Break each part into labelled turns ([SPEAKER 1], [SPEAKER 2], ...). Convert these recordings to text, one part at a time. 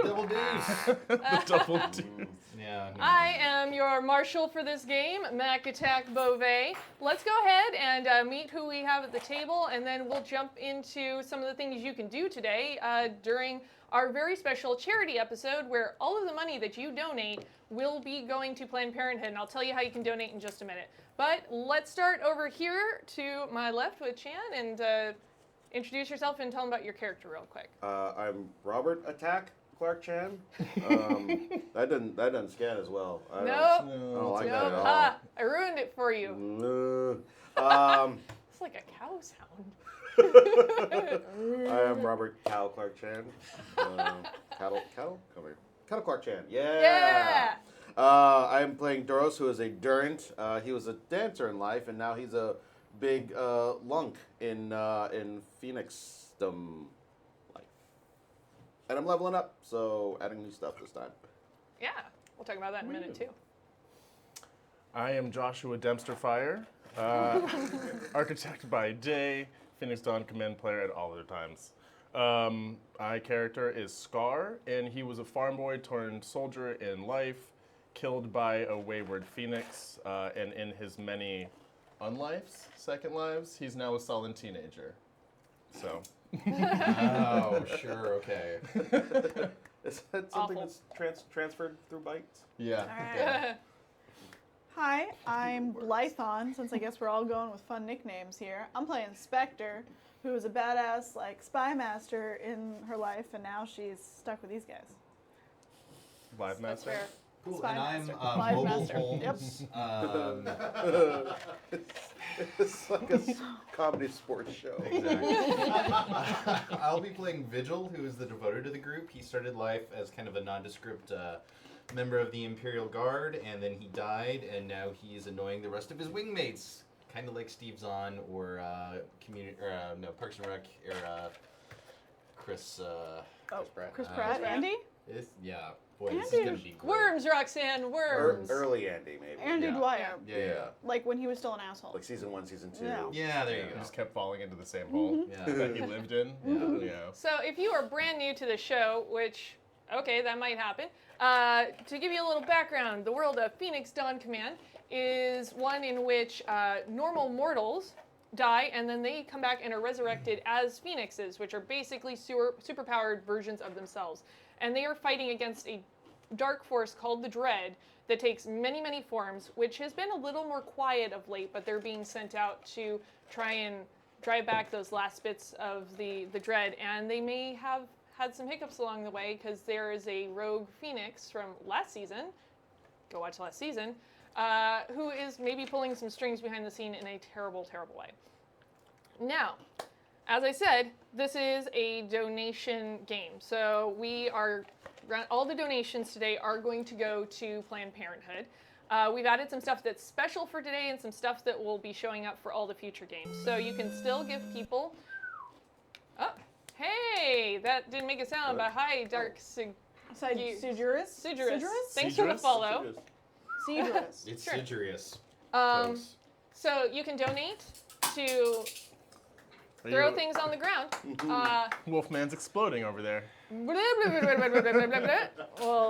[SPEAKER 1] Double deuce.
[SPEAKER 2] The double deuce.
[SPEAKER 1] Yeah. No.
[SPEAKER 3] I am your marshal for this game, Mac Attack Beauvais. Let's go ahead and meet who we have at the table, and then we'll jump into some of the things you can do today during our very special charity episode where all of the money that you donate will be going to Planned Parenthood, and I'll tell you how you can donate in just a minute. But let's start over here to my left with Chan, and introduce yourself and tell them about your character real quick.
[SPEAKER 4] I'm Robert Attack Clarke-chan. That doesn't scan as well. I don't like that at all.
[SPEAKER 3] Ha! I ruined it for you.
[SPEAKER 4] No.
[SPEAKER 3] It's like a cow sound.
[SPEAKER 4] I am Robert Cal Clarke-chan. Cattle? Come here. Cattle Clarke-chan.
[SPEAKER 3] Yeah!
[SPEAKER 4] I'm playing Doros, who is a Durant. He was a dancer in life, and now he's a big lunk in Phoenixdom life. And I'm leveling up, so adding new stuff this time.
[SPEAKER 3] Yeah, we'll talk about that in a minute too.
[SPEAKER 2] I am Joshua Dempsterfire, architect by day, Phoenix Dawn command player at all other times. My character is Scar, and he was a farm boy turned soldier in life, killed by a wayward phoenix, and in his many unlives, second lives, he's now a sullen teenager. So.
[SPEAKER 1] Oh, sure, okay.
[SPEAKER 4] Is that something
[SPEAKER 3] Awful.
[SPEAKER 4] that's transferred through bites?
[SPEAKER 2] Yeah.
[SPEAKER 5] All right.
[SPEAKER 2] Yeah.
[SPEAKER 5] Hi, I'm Blython, since I guess we're all going with fun nicknames here. I'm playing Spectre, who is a badass, like, spy master in her life, and now she's stuck with these guys.
[SPEAKER 2] Live
[SPEAKER 3] That's
[SPEAKER 2] master.
[SPEAKER 3] fair.
[SPEAKER 1] Cool.
[SPEAKER 5] Spy
[SPEAKER 1] And I'm
[SPEAKER 5] master. Live
[SPEAKER 1] Mobile
[SPEAKER 5] master.
[SPEAKER 1] Holmes.
[SPEAKER 4] It's like a comedy sports show.
[SPEAKER 1] Exactly. I'll be playing Vigil, who is the devoted to the group. He started life as kind of a nondescript member of the Imperial Guard, and then he died, and now he is annoying the rest of his wingmates, kind of like Steve Zahn or Parks and Rec era Chris.
[SPEAKER 5] Chris Pratt,
[SPEAKER 1] yeah.
[SPEAKER 5] Andy?
[SPEAKER 1] Yeah, boy, this is
[SPEAKER 5] Andy.
[SPEAKER 1] gonna be great.
[SPEAKER 3] Worms, Roxanne, worms.
[SPEAKER 4] Early Andy, maybe.
[SPEAKER 5] Andy
[SPEAKER 1] Yeah.
[SPEAKER 5] Dwyer.
[SPEAKER 1] Yeah.
[SPEAKER 5] Like when he was still an asshole.
[SPEAKER 4] Like season 1, season 2.
[SPEAKER 5] Yeah.
[SPEAKER 1] Yeah, there you
[SPEAKER 2] He
[SPEAKER 1] go.
[SPEAKER 2] just kept falling into the same hole
[SPEAKER 1] Yeah.
[SPEAKER 2] that he lived in.
[SPEAKER 1] Mhm.
[SPEAKER 2] Yeah.
[SPEAKER 3] So if you are brand new to the show, which, okay, that might happen, to give you a little background, the world of Phoenix Dawn Command is one in which normal mortals die, and then they come back and are resurrected as phoenixes, which are basically superpowered versions of themselves. And they are fighting against a dark force called the Dread that takes many, many forms, which has been a little more quiet of late, but they're being sent out to try and drive back those last bits of the Dread. And they may have had some hiccups along the way, because there is a rogue phoenix from last season, go watch last season, who is maybe pulling some strings behind the scene in a terrible, terrible way. Now, as I said, this is a donation game. So all the donations today are going to go to Planned Parenthood. We've added some stuff that's special for today and some stuff that will be showing up for all the future games. So you can still give people... Oh, hey, that didn't make a sound, but hi, Dark
[SPEAKER 5] Sidurus?
[SPEAKER 3] Sidurus. Thanks for the
[SPEAKER 2] Sidurus?
[SPEAKER 3] follow.
[SPEAKER 5] Sidurus.
[SPEAKER 1] It's
[SPEAKER 3] Sure.
[SPEAKER 1] Sidurious.
[SPEAKER 3] So you can donate to throw things on the ground.
[SPEAKER 2] Wolfman's exploding over there.
[SPEAKER 3] We'll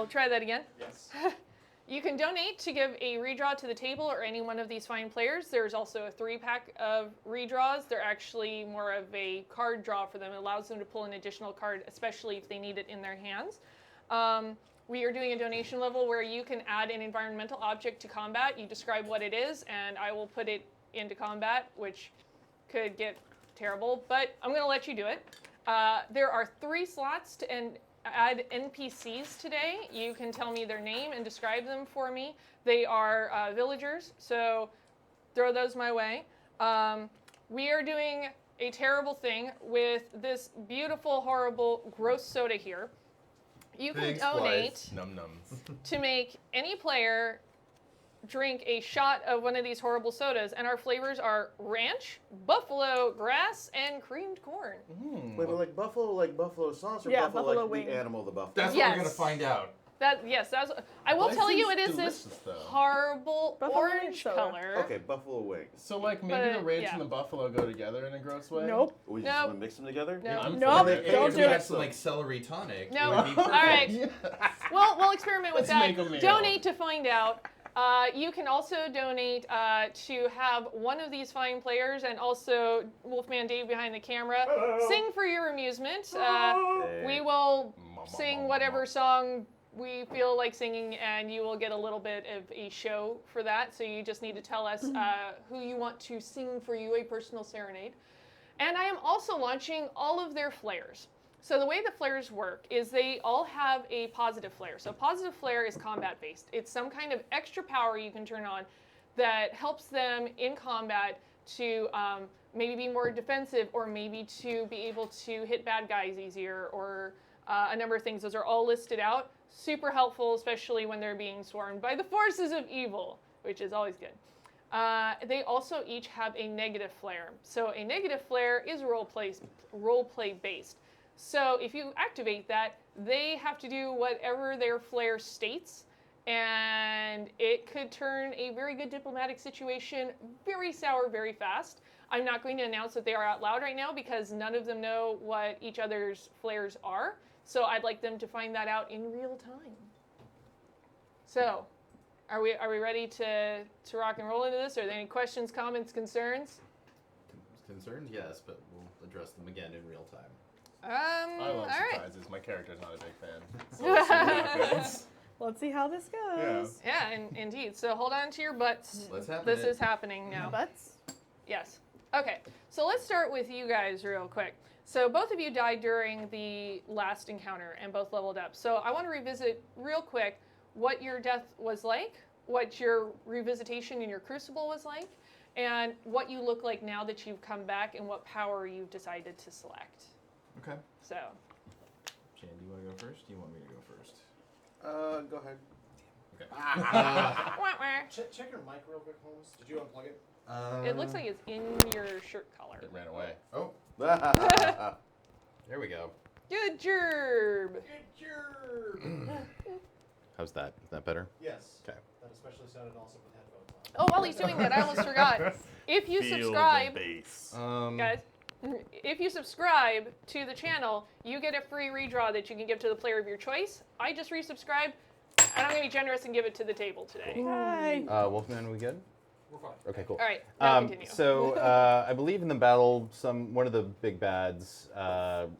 [SPEAKER 3] try that again.
[SPEAKER 2] Yes.
[SPEAKER 3] You can donate to give a redraw to the table or any one of these fine players. There's also a 3-pack of redraws. They're actually more of a card draw for them. It allows them to pull an additional card, especially if they need it in their hands. We are doing a donation level where you can add an environmental object to combat. You describe what it is, and I will put it into combat, which could get terrible, but I'm going to let you do it. There are 3 slots to add NPCs today. You can tell me their name and describe them for me. They are villagers, so throw those my way. We are doing a terrible thing with this beautiful, horrible, gross soda here. You can
[SPEAKER 1] Thanks,
[SPEAKER 3] donate
[SPEAKER 2] Num nums.
[SPEAKER 3] to make any player drink a shot of one of these horrible sodas, and our flavors are ranch, buffalo grass, and creamed corn.
[SPEAKER 4] Wait, but like buffalo sauce or
[SPEAKER 5] Yeah,
[SPEAKER 4] buffalo
[SPEAKER 5] buffalo
[SPEAKER 4] like
[SPEAKER 5] wing.
[SPEAKER 4] the animal, the buffalo?
[SPEAKER 1] That's what we're gonna find out.
[SPEAKER 3] That's. I will tell you, it is this
[SPEAKER 2] delicious, though.
[SPEAKER 3] horrible
[SPEAKER 5] Buffalo
[SPEAKER 3] orange
[SPEAKER 5] wings, so-
[SPEAKER 3] color.
[SPEAKER 4] Okay, buffalo wings.
[SPEAKER 2] So like maybe
[SPEAKER 3] But,
[SPEAKER 2] the ranch
[SPEAKER 3] yeah.
[SPEAKER 2] and the buffalo go together in a gross way.
[SPEAKER 5] Nope.
[SPEAKER 4] We just
[SPEAKER 3] Nope.
[SPEAKER 4] want to mix them together?
[SPEAKER 3] No.
[SPEAKER 2] I'm
[SPEAKER 5] Nope,
[SPEAKER 2] for it.
[SPEAKER 5] don't
[SPEAKER 1] if
[SPEAKER 5] do
[SPEAKER 1] we
[SPEAKER 5] it.
[SPEAKER 1] had some like celery tonic,
[SPEAKER 3] No.
[SPEAKER 1] it would be
[SPEAKER 3] All right.
[SPEAKER 2] Yeah.
[SPEAKER 3] We'll experiment with
[SPEAKER 2] Let's
[SPEAKER 3] that.
[SPEAKER 2] make a meal.
[SPEAKER 3] Donate to find out. You can also donate to have one of these fine players and also Wolfman Dave behind the camera sing for your amusement. We will sing whatever song we feel like singing, and you will get a little bit of a show for that. So you just need to tell us who you want to sing for you, a personal serenade. And I am also launching all of their flares. So the way the flares work is they all have a positive flare. So positive flare is combat based. It's some kind of extra power you can turn on that helps them in combat to maybe be more defensive, or maybe to be able to hit bad guys easier, or a number of things. Those are all listed out. Super helpful, especially when they're being swarmed by the forces of evil, which is always good. They also each have a negative flare. So a negative flare is role play based. So if you activate that, they have to do whatever their flare states, and it could turn a very good diplomatic situation very sour very fast. I'm not going to announce that they are out loud right now because none of them know what each other's flares are. So I'd like them to find that out in real time. So, are we ready to rock and roll into this? Are there any questions, comments, concerns?
[SPEAKER 1] Concerns, yes, but we'll address them again in real time.
[SPEAKER 2] I love
[SPEAKER 3] all right.
[SPEAKER 2] surprises. My character's not a big fan. So we'll see what happens.
[SPEAKER 5] Let's see how this goes.
[SPEAKER 3] Yeah, indeed. So hold on to your butts.
[SPEAKER 1] Let's happen
[SPEAKER 3] This
[SPEAKER 1] it.
[SPEAKER 3] is happening now.
[SPEAKER 5] Butts.
[SPEAKER 3] Yes. Okay, so let's start with you guys real quick. So both of you died during the last encounter and both leveled up. So I want to revisit real quick what your death was like, what your revisitation in your crucible was like, and what you look like now that you've come back and what power you've decided to select.
[SPEAKER 1] Okay.
[SPEAKER 3] So,
[SPEAKER 1] Jan, do you want to go first? Do you want me to go first?
[SPEAKER 4] Go ahead.
[SPEAKER 1] Okay.
[SPEAKER 3] wah, wah.
[SPEAKER 6] Check your mic real quick, Holmes. Did you unplug it?
[SPEAKER 3] It looks like it's in your shirt collar.
[SPEAKER 2] It ran away.
[SPEAKER 1] Oh, there we go.
[SPEAKER 3] Good job.
[SPEAKER 1] How's that? Is that better?
[SPEAKER 6] Yes.
[SPEAKER 1] Okay.
[SPEAKER 6] That especially sounded awesome with headphones
[SPEAKER 3] Oh,
[SPEAKER 6] on.
[SPEAKER 3] while he's doing that, I almost forgot. If you
[SPEAKER 2] Feel
[SPEAKER 3] subscribe,
[SPEAKER 2] the bass.
[SPEAKER 3] guys, if you subscribe to the channel, you get a free redraw that you can give to the player of your choice. I just resubscribed, and I'm going to be generous and give it to the table today.
[SPEAKER 5] Hi.
[SPEAKER 1] Wolfman, are we good?
[SPEAKER 6] We're fine.
[SPEAKER 1] Okay, cool.
[SPEAKER 3] All right, now continue.
[SPEAKER 1] So I believe in the battle, one of the big bads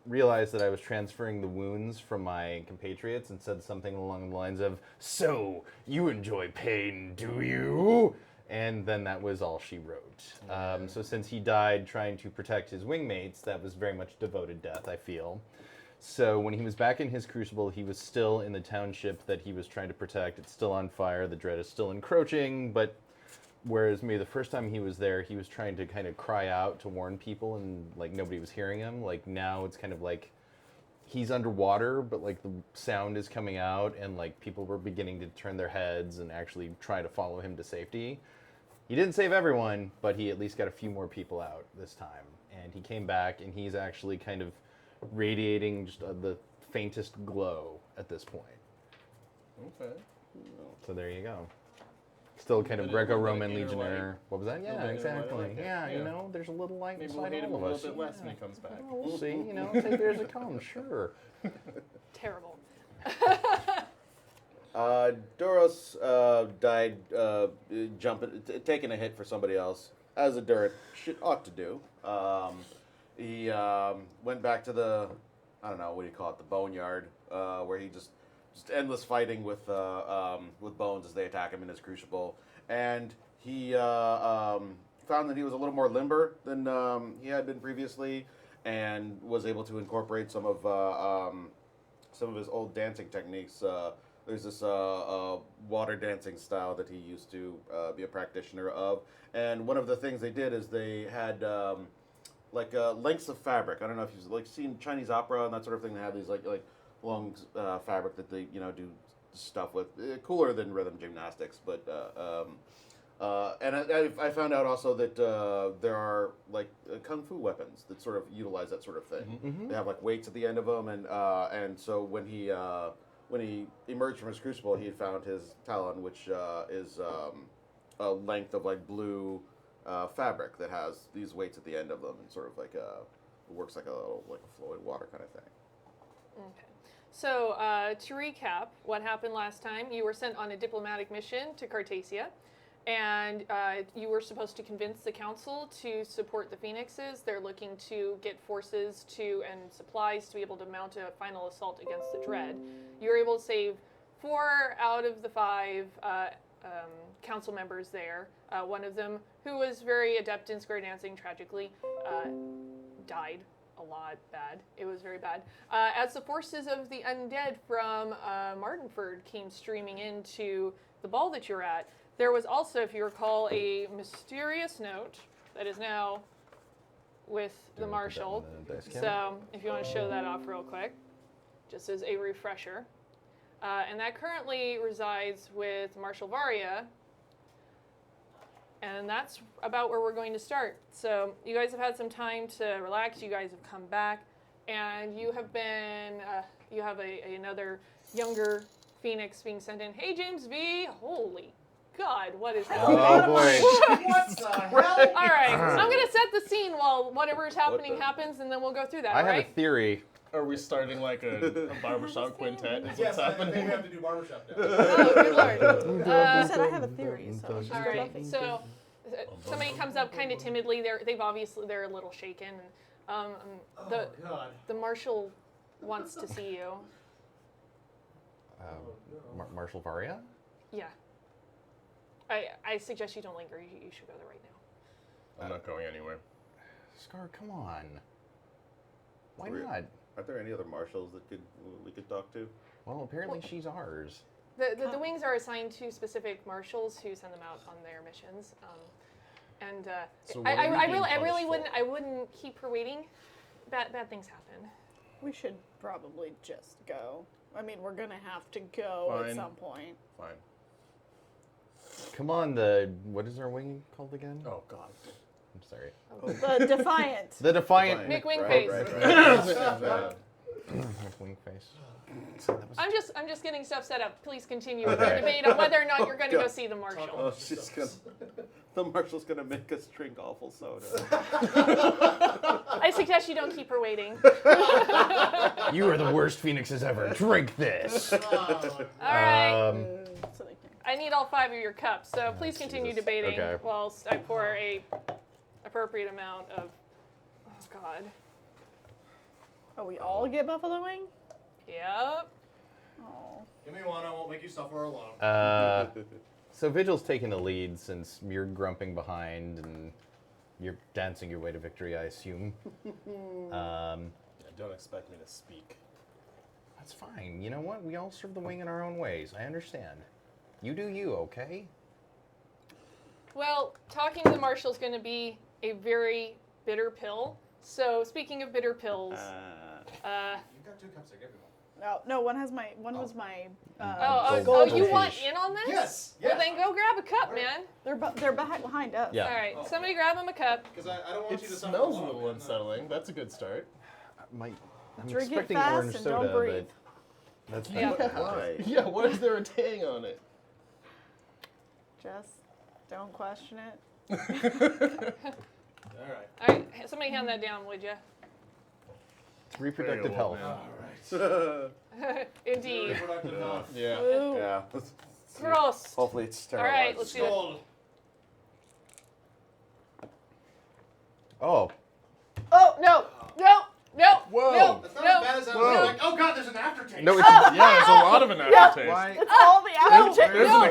[SPEAKER 1] realized that I was transferring the wounds from my compatriots and said something along the lines of, "So you enjoy pain, do you?" And then that was all she wrote. So since he died trying to protect his wingmates, that was very much devoted death, I feel. So when he was back in his crucible, he was still in the township that he was trying to protect. It's still on fire. The dread is still encroaching, but whereas maybe the first time he was there, he was trying to kind of cry out to warn people, and like nobody was hearing him. Like now it's kind of like he's underwater, but like the sound is coming out, and like people were beginning to turn their heads and actually try to follow him to safety. He didn't save everyone, but he at least got a few more people out this time. And he came back, and he's actually kind of radiating just the faintest glow at this point.
[SPEAKER 2] Okay.
[SPEAKER 1] So there you go. Still kind of
[SPEAKER 2] Little-
[SPEAKER 1] Greco-Roman
[SPEAKER 2] little inner
[SPEAKER 1] legionnaire.
[SPEAKER 2] light.
[SPEAKER 1] What was that? Yeah,
[SPEAKER 2] Little bit inner light,
[SPEAKER 1] exactly.
[SPEAKER 2] I like that.
[SPEAKER 1] Yeah, you
[SPEAKER 2] Yeah.
[SPEAKER 1] know, there's a little light
[SPEAKER 2] Maybe we'll
[SPEAKER 1] inside
[SPEAKER 2] hate him
[SPEAKER 1] all
[SPEAKER 2] a
[SPEAKER 1] of
[SPEAKER 2] little
[SPEAKER 1] us.
[SPEAKER 2] bit less when he comes back.
[SPEAKER 1] Well, we'll see. You know, take years to come. Sure.
[SPEAKER 3] Terrible.
[SPEAKER 4] Doros died taking a hit for somebody else, as a Durit ought to do. He went back to the, I don't know, what do you call it, the boneyard, where he just endless fighting with bones as they attack him in his crucible. And he found that he was a little more limber than he had been previously, and was able to incorporate some of his old dancing techniques. There's this water dancing style that he used to be a practitioner of. And one of the things they did is they had lengths of fabric. I don't know if you've seen Chinese opera and that sort of thing. They have these like long fabric that they do stuff with. Cooler than rhythm gymnastics, but and I found out also that there are kung fu weapons that sort of utilize that sort of thing.
[SPEAKER 1] Mm-hmm.
[SPEAKER 4] They have weights at the end of them, and so when he when he emerged from his crucible, he had found his talon, which is a length of like blue fabric that has these weights at the end of them, and sort of like works like a little like a flowing water kind of thing.
[SPEAKER 3] Okay. So to recap, what happened last time? You were sent on a diplomatic mission to Cartasia, and you were supposed to convince the council to support the Phoenixes. They're looking to get forces and supplies to be able to mount a final assault against the Dread. You were able to save 4 out of the 5 council members there. One of them, who was very adept in square dancing, tragically died. A lot bad. It was very bad. As the forces of the undead from Martinford came streaming into the ball that you're at, there was also, if you recall, a mysterious note that is now with the marshal. So if you want to show that off real quick, just as a refresher. And that currently resides with Marshal Varia. And that's about where we're going to start. So you guys have had some time to relax. You guys have come back, and you have been, you have another younger Phoenix being sent in. Hey, James V. Holy God, what is happening?
[SPEAKER 1] Oh boy.
[SPEAKER 6] What the hell?
[SPEAKER 3] All right, I'm going to set the scene while whatever is happening happens, and then we'll go through that,
[SPEAKER 1] I
[SPEAKER 3] all
[SPEAKER 1] have
[SPEAKER 3] right?
[SPEAKER 1] a theory.
[SPEAKER 2] Are we starting like a barbershop quintet? Is
[SPEAKER 6] Yes,
[SPEAKER 2] what's
[SPEAKER 6] I think
[SPEAKER 2] happening?
[SPEAKER 6] we have to do barbershop now.
[SPEAKER 3] Oh, good lord.
[SPEAKER 5] You said I have a theory, so
[SPEAKER 3] All right, so somebody comes up kind of timidly. They're a little shaken. And,
[SPEAKER 6] Oh, God.
[SPEAKER 3] the marshal wants to see you.
[SPEAKER 1] Marshal Varia?
[SPEAKER 3] Yeah. I suggest you don't linger. You should go there right now.
[SPEAKER 2] I'm not going anywhere.
[SPEAKER 1] Scar, come on. Why
[SPEAKER 4] Weird.
[SPEAKER 1] not?
[SPEAKER 4] Are there any other marshals that we could talk to?
[SPEAKER 1] Well, apparently she's ours.
[SPEAKER 3] The wings are assigned to specific marshals who send them out on their missions.
[SPEAKER 2] So
[SPEAKER 3] I
[SPEAKER 2] what are we being
[SPEAKER 3] really
[SPEAKER 2] punished for?
[SPEAKER 3] wouldn't keep her waiting. Bad things happen.
[SPEAKER 5] we should probably just go. I mean, we're gonna have to go at
[SPEAKER 2] Fine.
[SPEAKER 5] some point.
[SPEAKER 2] Fine.
[SPEAKER 1] Come on, what is our wing called again?
[SPEAKER 2] Oh God.
[SPEAKER 1] I'm sorry.
[SPEAKER 5] The Defiant.
[SPEAKER 1] The Defiant
[SPEAKER 3] Mick Wing
[SPEAKER 4] Right,
[SPEAKER 3] Face.
[SPEAKER 4] right.
[SPEAKER 1] wing face.
[SPEAKER 3] I'm just getting stuff set up. Please continue with
[SPEAKER 1] Okay.
[SPEAKER 3] your debate on whether or not you're going to go see the marshal.
[SPEAKER 4] Oh, she's gonna. The marshal's gonna make us drink awful soda.
[SPEAKER 3] I suggest you don't keep her waiting.
[SPEAKER 1] You are the worst phoenixes ever. Drink this.
[SPEAKER 3] All right.
[SPEAKER 5] So they can.
[SPEAKER 3] I need all 5 of your cups, so please continue
[SPEAKER 1] Jesus.
[SPEAKER 3] debating
[SPEAKER 1] Okay.
[SPEAKER 3] whilst I pour a appropriate amount of. Oh God.
[SPEAKER 5] Oh, we all get Buffalo Wing?
[SPEAKER 3] Yep.
[SPEAKER 5] Oh.
[SPEAKER 6] Give me one, I won't make you suffer alone.
[SPEAKER 1] So Vigil's taking the lead since you're grumping behind and you're dancing your way to victory, I assume.
[SPEAKER 2] Yeah, don't expect me to speak.
[SPEAKER 1] That's fine. You know what? We all serve the wing in our own ways. I understand. You do you, okay?
[SPEAKER 3] Well, talking to the marshal is going to be a very bitter pill. So speaking of bitter pills,
[SPEAKER 6] You've got 2 cups there, give me one.
[SPEAKER 5] No, one has my. One was my.
[SPEAKER 3] oh, you
[SPEAKER 1] goldfish.
[SPEAKER 3] want in on this?
[SPEAKER 6] Yes,
[SPEAKER 3] Well,
[SPEAKER 6] yes.
[SPEAKER 3] then go grab a cup, man.
[SPEAKER 5] They're behind us.
[SPEAKER 1] Yeah.
[SPEAKER 3] All right,
[SPEAKER 6] Oh.
[SPEAKER 3] somebody grab him a cup.
[SPEAKER 6] Because I don't want
[SPEAKER 2] It
[SPEAKER 6] you to suffer
[SPEAKER 2] smells a
[SPEAKER 6] alone,
[SPEAKER 2] little
[SPEAKER 6] man.
[SPEAKER 2] unsettling. That's a good start.
[SPEAKER 1] I'm
[SPEAKER 5] Drink it
[SPEAKER 1] expecting
[SPEAKER 5] fast
[SPEAKER 1] orange
[SPEAKER 5] and
[SPEAKER 1] soda,
[SPEAKER 5] don't breathe.
[SPEAKER 1] but that's
[SPEAKER 3] Yeah.
[SPEAKER 1] not what happened.
[SPEAKER 4] Why?
[SPEAKER 2] Yeah, what is there a tang on it?
[SPEAKER 5] Just don't question it.
[SPEAKER 6] All right.
[SPEAKER 3] All right, somebody hand that down, would you?
[SPEAKER 1] It's reproductive health.
[SPEAKER 3] Indeed.
[SPEAKER 6] Reproductive health.
[SPEAKER 2] Yeah.
[SPEAKER 5] Ooh.
[SPEAKER 4] Yeah.
[SPEAKER 3] Gross.
[SPEAKER 4] Hopefully it's
[SPEAKER 3] All
[SPEAKER 4] sterilized.
[SPEAKER 3] right, let's do it.
[SPEAKER 6] Gold.
[SPEAKER 1] Oh,
[SPEAKER 5] Oh no!
[SPEAKER 2] Whoa.
[SPEAKER 3] no,
[SPEAKER 6] That's not
[SPEAKER 3] no.
[SPEAKER 6] as bad as I
[SPEAKER 2] Whoa.
[SPEAKER 6] was like, oh God, there's an aftertaste.
[SPEAKER 1] no, it's
[SPEAKER 2] Yeah, there's a lot of an aftertaste.
[SPEAKER 1] why?
[SPEAKER 5] It's all the aftertaste.
[SPEAKER 2] There's
[SPEAKER 3] No,
[SPEAKER 2] an
[SPEAKER 3] no,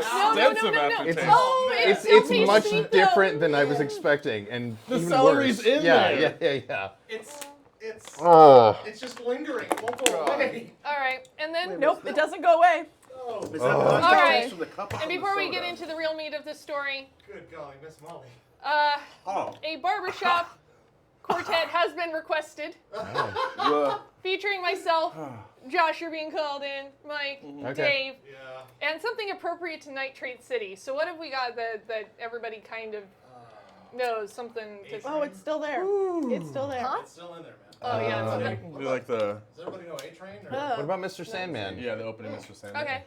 [SPEAKER 2] extensive
[SPEAKER 3] no.
[SPEAKER 2] aftertaste.
[SPEAKER 3] Oh, it
[SPEAKER 1] It's
[SPEAKER 3] still tastes
[SPEAKER 1] much
[SPEAKER 3] sweet,
[SPEAKER 1] different
[SPEAKER 3] though.
[SPEAKER 1] than I was expecting, and
[SPEAKER 2] The
[SPEAKER 1] even
[SPEAKER 2] celery's
[SPEAKER 1] worse.
[SPEAKER 2] in
[SPEAKER 1] yeah,
[SPEAKER 2] there.
[SPEAKER 1] Yeah.
[SPEAKER 6] It's
[SPEAKER 1] Oh.
[SPEAKER 6] it's just lingering. It won't go away.
[SPEAKER 3] All right, and then
[SPEAKER 5] Nope, it doesn't go away.
[SPEAKER 6] Oh,
[SPEAKER 4] Is that
[SPEAKER 1] Oh.
[SPEAKER 4] the
[SPEAKER 3] All right.
[SPEAKER 4] taste from the cup or
[SPEAKER 3] and
[SPEAKER 4] from the
[SPEAKER 3] before we
[SPEAKER 4] soda?
[SPEAKER 3] get into the real meat of this story,
[SPEAKER 6] good golly, Miss Molly.
[SPEAKER 4] Oh.
[SPEAKER 3] a barbershop quartet has been requested, featuring myself, Josh, you're being called in, Mike,
[SPEAKER 1] Okay.
[SPEAKER 3] Dave,
[SPEAKER 6] Yeah.
[SPEAKER 3] and something appropriate to Nitrate City. So what have we got that everybody kind of knows? Something to...
[SPEAKER 5] Oh, it's still there. It's still there.
[SPEAKER 6] It's still in there, man.
[SPEAKER 3] Oh yeah. It's okay.
[SPEAKER 2] Do like the
[SPEAKER 6] Does everybody know A-Train? Or?
[SPEAKER 1] What about Mr. Sandman?
[SPEAKER 2] yeah the opening, Mr. Sandman.
[SPEAKER 3] Okay.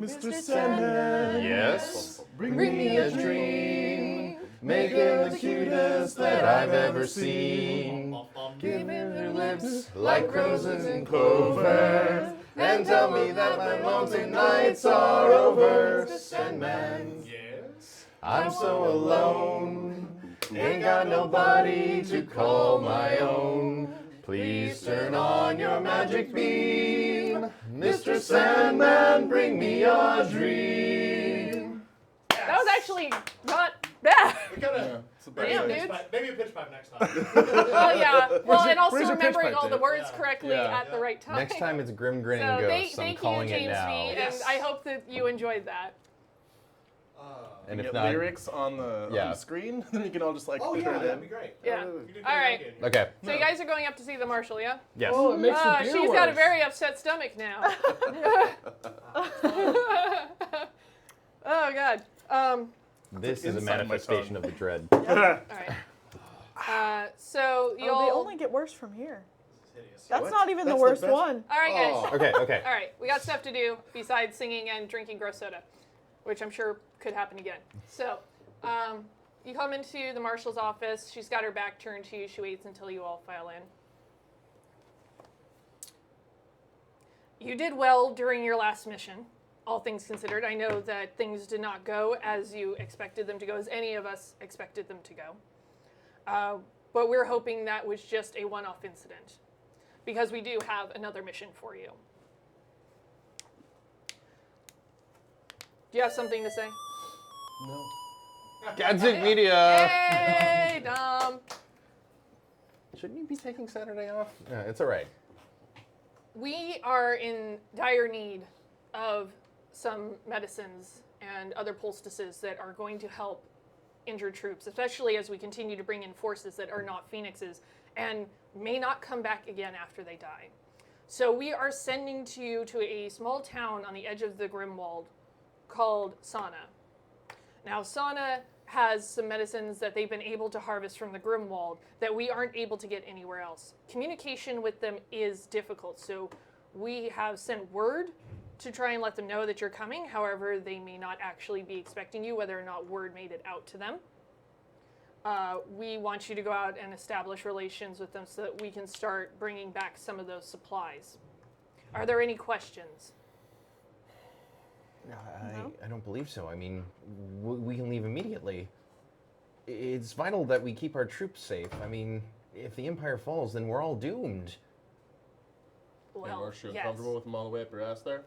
[SPEAKER 2] Mr. Sandman.
[SPEAKER 1] Yes.
[SPEAKER 2] Bring
[SPEAKER 1] me a dream, make it the cutest that I've ever seen. Give me your lips like roses and clover, and tell me that my lonely nights are over. Mr. Sandman,
[SPEAKER 6] Yes.
[SPEAKER 1] I'm so alone, ain't got nobody to call my own. Please turn on your magic beam, Mr. Sandman, bring me a dream.
[SPEAKER 3] That was actually not bad.
[SPEAKER 6] We kind of.
[SPEAKER 2] Yeah, it's a
[SPEAKER 3] Damn,
[SPEAKER 2] bad
[SPEAKER 3] dude.
[SPEAKER 6] Maybe a pitch pipe next time.
[SPEAKER 3] Well, yeah. Well, and also
[SPEAKER 2] where's your pitch
[SPEAKER 3] remembering
[SPEAKER 2] pipe,
[SPEAKER 3] all the
[SPEAKER 2] Dave?
[SPEAKER 3] words
[SPEAKER 6] Yeah.
[SPEAKER 3] correctly
[SPEAKER 2] Yeah.
[SPEAKER 3] at the right time.
[SPEAKER 1] Next time it's Grim Grinning
[SPEAKER 3] So
[SPEAKER 1] Ghosts. I'm
[SPEAKER 3] thank you,
[SPEAKER 1] calling it
[SPEAKER 3] James
[SPEAKER 1] now.
[SPEAKER 3] V,
[SPEAKER 6] Yes.
[SPEAKER 3] and I hope that you enjoyed that.
[SPEAKER 1] And
[SPEAKER 2] Get
[SPEAKER 1] if not,
[SPEAKER 2] lyrics on the screen, then you can all just like
[SPEAKER 6] Oh yeah,
[SPEAKER 2] turn it
[SPEAKER 6] that'd
[SPEAKER 2] in.
[SPEAKER 6] be great.
[SPEAKER 3] Yeah.
[SPEAKER 6] You did
[SPEAKER 3] All right.
[SPEAKER 6] good.
[SPEAKER 1] okay.
[SPEAKER 3] So you guys are going up to see the marshal, yeah?
[SPEAKER 1] Yes.
[SPEAKER 2] Oh, it makes the beer
[SPEAKER 3] She's got a
[SPEAKER 2] worse.
[SPEAKER 3] very upset stomach now. Oh God.
[SPEAKER 1] This is a
[SPEAKER 2] inside my
[SPEAKER 1] manifestation
[SPEAKER 2] tongue.
[SPEAKER 1] of the dread.
[SPEAKER 3] All right. So you'll.
[SPEAKER 5] Oh, they only get worse from here.
[SPEAKER 6] This is hideous.
[SPEAKER 5] That's
[SPEAKER 4] What?
[SPEAKER 5] not even
[SPEAKER 4] That's
[SPEAKER 5] the
[SPEAKER 4] the
[SPEAKER 5] worst
[SPEAKER 4] best-
[SPEAKER 5] one.
[SPEAKER 3] All right, guys.
[SPEAKER 4] Oh.
[SPEAKER 1] Okay, okay.
[SPEAKER 3] All right. We got stuff to do besides singing and drinking gross soda, which I'm sure could happen again. So, you come into the marshal's office. She's got her back turned to you. She waits until you all file in. You did well during your last mission, all things considered. I know that things did not go as you expected them to go, as any of us expected them to go. But we're hoping that was just a one-off incident, because we do have another mission for you. Do you have something to say?
[SPEAKER 2] No.
[SPEAKER 1] Gadzooks Media.
[SPEAKER 3] Hey, Dom.
[SPEAKER 1] Shouldn't you be taking Saturday off? No, it's all right.
[SPEAKER 3] We are in dire need of some medicines and other poultices that are going to help injured troops, especially as we continue to bring in forces that are not phoenixes and may not come back again after they die. So we are sending you to a small town on the edge of the Grimwald called Sauna. Now, Sauna has some medicines that they've been able to harvest from the Grimwald that we aren't able to get anywhere else. Communication with them is difficult, so we have sent word to try and let them know that you're coming. However, they may not actually be expecting you, whether or not word made it out to them. We want you to go out and establish relations with them so that we can start bringing back some of those supplies. Are there any questions?
[SPEAKER 1] I don't believe so. I mean, we can leave immediately. It's vital that we keep our troops safe. I mean, if the Empire falls, then we're all doomed.
[SPEAKER 3] Well,
[SPEAKER 2] Are you
[SPEAKER 3] yes.
[SPEAKER 2] comfortable with them all the way up your ass there?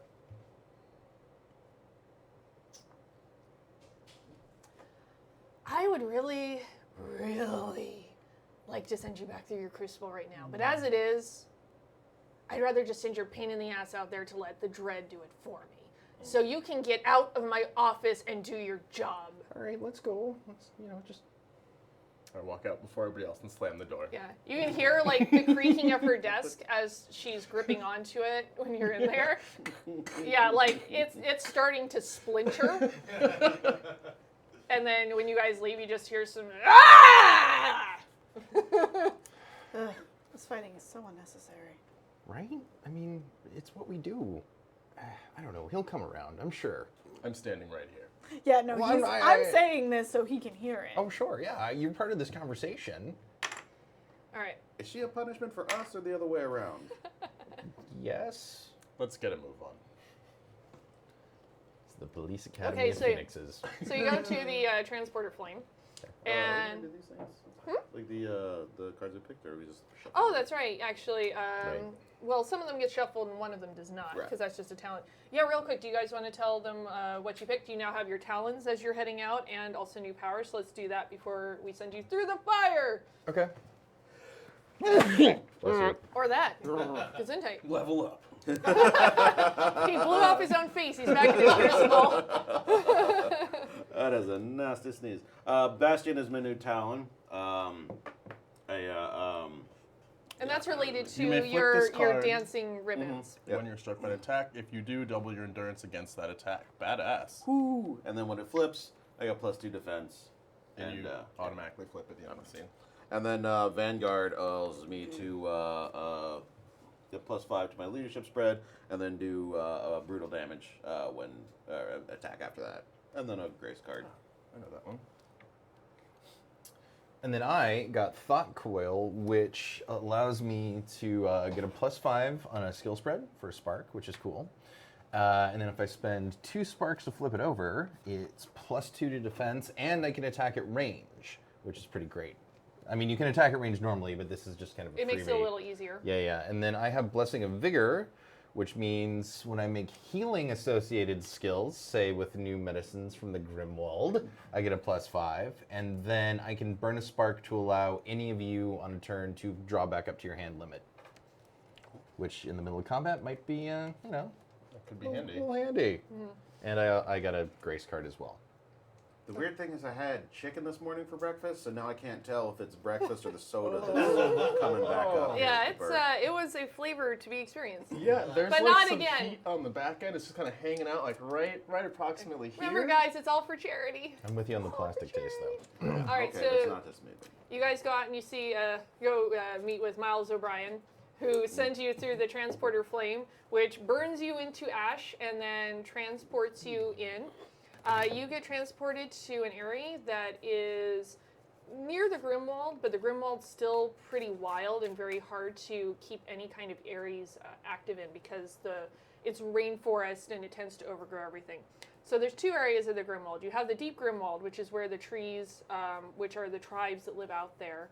[SPEAKER 3] I would really, really like to send you back through your crucible right now. But as it is, I'd rather just send your pain in the ass out there to let the dread do it for me. So you can get out of my office and do your job.
[SPEAKER 1] All right, let's go. Let's, just...
[SPEAKER 2] I walk out before everybody else and slam the door.
[SPEAKER 3] Yeah, you can hear like the creaking of her desk as she's gripping onto it when you're in there. Yeah, like it's starting to splinter. And then when you guys leave, you just hear some ah!
[SPEAKER 5] Ugh, this fighting is so unnecessary.
[SPEAKER 1] Right? I mean, it's what we do. I don't know. He'll come around, I'm sure.
[SPEAKER 2] I'm standing right here.
[SPEAKER 5] Yeah, no,
[SPEAKER 1] Well,
[SPEAKER 5] I'm saying this so he can hear it.
[SPEAKER 1] Oh, sure, yeah. You're part of this conversation.
[SPEAKER 3] All right.
[SPEAKER 4] Is she a punishment for us or the other way around?
[SPEAKER 1] Yes.
[SPEAKER 2] Let's get a move on.
[SPEAKER 1] It's the Police Academy
[SPEAKER 3] Okay,
[SPEAKER 1] of
[SPEAKER 3] so-
[SPEAKER 1] Phoenixes.
[SPEAKER 3] So you go to the transporter flame, and
[SPEAKER 4] These things? Like the cards we picked, or we just. shuffle
[SPEAKER 3] oh,
[SPEAKER 4] them?
[SPEAKER 3] that's right. Actually,
[SPEAKER 1] Right.
[SPEAKER 3] well, some of them get shuffled and one of them does not,
[SPEAKER 4] Right.
[SPEAKER 3] because that's just a talent. Yeah, real quick, do you guys want to tell them what you picked? You now have your talons as you're heading out, and also new powers. So let's do that before we send you through the fire,
[SPEAKER 1] Okay. Bless you.
[SPEAKER 3] or that. Gesundheit.
[SPEAKER 2] Level up.
[SPEAKER 3] He blew off his own face. He's back in his crucible.
[SPEAKER 4] That is a nasty sneeze. Bastion is my new talon.
[SPEAKER 3] And that's related to
[SPEAKER 2] You may flip
[SPEAKER 3] your
[SPEAKER 2] this card.
[SPEAKER 3] dancing ribbons.
[SPEAKER 4] Yep.
[SPEAKER 2] When you're struck by an attack, if you do, double your endurance against that attack. Badass.
[SPEAKER 4] Woo! And then when it flips, I got +2 defense
[SPEAKER 2] And you
[SPEAKER 4] And,
[SPEAKER 2] automatically flip at the end of the scene.
[SPEAKER 4] And then Vanguard allows me to get +5 to my leadership spread, and then do brutal damage when attack after that, and then a grace card.
[SPEAKER 2] I know that one.
[SPEAKER 1] And then I got Thought Coil, which allows me to get a +5 on a skill spread for a spark, which is cool. And then if I spend 2 sparks to flip it over, it's +2 to defense, and I can attack at range, which is pretty great. I mean, you can attack at range normally, but this is just kind of a
[SPEAKER 3] It makes it a
[SPEAKER 1] freebie.
[SPEAKER 3] little easier.
[SPEAKER 1] Yeah. And then I have Blessing of Vigor, which means when I make healing associated skills, say with new medicines from the Grimwald, I get a +5. And then I can burn a spark to allow any of you on a turn to draw back up to your hand limit. Which in the middle of combat might be,
[SPEAKER 2] That could be
[SPEAKER 1] a
[SPEAKER 2] handy.
[SPEAKER 1] little handy. And I got a grace card as well.
[SPEAKER 4] The weird thing is I had chicken this morning for breakfast, so now I can't tell if it's breakfast or the soda that's coming back up.
[SPEAKER 3] Yeah,
[SPEAKER 4] It's the
[SPEAKER 3] it was a flavor to be experienced.
[SPEAKER 2] Yeah, there's
[SPEAKER 3] But
[SPEAKER 2] like
[SPEAKER 3] not
[SPEAKER 2] some
[SPEAKER 3] again.
[SPEAKER 2] heat on the back end. It's just kind of hanging out like right approximately here.
[SPEAKER 3] Remember, guys, it's all for charity.
[SPEAKER 1] I'm with you on the plastic taste, though.
[SPEAKER 3] All right,
[SPEAKER 4] okay, that's
[SPEAKER 3] so
[SPEAKER 4] not this movie.
[SPEAKER 3] you guys go out and you see, meet with Miles O'Brien, who sends you through the transporter flame, which burns you into ash and then transports you in. You get transported to an area that is near the Grimwald, but the Grimwald's still pretty wild and very hard to keep any kind of areas active in because it's rainforest and it tends to overgrow everything. So there's 2 areas of the Grimwald. You have the deep Grimwald, which is where the trees, which are the tribes that live out there,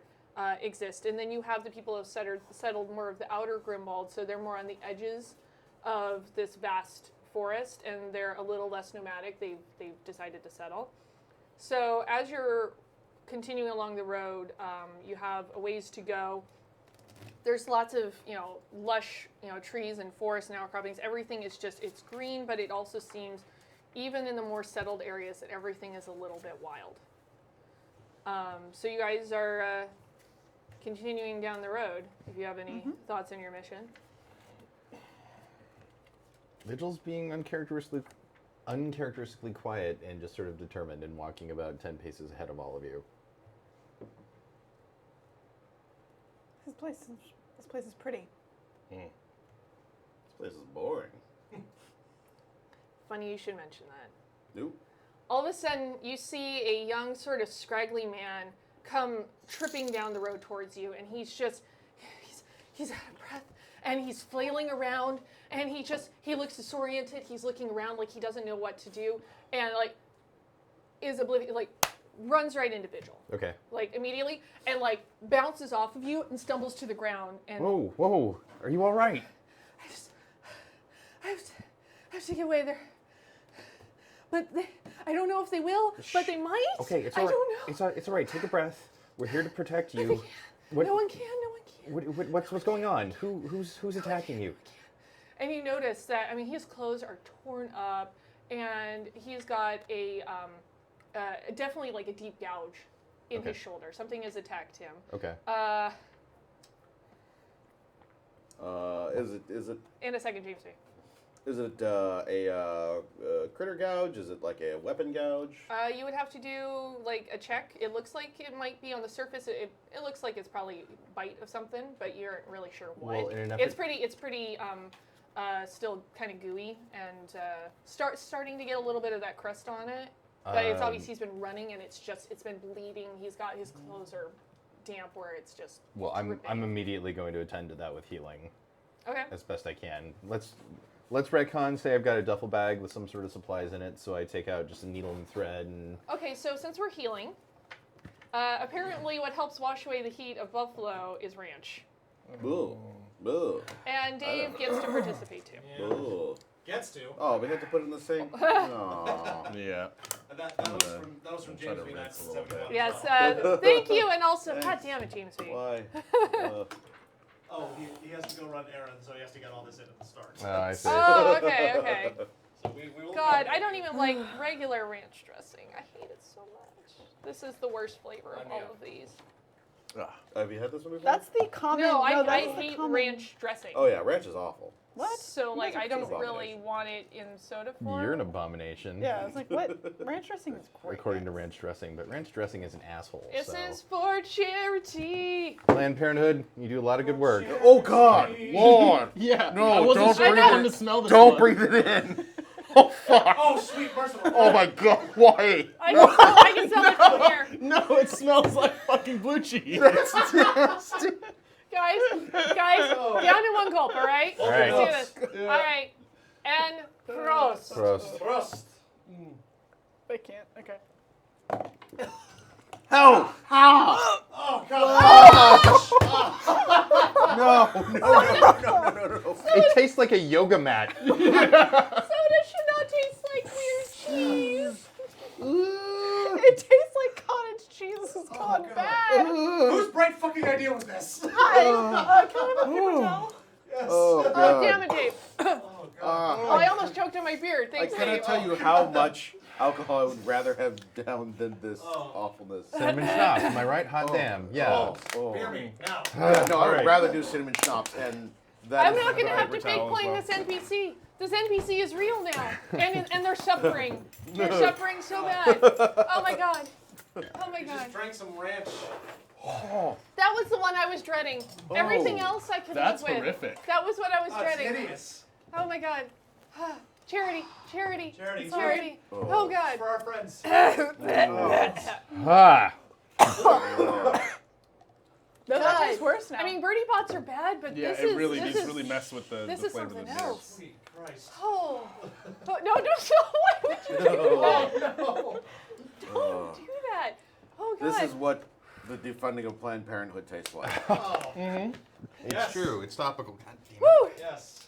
[SPEAKER 3] exist. And then you have the people who have settled more of the outer Grimwald, so they're more on the edges of this vast forest, and they're a little less nomadic. They've decided to settle. So as you're continuing along the road, you have a ways to go. There's lots of lush trees and forests and outcroppings. Everything is it's green, but it also seems, even in the more settled areas, that everything is a little bit wild. So you guys are continuing down the road. If you have any thoughts on your mission.
[SPEAKER 1] Vigil's being uncharacteristically quiet and just sort of determined and walking about 10 paces ahead of all of you.
[SPEAKER 5] This place is pretty.
[SPEAKER 4] This place is boring.
[SPEAKER 3] Funny you should mention that.
[SPEAKER 4] Nope.
[SPEAKER 3] All of a sudden, you see a young, sort of scraggly man come tripping down the road towards you, and he's out of breath, and he's flailing around, and he looks disoriented. He's looking around like he doesn't know what to do, and is oblivious, runs right into Vigil,
[SPEAKER 1] Okay.
[SPEAKER 3] immediately, and bounces off of you and stumbles to the ground. And
[SPEAKER 1] Whoa. Are you all right?
[SPEAKER 3] I have to get away there. But I don't know if they will, but they might.
[SPEAKER 1] Okay, it's
[SPEAKER 3] I
[SPEAKER 1] all right.
[SPEAKER 3] don't know.
[SPEAKER 1] It's all right. Take a breath. We're here to protect you.
[SPEAKER 3] No one can.
[SPEAKER 1] What's going on? Who's attacking you?
[SPEAKER 3] And you notice that, his clothes are torn up, and he's got a, definitely a deep gouge in his shoulder. Something has attacked him.
[SPEAKER 1] Okay.
[SPEAKER 4] Is it
[SPEAKER 3] In a second, James B.
[SPEAKER 4] Is it a critter gouge? Is it like a weapon gouge?
[SPEAKER 3] You would have to do a check. It looks like it might be on the surface. It looks like it's probably a bite of something, but you're not really sure what.
[SPEAKER 1] Well, in an
[SPEAKER 3] It's
[SPEAKER 1] effort-
[SPEAKER 3] pretty still kind of gooey and starting to get a little bit of that crust on it. But it's obvious he's been running and it's been bleeding. He's got his clothes are damp where it's just.
[SPEAKER 1] Well,
[SPEAKER 3] dripping.
[SPEAKER 1] I'm immediately going to attend to that with healing
[SPEAKER 3] Okay.
[SPEAKER 1] as best I can. Let's retcon. Say I've got a duffel bag with some sort of supplies in it, so I take out just a needle and thread and.
[SPEAKER 3] Okay, so since we're healing, apparently what helps wash away the heat of buffalo is ranch.
[SPEAKER 4] Boo. Boo.
[SPEAKER 3] And Dave gets to participate too.
[SPEAKER 6] Yeah.
[SPEAKER 4] Boo.
[SPEAKER 6] Gets to.
[SPEAKER 4] Oh, we have to put it in the sink? Aw.
[SPEAKER 2] Yeah.
[SPEAKER 6] That was from
[SPEAKER 2] try to
[SPEAKER 6] James B.
[SPEAKER 2] rinse a
[SPEAKER 6] 1971.
[SPEAKER 2] little bit.
[SPEAKER 3] Yes, thank you, and also,
[SPEAKER 4] Thanks.
[SPEAKER 3] God damn it, James B.
[SPEAKER 4] Why?
[SPEAKER 6] Oh, he has to go run errands, so he has to get all this in at the start.
[SPEAKER 1] I see.
[SPEAKER 3] Oh, okay.
[SPEAKER 6] So we will
[SPEAKER 3] God, I don't even like regular ranch dressing. I hate it so much. This is the worst flavor of all of these.
[SPEAKER 2] Ah.
[SPEAKER 4] Have you had this one before?
[SPEAKER 5] That's the common.
[SPEAKER 3] No, I
[SPEAKER 5] that's the
[SPEAKER 3] hate
[SPEAKER 5] common-
[SPEAKER 3] ranch dressing.
[SPEAKER 4] Oh yeah, ranch is awful.
[SPEAKER 5] What?
[SPEAKER 3] So like
[SPEAKER 5] That's
[SPEAKER 3] I don't
[SPEAKER 4] an
[SPEAKER 3] really
[SPEAKER 4] abomination.
[SPEAKER 3] want it in soda form.
[SPEAKER 1] You're an abomination.
[SPEAKER 5] Yeah, it's like, what? Ranch dressing is great.
[SPEAKER 1] According to
[SPEAKER 5] guys.
[SPEAKER 1] ranch dressing, but ranch dressing is an asshole.
[SPEAKER 3] This
[SPEAKER 1] so.
[SPEAKER 3] is for charity.
[SPEAKER 1] Planned Parenthood, you do a lot of good work.
[SPEAKER 4] Oh God, Lord!
[SPEAKER 2] Yeah.
[SPEAKER 4] No,
[SPEAKER 2] I wasn't
[SPEAKER 4] don't
[SPEAKER 2] sure
[SPEAKER 4] breathe
[SPEAKER 2] if I
[SPEAKER 4] it.
[SPEAKER 2] wanted to smell this
[SPEAKER 4] Don't
[SPEAKER 2] one.
[SPEAKER 4] breathe it in. Oh fuck!
[SPEAKER 6] Oh, sweet merciful.
[SPEAKER 4] Oh my God! Why?
[SPEAKER 3] I can smell it from here.
[SPEAKER 2] No, it smells like fucking blue cheese.
[SPEAKER 3] Guys, down to one gulp, all right?
[SPEAKER 1] All right.
[SPEAKER 3] Let's do this. All right. And Prost.
[SPEAKER 1] Gross.
[SPEAKER 6] Thrust.
[SPEAKER 5] I can't. Okay.
[SPEAKER 4] How?
[SPEAKER 6] Oh, God.
[SPEAKER 4] No.
[SPEAKER 1] It tastes like a yoga mat.
[SPEAKER 3] Soda should not taste like weird cheese.
[SPEAKER 5] It tastes like cottage cheese. This has gone
[SPEAKER 6] God.
[SPEAKER 5] bad.
[SPEAKER 6] Whose bright fucking idea was this?
[SPEAKER 5] Hi. Can I have a paper towel?
[SPEAKER 6] Yes.
[SPEAKER 4] Oh
[SPEAKER 3] Oh,
[SPEAKER 4] God.
[SPEAKER 3] damn it, Dave.
[SPEAKER 6] Oh, God.
[SPEAKER 3] Oh, I almost choked on my beer.
[SPEAKER 4] I
[SPEAKER 3] Thanks,
[SPEAKER 4] cannot
[SPEAKER 3] Dave.
[SPEAKER 4] tell you how much alcohol I would rather have down than this
[SPEAKER 6] Oh.
[SPEAKER 4] awfulness.
[SPEAKER 1] Cinnamon schnapps, am I right? Hot damn. Yeah.
[SPEAKER 4] Oh.
[SPEAKER 6] Beer me now.
[SPEAKER 4] Yeah, no, I
[SPEAKER 1] All
[SPEAKER 4] would
[SPEAKER 1] right.
[SPEAKER 4] rather do cinnamon schnapps, and that
[SPEAKER 3] I'm
[SPEAKER 4] is
[SPEAKER 3] not going to
[SPEAKER 4] the
[SPEAKER 3] have to
[SPEAKER 2] paper
[SPEAKER 3] fake
[SPEAKER 2] towel as
[SPEAKER 3] playing
[SPEAKER 2] well.
[SPEAKER 3] this NPC. This NPC is real now. And they're suffering. They're suffering so bad. Oh, my God. Oh, my
[SPEAKER 6] You
[SPEAKER 3] God.
[SPEAKER 6] just drank some ranch.
[SPEAKER 3] That was the one I was dreading. Everything else I could
[SPEAKER 2] That's
[SPEAKER 3] live with.
[SPEAKER 2] horrific.
[SPEAKER 3] That was what I was
[SPEAKER 6] Oh, it's
[SPEAKER 3] dreading.
[SPEAKER 6] hideous.
[SPEAKER 3] Oh my God. Charity.
[SPEAKER 6] Charity.
[SPEAKER 3] Oh God.
[SPEAKER 6] For our friends.
[SPEAKER 1] Ah.
[SPEAKER 5] Does that taste worse now?
[SPEAKER 3] I mean, birdie pots are bad, but
[SPEAKER 2] Yeah,
[SPEAKER 3] this
[SPEAKER 2] it
[SPEAKER 3] is
[SPEAKER 2] really
[SPEAKER 3] this
[SPEAKER 2] these
[SPEAKER 3] is
[SPEAKER 2] really mess with the
[SPEAKER 3] this is
[SPEAKER 2] flavor of the
[SPEAKER 3] something
[SPEAKER 2] beer.
[SPEAKER 3] else.
[SPEAKER 6] Sweet Christ.
[SPEAKER 3] Oh. Oh no! Why would you do that?
[SPEAKER 6] Oh,
[SPEAKER 3] Don't do that. Oh God.
[SPEAKER 4] This is what the defunding of Planned Parenthood tastes like.
[SPEAKER 6] no. Oh.
[SPEAKER 1] It's
[SPEAKER 6] Yes.
[SPEAKER 1] true. It's topical. God damn it.
[SPEAKER 3] Woo!
[SPEAKER 6] Yes.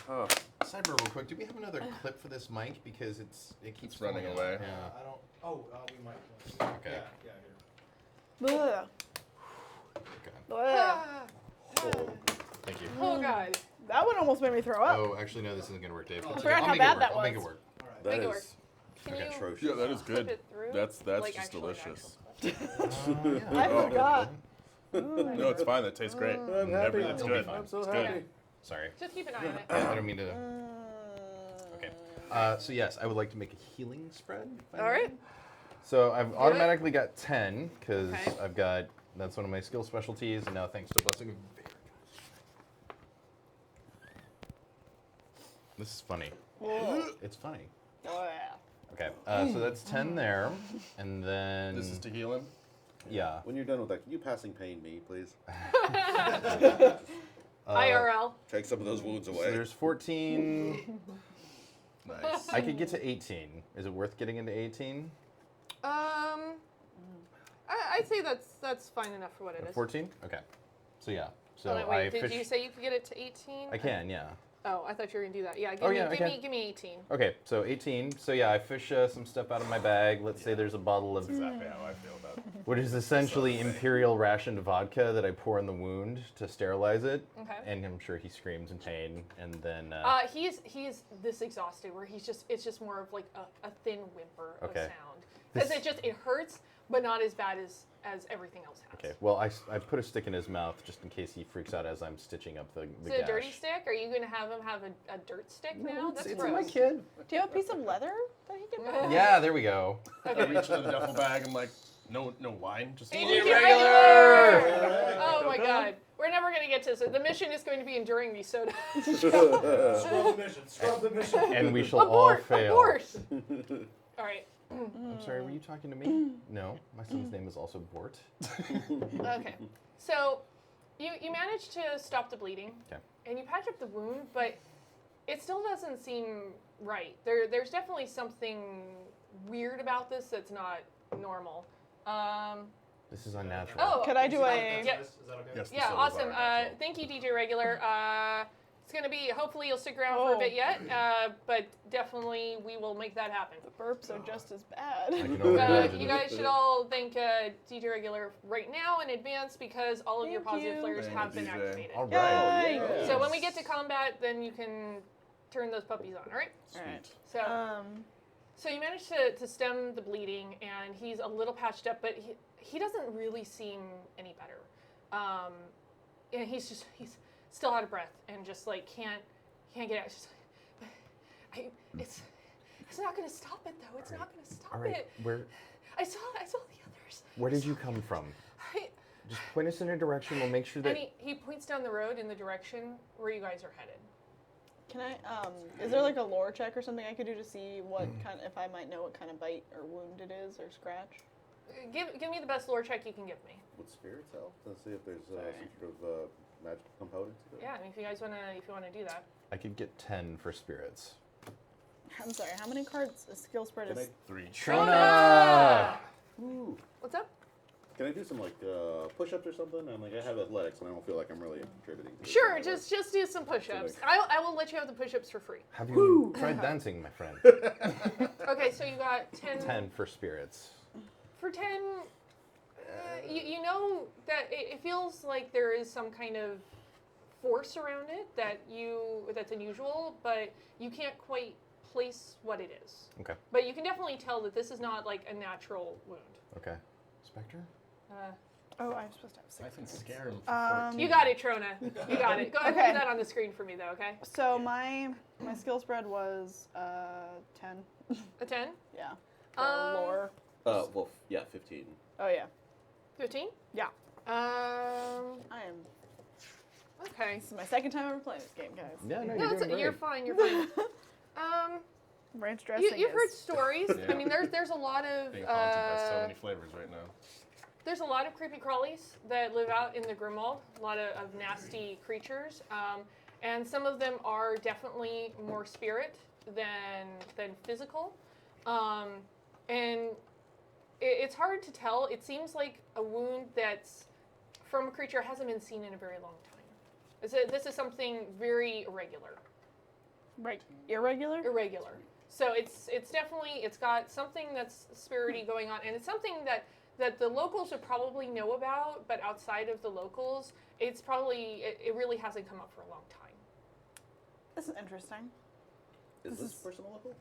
[SPEAKER 4] Oh.
[SPEAKER 1] Sidebar real quick. Do we have another clip for this mic? Because it keeps
[SPEAKER 2] It's running
[SPEAKER 1] falling
[SPEAKER 2] away.
[SPEAKER 1] out. Yeah.
[SPEAKER 6] I don't. Oh, we might.
[SPEAKER 1] Okay.
[SPEAKER 6] Yeah, here.
[SPEAKER 5] Ugh.
[SPEAKER 1] Okay.
[SPEAKER 5] Ugh.
[SPEAKER 1] Thank you.
[SPEAKER 3] Oh God.
[SPEAKER 5] That one almost made me throw up.
[SPEAKER 1] Oh, actually, no, this isn't going to work, Dave.
[SPEAKER 6] I
[SPEAKER 1] It's
[SPEAKER 5] forgot
[SPEAKER 1] okay.
[SPEAKER 5] how
[SPEAKER 1] I'll make
[SPEAKER 5] bad
[SPEAKER 1] it work.
[SPEAKER 5] that
[SPEAKER 1] I'll make it
[SPEAKER 5] was.
[SPEAKER 1] work.
[SPEAKER 6] All right.
[SPEAKER 4] That
[SPEAKER 3] Make it
[SPEAKER 4] is
[SPEAKER 3] work. Can you
[SPEAKER 4] atrocious.
[SPEAKER 2] Yeah, that is
[SPEAKER 3] flip
[SPEAKER 2] good.
[SPEAKER 3] it through?
[SPEAKER 2] That's
[SPEAKER 3] Like,
[SPEAKER 2] just
[SPEAKER 3] actually
[SPEAKER 2] delicious.
[SPEAKER 5] I forgot.
[SPEAKER 2] No, it's fine. That tastes great.
[SPEAKER 4] I'm
[SPEAKER 2] Every-
[SPEAKER 4] happy.
[SPEAKER 2] It's
[SPEAKER 1] It'll be
[SPEAKER 2] good.
[SPEAKER 1] fine.
[SPEAKER 4] I'm so
[SPEAKER 2] It's
[SPEAKER 4] happy.
[SPEAKER 2] good.
[SPEAKER 1] Sorry.
[SPEAKER 3] Just keep an eye on it.
[SPEAKER 1] I don't mean to. Okay. So yes, I would like to make a healing spread. if I
[SPEAKER 3] All
[SPEAKER 1] may.
[SPEAKER 3] right.
[SPEAKER 1] So I've automatically got 10 because
[SPEAKER 3] Okay.
[SPEAKER 1] I've got that's one of my skill specialties, and now thanks to blessing of Vicar. This is funny. It's funny. Okay. So that's 10 there, and then
[SPEAKER 2] This is to heal him.
[SPEAKER 1] yeah.
[SPEAKER 4] When you're done with that, can you passing pain me, please?
[SPEAKER 3] IRL.
[SPEAKER 4] Take some of those wounds
[SPEAKER 1] So
[SPEAKER 4] away.
[SPEAKER 1] there's 14.
[SPEAKER 2] Nice.
[SPEAKER 1] I could get to 18. Is it worth getting into 18?
[SPEAKER 3] I'd say that's fine enough for what it is.
[SPEAKER 1] 14? Okay. So yeah. So
[SPEAKER 3] Hold on, wait,
[SPEAKER 1] I
[SPEAKER 3] did
[SPEAKER 1] fish.
[SPEAKER 3] you say you could get it to 18?
[SPEAKER 1] I can, yeah.
[SPEAKER 3] Oh, I thought you were gonna do that. Yeah, give
[SPEAKER 1] Oh,
[SPEAKER 3] me,
[SPEAKER 1] yeah, I
[SPEAKER 3] give
[SPEAKER 1] can.
[SPEAKER 3] me, give me 18.
[SPEAKER 1] Okay, so 18. So yeah, I fish some stuff out of my bag. Let's say there's a bottle of
[SPEAKER 2] Exactly how I feel about it.
[SPEAKER 1] what is essentially imperial rationed vodka that I pour in the wound to sterilize it.
[SPEAKER 3] Okay.
[SPEAKER 1] And I'm sure he screams in pain, and then
[SPEAKER 3] He's this exhausted where it's just more of like a thin whimper
[SPEAKER 1] Okay.
[SPEAKER 3] of sound because it hurts, but not as bad as everything else has.
[SPEAKER 1] okay. Well, I put a stick in his mouth just in case he freaks out as I'm stitching up the
[SPEAKER 3] Is
[SPEAKER 1] gash.
[SPEAKER 3] it a dirty stick? Are you going to have him have a dirt stick now? That's
[SPEAKER 1] It's
[SPEAKER 3] gross.
[SPEAKER 1] my kid.
[SPEAKER 5] Do you have a piece of leather that he can buy?
[SPEAKER 1] Yeah, there we go.
[SPEAKER 2] I reach into the duffel bag. I'm like, no wine, just
[SPEAKER 3] DJ
[SPEAKER 1] Regular!
[SPEAKER 3] Regular! Oh my God. We're never going to get to this. The mission is going to be enduring these sodas.
[SPEAKER 6] Scrub the mission. Scrub the mission.
[SPEAKER 1] And we shall all
[SPEAKER 3] Abort!
[SPEAKER 1] fail.
[SPEAKER 3] Abort! All right.
[SPEAKER 1] I'm sorry, were you talking to me? No, my son's name is also Bort.
[SPEAKER 3] Okay. So you managed to stop the bleeding.
[SPEAKER 1] Okay.
[SPEAKER 3] And you patch up the wound, but it still doesn't seem right. There's definitely something weird about this that's not normal.
[SPEAKER 1] This is unnatural.
[SPEAKER 3] Oh,
[SPEAKER 5] Could I do a?
[SPEAKER 3] Yeah.
[SPEAKER 6] Is that okay?
[SPEAKER 2] Yes, the
[SPEAKER 3] yeah,
[SPEAKER 2] sodas
[SPEAKER 3] awesome.
[SPEAKER 2] are natural.
[SPEAKER 3] Thank you, DJ Regular. It's gonna be. Hopefully, you'll stick around for a bit yet. But definitely, we will make that happen.
[SPEAKER 5] The burps are just as
[SPEAKER 1] I
[SPEAKER 5] bad.
[SPEAKER 1] can only imagine.
[SPEAKER 3] You guys should all thank DJ Regular right now in advance because all of your
[SPEAKER 5] Thank
[SPEAKER 3] positive
[SPEAKER 5] you.
[SPEAKER 3] flares
[SPEAKER 2] Thank
[SPEAKER 3] have
[SPEAKER 2] you,
[SPEAKER 3] been
[SPEAKER 2] DJ.
[SPEAKER 3] activated.
[SPEAKER 1] All right.
[SPEAKER 5] Yay.
[SPEAKER 3] So when we get to combat, then you can turn those puppies on. All right.
[SPEAKER 5] All right.
[SPEAKER 3] So so you managed to stem the bleeding, and he's a little patched up, but he doesn't really seem any better. And he's still out of breath and just like can't get out. It's just like, it's not gonna stop it though. It's not gonna stop
[SPEAKER 7] All right,
[SPEAKER 3] it.
[SPEAKER 7] where
[SPEAKER 3] I saw the others.
[SPEAKER 7] where did you come from?
[SPEAKER 3] I-
[SPEAKER 7] Just point us in a direction. We'll make sure that.
[SPEAKER 3] and he points down the road in the direction where you guys are headed.
[SPEAKER 5] Can I, is there like a lore check or something I could do to see what kind, if I might know what kind of bite or wound it is or scratch?
[SPEAKER 3] Give me the best lore check you can give me.
[SPEAKER 4] Would spirits help? Let's see if there's some sort of magical component to it.
[SPEAKER 3] Yeah, I mean, if you wanna do that.
[SPEAKER 1] I could get 10 for spirits.
[SPEAKER 5] I'm sorry, how many cards a skill spread is?
[SPEAKER 2] 3.
[SPEAKER 3] Shona!
[SPEAKER 4] Ooh.
[SPEAKER 3] What's up?
[SPEAKER 4] Can I do some like push-ups or something? I'm like I have athletics and I don't feel like I'm really contributing. to it.
[SPEAKER 3] Sure,
[SPEAKER 4] Like,
[SPEAKER 3] just do some push-ups.
[SPEAKER 4] like-
[SPEAKER 3] I will let you have the push-ups for free.
[SPEAKER 1] Have you tried dancing, my friend?
[SPEAKER 3] Okay, so you got 10.
[SPEAKER 1] 10 for spirits.
[SPEAKER 3] For 10, you know that it feels like there is some kind of force around it that's unusual, but you can't quite place what it is.
[SPEAKER 1] Okay.
[SPEAKER 3] But you can definitely tell that this is not like a natural wound.
[SPEAKER 1] Okay. Spectre?
[SPEAKER 5] Oh, I'm supposed to have 6.
[SPEAKER 2] I can scare him for 14.
[SPEAKER 3] You got it, Trona. You got it. Go ahead and
[SPEAKER 5] Okay.
[SPEAKER 3] put that on the screen for me, though, okay?
[SPEAKER 5] So my skill spread was 10.
[SPEAKER 3] A 10?
[SPEAKER 5] Yeah. For
[SPEAKER 3] Um,
[SPEAKER 5] lore.
[SPEAKER 4] Well, yeah, 15.
[SPEAKER 5] Oh yeah.
[SPEAKER 3] 15?
[SPEAKER 5] Yeah.
[SPEAKER 3] Um,
[SPEAKER 5] I am.
[SPEAKER 3] okay.
[SPEAKER 5] This is my second time ever playing this game, guys.
[SPEAKER 1] Yeah, no,
[SPEAKER 3] No,
[SPEAKER 1] you're doing
[SPEAKER 3] you're
[SPEAKER 1] great.
[SPEAKER 3] fine, you're fine.
[SPEAKER 5] Ranch dressing.
[SPEAKER 3] You've heard
[SPEAKER 5] is-
[SPEAKER 3] stories.
[SPEAKER 2] Yeah.
[SPEAKER 3] I mean, there's a lot of
[SPEAKER 2] Being haunted by so many flavors right now.
[SPEAKER 3] there's a lot of creepy crawlies that live out in the Grimwald. A lot of nasty creatures, and some of them are definitely more spirit than physical, and it's hard to tell. It seems like a wound that's from a creature hasn't been seen in a very long time. This is something very irregular.
[SPEAKER 5] Right. Irregular?
[SPEAKER 3] Irregular. So it's definitely, it's got something that's spirity going on, and it's something that the locals would probably know about, but outside of the locals, it's probably, it really hasn't come up for a long time.
[SPEAKER 5] This is interesting.
[SPEAKER 4] Is this person a local?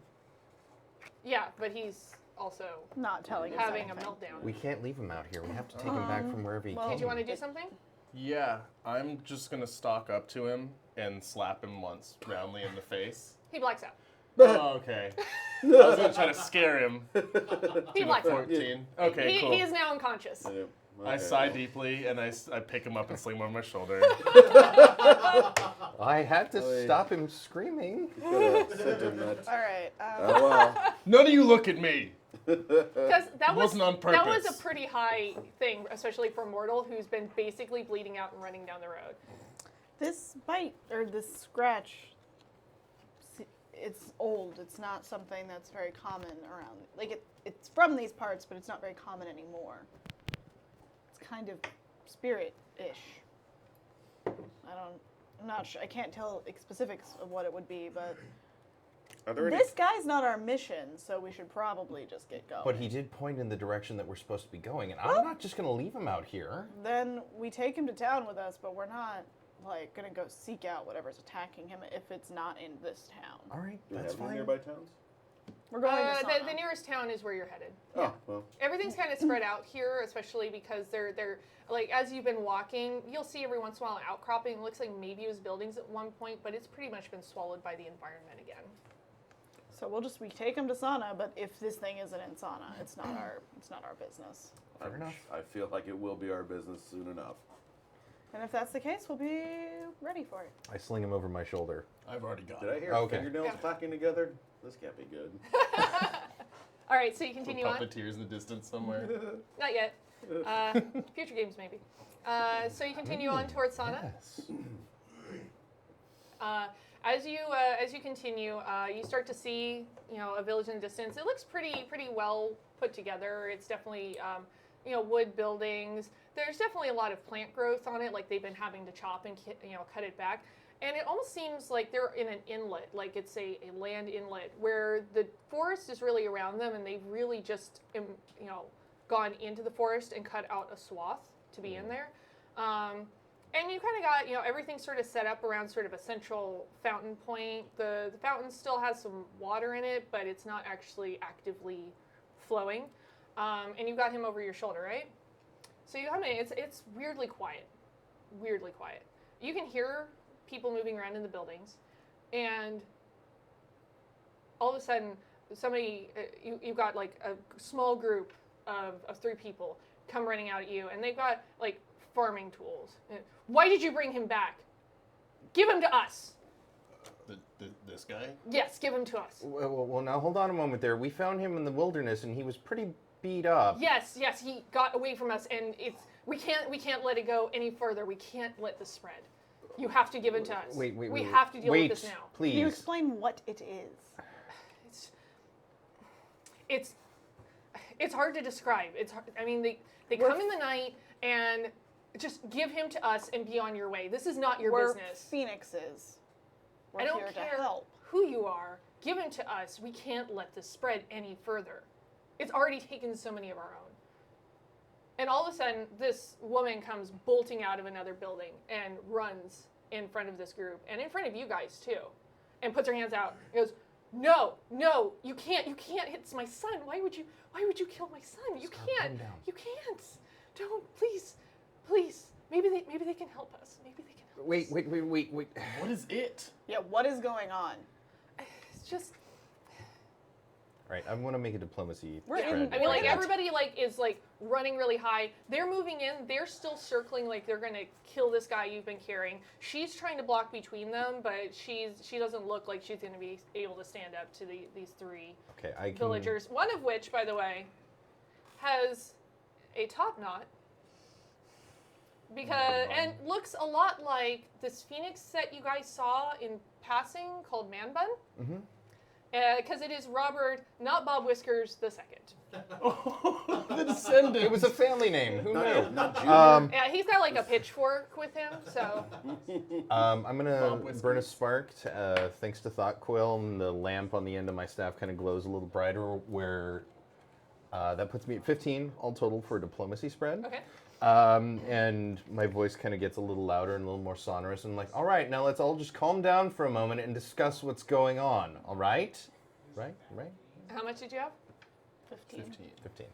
[SPEAKER 3] Yeah, but he's also
[SPEAKER 5] Not telling us
[SPEAKER 3] having a
[SPEAKER 5] anything.
[SPEAKER 3] meltdown.
[SPEAKER 1] We can't leave him out here. We have to take him back from wherever he
[SPEAKER 5] well-
[SPEAKER 1] came.
[SPEAKER 3] Did you want to do something?
[SPEAKER 2] Yeah, I'm just gonna stalk up to him and slap him once roundly in the face.
[SPEAKER 3] He blacks out.
[SPEAKER 2] Oh, okay. I was gonna try to scare him.
[SPEAKER 3] He blacks out.
[SPEAKER 2] 14. Okay, cool.
[SPEAKER 3] He is now unconscious.
[SPEAKER 4] Yeah.
[SPEAKER 2] I
[SPEAKER 4] Okay.
[SPEAKER 2] sigh deeply and I pick him up and sling him on my shoulder.
[SPEAKER 1] I had to
[SPEAKER 4] Oh, yeah.
[SPEAKER 1] stop him screaming.
[SPEAKER 4] Could've sent him that.
[SPEAKER 5] All right.
[SPEAKER 4] Oh well.
[SPEAKER 2] None of you look at me.
[SPEAKER 3] Because that was
[SPEAKER 2] wasn't on
[SPEAKER 3] that was a
[SPEAKER 2] purpose.
[SPEAKER 3] pretty high thing, especially for a mortal who's been basically bleeding out and running down the road.
[SPEAKER 5] This bite or this scratch, it's old. It's not something that's very common around. Like it's from these parts, but it's not very common anymore. It's kind of spirit-ish. I'm not sure. I can't tell specifics of what it would be, but
[SPEAKER 4] Are there any?
[SPEAKER 5] this guy's not our mission, so we should probably just get going.
[SPEAKER 1] But he did point in the direction that we're supposed to be going, and I'm not just going to leave him out here.
[SPEAKER 5] Then we take him to town with us, but we're not like gonna go seek out whatever's attacking him if it's not in this town.
[SPEAKER 1] All right,
[SPEAKER 4] Do we
[SPEAKER 1] that's
[SPEAKER 4] have any
[SPEAKER 1] fine.
[SPEAKER 4] nearby towns?
[SPEAKER 5] We're going to Sauna.
[SPEAKER 3] The nearest town is where you're headed.
[SPEAKER 4] Oh well.
[SPEAKER 3] Everything's kind of spread out here, especially because they're like as you've been walking, you'll see every once in a while an outcropping. It looks like maybe it was buildings at one point, but it's pretty much been swallowed by the environment again.
[SPEAKER 5] So we take him to Sauna, but if this thing isn't in Sauna, it's not our business.
[SPEAKER 1] Fair enough.
[SPEAKER 4] I feel like it will be our business soon enough.
[SPEAKER 5] And if that's the case, we'll be ready for it.
[SPEAKER 1] I sling him over my shoulder.
[SPEAKER 2] I've already got
[SPEAKER 4] Did I
[SPEAKER 2] it.
[SPEAKER 4] hear
[SPEAKER 1] Okay.
[SPEAKER 4] fingernails
[SPEAKER 3] Yeah.
[SPEAKER 4] clacking together? This can't be good.
[SPEAKER 3] All right, so you continue on.
[SPEAKER 2] Puppeteers in the distance somewhere.
[SPEAKER 3] Not yet. Future games maybe. So you continue on towards Sauna.
[SPEAKER 1] Yes.
[SPEAKER 3] As you continue, you start to see a village in the distance. It looks pretty well put together. It's definitely wood buildings. There's definitely a lot of plant growth on it, like they've been having to chop and cut it back. And it almost seems like they're in an inlet, like it's a land inlet where the forest is really around them, and they've really just gone into the forest and cut out a swath to be in there. And you kind of got, everything sort of set up around sort of a central fountain point. The fountain still has some water in it, but it's not actually actively flowing. And you've got him over your shoulder, right? So you come in, it's weirdly quiet. Weirdly quiet. You can hear people moving around in the buildings, and all of a sudden, somebody, you've got like a small group of 3 people come running out at you, and they've got like farming tools. Why did you bring him back? Give him to us.
[SPEAKER 2] This guy?
[SPEAKER 3] Yes, give him to us.
[SPEAKER 7] Well, now hold on a moment there. We found him in the wilderness, and he was pretty beat up.
[SPEAKER 3] Yes, he got away from us, and we can't let it go any further. We can't let this spread. You have to give it to us.
[SPEAKER 7] Wait,
[SPEAKER 3] we have to deal with this now.
[SPEAKER 7] Please.
[SPEAKER 5] Can you explain what it is?
[SPEAKER 3] It's hard to describe. It's hard, I mean, they come in the night and just give him to us and be on your way. This is not your
[SPEAKER 5] We're
[SPEAKER 3] business.
[SPEAKER 5] Phoenixes. We're
[SPEAKER 3] I don't
[SPEAKER 5] here
[SPEAKER 3] care
[SPEAKER 5] to help.
[SPEAKER 3] who you are. Give him to us. We can't let this spread any further. It's already taken so many of our own. And all of a sudden, this woman comes bolting out of another building and runs in front of this group and in front of you guys too, and puts her hands out and goes, "No, you can't. It's my son. Why would you kill my son? You
[SPEAKER 7] Scarf,
[SPEAKER 3] can't.
[SPEAKER 7] calm down.
[SPEAKER 3] You can't. Don't, please. Maybe they can help us. Maybe they can help us."
[SPEAKER 7] Wait.
[SPEAKER 2] What is it?
[SPEAKER 5] Yeah, what is going on?
[SPEAKER 3] It's just.
[SPEAKER 7] Right, I want to make a diplomacy
[SPEAKER 5] We're
[SPEAKER 7] spread.
[SPEAKER 5] in-
[SPEAKER 3] I mean, like
[SPEAKER 5] We're in-
[SPEAKER 3] everybody is running really high. They're moving in. They're still circling like they're gonna kill this guy you've been carrying. She's trying to block between them, but she doesn't look like she's gonna be able to stand up to these 3
[SPEAKER 7] Okay, I can.
[SPEAKER 3] villagers. One of which, by the way, has a top knot and looks a lot like this Phoenix set you guys saw in passing called Man Bun.
[SPEAKER 7] Mm-hmm.
[SPEAKER 3] Because it is Robert, not Bob Whiskers, the second.
[SPEAKER 2] The descendant.
[SPEAKER 7] It was a family name. Who knew?
[SPEAKER 4] Not Junior.
[SPEAKER 3] Yeah, he's got like a pitchfork with him, so.
[SPEAKER 7] I'm gonna
[SPEAKER 2] Bob Whiskers.
[SPEAKER 7] burn a spark. Thanks to Thought Quill, and the lamp on the end of my staff kind of glows a little brighter. Where that puts me at 15 all total for a diplomacy spread.
[SPEAKER 3] Okay.
[SPEAKER 7] And my voice kind of gets a little louder and a little more sonorous. And I'm like, all right, now let's all just calm down for a moment and discuss what's going on. All right? Right?
[SPEAKER 3] How much did you have?
[SPEAKER 5] 15.
[SPEAKER 7] 15.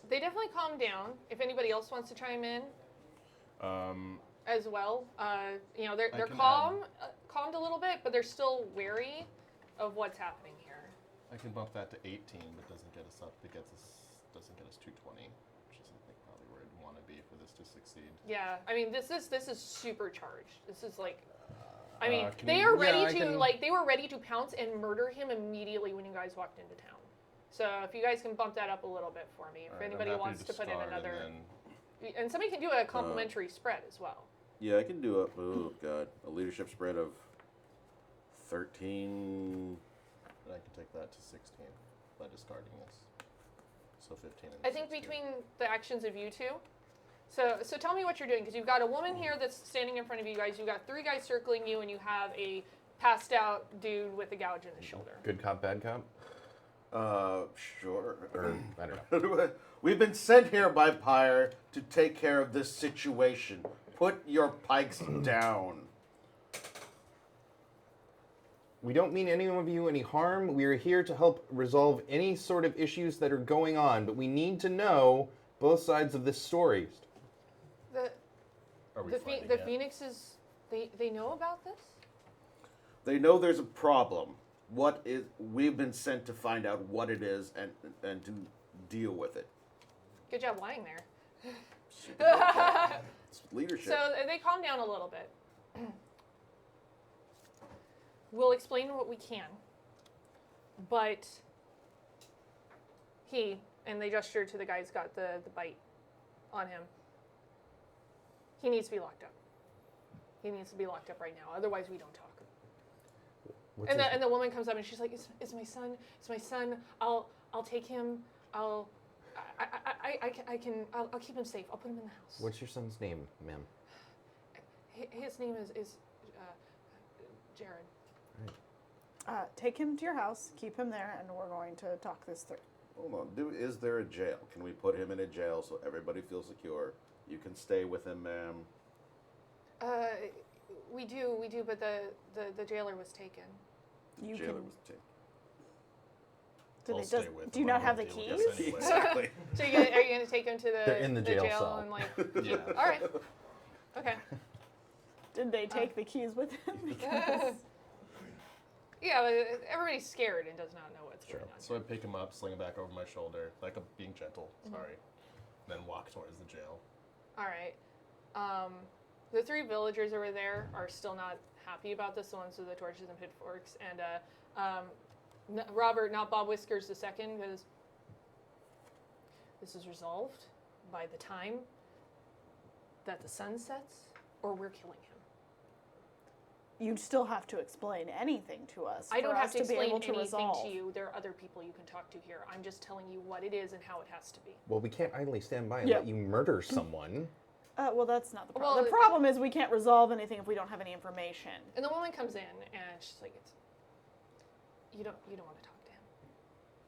[SPEAKER 3] They definitely calmed down. If anybody else wants to chime in as well, they're
[SPEAKER 2] can
[SPEAKER 3] calmed a little bit, but they're still wary of what's happening here.
[SPEAKER 2] I can bump that to 18, but doesn't get us up. Doesn't get us 220, which is I think probably where I'd want to be for this to succeed.
[SPEAKER 3] Yeah, I mean this is supercharged. This is like, I mean
[SPEAKER 2] can
[SPEAKER 3] they
[SPEAKER 2] you-
[SPEAKER 3] are
[SPEAKER 2] yeah,
[SPEAKER 3] ready
[SPEAKER 2] I
[SPEAKER 3] to
[SPEAKER 2] can-
[SPEAKER 3] they were ready to pounce and murder him immediately when you guys walked into town. So if you guys can bump that up a little bit for me, if
[SPEAKER 2] All right, I'm
[SPEAKER 3] anybody
[SPEAKER 2] happy
[SPEAKER 3] wants to put in
[SPEAKER 2] start,
[SPEAKER 3] another,
[SPEAKER 2] and
[SPEAKER 3] and somebody can do a complimentary spread as well.
[SPEAKER 4] Yeah, I can do a leadership spread of 13.
[SPEAKER 2] then I can take that to 16 by discarding this. So 15. And
[SPEAKER 3] I think
[SPEAKER 2] 16.
[SPEAKER 3] between the actions of you two. So tell me what you're doing, because you've got a woman here that's standing in front of you guys. You've got 3 guys circling you, and you have a passed out dude with a gouge in his shoulder.
[SPEAKER 7] Good cop, bad cop?
[SPEAKER 4] Sure.
[SPEAKER 7] Or, I don't know.
[SPEAKER 4] We've been sent here by Pyre to take care of this situation. Put your pikes down.
[SPEAKER 7] We don't mean any of you any harm. We are here to help resolve any sort of issues that are going on, but we need to know both sides of this story.
[SPEAKER 2] Are we
[SPEAKER 3] The
[SPEAKER 2] fighting
[SPEAKER 3] the
[SPEAKER 2] yet?
[SPEAKER 3] Phoenixes, they know about this?
[SPEAKER 4] They know there's a problem. What is? We've been sent to find out what it is and to deal with it.
[SPEAKER 3] Good job lying there.
[SPEAKER 4] It's leadership.
[SPEAKER 3] So they calm down a little bit. We'll explain what we can. But and they gesture to the guy who's got the bite on him, he needs to be locked up. He needs to be locked up right now. Otherwise, we don't talk.
[SPEAKER 7] What's
[SPEAKER 3] And
[SPEAKER 7] his-
[SPEAKER 3] the woman comes up and she's like, "It's my son. It's my son. I'll take him. I'll keep him safe. I'll put him in the house."
[SPEAKER 7] What's your son's name, ma'am?
[SPEAKER 3] His name is Jared.
[SPEAKER 5] Take him to your house, keep him there, and we're going to talk this through.
[SPEAKER 4] Hold on. Is there a jail? Can we put him in a jail so everybody feels secure? You can stay with him, ma'am.
[SPEAKER 3] We do, but the jailer was taken.
[SPEAKER 5] You
[SPEAKER 4] Jailer
[SPEAKER 5] can.
[SPEAKER 4] was taken.
[SPEAKER 5] Do,
[SPEAKER 2] I'll
[SPEAKER 5] they
[SPEAKER 2] stay
[SPEAKER 5] just,
[SPEAKER 2] with
[SPEAKER 5] do
[SPEAKER 2] him.
[SPEAKER 5] you
[SPEAKER 2] I
[SPEAKER 5] not have the
[SPEAKER 2] won't deal
[SPEAKER 5] keys?
[SPEAKER 2] with this anyway.
[SPEAKER 4] Exactly.
[SPEAKER 3] So are you gonna take him to
[SPEAKER 7] They're in the jail cell.
[SPEAKER 3] and like?
[SPEAKER 2] Yeah.
[SPEAKER 3] All right. Okay.
[SPEAKER 5] Did they take the keys with them? Because
[SPEAKER 3] Yeah, but everybody's scared and does not know what's going on.
[SPEAKER 2] So I pick him up, sling him back over my shoulder, like I'm being gentle, sorry. Then walk towards the jail.
[SPEAKER 3] All right. The 3 villagers over there are still not happy about this, the ones with the torches and pitchforks. And Robert, not Bob Whiskers II, because this is resolved by the time that the sun sets, or we're killing him.
[SPEAKER 5] you'd still have to explain anything to us.
[SPEAKER 3] I don't
[SPEAKER 5] for
[SPEAKER 3] have
[SPEAKER 5] us
[SPEAKER 3] to
[SPEAKER 5] be
[SPEAKER 3] explain
[SPEAKER 5] able to
[SPEAKER 3] anything
[SPEAKER 5] resolve.
[SPEAKER 3] to you. There are other people you can talk to here. I'm just telling you what it is and how it has to be.
[SPEAKER 7] Well, we can't idly stand by and
[SPEAKER 5] Yeah.
[SPEAKER 7] let you murder someone.
[SPEAKER 5] Well, that's not the problem.
[SPEAKER 3] Well,
[SPEAKER 5] the problem is we can't resolve anything if we don't have any information.
[SPEAKER 3] And the woman comes in and she's like, you don't want to talk to him.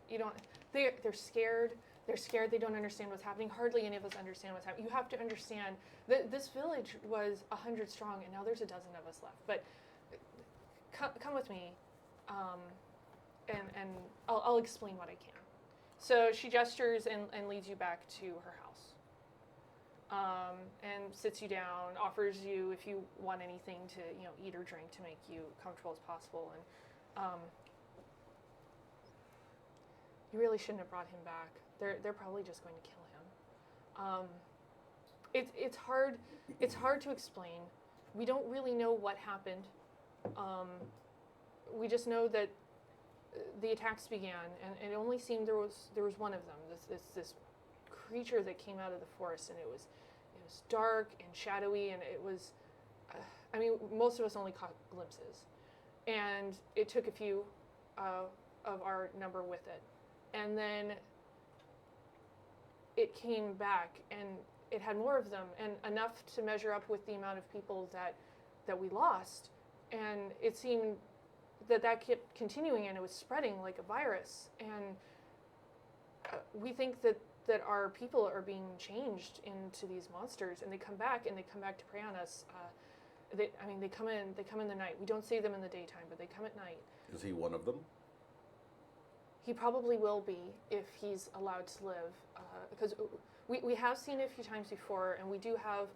[SPEAKER 3] You don't. They're scared. They're scared. They don't understand what's happening. Hardly any of us understand what's happening. You have to understand that this village was 100 strong, and now there's a dozen of us left. But come with me, and I'll explain what I can. So she gestures and leads you back to her house, and sits you down, offers you if you want anything to eat or drink to make you comfortable as possible, and you really shouldn't have brought him back. They're probably just going to kill him. It's hard. It's hard to explain. We don't really know what happened. We just know that the attacks began, and it only seemed there was one of them. This creature that came out of the forest, and it was dark and shadowy, and it was. I mean, most of us only caught glimpses, and it took a few of our number with it, and then it came back, and it had more of them, and enough to measure up with the amount of people that we lost, and it seemed that kept continuing, and it was spreading like a virus, and we think that our people are being changed into these monsters, and they come back to prey on us. They come in the night. We don't see them in the daytime, but they come at night.
[SPEAKER 4] Is he one of them?
[SPEAKER 3] He probably will be if he's allowed to live, because we have seen it a few times before, and we do have.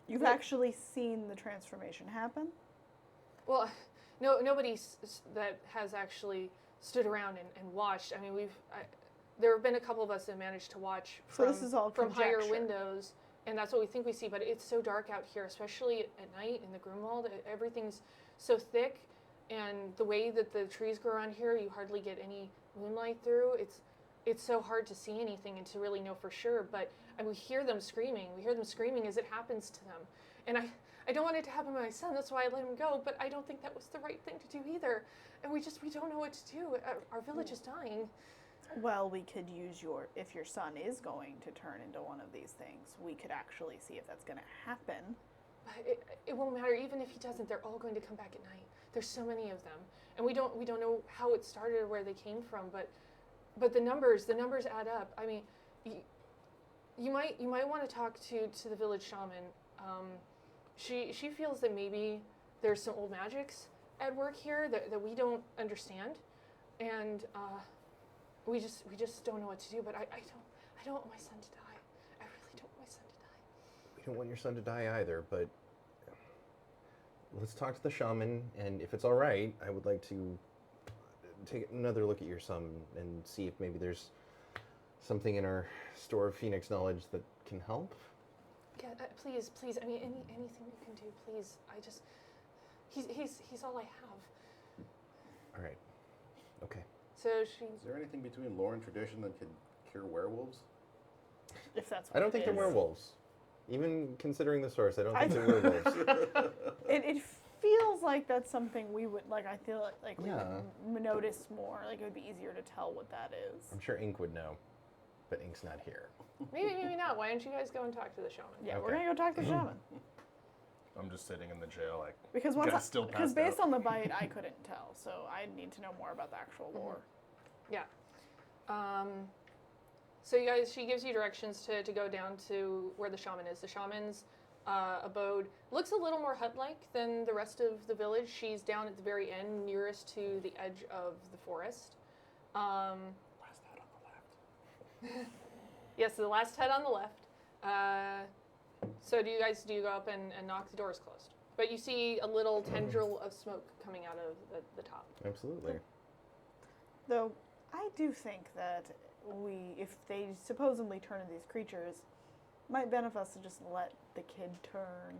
[SPEAKER 5] You've actually seen the transformation happen?
[SPEAKER 3] Well, nobody that has actually stood around and watched. I mean, there have been a couple of us that managed to watch
[SPEAKER 5] So this is all
[SPEAKER 3] from higher
[SPEAKER 5] conjecture.
[SPEAKER 3] windows, and that's what we think we see. But it's so dark out here, especially at night in the Grimwald. Everything's so thick, and the way that the trees grow around here, you hardly get any moonlight through. It's so hard to see anything and to really know for sure. But we hear them screaming. We hear them screaming as it happens to them. And I don't want it to happen to my son. That's why I let him go. But I don't think that was the right thing to do either. And we don't know what to do. Our village is dying.
[SPEAKER 5] Well, we could use if your son is going to turn into one of these things, we could actually see if that's going to happen.
[SPEAKER 3] But it won't matter. Even if he doesn't, they're all going to come back at night. There's so many of them, and we don't know how it started or where they came from. But the numbers add up. I mean, you might want to talk to the village shaman. She feels that maybe there's some old magics at work here that we don't understand, and we just don't know what to do. But I don't want my son to die. I really don't want my son to die.
[SPEAKER 7] We don't want your son to die either, but let's talk to the shaman, and if it's all right, I would like to take another look at your son and see if maybe there's something in our store of Phoenix knowledge that can help.
[SPEAKER 3] Yeah, please. I mean, anything you can do, please. He's all I have.
[SPEAKER 7] All right. Okay.
[SPEAKER 3] So she.
[SPEAKER 4] Is there anything between lore and tradition that could cure werewolves?
[SPEAKER 5] If that's what
[SPEAKER 7] I don't think they're
[SPEAKER 5] is.
[SPEAKER 7] werewolves. Even considering the source, I don't think they're werewolves.
[SPEAKER 5] It feels like that's something we would like. I feel like we
[SPEAKER 7] Yeah.
[SPEAKER 5] would notice more. Like it would be easier to tell what that is.
[SPEAKER 7] I'm sure Ink would know, but Ink's not here.
[SPEAKER 3] Maybe not. Why don't you guys go and talk to the shaman?
[SPEAKER 5] Yeah, we're
[SPEAKER 7] Okay.
[SPEAKER 5] gonna go talk to the shaman
[SPEAKER 2] I'm just sitting in the jail, like,
[SPEAKER 5] because
[SPEAKER 2] Guy's still passed
[SPEAKER 5] based
[SPEAKER 2] out.
[SPEAKER 5] on the bite, I couldn't tell. So I need to know more about the actual lore.
[SPEAKER 3] Yeah. So you guys, she gives you directions to go down to where the shaman is. The shaman's abode looks a little more hut-like than the rest of the village. She's down at the very end, nearest to the edge of the forest.
[SPEAKER 2] last night on the left.
[SPEAKER 3] Yes, the last hut on the left. So do you go up and knock? The door's closed, but you see a little tendril of smoke coming out of the top.
[SPEAKER 7] Absolutely.
[SPEAKER 5] Though I do think that if they supposedly turn into these creatures, might benefit us to just let the kid turn,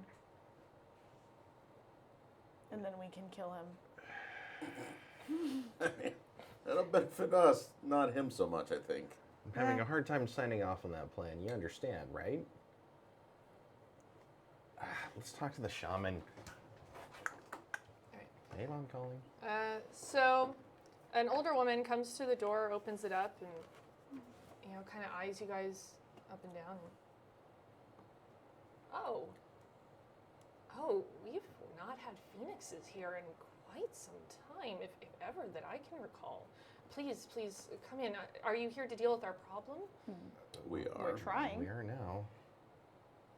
[SPEAKER 5] and then we can kill him.
[SPEAKER 4] That'll benefit us, not him so much, I think.
[SPEAKER 7] I'm having a hard time signing off on that plan. You understand, right? Let's talk to the shaman.
[SPEAKER 3] Alright.
[SPEAKER 7] Hey, I'm calling.
[SPEAKER 3] So an older woman comes to the door, opens it up, and kind of eyes you guys up and down. Oh, we've not had phoenixes here in quite some time, if ever that I can recall. Please come in. Are you here to deal with our problem?
[SPEAKER 4] We are.
[SPEAKER 5] We're trying.
[SPEAKER 7] We are now.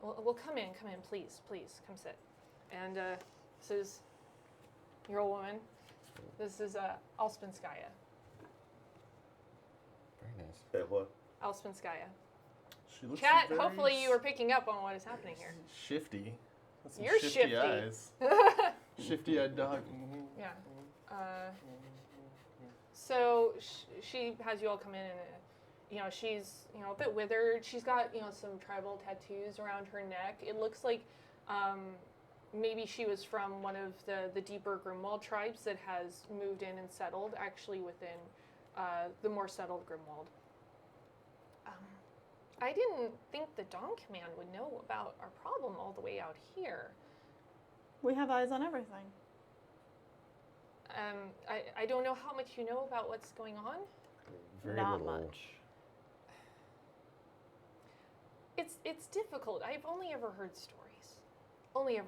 [SPEAKER 3] Well, come in, please, come sit. And this is your old woman. This is Alspenskaya.
[SPEAKER 7] Very nice.
[SPEAKER 4] Hey, what?
[SPEAKER 3] Alspenskaya.
[SPEAKER 2] She looks
[SPEAKER 3] Chat,
[SPEAKER 2] very
[SPEAKER 3] hopefully you were picking up on what is happening here.
[SPEAKER 2] shifty. That's some
[SPEAKER 3] You're
[SPEAKER 2] shifty
[SPEAKER 3] shifty.
[SPEAKER 2] eyes. Shifty-eyed dog. Mhm.
[SPEAKER 3] Yeah. So she has you all come in, and she's a bit withered. She's got some tribal tattoos around her neck. It looks like maybe she was from one of the deeper Grimwald tribes that has moved in and settled actually within the more settled Grimwald. I didn't think the Dawn Command would know about our problem all the way out here.
[SPEAKER 5] We have eyes on everything.
[SPEAKER 3] I don't know how much you know about what's going on.
[SPEAKER 7] Very
[SPEAKER 5] Not
[SPEAKER 7] little.
[SPEAKER 5] much.
[SPEAKER 3] It's difficult. I've only ever heard stories. And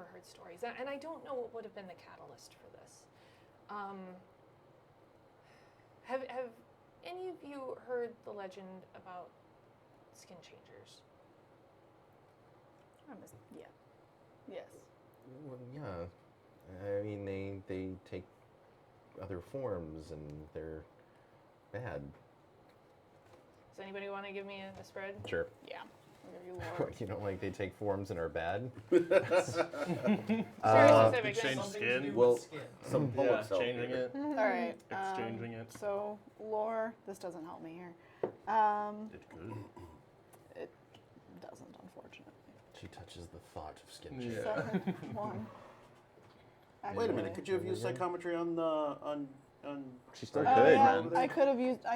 [SPEAKER 3] I don't know what would have been the catalyst for this. Have any of you heard the legend about skin changers?
[SPEAKER 5] Yeah. Yes.
[SPEAKER 7] Well, yeah. I mean, they take other forms and they're bad.
[SPEAKER 3] Does anybody want to give me a spread?
[SPEAKER 7] Sure.
[SPEAKER 5] Yeah. I'll give you lore.
[SPEAKER 7] You don't like they take forms and are bad?
[SPEAKER 3] Very specific.
[SPEAKER 2] Change
[SPEAKER 6] Something to
[SPEAKER 2] skin?
[SPEAKER 6] do with
[SPEAKER 4] Well,
[SPEAKER 6] skin.
[SPEAKER 4] Some
[SPEAKER 2] Yeah,
[SPEAKER 4] poets help
[SPEAKER 2] changing
[SPEAKER 4] here.
[SPEAKER 2] it,
[SPEAKER 5] All right.
[SPEAKER 2] exchanging it.
[SPEAKER 5] So lore. This doesn't help me here.
[SPEAKER 2] It could.
[SPEAKER 5] It doesn't, unfortunately.
[SPEAKER 7] She touches the thought of skin
[SPEAKER 2] Yeah.
[SPEAKER 7] change.
[SPEAKER 5] 7-1.
[SPEAKER 4] Wait a minute. Could you have used psychometry on on?
[SPEAKER 7] She still
[SPEAKER 5] Oh,
[SPEAKER 7] could.
[SPEAKER 5] yeah,
[SPEAKER 2] man.
[SPEAKER 5] I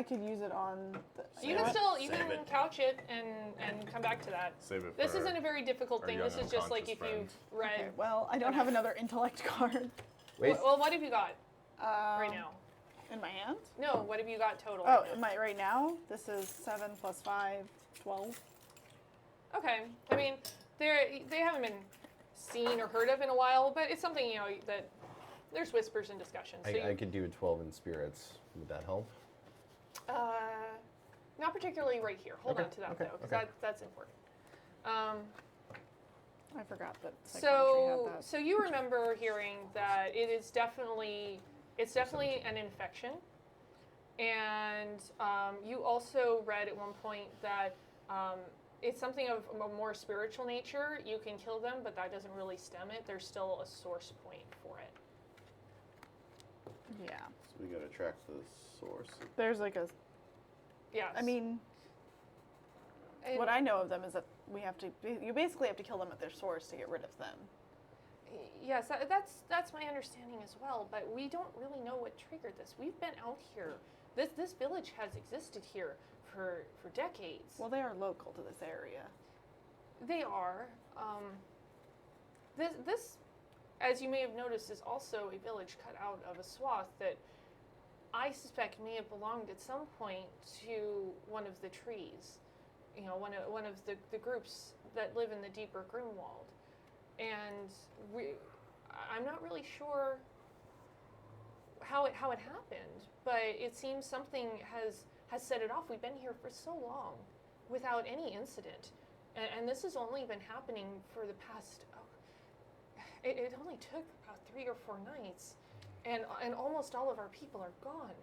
[SPEAKER 5] could use it on.
[SPEAKER 3] You can couch it and come back to that.
[SPEAKER 2] Save it
[SPEAKER 3] This
[SPEAKER 2] for
[SPEAKER 3] isn't a very difficult
[SPEAKER 2] our
[SPEAKER 3] thing.
[SPEAKER 2] young
[SPEAKER 3] This is just like if
[SPEAKER 2] unconscious
[SPEAKER 3] you've read.
[SPEAKER 5] Okay, well, I don't have another intellect card
[SPEAKER 7] Wait.
[SPEAKER 3] Well, what have you got right now?
[SPEAKER 5] in my hand.
[SPEAKER 3] No, what have you got total?
[SPEAKER 5] Oh,
[SPEAKER 3] right now?
[SPEAKER 5] right now, this is 7 + 5, 12.
[SPEAKER 3] Okay. I mean, they haven't been seen or heard of in a while, but it's something that there's whispers and discussions. So
[SPEAKER 7] I could do a 12 in spirits. Would that help?
[SPEAKER 3] not particularly right here. Hold
[SPEAKER 7] Okay,
[SPEAKER 3] on to that
[SPEAKER 7] okay,
[SPEAKER 3] though, because
[SPEAKER 7] okay.
[SPEAKER 3] that's important.
[SPEAKER 5] I forgot that psychometry had that.
[SPEAKER 3] So you remember hearing that it's definitely an infection, and you also read at one point that it's something of a more spiritual nature. You can kill them, but that doesn't really stem it. There's still a source point for it.
[SPEAKER 5] Yeah.
[SPEAKER 4] So we gotta track the source.
[SPEAKER 5] There's like a.
[SPEAKER 3] Yes.
[SPEAKER 5] I mean,
[SPEAKER 3] And-
[SPEAKER 5] what I know of them is that you basically have to kill them at their source to get rid of them.
[SPEAKER 3] Yes, that's my understanding as well. But we don't really know what triggered this. We've been out here. This village has existed here for decades.
[SPEAKER 5] Well, they are local to this area.
[SPEAKER 3] They are. This, as you may have noticed, is also a village cut out of a swath that I suspect may have belonged at some point to one of the trees. One of the groups that live in the deeper Grimwald. And I'm not really sure how it happened, but it seems something has set it off. We've been here for so long without any incident, and this has only been happening for the past. It only took about 3 or 4 nights, and almost all of our people are gone.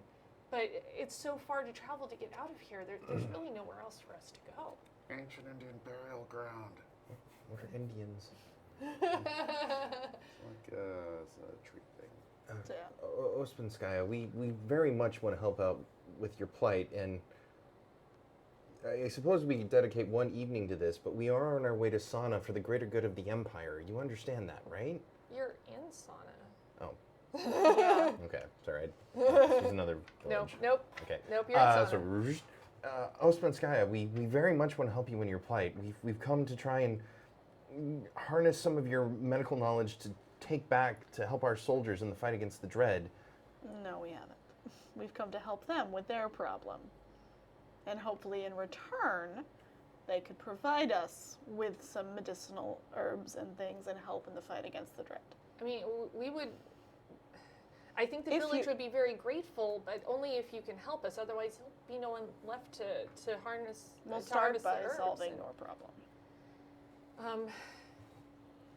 [SPEAKER 3] But it's so far to travel to get out of here. There's really nowhere else for us to go.
[SPEAKER 4] Ancient Indian burial ground.
[SPEAKER 7] What are Indians?
[SPEAKER 4] It's a treat thing.
[SPEAKER 5] Yeah.
[SPEAKER 7] Ospenskaya, we very much want to help out with your plight, and I suppose we could dedicate one evening to this, but we are on our way to Sauna for the greater good of the Empire. You understand that, right?
[SPEAKER 3] You're in Sauna.
[SPEAKER 7] Oh. Okay, sorry. This is another
[SPEAKER 3] Nope,
[SPEAKER 7] village.
[SPEAKER 3] nope.
[SPEAKER 7] Okay.
[SPEAKER 3] Nope, you're in Sauna.
[SPEAKER 7] So, Ospenskaya, we very much want to help you in your plight. We've come to try and harness some of your medical knowledge to take back to help our soldiers in the fight against the Dread.
[SPEAKER 5] No, we haven't. We've come to help them with their problem. And hopefully in return, they could provide us with some medicinal herbs and things and help in the fight against the Dread.
[SPEAKER 3] I mean, we would. I think the
[SPEAKER 5] If
[SPEAKER 3] village
[SPEAKER 5] you-
[SPEAKER 3] would be very grateful, but only if you can help us. Otherwise, there'll be no one left to harness.
[SPEAKER 5] We'll
[SPEAKER 3] to
[SPEAKER 5] start
[SPEAKER 3] harvest the
[SPEAKER 5] by
[SPEAKER 3] herbs
[SPEAKER 5] solving
[SPEAKER 3] and-
[SPEAKER 5] your problem.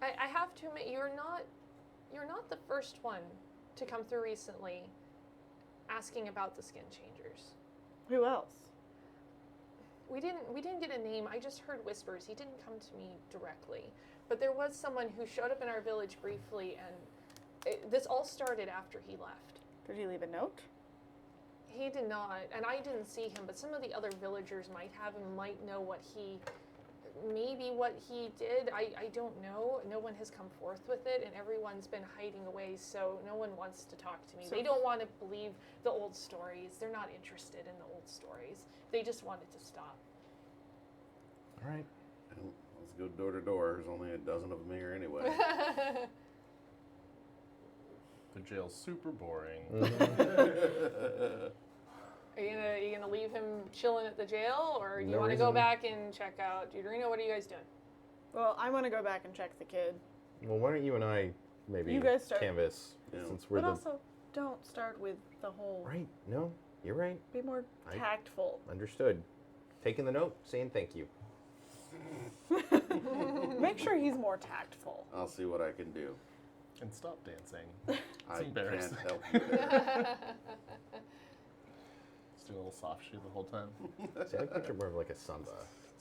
[SPEAKER 3] I have to admit, you're not the first one to come through recently, asking about the skin changers.
[SPEAKER 5] Who else?
[SPEAKER 3] We didn't get a name. I just heard whispers. He didn't come to me directly, but there was someone who showed up in our village briefly, and this all started after he left.
[SPEAKER 5] Did he leave a note?
[SPEAKER 3] He did not, and I didn't see him, but some of the other villagers might have and might know what he did. I don't know. No one has come forth with it, and everyone's been hiding away, so no one wants to talk to me.
[SPEAKER 5] So-
[SPEAKER 3] They don't want to believe the old stories. They're not interested in the old stories. They just want it to stop.
[SPEAKER 7] All right.
[SPEAKER 4] Well, let's go door to door. There's only a dozen of them here anyway.
[SPEAKER 2] The jail's super boring.
[SPEAKER 3] Are you gonna leave him chilling at the jail, or do you
[SPEAKER 7] No
[SPEAKER 3] want to go
[SPEAKER 7] reason.
[SPEAKER 3] back and check out Deuterino? What are you guys doing?
[SPEAKER 5] Well, I want to go back and check the kid.
[SPEAKER 7] Well, why don't you and I maybe
[SPEAKER 5] You guys start.
[SPEAKER 7] canvas,
[SPEAKER 4] Yeah.
[SPEAKER 7] since we're
[SPEAKER 5] But
[SPEAKER 7] the...
[SPEAKER 5] also, don't start with the whole.
[SPEAKER 7] Right, no, you're right.
[SPEAKER 5] Be more
[SPEAKER 7] I-
[SPEAKER 5] tactful.
[SPEAKER 7] Understood. Taking the note, saying thank you.
[SPEAKER 5] Make sure he's more tactful.
[SPEAKER 4] I'll see what I can do.
[SPEAKER 2] And stop dancing.
[SPEAKER 4] I
[SPEAKER 2] embarrassing.
[SPEAKER 4] can't help you there.
[SPEAKER 2] Just do a little soft shoe the whole time.
[SPEAKER 7] See, I picture more of like a samba.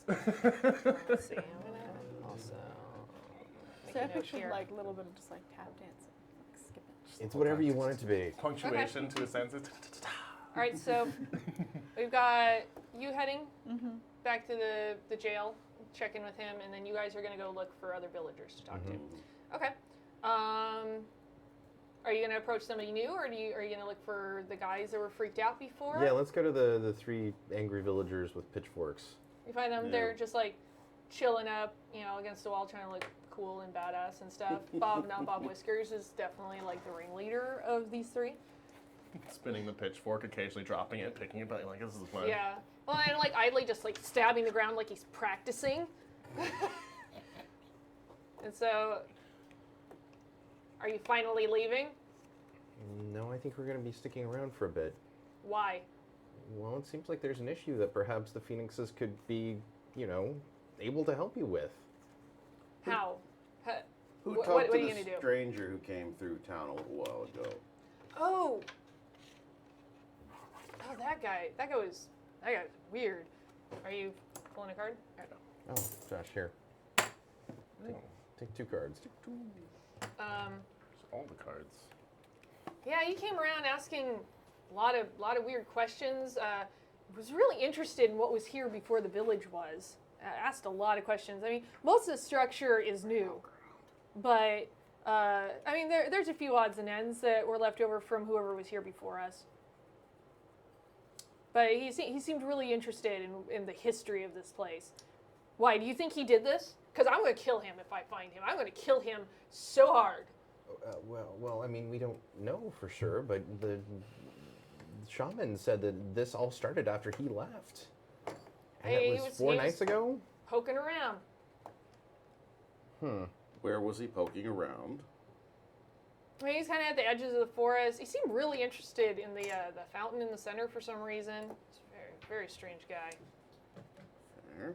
[SPEAKER 3] Let's see. I'm gonna also. make
[SPEAKER 5] So I
[SPEAKER 3] a note
[SPEAKER 5] pictured
[SPEAKER 3] here.
[SPEAKER 5] like a little bit of just like tap dancing, like skipping.
[SPEAKER 7] It's whatever you want it to be.
[SPEAKER 2] Punctuation to a sentence.
[SPEAKER 3] All right, so we've got you heading back to the jail, check in with him, and then you guys are going to go look for other villagers to talk to. Okay. Are you going to approach somebody new, or are you going to look for the guys that were freaked out before?
[SPEAKER 7] Yeah, let's go to the three angry villagers with pitchforks.
[SPEAKER 3] You find them,
[SPEAKER 4] Yeah.
[SPEAKER 3] they're just like chilling up, against the wall, trying to look cool and badass and stuff. Bob Whiskers is definitely like the ringleader of these three.
[SPEAKER 2] Spinning the pitchfork, occasionally dropping it, picking it back. Like, this is fun.
[SPEAKER 3] Yeah. Well, and like idly just like stabbing the ground like he's practicing. And so, are you finally leaving?
[SPEAKER 7] No, I think we're going to be sticking around for a bit.
[SPEAKER 3] Why?
[SPEAKER 7] Well, it seems like there's an issue that perhaps the Phoenixes could be, able to help you with.
[SPEAKER 3] How?
[SPEAKER 4] Who
[SPEAKER 3] What-
[SPEAKER 4] talked
[SPEAKER 3] what
[SPEAKER 4] to
[SPEAKER 3] are you
[SPEAKER 4] the
[SPEAKER 3] gonna do?
[SPEAKER 4] stranger who came through town a little while ago?
[SPEAKER 3] Oh, that guy. That guy was weird. Are you pulling a card?
[SPEAKER 7] Oh, Josh, here. Take 2 cards.
[SPEAKER 2] All the cards.
[SPEAKER 3] Yeah, he came around asking a lot of weird questions. Was really interested in what was here before the village was. Asked a lot of questions. I mean, most of the structure is new, but there's a few odds and ends that were left over from whoever was here before us. But he seemed really interested in the history of this place. Why, do you think he did this? Because I'm going to kill him if I find him. I'm going to kill him so hard.
[SPEAKER 7] Well, we don't know for sure, but the shaman said that this all started after he left. And
[SPEAKER 3] Hey,
[SPEAKER 7] it was 4 nights ago?
[SPEAKER 3] Poking around.
[SPEAKER 4] Where was he poking around?
[SPEAKER 3] I mean, he's kind of at the edges of the forest. He seemed really interested in the fountain in the center for some reason. He's a very, very strange guy.
[SPEAKER 4] Fair.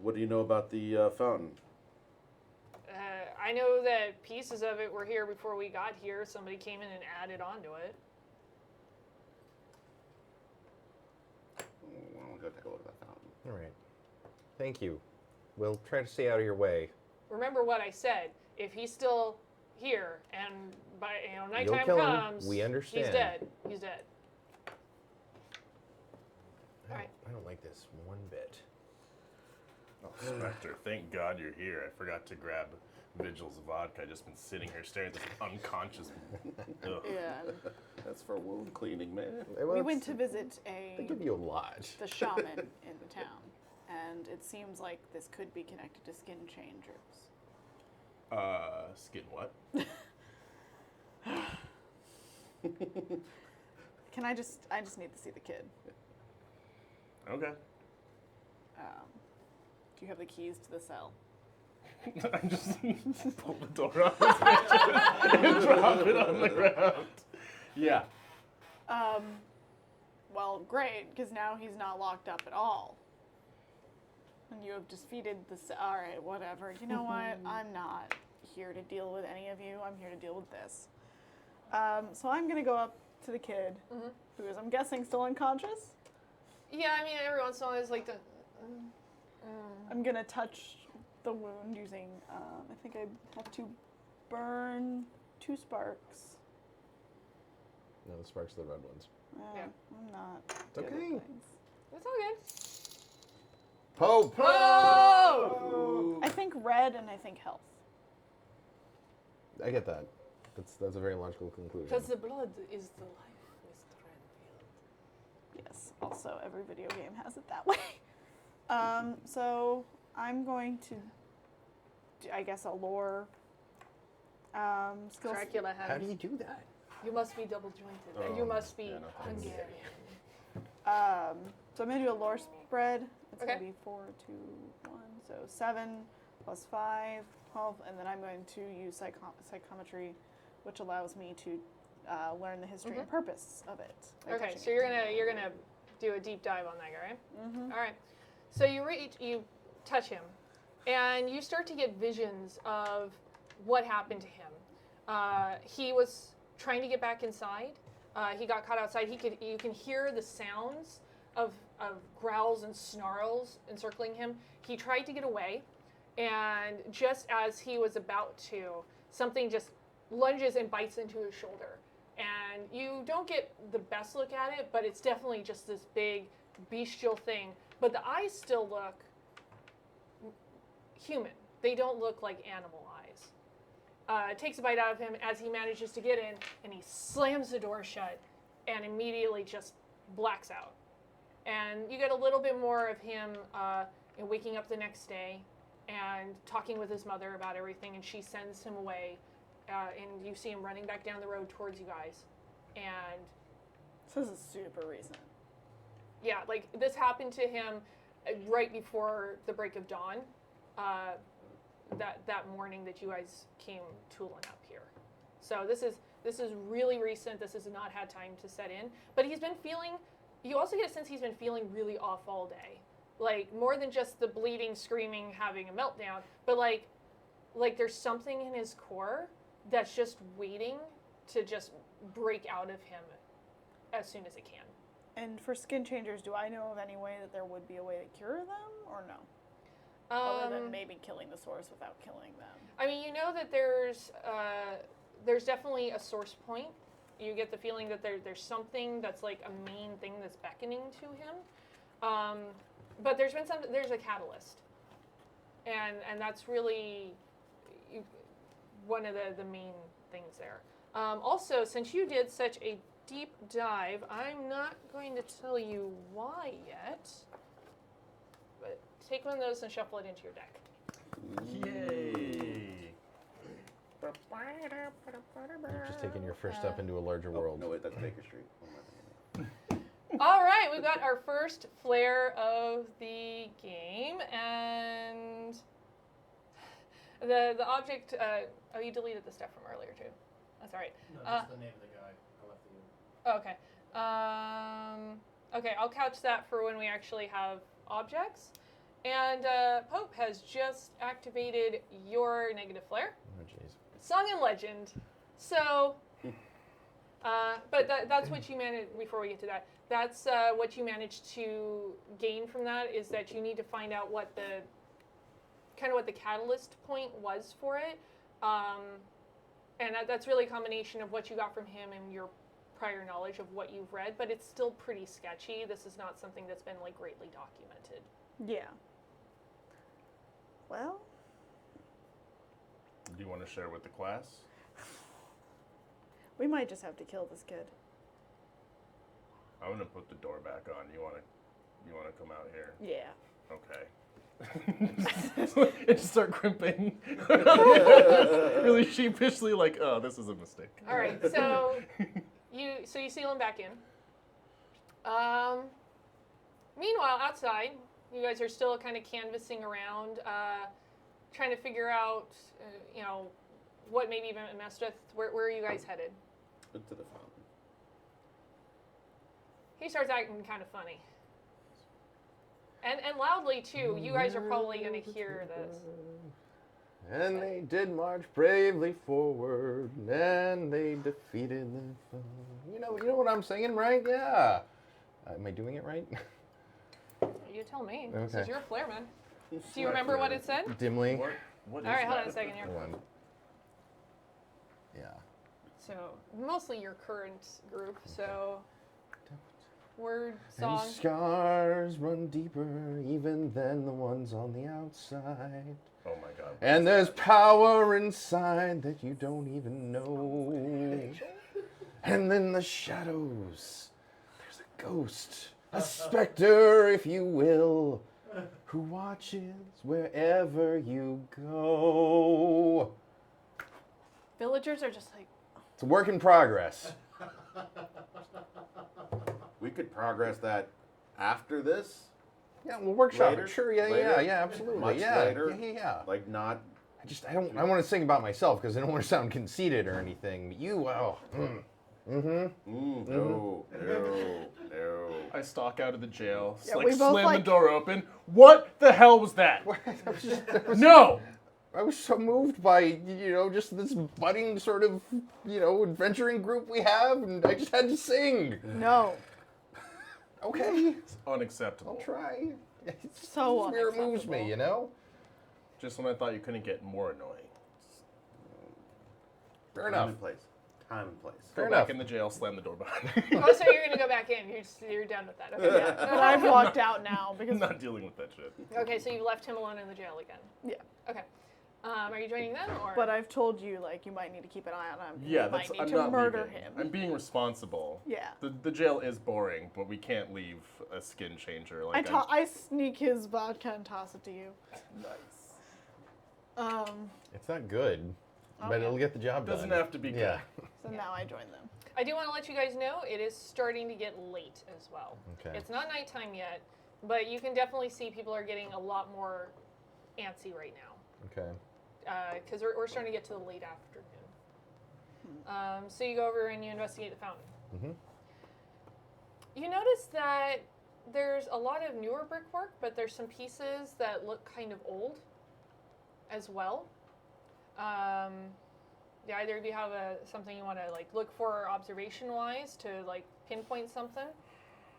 [SPEAKER 4] What do you know about the fountain?
[SPEAKER 3] I know that pieces of it were here before we got here. Somebody came in and added onto it.
[SPEAKER 4] Well, go take a look at that fountain.
[SPEAKER 7] All right. Thank you. We'll try to stay out of your way.
[SPEAKER 3] remember what I said. If he's still here and by
[SPEAKER 7] You'll
[SPEAKER 3] nighttime
[SPEAKER 7] kill him.
[SPEAKER 3] comes,
[SPEAKER 7] We understand.
[SPEAKER 3] he's dead. He's dead. Alright.
[SPEAKER 7] I don't like this one bit.
[SPEAKER 2] Oh, Spectre, thank God you're here. I forgot to grab Vigil's vodka. I've just been sitting here staring at this unconscious. Ugh.
[SPEAKER 5] Yeah.
[SPEAKER 4] That's for wound cleaning, man.
[SPEAKER 5] We went to visit
[SPEAKER 7] They give you a lot.
[SPEAKER 5] the shaman in the town, and it seems like this could be connected to skin changers.
[SPEAKER 2] Skin what?
[SPEAKER 5] I just need to see the kid.
[SPEAKER 2] Okay.
[SPEAKER 5] Do you have the keys to the cell?
[SPEAKER 2] I just pull the door off his head and drop it on the ground. Yeah.
[SPEAKER 5] Well, great, because now he's not locked up at all. And you have defeated the all right, whatever. You know what? I'm not here to deal with any of you. I'm here to deal with this. So I'm going to go up to the kid, who is, I'm guessing, still unconscious.
[SPEAKER 3] Yeah, I mean, every once in a while it's like the.
[SPEAKER 5] I'm going to touch the wound using, I think I have to burn 2 sparks.
[SPEAKER 7] No, the sparks are the red ones.
[SPEAKER 3] Yeah.
[SPEAKER 5] I'm not.
[SPEAKER 7] It's
[SPEAKER 5] good at
[SPEAKER 7] okay.
[SPEAKER 5] things.
[SPEAKER 3] It's all good.
[SPEAKER 7] Pope!
[SPEAKER 3] Oh!
[SPEAKER 5] I think red and I think health.
[SPEAKER 7] I get that. That's a very logical conclusion.
[SPEAKER 3] Because the blood is the life, Mr. Renfield.
[SPEAKER 5] Yes. Also, every video game has it that way. So I'm going to, I guess, a lore skill.
[SPEAKER 3] Dracula has.
[SPEAKER 7] How do you do that?
[SPEAKER 3] You must be double jointed, and you must be
[SPEAKER 2] yeah, no,
[SPEAKER 3] Hungarian.
[SPEAKER 5] So I'm gonna do a lore spread. It's
[SPEAKER 3] Okay.
[SPEAKER 5] gonna be 4, 2, 1. So 7 plus 5, 12, and then I'm going to use psychometry, which allows me to learn the history and purpose of it. by
[SPEAKER 3] Okay,
[SPEAKER 5] touching
[SPEAKER 3] so
[SPEAKER 5] it.
[SPEAKER 3] you're gonna do a deep dive on that guy, right? All right. So you touch him, and you start to get visions of what happened to him. He was trying to get back inside. He got caught outside. You can hear the sounds of growls and snarls encircling him. He tried to get away, and just as he was about to, something just lunges and bites into his shoulder. And you don't get the best look at it, but it's definitely just this big bestial thing. But the eyes still look human. They don't look like animal eyes. It takes a bite out of him as he manages to get in, and he slams the door shut and immediately just blacks out. And you get a little bit more of him waking up the next day and talking with his mother about everything, and she sends him away. And you see him running back down the road towards you guys. And
[SPEAKER 5] So this is super recent.
[SPEAKER 3] yeah, like this happened to him right before the break of dawn. That morning that you guys came tooling up here. So this is really recent. This has not had time to set in. But he's been feeling. You also get a sense he's been feeling really off all day. Like more than just the bleeding, screaming, having a meltdown, but like there's something in his core that's just waiting to just break out of him as soon as it can.
[SPEAKER 5] And for skin changers, do I know of any way that there would be a way to cure them, or no? Other than maybe killing the source without killing them.
[SPEAKER 3] I mean, you know that there's definitely a source point. You get the feeling that there's something that's like a main thing that's beckoning to him. But there's a catalyst, and that's really one of the main things there. Also, since you did such a deep dive, I'm not going to tell you why yet, but take one of those and shuffle it into your deck.
[SPEAKER 2] Yay!
[SPEAKER 7] Just taking your first step into a larger world.
[SPEAKER 4] No, wait, that's Baker Street. Oh, my
[SPEAKER 3] All right, we've got our first flare of the game, and the object. Oh, you deleted the stuff from earlier too. That's all right.
[SPEAKER 6] No, just the name of the guy. I left the
[SPEAKER 3] Okay. Okay, I'll couch that for when we actually have objects. And Pope has just activated your negative flare.
[SPEAKER 7] Oh, jeez.
[SPEAKER 3] Song and legend. So, but that's what you managed, before we get to that, that's what you managed to gain from that, is that you need to find out what kind of what the catalyst point was for it. And that's really a combination of what you got from him and your prior knowledge of what you've read, but it's still pretty sketchy. This is not something that's been like greatly documented.
[SPEAKER 5] Yeah. Well,
[SPEAKER 2] Do you want to share with the class?
[SPEAKER 5] we might just have to kill this kid.
[SPEAKER 2] I'm gonna put the door back on. You wanna come out here?
[SPEAKER 5] Yeah.
[SPEAKER 2] Okay. And just start crimping. Really sheepishly, like, oh, this is a mistake.
[SPEAKER 3] All right, so you seal him back in. Meanwhile, outside, you guys are still kind of canvassing around, trying to figure out, what maybe even messed with. Where are you guys headed?
[SPEAKER 4] To the fountain.
[SPEAKER 3] He starts acting kind of funny. And loudly, too. You guys are probably going to hear this.
[SPEAKER 7] And they did march bravely forward, and they defeated the foe. You know what I'm singing, right? Yeah. Am I doing it right?
[SPEAKER 3] You tell me. This
[SPEAKER 7] Okay.
[SPEAKER 3] is your flair, man. Do you remember what it said?
[SPEAKER 7] Dimly.
[SPEAKER 2] What is
[SPEAKER 3] All right, hold on
[SPEAKER 2] that?
[SPEAKER 3] a second here.
[SPEAKER 7] Hold on. Yeah.
[SPEAKER 3] So, mostly your current group. So, word, song.
[SPEAKER 7] And scars run deeper even than the ones on the outside.
[SPEAKER 2] Oh my god.
[SPEAKER 7] And there's power inside that you don't even know. And then the shadows. There's a ghost, a specter, if you will, who watches wherever you go.
[SPEAKER 3] Villagers are just like,
[SPEAKER 7] It's a work in progress.
[SPEAKER 4] We could progress that after this,
[SPEAKER 7] Yeah, we'll workshop
[SPEAKER 4] Later?
[SPEAKER 7] it. Sure, yeah,
[SPEAKER 4] Later?
[SPEAKER 7] absolutely.
[SPEAKER 4] Much
[SPEAKER 7] yeah,
[SPEAKER 4] later?
[SPEAKER 7] yeah.
[SPEAKER 4] like not.
[SPEAKER 7] I want to sing about myself because I don't want to sound conceited or anything. But you, wow.
[SPEAKER 4] No, no.
[SPEAKER 2] I stalk out of the jail,
[SPEAKER 5] Yeah, we both,
[SPEAKER 2] slam the
[SPEAKER 5] like-
[SPEAKER 2] door open. What the hell was that? No!
[SPEAKER 7] I was so moved by, just this budding sort of, adventuring group we have, and I just had to sing.
[SPEAKER 5] No.
[SPEAKER 7] Okay,
[SPEAKER 2] It's unacceptable.
[SPEAKER 7] I'll try.
[SPEAKER 5] So
[SPEAKER 7] Spirit moves me,
[SPEAKER 5] unacceptable.
[SPEAKER 2] Just when I thought you couldn't get more annoying.
[SPEAKER 7] Fair
[SPEAKER 4] Time
[SPEAKER 7] enough.
[SPEAKER 4] and place. Time and place.
[SPEAKER 7] Fair
[SPEAKER 2] Go
[SPEAKER 7] enough.
[SPEAKER 2] back in the jail, slam the door behind me.
[SPEAKER 3] oh, so you're going to go back in. You're done with that. Okay.
[SPEAKER 5] Yeah, but I've walked out now
[SPEAKER 2] I'm
[SPEAKER 5] because
[SPEAKER 2] not dealing with that shit.
[SPEAKER 3] Okay, so you left him alone in the jail again.
[SPEAKER 5] yeah.
[SPEAKER 3] Okay. Are you joining them, or?
[SPEAKER 5] But I've told you you might need to keep an eye on him.
[SPEAKER 2] Yeah,
[SPEAKER 5] you
[SPEAKER 2] that's.
[SPEAKER 5] might need
[SPEAKER 2] I'm
[SPEAKER 5] to
[SPEAKER 2] not
[SPEAKER 5] murder
[SPEAKER 2] leaving.
[SPEAKER 5] him.
[SPEAKER 2] I'm being responsible.
[SPEAKER 5] Yeah.
[SPEAKER 2] The jail is boring, but we can't leave a skin changer. Like
[SPEAKER 5] I sneak his vodka and toss it to you.
[SPEAKER 2] Nice.
[SPEAKER 7] It's not good, but
[SPEAKER 5] Okay.
[SPEAKER 7] it'll get the job done.
[SPEAKER 2] Doesn't have to be good.
[SPEAKER 7] Yeah.
[SPEAKER 5] So now I join them.
[SPEAKER 3] I do want to let you guys know it is starting to get late as well.
[SPEAKER 7] Okay.
[SPEAKER 3] It's not nighttime yet, but you can definitely see people are getting a lot more antsy right now.
[SPEAKER 7] Okay.
[SPEAKER 3] Because we're starting to get to the late afternoon. So you go over and you investigate the fountain.
[SPEAKER 7] Mhm.
[SPEAKER 3] You notice that there's a lot of newer brickwork, but there's some pieces that look kind of old as well. Do either of you have something you want to look for observation-wise to pinpoint something?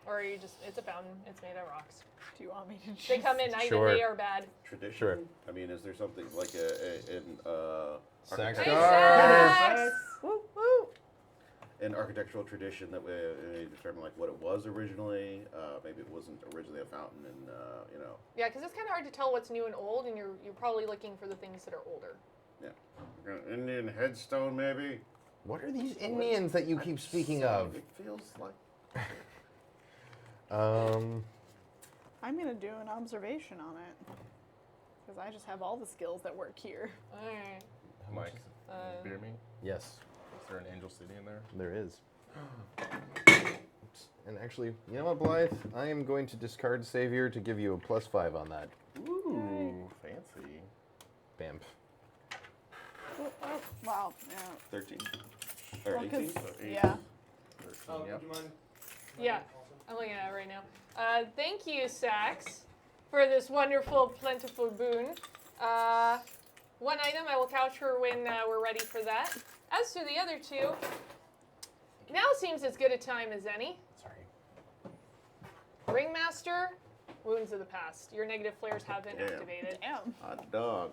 [SPEAKER 3] Or are you just, it's a fountain, it's made of rocks.
[SPEAKER 5] Do you want me to?
[SPEAKER 3] They come in night
[SPEAKER 7] Sure.
[SPEAKER 3] and they are bad.
[SPEAKER 4] Tradition.
[SPEAKER 7] Sure.
[SPEAKER 4] I mean, is there something like
[SPEAKER 7] Sax
[SPEAKER 3] Hey,
[SPEAKER 7] guard.
[SPEAKER 3] Sax!
[SPEAKER 5] Woo woo.
[SPEAKER 4] an architectural tradition that we determine what it was originally? Maybe it wasn't originally a fountain, and
[SPEAKER 3] Yeah, because it's kind of hard to tell what's new and old, and you're probably looking for the things that are older.
[SPEAKER 4] an Indian headstone, maybe.
[SPEAKER 7] What are these Indians that you keep speaking of?
[SPEAKER 4] It feels like.
[SPEAKER 5] I'm gonna do an observation on it because I just have all the skills that work here.
[SPEAKER 3] All right.
[SPEAKER 2] Mike, beer me?
[SPEAKER 7] Yes,
[SPEAKER 2] Is there an Angel City in there?
[SPEAKER 7] there is. And actually, you know what, Blythe? I am going to discard Savior to give you a +5 on that.
[SPEAKER 2] Ooh, fancy.
[SPEAKER 7] Bamf.
[SPEAKER 5] Oh, wow. Yeah.
[SPEAKER 4] 13. Or
[SPEAKER 5] Well,
[SPEAKER 4] 18.
[SPEAKER 5] 'cause-
[SPEAKER 2] So 8.
[SPEAKER 5] yeah.
[SPEAKER 2] 13, yep.
[SPEAKER 6] Would you mind?
[SPEAKER 3] Yeah, I'm looking at it right now. Thank you, Sax, for this wonderful, plentiful boon. One item I will couch for when we're ready for that. As to the other two, now seems as good a time as any.
[SPEAKER 7] Sorry.
[SPEAKER 3] Ringmaster wounds of the past. Your negative flares have been
[SPEAKER 4] Damn.
[SPEAKER 3] activated.
[SPEAKER 5] Damn.
[SPEAKER 4] Hot dog.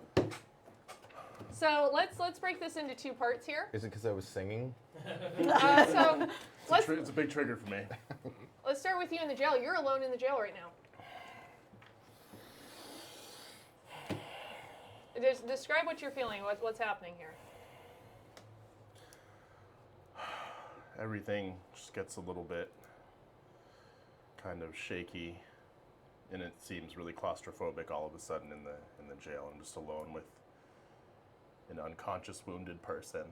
[SPEAKER 3] So let's break this into 2 parts here.
[SPEAKER 7] Is it because I was singing?
[SPEAKER 3] So
[SPEAKER 2] It's a big trigger for me.
[SPEAKER 3] let's start with you in the jail. You're alone in the jail right now. Describe what you're feeling. What's happening here?
[SPEAKER 2] Everything just gets a little bit kind of shaky, and it seems really claustrophobic all of a sudden in the jail. I'm just alone with an unconscious wounded person.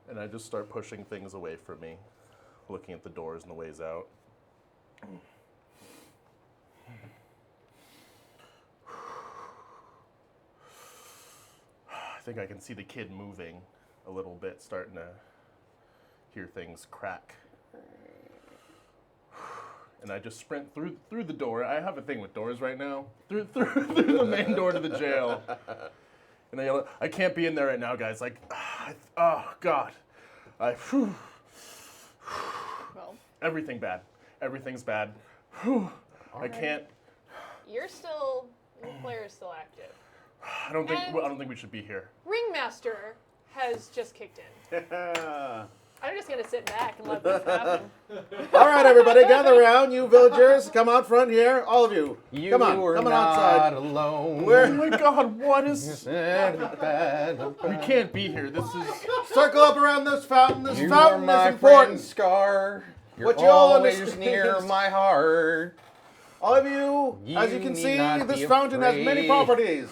[SPEAKER 2] And I just start pushing things away from me, looking at the doors and the ways out. I think I can see the kid moving a little bit, starting to hear things crack. And I just sprint through the door. I have a thing with doors right now. Through the main door to the jail. And I yell, I can't be in there right now, guys. Like, oh, God.
[SPEAKER 5] Well,
[SPEAKER 2] Everything bad. Everything's bad. I can't.
[SPEAKER 3] Your flare is still active.
[SPEAKER 2] I don't think
[SPEAKER 3] And-
[SPEAKER 2] we should be here.
[SPEAKER 3] Ringmaster has just kicked in. I'm just gonna sit back and let this happen.
[SPEAKER 4] All right, everybody, gather around. You villagers, come out front here. All of you.
[SPEAKER 7] You
[SPEAKER 4] come on,
[SPEAKER 7] were
[SPEAKER 4] come on
[SPEAKER 7] not
[SPEAKER 4] outside.
[SPEAKER 7] alone.
[SPEAKER 2] Oh my God, what is? We
[SPEAKER 7] We
[SPEAKER 2] can't be here. This is.
[SPEAKER 4] Circle up around this fountain. This
[SPEAKER 7] You are
[SPEAKER 4] fountain
[SPEAKER 7] my
[SPEAKER 4] is important.
[SPEAKER 7] friend Scar. You're
[SPEAKER 4] What you all
[SPEAKER 7] always
[SPEAKER 4] understand
[SPEAKER 7] near
[SPEAKER 4] is-
[SPEAKER 7] my heart.
[SPEAKER 4] All of you, as you
[SPEAKER 7] You
[SPEAKER 4] can
[SPEAKER 7] need
[SPEAKER 4] see,
[SPEAKER 7] not
[SPEAKER 4] this
[SPEAKER 7] be
[SPEAKER 4] fountain has many
[SPEAKER 7] afraid.
[SPEAKER 4] properties.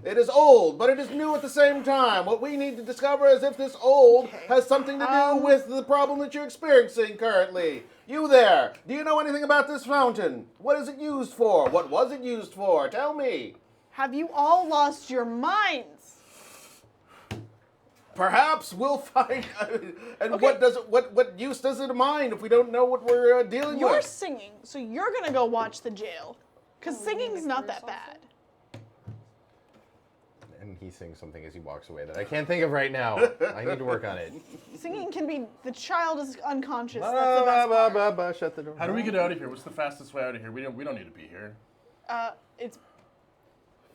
[SPEAKER 4] It is old, but it is new at the same time. What we need to discover is if this old has something to do with the problem that you're experiencing currently. You there, do you know anything about this fountain? What is it used for? What was it used for? Tell me.
[SPEAKER 5] have you all lost your minds?
[SPEAKER 4] Perhaps we'll find. And
[SPEAKER 5] Okay.
[SPEAKER 4] what use does it mind if we don't know what we're dealing
[SPEAKER 5] You're
[SPEAKER 4] with?
[SPEAKER 5] singing, so you're gonna go watch the jail. Because singing's not that bad.
[SPEAKER 7] And he sings something as he walks away that I can't think of right now. I need to work on it.
[SPEAKER 5] Singing can be, the child is unconscious. That's the best part.
[SPEAKER 7] Shut the door.
[SPEAKER 2] How do we get out of here? What's the fastest way out of here? We don't need to be here.
[SPEAKER 5] It's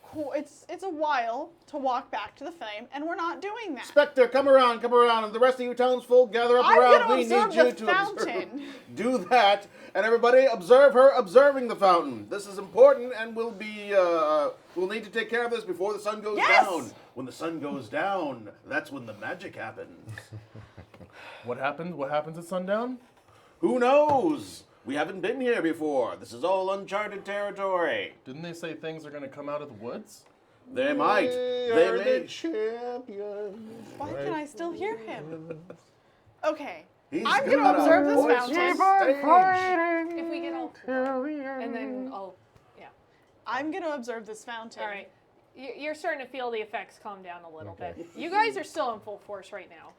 [SPEAKER 5] cool. It's a while to walk back to the flame, and we're not doing that.
[SPEAKER 4] Spectre, come around, and the rest of you townsfolk gather up
[SPEAKER 5] I'm
[SPEAKER 4] around.
[SPEAKER 5] gonna
[SPEAKER 4] We
[SPEAKER 5] observe
[SPEAKER 4] need you
[SPEAKER 5] the
[SPEAKER 4] to
[SPEAKER 5] fountain.
[SPEAKER 4] do that, and everybody observe her observing the fountain. This is important, and we'll need to take care of this before the sun goes
[SPEAKER 5] Yes!
[SPEAKER 4] down. When the sun goes down, that's when the magic happens.
[SPEAKER 2] What happened? What happens at sundown?
[SPEAKER 4] Who knows? We haven't been here before. This is all uncharted territory.
[SPEAKER 2] Didn't they say things are going to come out of the woods?
[SPEAKER 4] They might. They may.
[SPEAKER 5] Why can I still hear him? Okay.
[SPEAKER 4] He's
[SPEAKER 5] I'm
[SPEAKER 4] got
[SPEAKER 5] gonna
[SPEAKER 4] a
[SPEAKER 5] observe this
[SPEAKER 4] voice
[SPEAKER 5] fountain.
[SPEAKER 4] on stage.
[SPEAKER 3] If we get all 4, and then
[SPEAKER 5] I'm gonna observe this fountain.
[SPEAKER 3] all right. You're starting to feel the effects calm down a little bit. You guys are still in full force right now.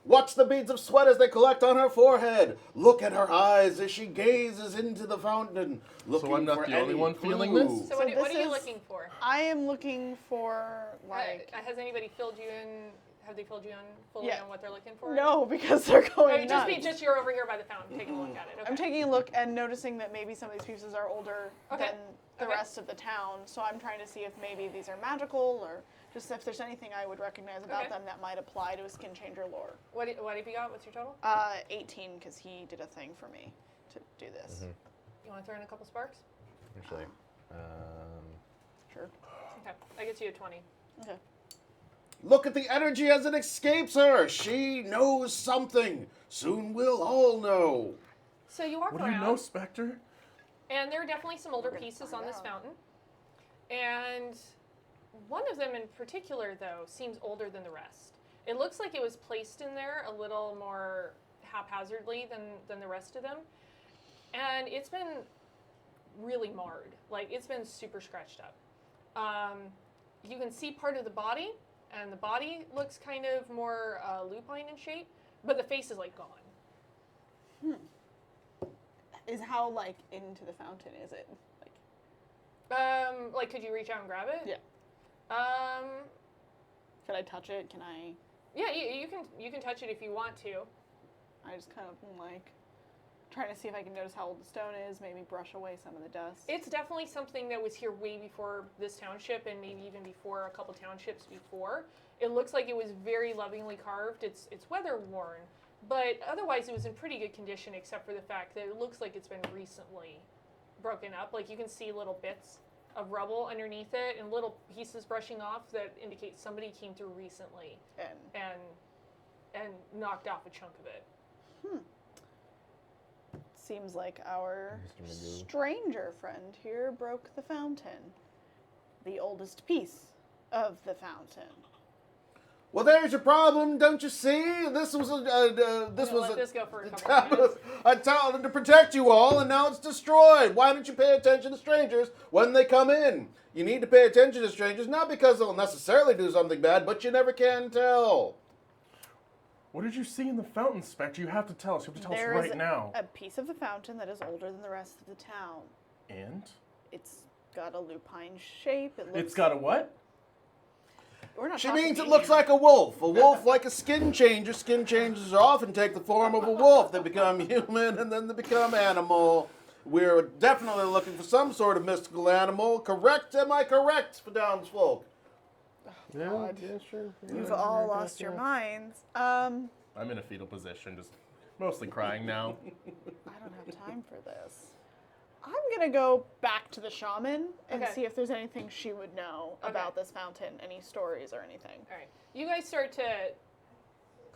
[SPEAKER 4] Watch the beads of sweat as they collect on her forehead. Look at her eyes as she gazes into the fountain.
[SPEAKER 2] So I'm not
[SPEAKER 4] for
[SPEAKER 2] the only
[SPEAKER 4] any
[SPEAKER 2] one feeling
[SPEAKER 4] clue.
[SPEAKER 2] this?
[SPEAKER 3] So,
[SPEAKER 5] So
[SPEAKER 3] what are
[SPEAKER 5] this
[SPEAKER 3] you
[SPEAKER 5] is-
[SPEAKER 3] looking for?
[SPEAKER 5] I am looking for like
[SPEAKER 3] Has anybody filled you in? Have they filled you in fully
[SPEAKER 5] Yeah.
[SPEAKER 3] on what they're looking for?
[SPEAKER 5] no, because they're
[SPEAKER 3] Or
[SPEAKER 5] going
[SPEAKER 3] just
[SPEAKER 5] nuts.
[SPEAKER 3] just you're over here by the fountain taking a look at it. Okay.
[SPEAKER 5] I'm taking a look and noticing that maybe some of these pieces are older
[SPEAKER 3] Okay.
[SPEAKER 5] than the
[SPEAKER 3] Okay.
[SPEAKER 5] rest of the town. So I'm trying to see if maybe these are magical or just if there's anything I would recognize about
[SPEAKER 3] Okay.
[SPEAKER 5] them that might apply to a skin changer lore.
[SPEAKER 3] What have you got? What's your total?
[SPEAKER 5] 18, because he did a thing for me to do this.
[SPEAKER 3] You want to throw in a couple sparks?
[SPEAKER 7] Actually,
[SPEAKER 5] Sure.
[SPEAKER 3] Okay. I get you a 20.
[SPEAKER 5] Okay.
[SPEAKER 4] Look at the energy as it escapes her. She knows something. Soon we'll all know.
[SPEAKER 3] So you walk
[SPEAKER 2] What do you
[SPEAKER 3] around,
[SPEAKER 2] know, Spectre?
[SPEAKER 3] and there are definitely some older pieces on this fountain. And one of them in particular, though, seems older than the rest. It looks like it was placed in there a little more haphazardly than the rest of them. And it's been really marred. Like, it's been super scratched up. You can see part of the body, and the body looks kind of more lupine in shape, but the face is, like, gone.
[SPEAKER 5] Is how like into the fountain is it?
[SPEAKER 3] Like, could you reach out and grab it?
[SPEAKER 5] Yeah. Could I touch it? Can I?
[SPEAKER 3] Yeah, you can touch it if you want to.
[SPEAKER 5] I just kind of like trying to see if I can notice how old the stone is, maybe brush away some of the dust.
[SPEAKER 3] It's definitely something that was here way before this township and maybe even before a couple townships before. It looks like it was very lovingly carved. It's weather worn, but otherwise it was in pretty good condition except for the fact that it looks like it's been recently broken up. Like you can see little bits of rubble underneath it and little pieces brushing off that indicate somebody came through recently and knocked off a chunk of it.
[SPEAKER 5] Seems like our
[SPEAKER 7] Mr. Magoo.
[SPEAKER 5] stranger friend here broke the fountain. The oldest piece of the fountain.
[SPEAKER 4] Well, there's your problem, don't you see? This was
[SPEAKER 3] Let this go for a couple minutes.
[SPEAKER 4] a town to protect you all, and now it's destroyed. Why don't you pay attention to strangers when they come in? You need to pay attention to strangers, not because they'll necessarily do something bad, but you never can tell.
[SPEAKER 2] What did you see in the fountain, Spectre? You have to tell us. You have to tell us
[SPEAKER 5] There
[SPEAKER 2] right
[SPEAKER 5] is
[SPEAKER 2] now.
[SPEAKER 5] a piece of the fountain that is older than the rest of the town.
[SPEAKER 2] And?
[SPEAKER 5] It's got a lupine shape.
[SPEAKER 2] It's got a what?
[SPEAKER 5] We're not
[SPEAKER 4] She
[SPEAKER 5] talking
[SPEAKER 4] means it
[SPEAKER 5] to
[SPEAKER 4] looks
[SPEAKER 5] you.
[SPEAKER 4] like a wolf. A wolf like a skin changer. Skin changers often take the form of a wolf. They become human and then they become animal. We're definitely looking for some sort of mystical animal. Correct? Am I correct, townsfolk?
[SPEAKER 2] Yeah, sure.
[SPEAKER 5] You've all lost your minds.
[SPEAKER 2] I'm in a fetal position, just mostly crying now.
[SPEAKER 5] I don't have time for this. I'm gonna go back to the shaman and
[SPEAKER 3] Okay.
[SPEAKER 5] see if there's anything she would know about this fountain, any stories or anything.
[SPEAKER 3] All right. You guys start to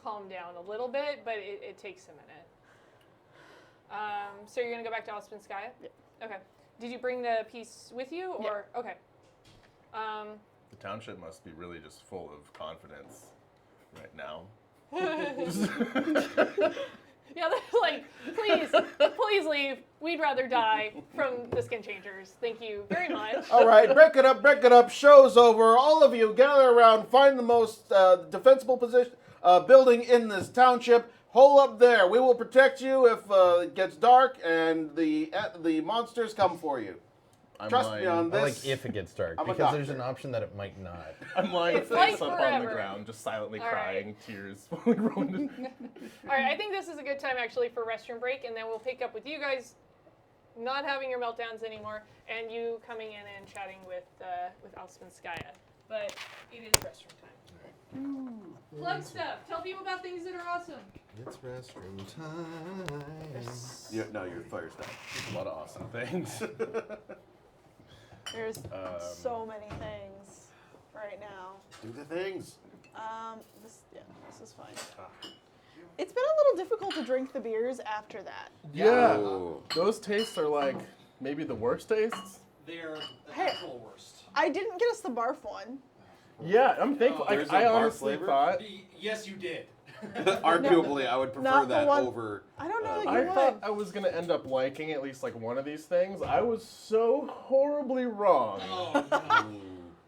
[SPEAKER 3] calm down a little bit, but it takes a minute. So you're going to go back to Ospinskaya?
[SPEAKER 5] Yep.
[SPEAKER 3] Okay. Did you bring the piece with you? Or okay.
[SPEAKER 2] The township must be really just full of confidence right now.
[SPEAKER 3] Yeah, they're like, please leave. We'd rather die from the skin changers. Thank you very much.
[SPEAKER 4] All right, break it up. Show's over. All of you gather around, find the most defensible position building in this township. Hole up there. We will protect you if it gets dark and the monsters come for you. Trust me on
[SPEAKER 7] I
[SPEAKER 4] this.
[SPEAKER 7] like if it gets dark,
[SPEAKER 4] I'm a
[SPEAKER 7] because there's
[SPEAKER 4] doctor.
[SPEAKER 7] an option that it might not.
[SPEAKER 2] I'm lying
[SPEAKER 3] It's
[SPEAKER 2] face
[SPEAKER 3] like
[SPEAKER 2] up on
[SPEAKER 3] forever.
[SPEAKER 2] the ground, just silently
[SPEAKER 3] All
[SPEAKER 2] crying,
[SPEAKER 3] right.
[SPEAKER 2] tears rolling.
[SPEAKER 3] All right, I think this is a good time actually for restroom break, and then we'll pick up with you guys not having your meltdowns anymore, and you coming in and chatting with Ospinskaya. But it is restroom time. Plug stuff. Tell people about things that are awesome.
[SPEAKER 1] It's restroom time.
[SPEAKER 4] No, you're fire stuff.
[SPEAKER 2] There's a lot of awesome things.
[SPEAKER 5] There's so many things right now.
[SPEAKER 4] Do the things.
[SPEAKER 5] This is fine. It's been a little difficult to drink the beers after that.
[SPEAKER 2] Yeah,
[SPEAKER 4] Ooh.
[SPEAKER 2] those tastes are like maybe the worst tastes.
[SPEAKER 6] They're the
[SPEAKER 5] Hey.
[SPEAKER 6] actual worst.
[SPEAKER 5] I didn't get us the barf one.
[SPEAKER 2] Yeah, I'm thankful.
[SPEAKER 6] Oh,
[SPEAKER 2] I
[SPEAKER 4] there's a
[SPEAKER 2] I
[SPEAKER 4] bar
[SPEAKER 2] honestly
[SPEAKER 4] flavor?
[SPEAKER 2] thought
[SPEAKER 6] Yes, you did.
[SPEAKER 4] Arguably, I would prefer
[SPEAKER 5] Not the
[SPEAKER 4] that
[SPEAKER 5] one-
[SPEAKER 4] over.
[SPEAKER 5] I don't know that
[SPEAKER 2] I
[SPEAKER 5] you would.
[SPEAKER 2] thought I was gonna end up liking at least like one of these things. I was so horribly wrong.
[SPEAKER 6] Oh, no.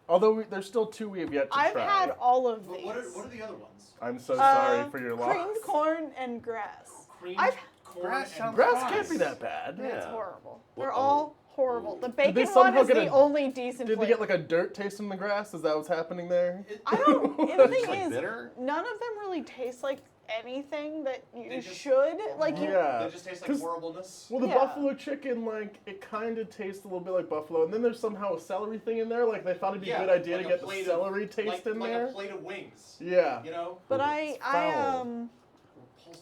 [SPEAKER 2] Although there's still two we have yet to
[SPEAKER 5] I've
[SPEAKER 2] try.
[SPEAKER 5] had all of
[SPEAKER 6] But
[SPEAKER 5] these.
[SPEAKER 6] what are the other ones?
[SPEAKER 2] I'm so sorry for your loss.
[SPEAKER 5] Creamed corn and grass.
[SPEAKER 6] Creamed
[SPEAKER 5] I've-
[SPEAKER 6] corn
[SPEAKER 4] Grass
[SPEAKER 6] and
[SPEAKER 4] sounds
[SPEAKER 2] Grass
[SPEAKER 4] fine.
[SPEAKER 2] can't be that bad.
[SPEAKER 5] It's
[SPEAKER 4] Yeah.
[SPEAKER 5] horrible. They're
[SPEAKER 4] Uh-oh.
[SPEAKER 5] all horrible. The
[SPEAKER 2] they
[SPEAKER 5] bacon one
[SPEAKER 2] somehow
[SPEAKER 5] is
[SPEAKER 2] get
[SPEAKER 5] the
[SPEAKER 2] a-
[SPEAKER 5] only decent
[SPEAKER 2] Did they
[SPEAKER 5] flavor.
[SPEAKER 2] get like a dirt taste in the grass? Is that what's happening there?
[SPEAKER 5] I don't. And the
[SPEAKER 4] It's
[SPEAKER 5] thing
[SPEAKER 4] like
[SPEAKER 5] is,
[SPEAKER 4] bitter?
[SPEAKER 5] none of them really taste like anything that you
[SPEAKER 6] They just-
[SPEAKER 5] should. Like you.
[SPEAKER 2] Yeah.
[SPEAKER 6] They just taste like
[SPEAKER 2] 'cause-
[SPEAKER 6] horribleness.
[SPEAKER 2] Well, the
[SPEAKER 5] Yeah.
[SPEAKER 2] buffalo chicken, like, it kind of tastes a little bit like buffalo, and then there's somehow a celery thing in there. Like, they thought it'd be a good idea
[SPEAKER 6] like
[SPEAKER 2] to
[SPEAKER 6] a
[SPEAKER 2] get the
[SPEAKER 6] plate of-
[SPEAKER 2] celery taste in
[SPEAKER 6] like
[SPEAKER 2] there.
[SPEAKER 6] a plate of wings.
[SPEAKER 2] Yeah.
[SPEAKER 6] You know?
[SPEAKER 5] But
[SPEAKER 2] It's
[SPEAKER 5] I
[SPEAKER 2] foul.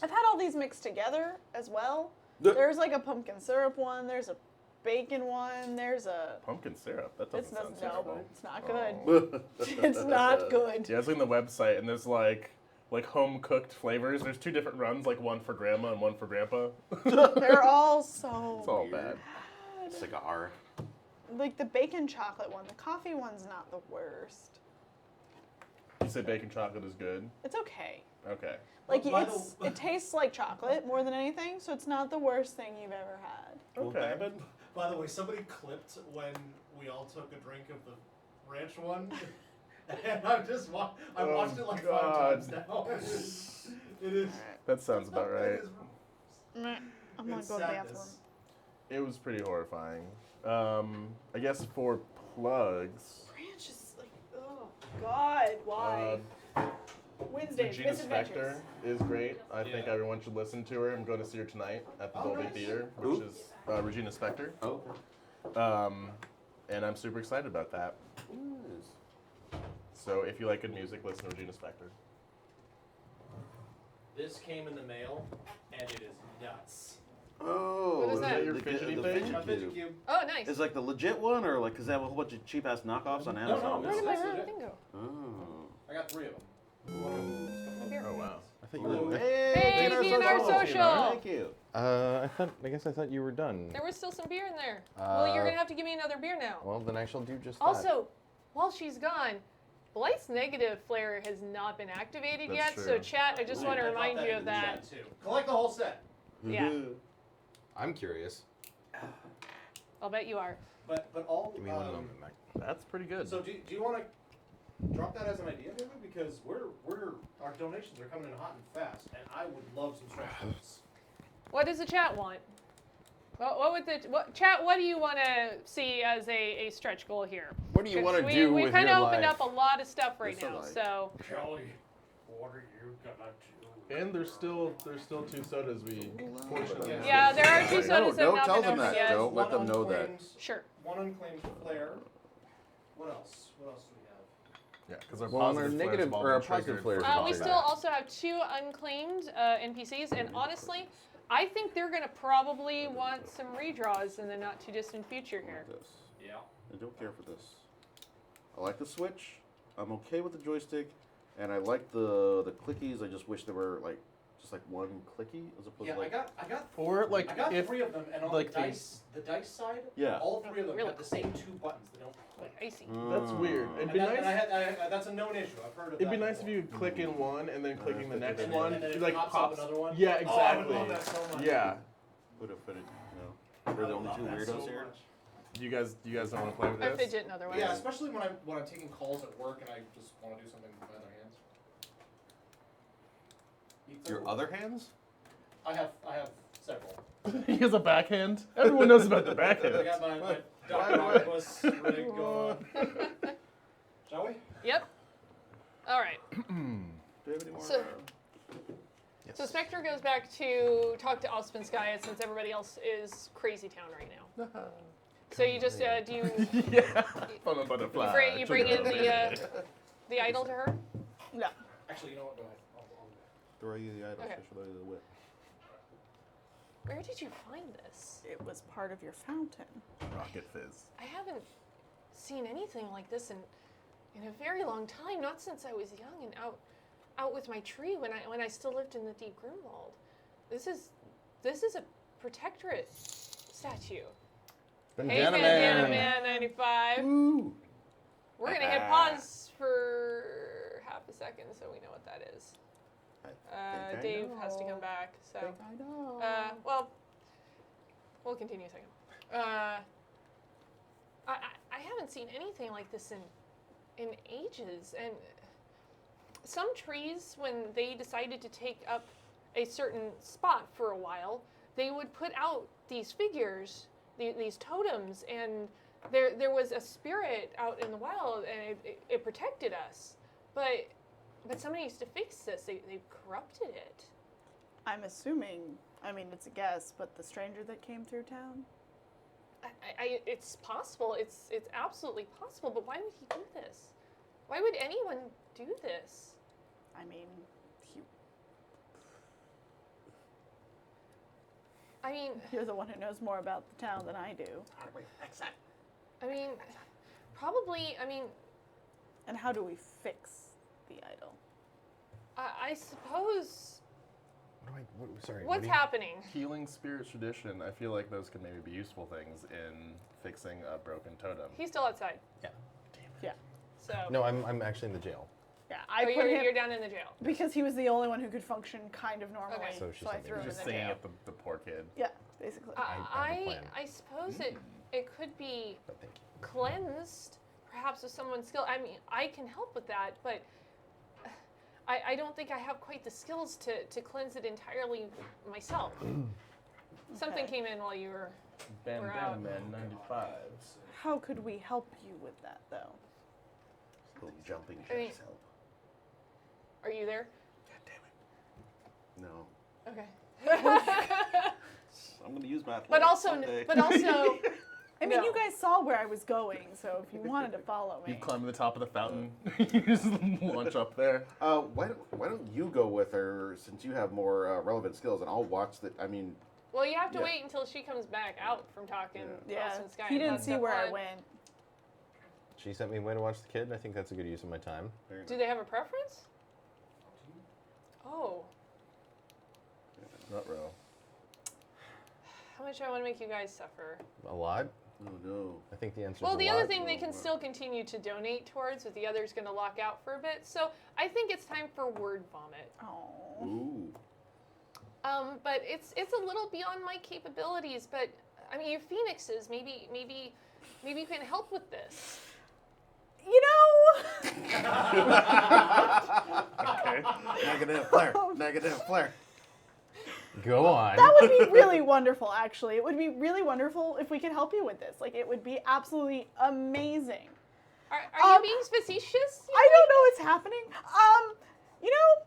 [SPEAKER 5] I've had all these mixed together as well. There's like a pumpkin syrup one. There's a bacon one. There's a.
[SPEAKER 2] Pumpkin syrup. That
[SPEAKER 5] It's
[SPEAKER 2] doesn't sound
[SPEAKER 5] no,
[SPEAKER 2] terrible.
[SPEAKER 5] it's not good.
[SPEAKER 2] Oh.
[SPEAKER 5] It's not good.
[SPEAKER 2] Yeah, I was looking at the website, and there's like home cooked flavors. There's two different runs, like one for grandma and one for grandpa.
[SPEAKER 5] They're all so.
[SPEAKER 2] It's all bad.
[SPEAKER 4] Cigar.
[SPEAKER 5] Like the bacon chocolate one. The coffee one's not the worst.
[SPEAKER 2] You say bacon chocolate is good?
[SPEAKER 5] It's okay.
[SPEAKER 2] Okay.
[SPEAKER 5] Like
[SPEAKER 6] By
[SPEAKER 5] it tastes like chocolate more than anything, so it's not the worst thing you've ever had.
[SPEAKER 2] Okay.
[SPEAKER 6] By the way, somebody clipped when we all took a drink of the ranch one. And I watched it like
[SPEAKER 2] God.
[SPEAKER 6] 5 times now. It is.
[SPEAKER 2] That sounds about right.
[SPEAKER 6] It is
[SPEAKER 5] Meh. I'm gonna
[SPEAKER 6] it's
[SPEAKER 5] go to the bathroom.
[SPEAKER 6] sadness.
[SPEAKER 2] It was pretty horrifying. I guess for plugs.
[SPEAKER 5] Ranch is like, oh God, why? Wednesdays,
[SPEAKER 2] Regina
[SPEAKER 5] misadventures.
[SPEAKER 2] Spektor is great. I think
[SPEAKER 6] Yeah.
[SPEAKER 2] everyone should listen to her. I'm going to see her tonight at the
[SPEAKER 6] Oh,
[SPEAKER 2] Dolby
[SPEAKER 6] nice.
[SPEAKER 2] Theater,
[SPEAKER 4] Who?
[SPEAKER 2] which is Regina Spektor.
[SPEAKER 4] Oh.
[SPEAKER 2] And I'm super excited about that. So if you like good music, listen to Regina Spektor.
[SPEAKER 6] This came in the mail, and it is nuts.
[SPEAKER 4] Oh,
[SPEAKER 3] What is that?
[SPEAKER 2] Your fidgety thing?
[SPEAKER 6] My fidget cube.
[SPEAKER 3] Oh, nice.
[SPEAKER 4] Is like the legit one, or like because they have a whole bunch of cheap ass knockoffs on Amazon?
[SPEAKER 6] no,
[SPEAKER 3] Where did my
[SPEAKER 6] That's
[SPEAKER 3] room
[SPEAKER 6] legit.
[SPEAKER 3] thing go?
[SPEAKER 4] Oh.
[SPEAKER 6] I got 3 of them.
[SPEAKER 3] Here.
[SPEAKER 2] Oh, wow.
[SPEAKER 7] I thought
[SPEAKER 4] Ooh.
[SPEAKER 3] Hey, DNR social.
[SPEAKER 4] Thank you.
[SPEAKER 7] I guess I thought you were done.
[SPEAKER 3] There was still some beer in there. Well, you're gonna have to give me another beer now.
[SPEAKER 7] Well, then I shall do just that.
[SPEAKER 3] Also, while she's gone, Blythe's negative flare has not been activated
[SPEAKER 2] That's
[SPEAKER 3] yet.
[SPEAKER 2] true.
[SPEAKER 3] So, chat, I just want to
[SPEAKER 6] I dropped
[SPEAKER 3] remind you
[SPEAKER 6] in
[SPEAKER 3] of
[SPEAKER 6] the
[SPEAKER 3] that.
[SPEAKER 6] chat, too. Collect the whole set.
[SPEAKER 3] Yeah,
[SPEAKER 1] I'm curious.
[SPEAKER 3] I'll bet you are.
[SPEAKER 6] But all.
[SPEAKER 7] Give me one moment, Mac.
[SPEAKER 2] That's pretty good.
[SPEAKER 6] So do you want to drop that as an idea, maybe? Because our donations are coming in hot and fast, and I would love some stretch goals.
[SPEAKER 3] What does the chat want? Chat? What do you want to see as a stretch goal here?
[SPEAKER 7] What do you
[SPEAKER 3] 'Cause
[SPEAKER 7] want to
[SPEAKER 3] we,
[SPEAKER 7] do
[SPEAKER 3] We've
[SPEAKER 7] with
[SPEAKER 3] kind
[SPEAKER 7] your
[SPEAKER 3] of opened
[SPEAKER 7] life?
[SPEAKER 3] up a lot of stuff right
[SPEAKER 4] Yes, I
[SPEAKER 3] now.
[SPEAKER 4] like.
[SPEAKER 3] So
[SPEAKER 6] Kelly, what are you gonna do?
[SPEAKER 2] And there's still 2 sodas we fortunately.
[SPEAKER 3] yeah, there are 2
[SPEAKER 2] Right.
[SPEAKER 3] sodas that have
[SPEAKER 4] don't
[SPEAKER 3] not
[SPEAKER 4] tell
[SPEAKER 3] been
[SPEAKER 4] them
[SPEAKER 3] opened
[SPEAKER 4] that,
[SPEAKER 3] yet.
[SPEAKER 4] Joe. Let them know that.
[SPEAKER 3] Sure.
[SPEAKER 6] One unclaimed flare. What else? What else do we have?
[SPEAKER 2] Yeah, because our
[SPEAKER 7] Well, on our
[SPEAKER 2] positive
[SPEAKER 7] negative
[SPEAKER 2] flares have all
[SPEAKER 7] or our
[SPEAKER 2] been
[SPEAKER 7] positive
[SPEAKER 2] triggered
[SPEAKER 7] flares
[SPEAKER 2] for
[SPEAKER 7] have all
[SPEAKER 3] We
[SPEAKER 7] been
[SPEAKER 3] still also have 2 unclaimed NPCs, and honestly, I think they're gonna probably want some redraws in the not too distant future here.
[SPEAKER 4] This.
[SPEAKER 6] Yeah.
[SPEAKER 4] I don't care for this. I like the Switch. I'm okay with the joystick, and I like the clickies. I just wish there were like just like one clicky as opposed
[SPEAKER 6] Yeah,
[SPEAKER 4] to like.
[SPEAKER 6] I got
[SPEAKER 2] Or like
[SPEAKER 6] I got
[SPEAKER 2] if
[SPEAKER 6] 3 of them, and on
[SPEAKER 2] like
[SPEAKER 6] the dice side,
[SPEAKER 4] Yeah.
[SPEAKER 6] all 3 of them
[SPEAKER 3] Really
[SPEAKER 6] have the same 2 buttons. They don't click.
[SPEAKER 3] Icy.
[SPEAKER 2] that's weird. It'd be
[SPEAKER 6] And
[SPEAKER 2] nice.
[SPEAKER 6] that's a known issue. I've heard of
[SPEAKER 2] It'd be
[SPEAKER 6] that
[SPEAKER 2] nice if
[SPEAKER 6] before.
[SPEAKER 2] you could click in one and then clicking the next
[SPEAKER 4] And
[SPEAKER 2] one.
[SPEAKER 6] then
[SPEAKER 2] It
[SPEAKER 6] it
[SPEAKER 2] like
[SPEAKER 6] pops
[SPEAKER 2] pops.
[SPEAKER 6] up another one.
[SPEAKER 2] Yeah,
[SPEAKER 6] Oh, I would
[SPEAKER 2] exactly.
[SPEAKER 6] love that so much.
[SPEAKER 2] Yeah.
[SPEAKER 4] Would have fitted. No. We're the only 2 weirdos here.
[SPEAKER 2] You guys don't want to play with
[SPEAKER 3] I
[SPEAKER 2] this?
[SPEAKER 3] fidget in other ways.
[SPEAKER 6] Yeah, especially when I'm taking calls at work and I just want to do something with my other hands.
[SPEAKER 1] Your other hands?
[SPEAKER 6] I have several.
[SPEAKER 2] He has a backhand. Everyone knows about the
[SPEAKER 6] I
[SPEAKER 2] backhand.
[SPEAKER 6] got my
[SPEAKER 2] Why
[SPEAKER 6] Dr.
[SPEAKER 2] do I-
[SPEAKER 6] Octopus rig going on. Shall we?
[SPEAKER 3] Yep. All right.
[SPEAKER 4] Do you have any more?
[SPEAKER 3] So- So Spectre goes back to talk to Ospinskaya since everybody else is crazy town right now. So you just do you,
[SPEAKER 2] Yeah. On a butterfly.
[SPEAKER 3] you bring in the idol to her?
[SPEAKER 5] No.
[SPEAKER 6] Actually, you know what? Go ahead. I'll
[SPEAKER 4] Throw you the idol.
[SPEAKER 3] Okay.
[SPEAKER 4] So should I do the whip?
[SPEAKER 3] Where did you find this?
[SPEAKER 5] It was part of your fountain.
[SPEAKER 2] Rocket fizz.
[SPEAKER 3] I haven't seen anything like this in a very long time. Not since I was young and out with my tree when I still lived in the deep Grimwald. This is a protectorate statue. Hey, Bandana Man 95.
[SPEAKER 4] Woo!
[SPEAKER 3] We're gonna hit pause for half a second so we know what that is.
[SPEAKER 4] I
[SPEAKER 3] Dave
[SPEAKER 4] know.
[SPEAKER 3] has to come back, so.
[SPEAKER 4] I know.
[SPEAKER 3] Well, we'll continue a second. I haven't seen anything like this in ages, and some trees, when they decided to take up a certain spot for a while, they would put out these figures, these totems, and there was a spirit out in the wild, and it protected us. But somebody used to fix this. They corrupted it.
[SPEAKER 5] I'm assuming, I mean, it's a guess, but the stranger that came through town?
[SPEAKER 3] It's possible. It's absolutely possible. But why would he do this? Why would anyone do this?
[SPEAKER 5] I mean, you're the one who knows more about the town than I do.
[SPEAKER 3] I mean, probably. I mean,
[SPEAKER 5] And how do we fix the idol?
[SPEAKER 3] I suppose.
[SPEAKER 7] Sorry.
[SPEAKER 3] What's happening?
[SPEAKER 2] Healing spirit tradition. I feel like those could maybe be useful things in fixing a broken totem.
[SPEAKER 3] He's still outside.
[SPEAKER 7] Yeah.
[SPEAKER 5] Yeah.
[SPEAKER 3] So.
[SPEAKER 7] No, I'm actually in the jail.
[SPEAKER 5] Yeah, I put
[SPEAKER 3] you're,
[SPEAKER 5] him
[SPEAKER 3] you're down in the jail.
[SPEAKER 5] because he was the only one who could function kind of normally.
[SPEAKER 3] Okay.
[SPEAKER 7] So she
[SPEAKER 5] I
[SPEAKER 7] sent me
[SPEAKER 5] threw him in
[SPEAKER 2] Just
[SPEAKER 5] the
[SPEAKER 2] singing
[SPEAKER 5] jail.
[SPEAKER 2] at the poor kid.
[SPEAKER 5] Yeah, basically.
[SPEAKER 7] I have a plan.
[SPEAKER 3] I suppose it could be
[SPEAKER 7] But thank you.
[SPEAKER 3] cleansed, perhaps with someone's skill. I mean, I can help with that, but I don't think I have quite the skills to cleanse it entirely myself. Something
[SPEAKER 5] Okay.
[SPEAKER 3] came in while you were.
[SPEAKER 2] Bandana
[SPEAKER 3] out.
[SPEAKER 2] Man 95.
[SPEAKER 5] How could we help you with that, though?
[SPEAKER 4] Little jumping
[SPEAKER 3] I mean-
[SPEAKER 4] jacks help.
[SPEAKER 3] Are you there?
[SPEAKER 4] No.
[SPEAKER 3] Okay.
[SPEAKER 4] I'm going to use my athletics
[SPEAKER 3] but also,
[SPEAKER 4] someday.
[SPEAKER 5] I mean,
[SPEAKER 3] No.
[SPEAKER 5] you guys saw where I was going, so if you wanted to follow me.
[SPEAKER 2] You climb to the top of the fountain. You just launch up there.
[SPEAKER 4] Why don't you go with her since you have more relevant skills, and I'll watch the. I mean,
[SPEAKER 3] Well, you have to
[SPEAKER 4] Yeah.
[SPEAKER 3] wait until she comes back out from talking.
[SPEAKER 5] Yeah,
[SPEAKER 3] Frost and Sky
[SPEAKER 5] he
[SPEAKER 3] and
[SPEAKER 5] didn't
[SPEAKER 3] that's
[SPEAKER 5] see
[SPEAKER 3] the
[SPEAKER 5] where I
[SPEAKER 3] fun.
[SPEAKER 5] went.
[SPEAKER 7] She sent me away to watch the kid. I think that's a good use of my time.
[SPEAKER 3] Do they have a preference? Oh,
[SPEAKER 2] Not row.
[SPEAKER 3] how much do I want to make you guys suffer?
[SPEAKER 7] A lot?
[SPEAKER 4] oh no.
[SPEAKER 7] I think the answer is
[SPEAKER 3] Well,
[SPEAKER 7] a
[SPEAKER 3] the
[SPEAKER 7] lot.
[SPEAKER 3] other thing they can still continue to donate towards, but the other's going to lock out for a bit. So I think it's time for word vomit.
[SPEAKER 5] Oh.
[SPEAKER 4] Ooh.
[SPEAKER 3] But it's a little beyond my capabilities. But I mean, you're phoenixes. Maybe you can help with this.
[SPEAKER 5] You know,
[SPEAKER 2] Okay.
[SPEAKER 4] Negative flare. Negative flare.
[SPEAKER 7] Go on.
[SPEAKER 5] that would be really wonderful, actually. It would be really wonderful if we could help you with this. Like, it would be absolutely amazing.
[SPEAKER 3] Are you being facetious?
[SPEAKER 5] I don't know what's happening. You know,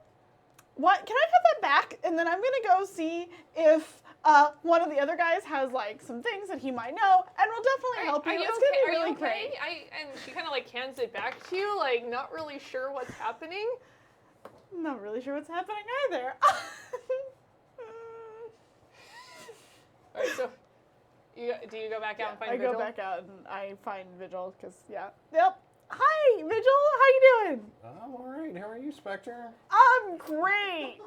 [SPEAKER 5] what? Can I have that back? And then I'm gonna go see if one of the other guys has like some things that he might know, and we'll definitely help you.
[SPEAKER 3] Are you
[SPEAKER 5] It's
[SPEAKER 3] okay?
[SPEAKER 5] gonna be
[SPEAKER 3] Are
[SPEAKER 5] really
[SPEAKER 3] you okay?
[SPEAKER 5] great.
[SPEAKER 3] And she kind of like hands it back to you, like not really sure what's happening.
[SPEAKER 5] I'm not really sure what's happening either.
[SPEAKER 3] All right, so do you go back out and find
[SPEAKER 5] I
[SPEAKER 3] Vigil?
[SPEAKER 5] go back out and I find Vigil because Yep. Hi, Vigil. How you doing?
[SPEAKER 7] I'm all right. How are you, Spectre?
[SPEAKER 5] I'm great.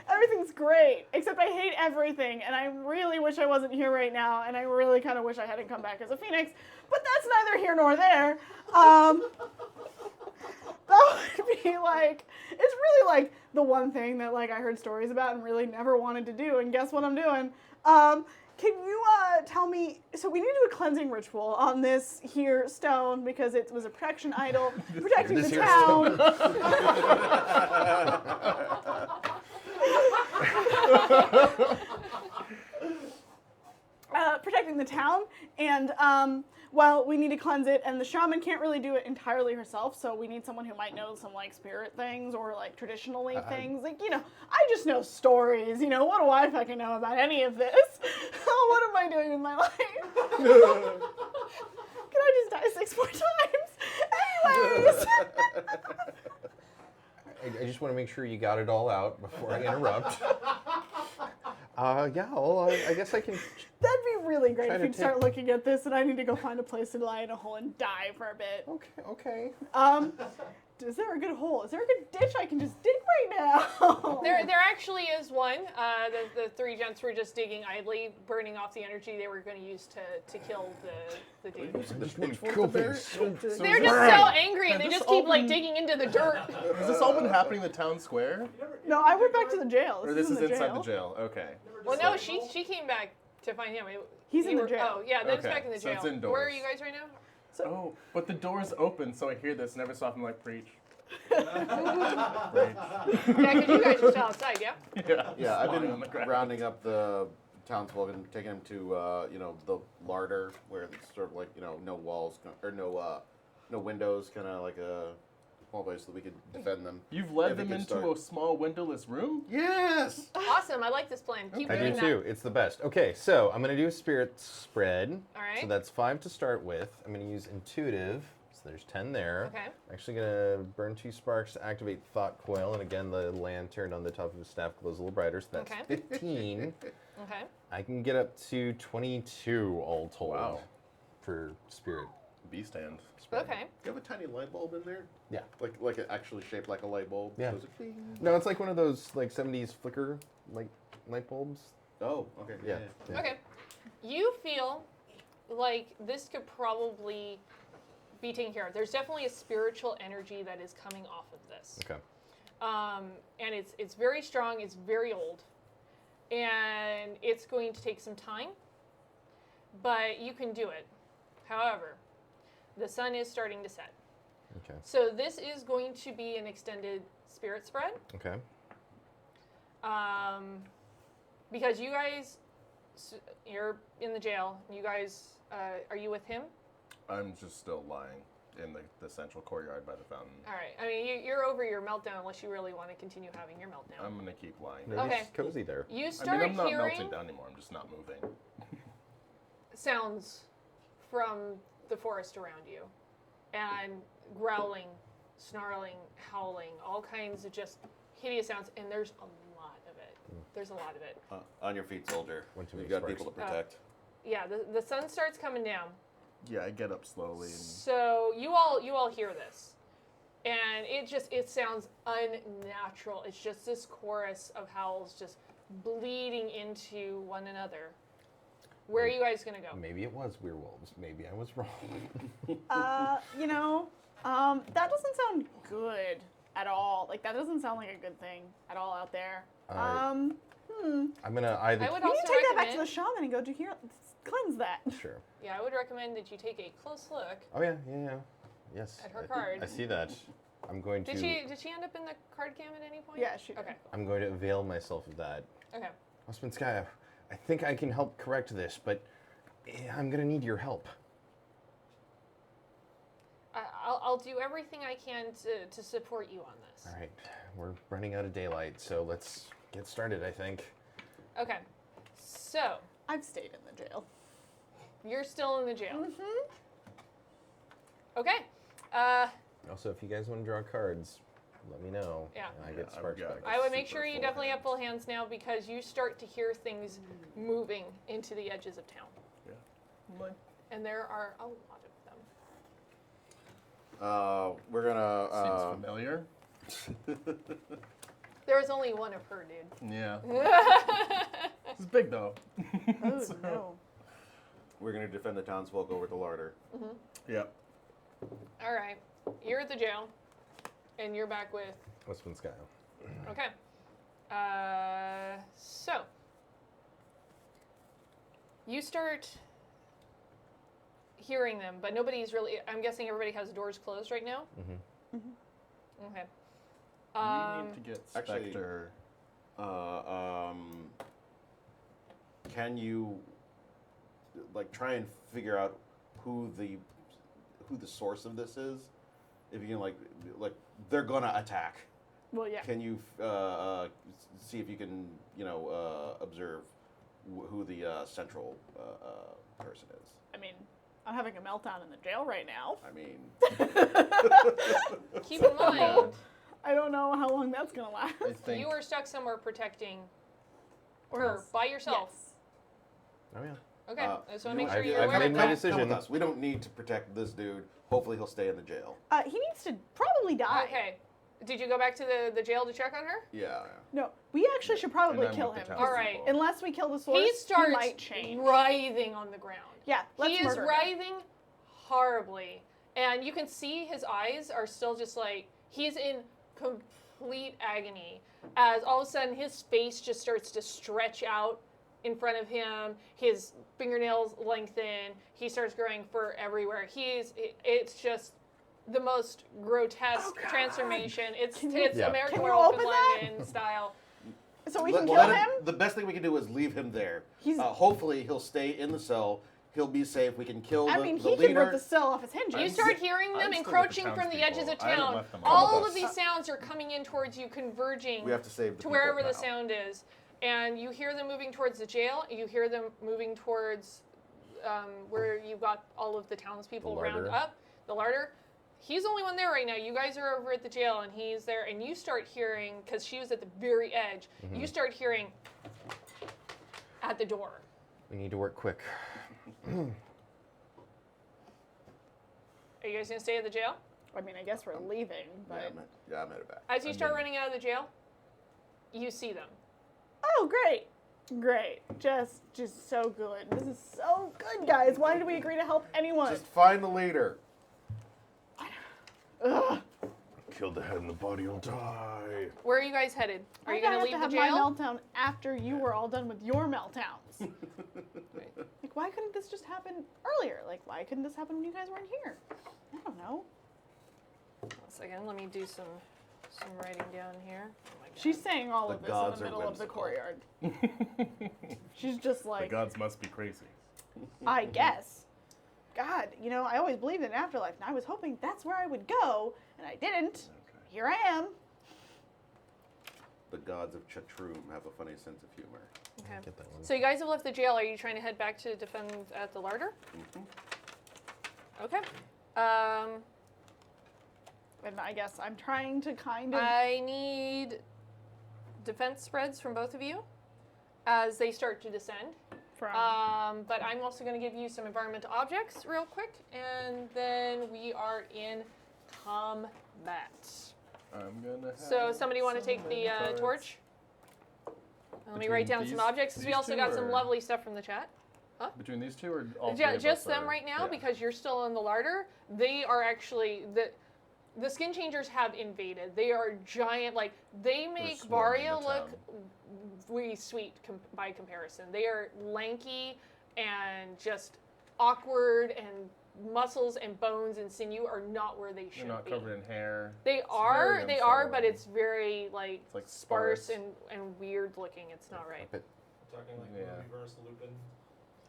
[SPEAKER 5] Everything's great, except I hate everything, and I really wish I wasn't here right now, and I really kind of wish I hadn't come back as a phoenix, but that's neither here nor there. That would be like, it's really like the one thing that like I heard stories about and really never wanted to do, and guess what I'm doing? Can you tell me, so we need to do a cleansing ritual on this here stone because it was a protection idol protecting
[SPEAKER 7] This
[SPEAKER 5] the
[SPEAKER 7] here
[SPEAKER 5] town. Protecting the town, and well, we need to cleanse it, and the shaman can't really do it entirely herself, so we need someone who might know some like spirit things or like traditionally things. Like, I just know stories, what do I fucking know about any of this? What am I doing with my life? Can I just die 6 more times? Anyways.
[SPEAKER 7] I just want to make sure you got it all out before I interrupt. Yeah, well, I guess I can.
[SPEAKER 5] That'd be really great
[SPEAKER 7] Try
[SPEAKER 5] if
[SPEAKER 7] to
[SPEAKER 5] you'd start looking at this and I need to go find a place to lie in a hole and die for a bit.
[SPEAKER 7] Okay.
[SPEAKER 5] Is there a good hole? Is there a good ditch I can just dig right now?
[SPEAKER 3] There actually is one. The three gents were just digging idly, burning off the energy they were going to use to kill the dude.
[SPEAKER 4] Using the
[SPEAKER 7] just wanna
[SPEAKER 4] pitchfork
[SPEAKER 7] kill
[SPEAKER 4] to bear
[SPEAKER 7] things.
[SPEAKER 4] it?
[SPEAKER 3] They're just so angry. They
[SPEAKER 2] this
[SPEAKER 3] just keep
[SPEAKER 2] all
[SPEAKER 3] like
[SPEAKER 2] been-
[SPEAKER 3] digging into the dirt.
[SPEAKER 2] Has this all been happening in the town square?
[SPEAKER 5] No, I went back to the jail.
[SPEAKER 2] Or this is inside the jail? Okay.
[SPEAKER 3] Well, no, she came back to find him.
[SPEAKER 5] He's in the
[SPEAKER 3] were-
[SPEAKER 5] jail.
[SPEAKER 3] Oh, yeah, that's
[SPEAKER 2] Okay,
[SPEAKER 3] back in the
[SPEAKER 2] so
[SPEAKER 3] jail.
[SPEAKER 2] it's indoors.
[SPEAKER 3] Where are you guys right now?
[SPEAKER 2] Oh, but the door's open, so I hear this and every so often like preach.
[SPEAKER 3] Yeah, because you guys are still outside, yeah?
[SPEAKER 4] Yeah, I've
[SPEAKER 2] Lying on the
[SPEAKER 4] been
[SPEAKER 2] ground.
[SPEAKER 4] rounding up the townsfolk and taking them to the larder where it's sort of like no walls or no windows, kind of like a small place so that we could defend them.
[SPEAKER 2] You've led
[SPEAKER 4] If it
[SPEAKER 2] them
[SPEAKER 4] could
[SPEAKER 2] into
[SPEAKER 4] start.
[SPEAKER 2] a small windowless room?
[SPEAKER 4] Yes.
[SPEAKER 3] Awesome. I like this plan. Keep
[SPEAKER 7] I
[SPEAKER 3] doing
[SPEAKER 7] do
[SPEAKER 3] that.
[SPEAKER 7] too. It's the best. Okay, so I'm going to do a spirit spread.
[SPEAKER 3] All right.
[SPEAKER 7] So that's 5 to start with. I'm going to use intuitive. So there's 10 there.
[SPEAKER 3] Okay.
[SPEAKER 7] I'm actually going to burn 2 sparks to activate thought coil. And again, the lantern on the top of his staff glows a little brighter. So that's
[SPEAKER 3] Okay.
[SPEAKER 7] 15.
[SPEAKER 3] Okay.
[SPEAKER 7] I can get up to 22 all told.
[SPEAKER 2] Wow.
[SPEAKER 7] For spirit
[SPEAKER 2] B-stand.
[SPEAKER 7] spread.
[SPEAKER 3] Okay.
[SPEAKER 4] Do you have a tiny light bulb in there?
[SPEAKER 7] Yeah.
[SPEAKER 4] Like it actually shaped like a light bulb?
[SPEAKER 7] Yeah.
[SPEAKER 4] Goes ding.
[SPEAKER 7] No, it's like one of those like 70s flicker like light bulbs.
[SPEAKER 4] Oh, okay.
[SPEAKER 7] Yeah. yeah.
[SPEAKER 3] Okay. You feel like this could probably be taken care of. There's definitely a spiritual energy that is coming off of this.
[SPEAKER 7] Okay.
[SPEAKER 3] And it's very strong, it's very old. And it's going to take some time, but you can do it. However, the sun is starting to set.
[SPEAKER 7] Okay.
[SPEAKER 3] So this is going to be an extended spirit spread.
[SPEAKER 7] Okay.
[SPEAKER 3] Because you guys, you're in the jail. You guys, are you with him?
[SPEAKER 2] I'm just still lying. in the central courtyard by the fountain.
[SPEAKER 3] All right. I mean, you're over your meltdown unless you really want to continue having your meltdown.
[SPEAKER 2] I'm gonna keep lying.
[SPEAKER 7] Maybe
[SPEAKER 3] Okay.
[SPEAKER 7] it's cozy there.
[SPEAKER 3] You
[SPEAKER 2] I
[SPEAKER 3] start
[SPEAKER 2] mean, I'm not
[SPEAKER 3] hearing
[SPEAKER 2] melting down anymore. I'm just not moving.
[SPEAKER 3] sounds from the forest around you, and growling, snarling, howling, all kinds of just hideous sounds, and there's a lot of it. There's a lot of it.
[SPEAKER 4] On your feet, soldier.
[SPEAKER 7] One too
[SPEAKER 4] We've
[SPEAKER 7] many
[SPEAKER 4] got
[SPEAKER 7] sparks.
[SPEAKER 4] people to protect.
[SPEAKER 3] Yeah, the sun starts coming down.
[SPEAKER 2] Yeah, I get up slowly. And
[SPEAKER 3] So you all hear this, and it sounds unnatural. It's just this chorus of howls just bleeding into one another. Where are you guys gonna go?
[SPEAKER 7] Maybe it was werewolves. Maybe I was wrong.
[SPEAKER 5] That doesn't sound good at all. Like, that doesn't sound like a good thing at all out there.
[SPEAKER 7] I'm gonna either.
[SPEAKER 3] I would
[SPEAKER 5] We
[SPEAKER 3] also
[SPEAKER 5] need to take that back to
[SPEAKER 3] recommend.
[SPEAKER 5] the shaman and go to here, cleanse that.
[SPEAKER 7] Sure.
[SPEAKER 3] Yeah, I would recommend that you take a close look.
[SPEAKER 7] Oh yeah. Yes.
[SPEAKER 3] At her card.
[SPEAKER 7] I see that. I'm going to.
[SPEAKER 3] Did she end up in the card cam at any point?
[SPEAKER 5] Yeah, she did.
[SPEAKER 3] Okay.
[SPEAKER 7] I'm going to avail myself of that.
[SPEAKER 3] Okay.
[SPEAKER 7] Osmanskaya, I think I can help correct this, but I'm gonna need your help.
[SPEAKER 3] I'll do everything I can to support you on this.
[SPEAKER 7] All right. We're running out of daylight, so let's get started. I think.
[SPEAKER 3] Okay. So
[SPEAKER 5] I've stayed in the jail.
[SPEAKER 3] you're still in the jail.
[SPEAKER 5] Mm-hmm.
[SPEAKER 3] Okay.
[SPEAKER 7] Also, if you guys want to draw cards, let me know.
[SPEAKER 3] Yeah.
[SPEAKER 7] And I
[SPEAKER 2] Yeah,
[SPEAKER 7] get
[SPEAKER 2] I've
[SPEAKER 7] sparks
[SPEAKER 2] got
[SPEAKER 7] back.
[SPEAKER 3] I would make
[SPEAKER 2] Super
[SPEAKER 3] sure you
[SPEAKER 2] full
[SPEAKER 3] definitely have
[SPEAKER 2] hands.
[SPEAKER 3] full hands now because you start to hear things moving into the edges of town.
[SPEAKER 2] Yeah.
[SPEAKER 3] And there are a lot of them.
[SPEAKER 4] We're gonna.
[SPEAKER 2] Seems familiar.
[SPEAKER 3] There was only one of her, dude.
[SPEAKER 2] Yeah. It's big though.
[SPEAKER 5] Oh, no.
[SPEAKER 4] We're gonna defend the townsfolk over the larder.
[SPEAKER 2] Yep.
[SPEAKER 3] All right. You're at the jail, and you're back with.
[SPEAKER 7] Osmanskaya.
[SPEAKER 3] Okay. So you start hearing them, but nobody's really. I'm guessing everybody has doors closed right now. Okay.
[SPEAKER 2] We need to get
[SPEAKER 4] actually-
[SPEAKER 2] Spectre.
[SPEAKER 4] Can you try and figure out who the source of this is? If you can like they're gonna attack.
[SPEAKER 5] Well, yeah.
[SPEAKER 4] Can you see if you can observe who the central person is?
[SPEAKER 5] I mean, I'm having a meltdown in the jail right now.
[SPEAKER 4] I mean,
[SPEAKER 3] Keep in mind,
[SPEAKER 5] I don't know how long that's gonna last.
[SPEAKER 2] I think.
[SPEAKER 3] you are stuck somewhere protecting
[SPEAKER 5] Or
[SPEAKER 3] her
[SPEAKER 5] else.
[SPEAKER 3] by yourself.
[SPEAKER 5] Yes.
[SPEAKER 7] Oh yeah.
[SPEAKER 3] Okay. I just want to make sure
[SPEAKER 7] I've-
[SPEAKER 3] you're
[SPEAKER 7] I've
[SPEAKER 3] aware
[SPEAKER 7] made
[SPEAKER 3] of
[SPEAKER 7] my
[SPEAKER 3] that.
[SPEAKER 7] decision.
[SPEAKER 4] come with us. We don't need to protect this dude. Hopefully, he'll stay in the jail.
[SPEAKER 5] He needs to probably die.
[SPEAKER 3] Okay. Did you go back to the jail to check on her?
[SPEAKER 4] Yeah.
[SPEAKER 5] No, we actually should probably
[SPEAKER 2] And I'm
[SPEAKER 5] kill
[SPEAKER 2] with
[SPEAKER 5] him.
[SPEAKER 2] the
[SPEAKER 3] All right.
[SPEAKER 2] townspeople.
[SPEAKER 5] Unless we kill the source,
[SPEAKER 3] He starts
[SPEAKER 5] might change.
[SPEAKER 3] writhing on the ground.
[SPEAKER 5] Yeah, let's
[SPEAKER 3] He is
[SPEAKER 5] murder him.
[SPEAKER 3] writhing horribly. And you can see his eyes are still just like, he's in complete agony. As all of a sudden his face just starts to stretch out in front of him. His fingernails lengthen. He starts growing fur everywhere. It's just the most grotesque transformation. It's
[SPEAKER 7] Yeah.
[SPEAKER 3] American
[SPEAKER 5] Can you
[SPEAKER 3] Werewolf in
[SPEAKER 5] open that?
[SPEAKER 3] London style.
[SPEAKER 5] So we can
[SPEAKER 4] Let
[SPEAKER 5] kill him?
[SPEAKER 4] The best thing we can do is leave him there.
[SPEAKER 5] He's-
[SPEAKER 4] Hopefully, he'll stay in the cell. He'll be safe. We can kill
[SPEAKER 5] I
[SPEAKER 4] the
[SPEAKER 5] mean,
[SPEAKER 4] the
[SPEAKER 5] he could
[SPEAKER 4] leader.
[SPEAKER 5] rip the cell off his hinges.
[SPEAKER 3] You start hearing them
[SPEAKER 2] I'm still with the
[SPEAKER 3] encroaching from the edges of
[SPEAKER 2] townspeople. I haven't
[SPEAKER 3] town.
[SPEAKER 2] left them
[SPEAKER 3] All
[SPEAKER 4] all.
[SPEAKER 3] of these sounds are coming in towards you, converging
[SPEAKER 4] We have to save the
[SPEAKER 3] to
[SPEAKER 4] people
[SPEAKER 3] wherever the
[SPEAKER 4] now.
[SPEAKER 3] sound is. And you hear them moving towards the jail. You hear them moving towards where you've got all of the townspeople
[SPEAKER 7] The
[SPEAKER 3] round
[SPEAKER 7] larder.
[SPEAKER 3] up. The larder. He's the only one there right now. You guys are over at the jail, and he's there. And you start hearing, because she was at the very edge, you start hearing at the door.
[SPEAKER 7] We need to work quick.
[SPEAKER 3] Are you guys going to stay at the jail?
[SPEAKER 5] I mean, I guess we're leaving, but...
[SPEAKER 4] Yeah, I'm at it back.
[SPEAKER 3] As you start running out of the jail, you see them.
[SPEAKER 5] Oh, great. Great. Just so good. This is so good, guys. Why did we agree to help anyone?
[SPEAKER 4] Just find the leader.
[SPEAKER 5] Ugh.
[SPEAKER 2] Kill the head and the body will die.
[SPEAKER 3] Where are you guys headed? Are you going to leave the
[SPEAKER 5] have
[SPEAKER 3] jail?
[SPEAKER 5] my meltdown after you were all done with your meltdowns? Like, why couldn't this just happen earlier? Like, why couldn't this happen when you guys weren't here? I don't know.
[SPEAKER 3] One second, let me do some writing down here. Oh my God.
[SPEAKER 5] She's saying all
[SPEAKER 4] The
[SPEAKER 5] of this in
[SPEAKER 4] gods
[SPEAKER 5] the
[SPEAKER 4] are
[SPEAKER 5] middle of the
[SPEAKER 4] whimsical.
[SPEAKER 5] courtyard. She's just
[SPEAKER 2] The
[SPEAKER 5] like,
[SPEAKER 2] gods must be crazy.
[SPEAKER 5] I guess. God, I always believed in afterlife, and I was hoping that's where I would go, and I didn't. Here I am.
[SPEAKER 4] The gods of Chatrum have a funny sense of humor.
[SPEAKER 3] Okay.
[SPEAKER 7] Get that one.
[SPEAKER 3] So you guys have left the jail. Are you trying to head back to defend at the larder? Okay.
[SPEAKER 5] And I guess I'm trying to kind of.
[SPEAKER 3] I need defense spreads from both of you as they start to descend. But I'm also going to give you some environmental objects real quick, and then we are in combat.
[SPEAKER 2] I'm gonna.
[SPEAKER 3] So somebody want to take the torch? Let me write down some objects. 'Cause we also got some lovely stuff from the chat.
[SPEAKER 2] Between these two or all three of us
[SPEAKER 3] Just them
[SPEAKER 2] are-
[SPEAKER 3] right now
[SPEAKER 2] yeah.
[SPEAKER 3] because you're still in the larder. They are actually the skin changers have invaded. They are giant. Like they make
[SPEAKER 2] swarming
[SPEAKER 3] Varia
[SPEAKER 2] the
[SPEAKER 3] look
[SPEAKER 2] town.
[SPEAKER 3] really sweet by comparison. They are lanky and just awkward, and muscles and bones and sinew are not where they should
[SPEAKER 2] They're not
[SPEAKER 3] be.
[SPEAKER 2] covered in hair.
[SPEAKER 3] They are,
[SPEAKER 2] very
[SPEAKER 3] they are, but
[SPEAKER 2] unsettling.
[SPEAKER 3] it's very like,
[SPEAKER 2] like
[SPEAKER 3] sparse
[SPEAKER 2] sparse.
[SPEAKER 3] and weird looking. It's not right.
[SPEAKER 6] Talking like
[SPEAKER 2] Yeah.
[SPEAKER 6] movie versus Lupin.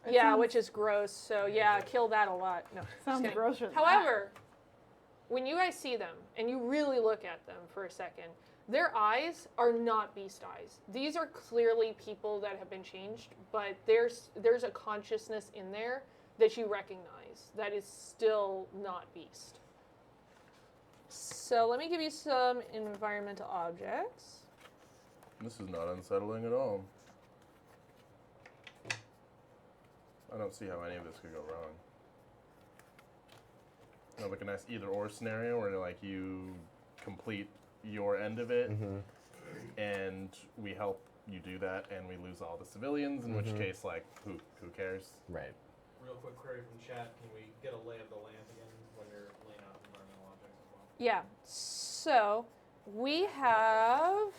[SPEAKER 5] It
[SPEAKER 3] Yeah,
[SPEAKER 5] sounds-
[SPEAKER 3] which is gross. So yeah, kill that a lot. No, just
[SPEAKER 5] Sounds
[SPEAKER 3] kidding.
[SPEAKER 5] grosser than
[SPEAKER 3] However, when you guys see them and you really look at them for a second, their eyes are not beast eyes. These are clearly people that have been changed, but there's a consciousness in there that you recognize that is still not beast. So let me give you some environmental objects.
[SPEAKER 2] This is not unsettling at all. I don't see how any of this could go wrong. Like a nice either or scenario where like you complete your end of it and we help you do that and we lose all the civilians, in which case like who cares?
[SPEAKER 7] Right.
[SPEAKER 6] Real quick query from chat. Can we get a lay of the land again when you're laying out environmental objects as well?
[SPEAKER 3] Yeah. So we have.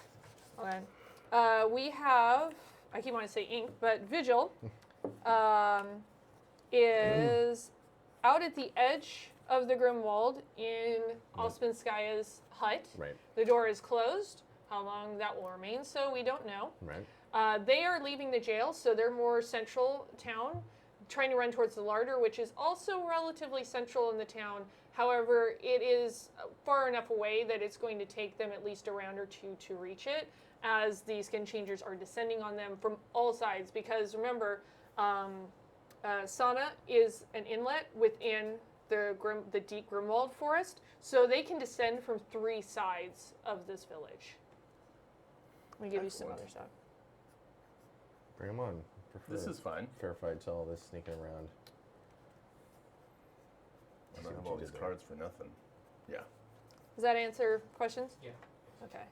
[SPEAKER 3] I keep wanting to say ink, but Vigil is out at the edge of the Grimwald in Alspenskaya's hut.
[SPEAKER 7] Right.
[SPEAKER 3] The door is closed. How long that will remain, so we don't know.
[SPEAKER 7] Right.
[SPEAKER 3] They are leaving the jail, so they're more central town, trying to run towards the larder, which is also relatively central in the town. However, it is far enough away that it's going to take them at least a round or two to reach it, as the skin changers are descending on them from all sides. Because remember, Sauna is an inlet within the deep Grimwald forest, so they can descend from 3 sides of this village. Let me give you some
[SPEAKER 2] Excellent.
[SPEAKER 3] other stuff.
[SPEAKER 7] Bring them on. Prefer
[SPEAKER 2] This is fine.
[SPEAKER 7] fair fight to all this sneaking around.
[SPEAKER 2] I
[SPEAKER 7] See
[SPEAKER 2] don't have
[SPEAKER 7] what
[SPEAKER 2] all
[SPEAKER 7] you
[SPEAKER 2] these
[SPEAKER 7] did there.
[SPEAKER 2] cards for nothing. Yeah.
[SPEAKER 3] Does that answer questions?
[SPEAKER 6] Yeah.
[SPEAKER 3] Okay.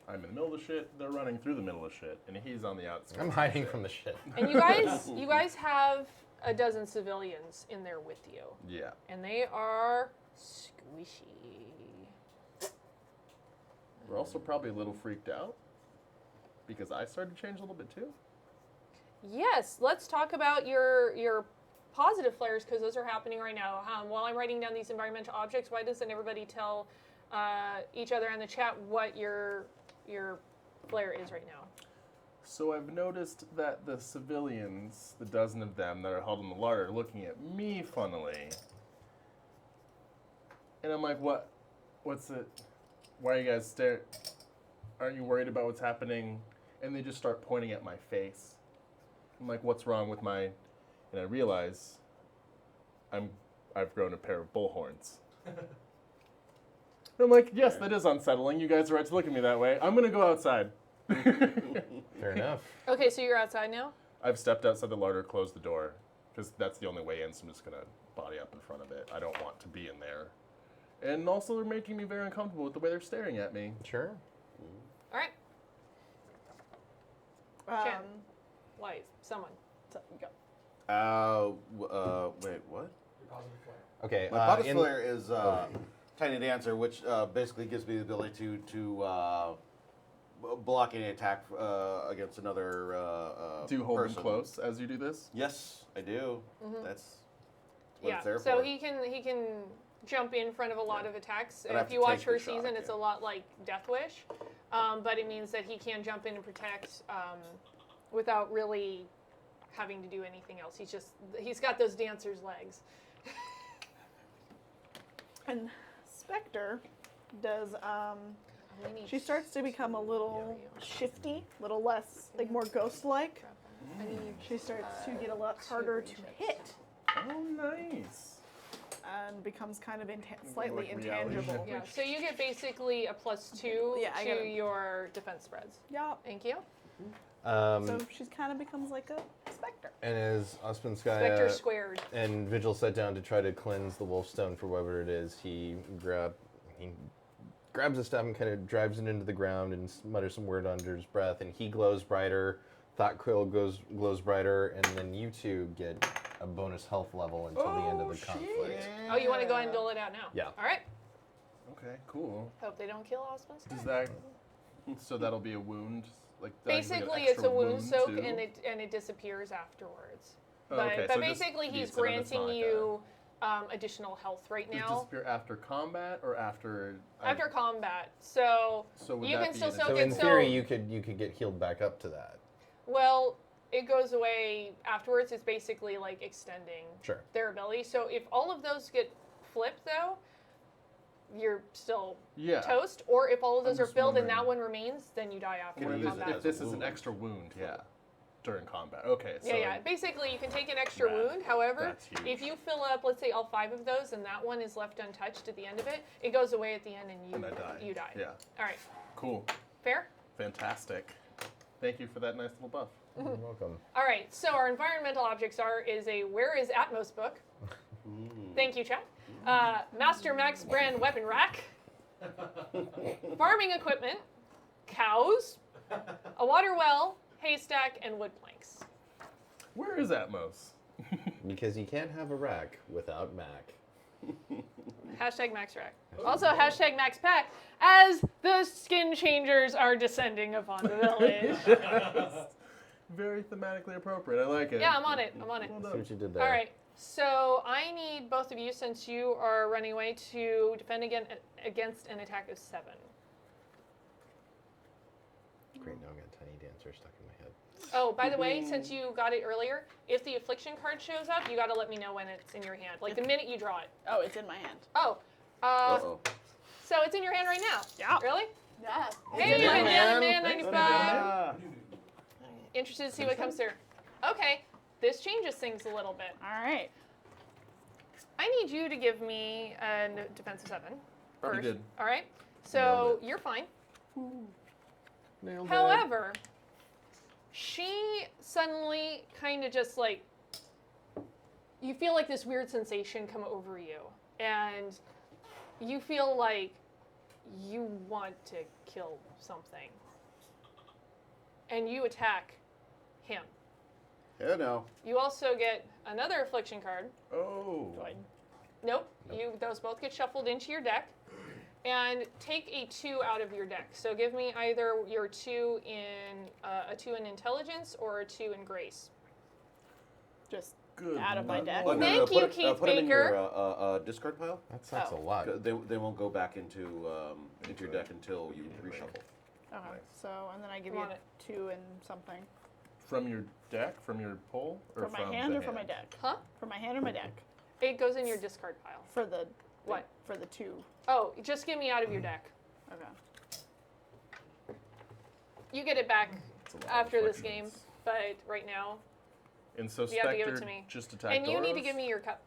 [SPEAKER 2] I'm in the middle of the shit, they're running through the middle of shit, and he's on the outskirts.
[SPEAKER 7] I'm
[SPEAKER 2] of
[SPEAKER 7] hiding
[SPEAKER 2] shit.
[SPEAKER 7] from the shit.
[SPEAKER 3] And you guys have a dozen civilians in there with you,
[SPEAKER 2] Yeah.
[SPEAKER 3] and they are squishy.
[SPEAKER 2] We're also probably a little freaked out because I started to change a little bit too.
[SPEAKER 3] Yes, let's talk about your positive flares, because those are happening right now. While I'm writing down these environmental objects, why doesn't everybody tell each other in the chat what your flare is right now?
[SPEAKER 2] So I've noticed that the civilians, the dozen of them that are held in the larder, are looking at me funnily. And I'm like, what's it? Why are you guys staring? Aren't you worried about what's happening? And they just start pointing at my face. I'm like, what's wrong with my... And I realize I've grown a pair of bull horns. And I'm like, yes, that is unsettling. You guys are right to look at me that way. I'm going to go outside.
[SPEAKER 7] Fair enough.
[SPEAKER 3] Okay, so you're outside now?
[SPEAKER 2] I've stepped outside the larder, closed the door, because that's the only way in, so I'm just going to body up in front of it. I don't want to be in there. And also, they're making me very uncomfortable with the way they're staring at me.
[SPEAKER 7] Sure.
[SPEAKER 3] All right. Chan. Wise. Someone. Go.
[SPEAKER 4] Wait, what?
[SPEAKER 6] Your positive flare.
[SPEAKER 7] Okay.
[SPEAKER 4] My positive
[SPEAKER 7] in-
[SPEAKER 4] flare is Tiny Dancer, which basically gives me the ability to block any attack against another
[SPEAKER 2] Do you hold
[SPEAKER 4] person.
[SPEAKER 2] them close as you do this?
[SPEAKER 4] Yes, I do. That's what
[SPEAKER 3] Yeah.
[SPEAKER 4] it's there
[SPEAKER 3] So
[SPEAKER 4] for.
[SPEAKER 3] he can jump in front of a lot of attacks.
[SPEAKER 4] I'd have
[SPEAKER 3] If
[SPEAKER 4] to
[SPEAKER 3] you watch
[SPEAKER 4] take the
[SPEAKER 3] her
[SPEAKER 4] shot,
[SPEAKER 3] season, it's
[SPEAKER 4] yeah.
[SPEAKER 3] a lot like Death Wish, but it means that he can jump in and protect without really having to do anything else. He's got those dancer's legs.
[SPEAKER 5] And Spectre does, she starts to become a little shifty, a little less, like more ghost-like. She starts to get a lot harder to hit
[SPEAKER 2] Oh, nice.
[SPEAKER 5] and becomes kind of slightly
[SPEAKER 2] Like reality
[SPEAKER 5] intangible.
[SPEAKER 3] Yeah, so you get basically a +2
[SPEAKER 5] Yeah, I
[SPEAKER 3] to
[SPEAKER 5] gotta-
[SPEAKER 3] your defense spreads.
[SPEAKER 5] Yeah.
[SPEAKER 3] Thank you.
[SPEAKER 5] So she kind of becomes like a specter.
[SPEAKER 7] And as
[SPEAKER 3] Spectre
[SPEAKER 7] Ospenskaya
[SPEAKER 3] squared.
[SPEAKER 7] and Vigil sat down to try to cleanse the wolf stone for whatever it is, he grabs the staff and kind of drives it into the ground and mutters some word under his breath, and he glows brighter. Thought Quill glows brighter, and then you two get a bonus health level until the end of the conflict.
[SPEAKER 3] Oh, you want to go ahead and dole it out now?
[SPEAKER 7] Yeah.
[SPEAKER 3] All right.
[SPEAKER 2] Okay, cool.
[SPEAKER 3] Hope they don't kill Osmond's.
[SPEAKER 2] Does that? So that'll be a wound, like that can be an
[SPEAKER 3] Basically, it's
[SPEAKER 2] extra
[SPEAKER 3] a wound soak,
[SPEAKER 2] too?
[SPEAKER 3] and it disappears afterwards.
[SPEAKER 2] Oh,
[SPEAKER 3] But,
[SPEAKER 2] okay,
[SPEAKER 3] but
[SPEAKER 2] so just
[SPEAKER 3] basically,
[SPEAKER 2] the
[SPEAKER 3] he's
[SPEAKER 2] incident, it's not
[SPEAKER 3] granting
[SPEAKER 2] like
[SPEAKER 3] you additional health right
[SPEAKER 2] Does it
[SPEAKER 3] now
[SPEAKER 2] disappear after combat or after?
[SPEAKER 3] after combat. So
[SPEAKER 2] would
[SPEAKER 3] you
[SPEAKER 2] that
[SPEAKER 3] can
[SPEAKER 2] be
[SPEAKER 3] still
[SPEAKER 2] an
[SPEAKER 3] soak
[SPEAKER 7] So
[SPEAKER 3] it.
[SPEAKER 7] in theory, you could get healed back up to that.
[SPEAKER 3] Well, it goes away afterwards. It's basically like extending
[SPEAKER 7] Sure.
[SPEAKER 3] their ability. So if all of those get flipped, though, you're still
[SPEAKER 2] Yeah.
[SPEAKER 3] toast. Or if all of those
[SPEAKER 2] I'm
[SPEAKER 3] are
[SPEAKER 2] just
[SPEAKER 3] filled and that
[SPEAKER 2] wondering.
[SPEAKER 3] one remains, then you die after
[SPEAKER 4] Can
[SPEAKER 2] What
[SPEAKER 4] you
[SPEAKER 2] if,
[SPEAKER 4] use it
[SPEAKER 3] combat.
[SPEAKER 2] if this
[SPEAKER 4] as a
[SPEAKER 2] is an
[SPEAKER 4] wound?
[SPEAKER 2] extra wound, yeah, during combat. Okay, so
[SPEAKER 3] Yeah. Basically, you can take an extra
[SPEAKER 2] Rad.
[SPEAKER 3] wound. However,
[SPEAKER 2] That's huge.
[SPEAKER 3] if you fill up, let's say, all 5 of those, and that one is left untouched at the end of it, it goes away at the end, and
[SPEAKER 2] and I die.
[SPEAKER 3] you die.
[SPEAKER 2] Yeah,
[SPEAKER 3] All right.
[SPEAKER 2] cool,
[SPEAKER 3] Fair?
[SPEAKER 2] fantastic. Thank you for that nice little buff.
[SPEAKER 7] You're welcome.
[SPEAKER 3] All right. So our environmental objects is a Where is Atmos book. Thank you, chat. Master Max brand weapon rack. Farming equipment. Cows. A water well. Haystack and wood planks.
[SPEAKER 2] Where is Atmos?
[SPEAKER 7] Because you can't have a rack without Mac.
[SPEAKER 3] Hashtag Max Rack. Also hashtag Max Pack as the skin changers are descending upon the village.
[SPEAKER 2] Very thematically appropriate. I like it.
[SPEAKER 3] Yeah, I'm on it. I'm on it.
[SPEAKER 2] Well
[SPEAKER 7] See
[SPEAKER 2] done.
[SPEAKER 7] what you did there.
[SPEAKER 3] All right. So I need both of you, since you are running away, to defend against an attack of 7.
[SPEAKER 7] Great, now I got Tiny Dancer stuck in my head.
[SPEAKER 3] Oh, by the way, since you got it earlier, if the affliction card shows up, you got to let me know when it's in your hand. Like the minute you draw it.
[SPEAKER 5] Oh, it's in my hand.
[SPEAKER 3] Oh,
[SPEAKER 4] Uh-oh.
[SPEAKER 3] so it's in your hand right now.
[SPEAKER 5] Yeah.
[SPEAKER 3] Really?
[SPEAKER 5] Yeah.
[SPEAKER 3] Hey,
[SPEAKER 7] in my
[SPEAKER 3] Bandana
[SPEAKER 7] hand.
[SPEAKER 3] Man
[SPEAKER 2] Thanks,
[SPEAKER 3] 95.
[SPEAKER 2] Bandana.
[SPEAKER 3] Interested to see what comes through. Okay, this changes things a little bit.
[SPEAKER 5] All right.
[SPEAKER 3] I need you to give me a defensive 7 first.
[SPEAKER 2] You did.
[SPEAKER 3] All right. So
[SPEAKER 2] Nailed
[SPEAKER 3] you're fine.
[SPEAKER 2] Nailed it.
[SPEAKER 3] However, she suddenly kind of just like, you feel like this weird sensation come over you, and you feel like you want to kill something, and you attack him.
[SPEAKER 4] Yeah, no.
[SPEAKER 3] You also get another affliction card.
[SPEAKER 2] Oh.
[SPEAKER 3] Nope. Those both get shuffled into your deck. And take a 2 out of your deck. So give me either your 2 in a 2 in intelligence or a 2 in grace.
[SPEAKER 5] Just
[SPEAKER 2] Good.
[SPEAKER 5] out of my
[SPEAKER 2] luck.
[SPEAKER 5] deck.
[SPEAKER 4] Oh, no,
[SPEAKER 3] Thank
[SPEAKER 4] no,
[SPEAKER 3] you,
[SPEAKER 4] put
[SPEAKER 3] Keith
[SPEAKER 4] it in
[SPEAKER 3] Baker.
[SPEAKER 4] your discard pile.
[SPEAKER 7] That sucks
[SPEAKER 3] Oh.
[SPEAKER 7] a lot.
[SPEAKER 4] They won't go back into your deck until you reshuffle.
[SPEAKER 5] Okay. So, and then I give
[SPEAKER 3] I'm
[SPEAKER 5] you
[SPEAKER 3] on it.
[SPEAKER 5] 2 and something.
[SPEAKER 2] From your deck, from your pull, or
[SPEAKER 5] From my
[SPEAKER 2] from
[SPEAKER 5] hand
[SPEAKER 2] the
[SPEAKER 5] or from my deck?
[SPEAKER 3] Huh?
[SPEAKER 5] From my hand or my deck?
[SPEAKER 3] It goes in your discard pile.
[SPEAKER 5] For the
[SPEAKER 3] What?
[SPEAKER 5] For the 2.
[SPEAKER 3] Oh, just give me out of your deck.
[SPEAKER 5] Okay.
[SPEAKER 3] You get it back
[SPEAKER 2] It's a lot of
[SPEAKER 3] after this game,
[SPEAKER 2] afflictions.
[SPEAKER 3] but right now.
[SPEAKER 2] And so
[SPEAKER 3] You have to give it
[SPEAKER 2] Spectre
[SPEAKER 3] to me.
[SPEAKER 2] just attacked
[SPEAKER 3] And you need to
[SPEAKER 2] Doros?
[SPEAKER 3] give me your cup.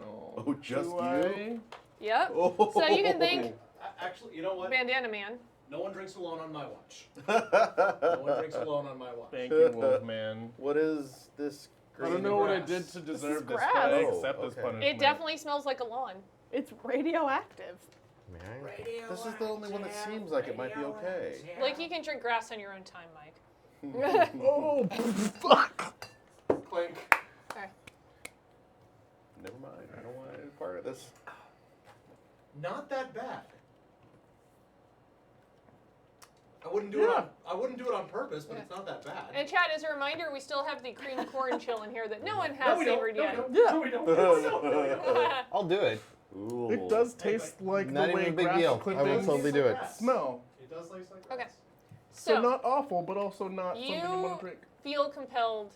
[SPEAKER 2] Oh,
[SPEAKER 4] just
[SPEAKER 2] do
[SPEAKER 4] you?
[SPEAKER 2] I?
[SPEAKER 3] Yep.
[SPEAKER 4] Oh.
[SPEAKER 3] So you can thank
[SPEAKER 6] Actually, you know what?
[SPEAKER 3] Bandana Man.
[SPEAKER 6] No one drinks alone on my watch. No one drinks alone on my watch.
[SPEAKER 2] Thank you, Wolfman.
[SPEAKER 7] What is this?
[SPEAKER 2] I don't know what I did to deserve this,
[SPEAKER 5] grass.
[SPEAKER 2] but I
[SPEAKER 7] Oh,
[SPEAKER 2] accept this
[SPEAKER 7] okay.
[SPEAKER 2] punishment.
[SPEAKER 3] It definitely smells like a lawn.
[SPEAKER 5] It's radioactive.
[SPEAKER 4] This is the only one that seems like it might be okay.
[SPEAKER 3] Like you can drink grass on your own time, Mike.
[SPEAKER 2] Oh, fuck!
[SPEAKER 6] Clink.
[SPEAKER 4] Never mind. I don't want any part of this.
[SPEAKER 6] Not that bad. I wouldn't do it. I wouldn't do it on purpose, but it's not that bad.
[SPEAKER 3] And chat, as a reminder, we still have the cream corn chill in here that no one
[SPEAKER 6] no,
[SPEAKER 3] has
[SPEAKER 6] we don't.
[SPEAKER 3] savored
[SPEAKER 6] No,
[SPEAKER 3] yet.
[SPEAKER 6] we don't. No, we don't. No, we don't.
[SPEAKER 7] I'll do it.
[SPEAKER 4] Ooh.
[SPEAKER 2] It does taste like
[SPEAKER 7] Not
[SPEAKER 2] the
[SPEAKER 7] even
[SPEAKER 2] way
[SPEAKER 7] a big
[SPEAKER 2] grass
[SPEAKER 7] deal. I will
[SPEAKER 2] clippings
[SPEAKER 7] totally do it.
[SPEAKER 2] smell.
[SPEAKER 6] It does taste like
[SPEAKER 3] Okay.
[SPEAKER 6] grass.
[SPEAKER 2] So
[SPEAKER 3] So
[SPEAKER 2] not awful, but also not something you want
[SPEAKER 3] you
[SPEAKER 2] to drink.
[SPEAKER 3] feel compelled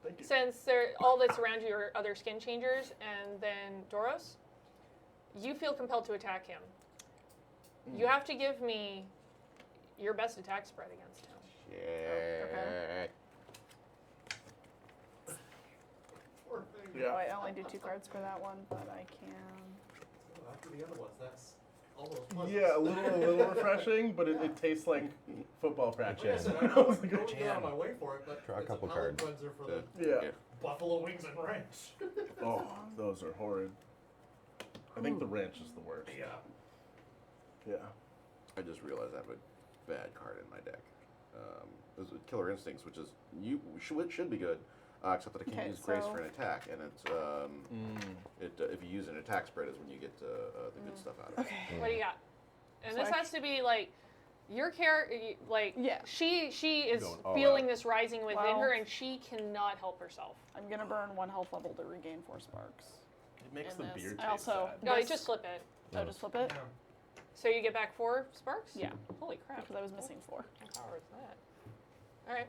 [SPEAKER 2] Thank you.
[SPEAKER 3] Since all that's around you are other skin changers, and then Doros, you feel compelled to attack him. You have to give me your best attack spread against him.
[SPEAKER 4] Yeah.
[SPEAKER 6] Poor thing.
[SPEAKER 2] Yeah.
[SPEAKER 5] Oh, I only do 2 cards for that one, but I can.
[SPEAKER 6] Oh, after the other ones, that's almost pleasant.
[SPEAKER 2] Yeah, a little refreshing, but it tastes like football
[SPEAKER 6] Like I
[SPEAKER 2] practice.
[SPEAKER 6] said, I don't go out of my way for it, but
[SPEAKER 7] Draw a
[SPEAKER 6] it's
[SPEAKER 7] couple
[SPEAKER 6] a palate
[SPEAKER 7] cards.
[SPEAKER 6] cleanser for the
[SPEAKER 2] Yeah.
[SPEAKER 6] buffalo wings and ranch.
[SPEAKER 2] Oh, those are horrid. I think the ranch is the worst.
[SPEAKER 6] Yeah.
[SPEAKER 2] Yeah.
[SPEAKER 4] I just realized I have a bad card in my deck. This is Killer Instincts, which is should be good, except that I can't
[SPEAKER 5] Okay,
[SPEAKER 4] use Grace
[SPEAKER 5] so-
[SPEAKER 4] for an attack, and it's if you use an attack spread is when you get the good stuff out of it.
[SPEAKER 5] Okay.
[SPEAKER 3] What do you got? And
[SPEAKER 5] So
[SPEAKER 3] this
[SPEAKER 5] I-
[SPEAKER 3] has to be like your character, like
[SPEAKER 5] Yeah.
[SPEAKER 3] she is
[SPEAKER 2] Going all
[SPEAKER 3] feeling
[SPEAKER 2] out.
[SPEAKER 3] this rising within
[SPEAKER 5] Well-
[SPEAKER 3] her, and she cannot help herself.
[SPEAKER 5] I'm gonna burn 1 health level to regain 4 sparks.
[SPEAKER 2] It makes
[SPEAKER 5] In
[SPEAKER 2] the
[SPEAKER 5] this.
[SPEAKER 2] beer
[SPEAKER 5] I
[SPEAKER 2] taste
[SPEAKER 5] also-
[SPEAKER 2] sad.
[SPEAKER 3] No, you
[SPEAKER 5] This-
[SPEAKER 3] just flip it.
[SPEAKER 5] Oh, just flip it?
[SPEAKER 6] Yeah.
[SPEAKER 3] So you get back 4 sparks?
[SPEAKER 5] Yeah,
[SPEAKER 3] Holy crap.
[SPEAKER 5] because I was missing 4.
[SPEAKER 3] What power is that? All right.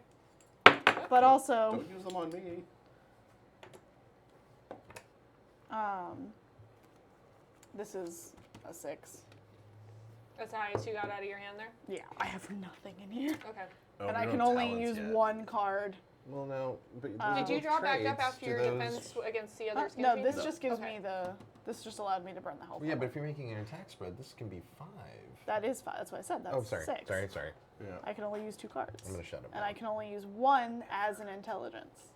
[SPEAKER 5] But also,
[SPEAKER 4] Don't use them on me.
[SPEAKER 5] this is a 6.
[SPEAKER 3] That's the highest you got out of your hand there?
[SPEAKER 5] Yeah, I have nothing in here.
[SPEAKER 3] Okay.
[SPEAKER 2] Oh,
[SPEAKER 5] And
[SPEAKER 2] we
[SPEAKER 5] I
[SPEAKER 2] don't
[SPEAKER 5] can
[SPEAKER 2] have
[SPEAKER 5] only
[SPEAKER 2] talents
[SPEAKER 5] use
[SPEAKER 2] yet.
[SPEAKER 5] 1 card.
[SPEAKER 7] Well, no. But
[SPEAKER 3] Did you
[SPEAKER 7] those
[SPEAKER 3] draw back up
[SPEAKER 7] trades,
[SPEAKER 3] after
[SPEAKER 7] do
[SPEAKER 3] your
[SPEAKER 7] those-
[SPEAKER 3] defense against the other skin
[SPEAKER 5] No,
[SPEAKER 3] changers?
[SPEAKER 5] this just gives
[SPEAKER 3] Okay.
[SPEAKER 5] me the. This just allowed me to burn the health.
[SPEAKER 7] Well, yeah, but
[SPEAKER 5] level.
[SPEAKER 7] if you're making an attack spread, this can be 5.
[SPEAKER 5] That is 5. That's what I said. That's
[SPEAKER 7] Oh, sorry.
[SPEAKER 5] 6.
[SPEAKER 7] Sorry.
[SPEAKER 2] Yeah.
[SPEAKER 5] I can only use 2 cards.
[SPEAKER 7] I'm gonna shut up.
[SPEAKER 5] And I can only use 1 as an intelligence.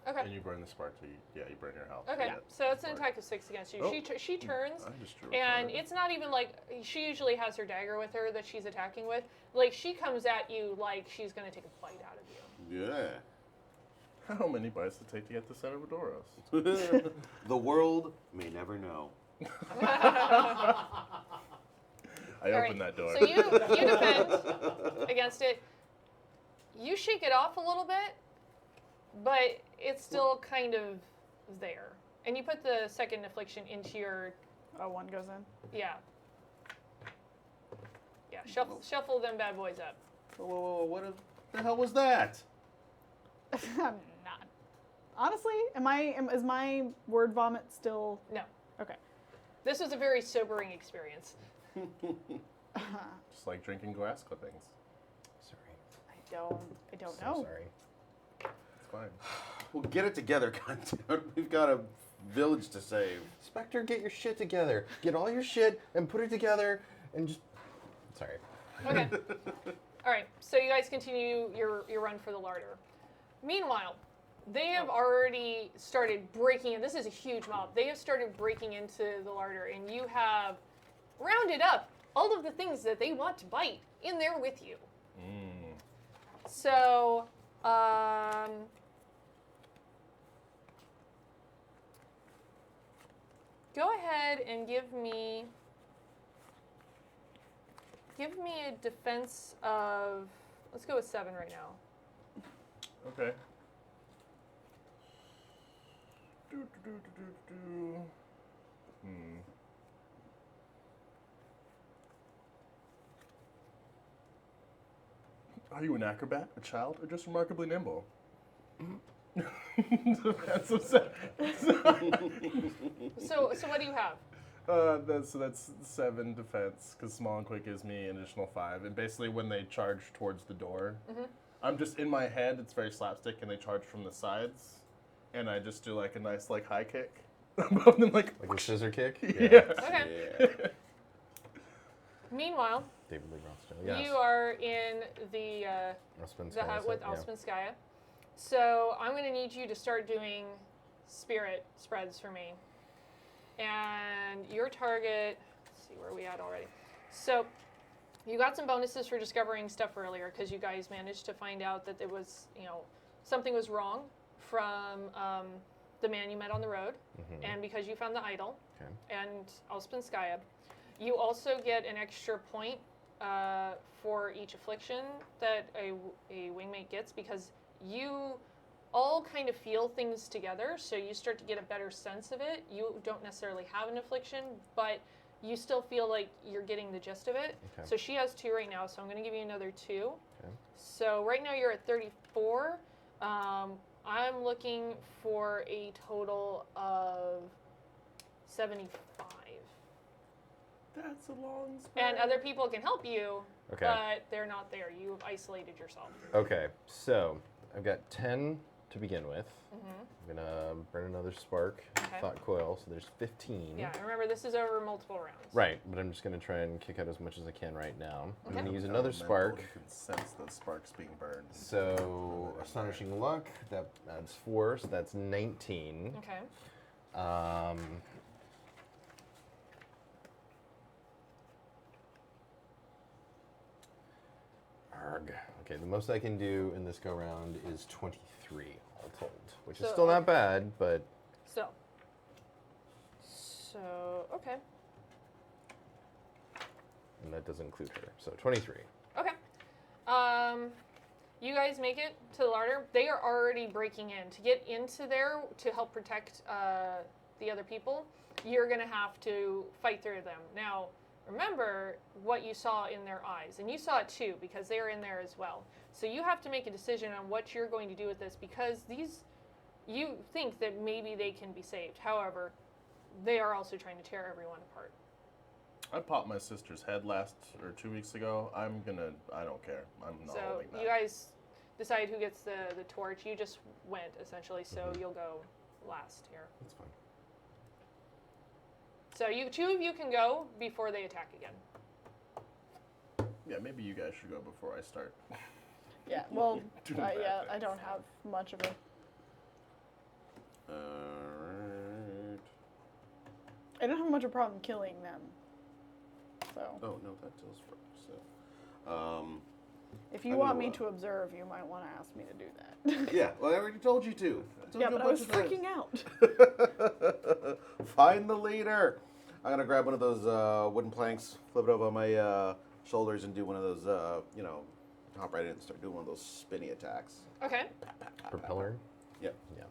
[SPEAKER 2] And
[SPEAKER 3] Okay.
[SPEAKER 2] you burn the spark to you burn your health.
[SPEAKER 3] Okay.
[SPEAKER 2] Yeah.
[SPEAKER 3] So it's an attack of 6 against you.
[SPEAKER 2] Oh.
[SPEAKER 3] She turns.
[SPEAKER 2] I just drew a
[SPEAKER 3] And
[SPEAKER 2] card.
[SPEAKER 3] it's not even like she usually has her dagger with her that she's attacking with. Like she comes at you like she's gonna take a bite out of you.
[SPEAKER 4] Yeah.
[SPEAKER 2] How many bites does it take to get to Center of Doros?
[SPEAKER 4] The world may never know.
[SPEAKER 2] I
[SPEAKER 3] All right,
[SPEAKER 2] opened that door.
[SPEAKER 3] So you defend against it. You shake it off a little bit, but it's still kind of there. And you put the second affliction into your
[SPEAKER 5] Oh, 1 goes in.
[SPEAKER 3] yeah. Shuffle them bad boys up.
[SPEAKER 4] Whoa, what the hell was that?
[SPEAKER 5] I'm not. Honestly, is my word vomit still
[SPEAKER 3] No.
[SPEAKER 5] okay?
[SPEAKER 3] This was a very sobering experience.
[SPEAKER 2] Just like drinking grass clippings.
[SPEAKER 7] Sorry.
[SPEAKER 5] I don't
[SPEAKER 7] So
[SPEAKER 5] know.
[SPEAKER 7] sorry.
[SPEAKER 2] It's fine.
[SPEAKER 4] Well, get it together, goddammit. We've got a village to save.
[SPEAKER 7] Spectre, get your shit together. Get all your shit and put it together and just. Sorry.
[SPEAKER 3] Okay. All right. So you guys continue your run for the larder. Meanwhile, they have already started breaking in. This is a huge mob. They have started breaking into the larder, and you have rounded up all of the things that they want to bite in there with you. So, go ahead and give me a defense of, let's go with 7 right now.
[SPEAKER 2] Okay. Are you an acrobat, a child, or just remarkably nimble? Defense of 7.
[SPEAKER 3] So what do you have?
[SPEAKER 2] That's 7 defense, because small and quick gives me an additional 5. And basically when they charge towards the door, I'm just in my head, it's very slapstick, and they charge from the sides. And I just do like a nice like high kick above them, like
[SPEAKER 7] Like a scissor kick?
[SPEAKER 2] yeah.
[SPEAKER 3] Okay.
[SPEAKER 4] Yeah.
[SPEAKER 7] David
[SPEAKER 3] Meanwhile,
[SPEAKER 7] Lee Rothschild. Yes.
[SPEAKER 3] you are in the hut with Alspenskaya. So I'm going to need you to start doing spirit spreads for me. And your target, let's see where we at already. So you got some bonuses for discovering stuff earlier because you guys managed to find out that it was, something was wrong from the man you met on the road, and because you found the idol and Alspenskaya. You also get an extra point for each affliction that a wingmate gets because you all kind of feel things together, so you start to get a better sense of it. You don't necessarily have an affliction, but you still feel like you're getting the gist of it.
[SPEAKER 7] Okay.
[SPEAKER 3] So she has 2 right now, so I'm going to give you another 2.
[SPEAKER 7] Okay.
[SPEAKER 3] So right now you're at 34. I'm looking for a total of 75.
[SPEAKER 2] That's a long spread.
[SPEAKER 3] And other people can help you,
[SPEAKER 7] Okay.
[SPEAKER 3] but they're not there. You've isolated yourself.
[SPEAKER 7] Okay, so I've got 10 to begin with.
[SPEAKER 3] Mm-hmm.
[SPEAKER 7] I'm gonna burn another spark,
[SPEAKER 3] Okay.
[SPEAKER 7] thought coil, so there's 15.
[SPEAKER 3] Yeah, and remember, this is over multiple rounds.
[SPEAKER 7] Right, but I'm just gonna try and kick out as much as I can right now. I'm
[SPEAKER 3] Okay.
[SPEAKER 7] gonna use another spark.
[SPEAKER 2] You can sense the sparks being burned.
[SPEAKER 7] So astonishing luck, that adds 4, so that's 19.
[SPEAKER 3] Okay.
[SPEAKER 7] Arg. Okay, the most I can do in this go round is 23 all told, which is
[SPEAKER 3] So,
[SPEAKER 7] still not bad, but
[SPEAKER 3] So, okay.
[SPEAKER 7] and that doesn't include her. So 23.
[SPEAKER 3] Okay. You guys make it to the larder. They are already breaking in. To get into there to help protect the other people, you're going to have to fight through them. Now, remember what you saw in their eyes. And you saw it too, because they are in there as well. So you have to make a decision on what you're going to do with this, because you think that maybe they can be saved. However, they are also trying to tear everyone apart.
[SPEAKER 2] I popped my sister's head 2 weeks ago. I don't care. I'm not
[SPEAKER 3] So
[SPEAKER 2] holding back.
[SPEAKER 3] you guys decide who gets the torch. You just went, essentially, so you'll go last here.
[SPEAKER 7] That's fine.
[SPEAKER 3] So two of you can go before they attack again.
[SPEAKER 2] Yeah, maybe you guys should go before I start.
[SPEAKER 5] Yeah, well,
[SPEAKER 2] Do bad
[SPEAKER 5] yeah, I
[SPEAKER 2] things.
[SPEAKER 5] don't have much of it.
[SPEAKER 4] Alright.
[SPEAKER 5] I don't have much of a problem killing them. So,
[SPEAKER 4] Oh, no, that deals for. So.
[SPEAKER 5] if you
[SPEAKER 4] I'm
[SPEAKER 5] want
[SPEAKER 4] gonna,
[SPEAKER 5] me to observe, you might want to ask me to do that.
[SPEAKER 4] Yeah, well, I already told you to.
[SPEAKER 5] Yeah, but I was freaking out.
[SPEAKER 4] Find the leader. I'm gonna grab one of those wooden planks, flip it up on my shoulders, and do one of those, hop right in and start doing one of those spinny attacks.
[SPEAKER 3] Okay.
[SPEAKER 7] Propeller?
[SPEAKER 4] Yep.
[SPEAKER 7] Yeah.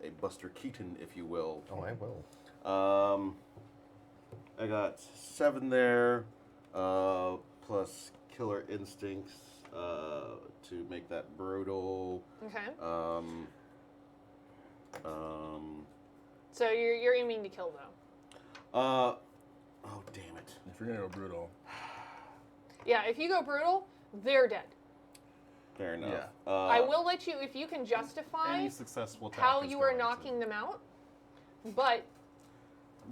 [SPEAKER 4] A Buster Keaton, if you will.
[SPEAKER 7] Oh, I will.
[SPEAKER 4] I got 7 there, plus Killer Instincts to make that brutal.
[SPEAKER 3] Okay.
[SPEAKER 4] So
[SPEAKER 3] you're aiming to kill though.
[SPEAKER 4] oh damn it!
[SPEAKER 2] If you're gonna go brutal,
[SPEAKER 3] Yeah, if you go brutal, they're dead.
[SPEAKER 4] Fair enough.
[SPEAKER 2] Yeah.
[SPEAKER 3] I will let you, if you can justify
[SPEAKER 2] any successful attack
[SPEAKER 3] how
[SPEAKER 2] is
[SPEAKER 3] you are
[SPEAKER 2] going to-
[SPEAKER 3] knocking them out, but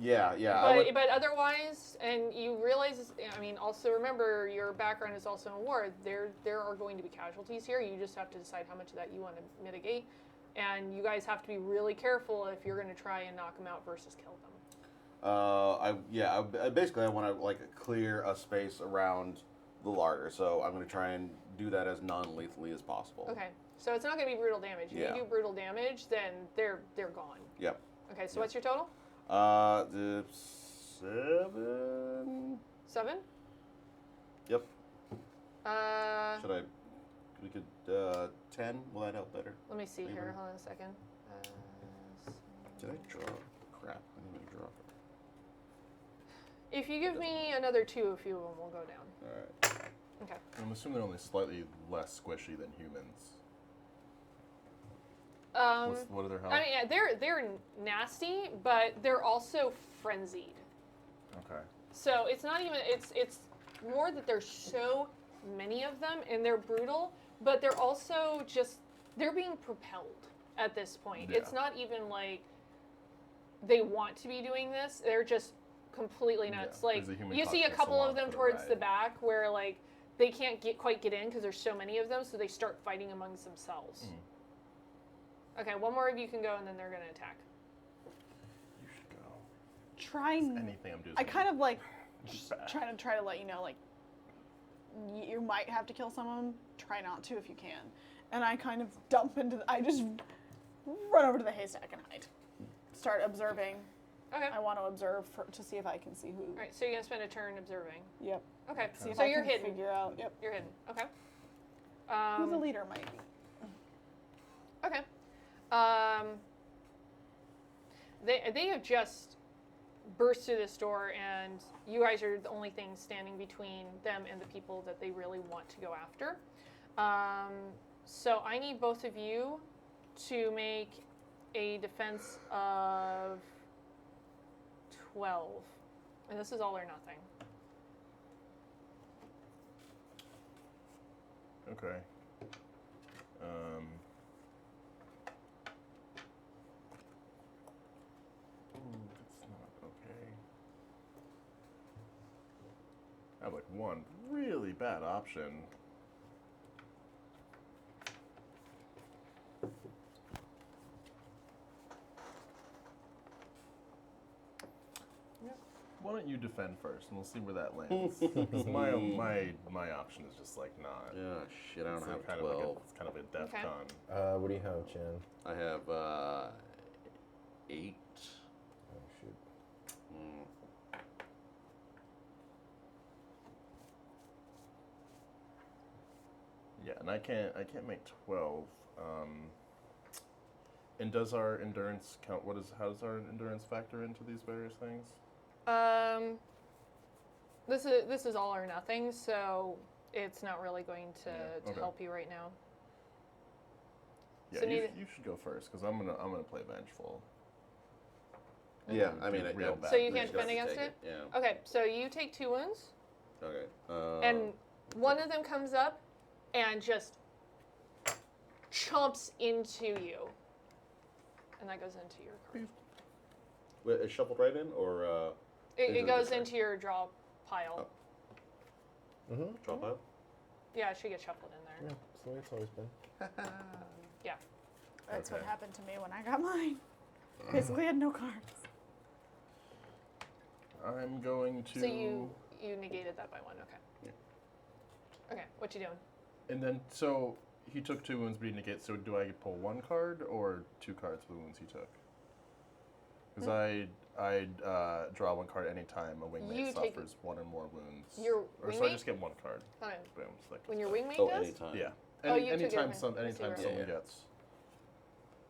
[SPEAKER 4] Yeah. I would,
[SPEAKER 3] but otherwise, and you realize, I mean, also remember your background is also in war. There are going to be casualties here. You just have to decide how much of that you want to mitigate, and you guys have to be really careful if you're going to try and knock them out versus kill them.
[SPEAKER 4] basically I want to clear a space around the larder, so I'm going to try and do that as non-lethally as possible.
[SPEAKER 3] Okay, so it's not going to be brutal damage. If
[SPEAKER 4] Yeah.
[SPEAKER 3] you do brutal damage, then they're gone.
[SPEAKER 4] Yep.
[SPEAKER 3] Okay, so what's your total?
[SPEAKER 4] The 7.
[SPEAKER 3] 7.
[SPEAKER 4] Yep.
[SPEAKER 3] Uh,
[SPEAKER 4] We could 10. Will that help better?
[SPEAKER 3] let me see
[SPEAKER 4] Maybe.
[SPEAKER 3] here. Hold on a second.
[SPEAKER 4] Did I draw? Crap. I didn't even draw.
[SPEAKER 3] If you give me another 2, a few of them will go down.
[SPEAKER 4] All right.
[SPEAKER 3] Okay.
[SPEAKER 2] I'm assuming they're only slightly less squishy than humans. What are their health?
[SPEAKER 3] I mean, yeah, they're nasty, but they're also frenzied.
[SPEAKER 2] Okay.
[SPEAKER 3] So it's not even it's more that there's so many of them and they're brutal, but they're also just they're being propelled at this point.
[SPEAKER 2] Yeah.
[SPEAKER 3] It's not even like they want to be doing this. They're just completely nuts.
[SPEAKER 2] Yeah,
[SPEAKER 3] Like
[SPEAKER 2] 'cause the human
[SPEAKER 3] you see a
[SPEAKER 2] cost us a
[SPEAKER 3] couple
[SPEAKER 2] lot
[SPEAKER 3] of them
[SPEAKER 2] for the
[SPEAKER 3] towards the
[SPEAKER 2] ride.
[SPEAKER 3] back where like they can't quite get in because there's so many of them, so they start fighting amongst themselves. Okay, one more of you can go, and then they're gonna attack.
[SPEAKER 2] You should go.
[SPEAKER 5] Trying.
[SPEAKER 2] Anything I'm doing.
[SPEAKER 5] I kind of
[SPEAKER 2] just bad.
[SPEAKER 5] try to let you know, you might have to kill some of them. Try not to if you can. And I kind of I just run over to the haystack and hide. Start observing.
[SPEAKER 3] Okay.
[SPEAKER 5] I want to observe to see if I can see who.
[SPEAKER 3] All right, so you're gonna spend a turn observing.
[SPEAKER 5] Yep.
[SPEAKER 3] Okay,
[SPEAKER 5] See if
[SPEAKER 3] so
[SPEAKER 5] I
[SPEAKER 3] you're
[SPEAKER 5] can
[SPEAKER 3] hidden.
[SPEAKER 5] figure out. Yep.
[SPEAKER 3] You're hidden. Okay.
[SPEAKER 5] Who the leader might be.
[SPEAKER 3] Okay. They have just burst through this door, and you guys are the only thing standing between them and the people that they really want to go after. So I need both of you to make a defense of 12. And this is all or nothing.
[SPEAKER 2] Okay. Ooh, that's not okay. I have like one really bad option. Why don't you defend first, and we'll see where that lands? 'Cause my option is just like not.
[SPEAKER 4] Yeah, shit, I don't
[SPEAKER 2] It's
[SPEAKER 4] have
[SPEAKER 2] like kind
[SPEAKER 4] 12.
[SPEAKER 2] of like it's kind of a DEF
[SPEAKER 3] Okay.
[SPEAKER 2] con.
[SPEAKER 7] What do you have, Chan?
[SPEAKER 4] I have 8.
[SPEAKER 7] Oh, shoot.
[SPEAKER 4] Mm.
[SPEAKER 2] Yeah, and I can't make 12. And does our endurance count? How does our endurance factor into these various things?
[SPEAKER 3] This is all or nothing, so it's not really going to
[SPEAKER 2] okay.
[SPEAKER 3] help you right now.
[SPEAKER 2] Yeah,
[SPEAKER 3] So
[SPEAKER 2] you should go first because I'm gonna play vengeful.
[SPEAKER 4] Yeah,
[SPEAKER 2] And
[SPEAKER 4] I mean,
[SPEAKER 2] do real bad
[SPEAKER 3] So you
[SPEAKER 2] things.
[SPEAKER 3] can't defend
[SPEAKER 4] Take
[SPEAKER 3] against it?
[SPEAKER 4] Yeah.
[SPEAKER 3] Okay, so you take 2 wounds,
[SPEAKER 4] Okay.
[SPEAKER 3] and one of them comes up and just chomps into you. And that goes into your card.
[SPEAKER 4] Wait, it's shuffled right in, or
[SPEAKER 3] It
[SPEAKER 4] Into
[SPEAKER 3] goes
[SPEAKER 4] the card.
[SPEAKER 3] into your draw pile.
[SPEAKER 4] Oh.
[SPEAKER 7] Mm-hmm.
[SPEAKER 4] Draw pile?
[SPEAKER 3] Yeah, it should get shuffled in there.
[SPEAKER 7] Yeah, that's the way it's always been.
[SPEAKER 3] Yeah.
[SPEAKER 5] That's what
[SPEAKER 2] Okay.
[SPEAKER 5] happened to me when I got mine. Basically had no cards.
[SPEAKER 2] I'm going to.
[SPEAKER 3] So you negated that by 1, okay.
[SPEAKER 4] Yeah.
[SPEAKER 3] Okay, what you doing?
[SPEAKER 2] And then so he took 2 wounds, but he negates. So do I pull 1 card or 2 cards for the wounds he took? Because I draw 1 card anytime a
[SPEAKER 3] You
[SPEAKER 2] wingmate
[SPEAKER 3] take-
[SPEAKER 2] suffers 1 or more wounds.
[SPEAKER 3] Your
[SPEAKER 2] or so I
[SPEAKER 3] wingmate?
[SPEAKER 2] just get 1 card.
[SPEAKER 3] Fine.
[SPEAKER 2] Boom. Select
[SPEAKER 3] When your
[SPEAKER 2] select.
[SPEAKER 3] wingmate
[SPEAKER 4] Oh,
[SPEAKER 3] does?
[SPEAKER 4] anytime.
[SPEAKER 2] Yeah.
[SPEAKER 3] Oh, you took it
[SPEAKER 2] anytime
[SPEAKER 3] when-
[SPEAKER 2] some
[SPEAKER 3] let's see
[SPEAKER 2] anytime
[SPEAKER 3] where-
[SPEAKER 2] someone
[SPEAKER 4] Yeah, yeah.
[SPEAKER 2] gets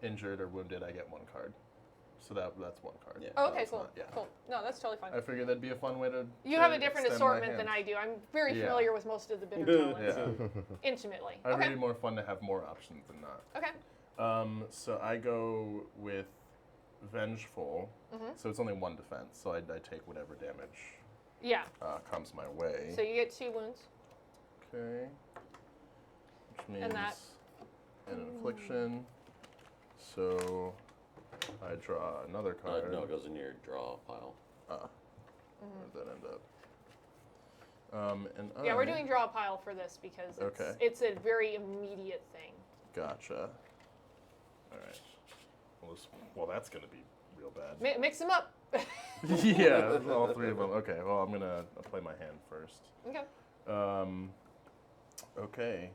[SPEAKER 2] injured or wounded, I get 1 card. So that's 1 card.
[SPEAKER 4] Yeah.
[SPEAKER 3] Oh,
[SPEAKER 2] No,
[SPEAKER 3] okay,
[SPEAKER 2] it's
[SPEAKER 3] cool.
[SPEAKER 2] not, yeah.
[SPEAKER 3] Cool. No, that's totally fine.
[SPEAKER 2] I figured that'd be a fun way to.
[SPEAKER 3] You
[SPEAKER 2] to
[SPEAKER 3] have a different
[SPEAKER 2] extend my
[SPEAKER 3] assortment than
[SPEAKER 2] hand.
[SPEAKER 3] I do. I'm very
[SPEAKER 2] Yeah.
[SPEAKER 3] familiar with most of the bitter talents.
[SPEAKER 2] Yeah.
[SPEAKER 3] Intimately.
[SPEAKER 2] I
[SPEAKER 3] Okay.
[SPEAKER 2] really more fun to have more options than not.
[SPEAKER 3] Okay.
[SPEAKER 2] So I go with vengeful.
[SPEAKER 3] Mhm.
[SPEAKER 2] So it's only 1 defense. So I take whatever damage
[SPEAKER 3] Yeah.
[SPEAKER 2] comes my way.
[SPEAKER 3] So you get 2 wounds.
[SPEAKER 2] Okay. Which means
[SPEAKER 3] And that-
[SPEAKER 2] an affliction. So I draw another card.
[SPEAKER 4] No, it goes in your draw pile.
[SPEAKER 2] Where did that end up? And
[SPEAKER 3] Yeah, we're
[SPEAKER 2] I-
[SPEAKER 3] doing draw a pile for this because
[SPEAKER 2] Okay.
[SPEAKER 3] it's a very immediate thing.
[SPEAKER 2] Gotcha. All right. Well, that's gonna be real bad.
[SPEAKER 3] Mix them up.
[SPEAKER 2] Yeah, all 3 of them. Okay. Well, I'm gonna play my hand first.
[SPEAKER 3] Okay.
[SPEAKER 2] Okay.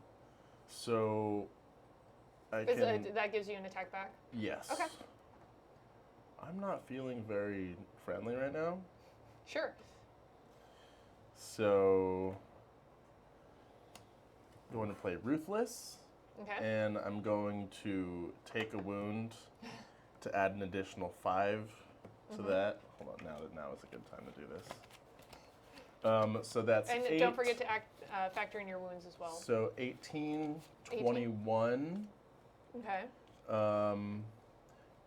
[SPEAKER 2] So I can.
[SPEAKER 3] That gives you an attack back.
[SPEAKER 2] Yes.
[SPEAKER 3] Okay.
[SPEAKER 2] I'm not feeling very friendly right now.
[SPEAKER 3] Sure.
[SPEAKER 2] So I'm going to play Ruthless,
[SPEAKER 3] Okay.
[SPEAKER 2] and I'm going to take a wound to add an additional 5 to that. Hold on, now is a good time to do this. So that's
[SPEAKER 3] And
[SPEAKER 2] 8.
[SPEAKER 3] don't forget to factor in your wounds as well.
[SPEAKER 2] So 18,
[SPEAKER 3] 18.
[SPEAKER 2] 21.
[SPEAKER 3] Okay.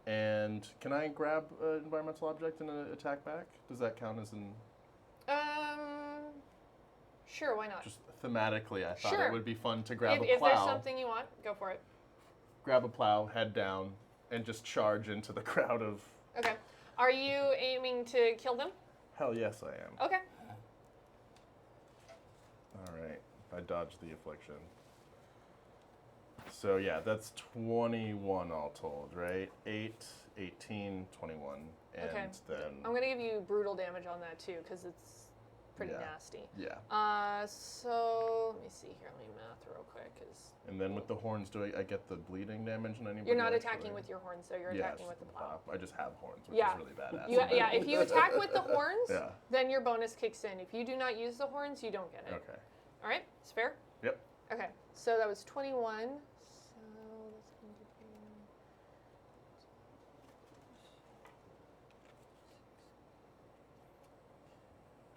[SPEAKER 2] And can I grab an environmental object and attack back? Does that count as an...
[SPEAKER 3] Sure, why not?
[SPEAKER 2] Just thematically, I thought
[SPEAKER 3] Sure.
[SPEAKER 2] it would be fun to grab a
[SPEAKER 3] If there's
[SPEAKER 2] plow.
[SPEAKER 3] something you want, go for it.
[SPEAKER 2] Grab a plow, head down, and just charge into the crowd of...
[SPEAKER 3] Okay. Are you aiming to kill them?
[SPEAKER 2] Hell yes, I am.
[SPEAKER 3] Okay.
[SPEAKER 2] All right. I dodged the affliction. So yeah, that's 21 all told, right? 8, 18, 21. And
[SPEAKER 3] Okay.
[SPEAKER 2] then...
[SPEAKER 3] I'm going to give you brutal damage on that too because it's pretty
[SPEAKER 2] Yeah.
[SPEAKER 3] nasty.
[SPEAKER 2] Yeah.
[SPEAKER 3] So let me see here. Let me math real quick because
[SPEAKER 2] And then with the horns, do I get the bleeding damage in anybody?
[SPEAKER 3] you're not
[SPEAKER 2] actually?
[SPEAKER 3] attacking with your horns, so you're
[SPEAKER 2] Yeah,
[SPEAKER 3] attacking
[SPEAKER 2] it's
[SPEAKER 3] with the plow.
[SPEAKER 2] I just have horns, which
[SPEAKER 3] Yeah.
[SPEAKER 2] is really badass.
[SPEAKER 3] Yeah, if you attack with the horns,
[SPEAKER 2] Yeah.
[SPEAKER 3] then your bonus kicks in. If you do not use the horns, you don't get it.
[SPEAKER 2] Okay.
[SPEAKER 3] All right, it's fair?
[SPEAKER 2] Yep.
[SPEAKER 3] Okay, so that was 21. So that's going to be...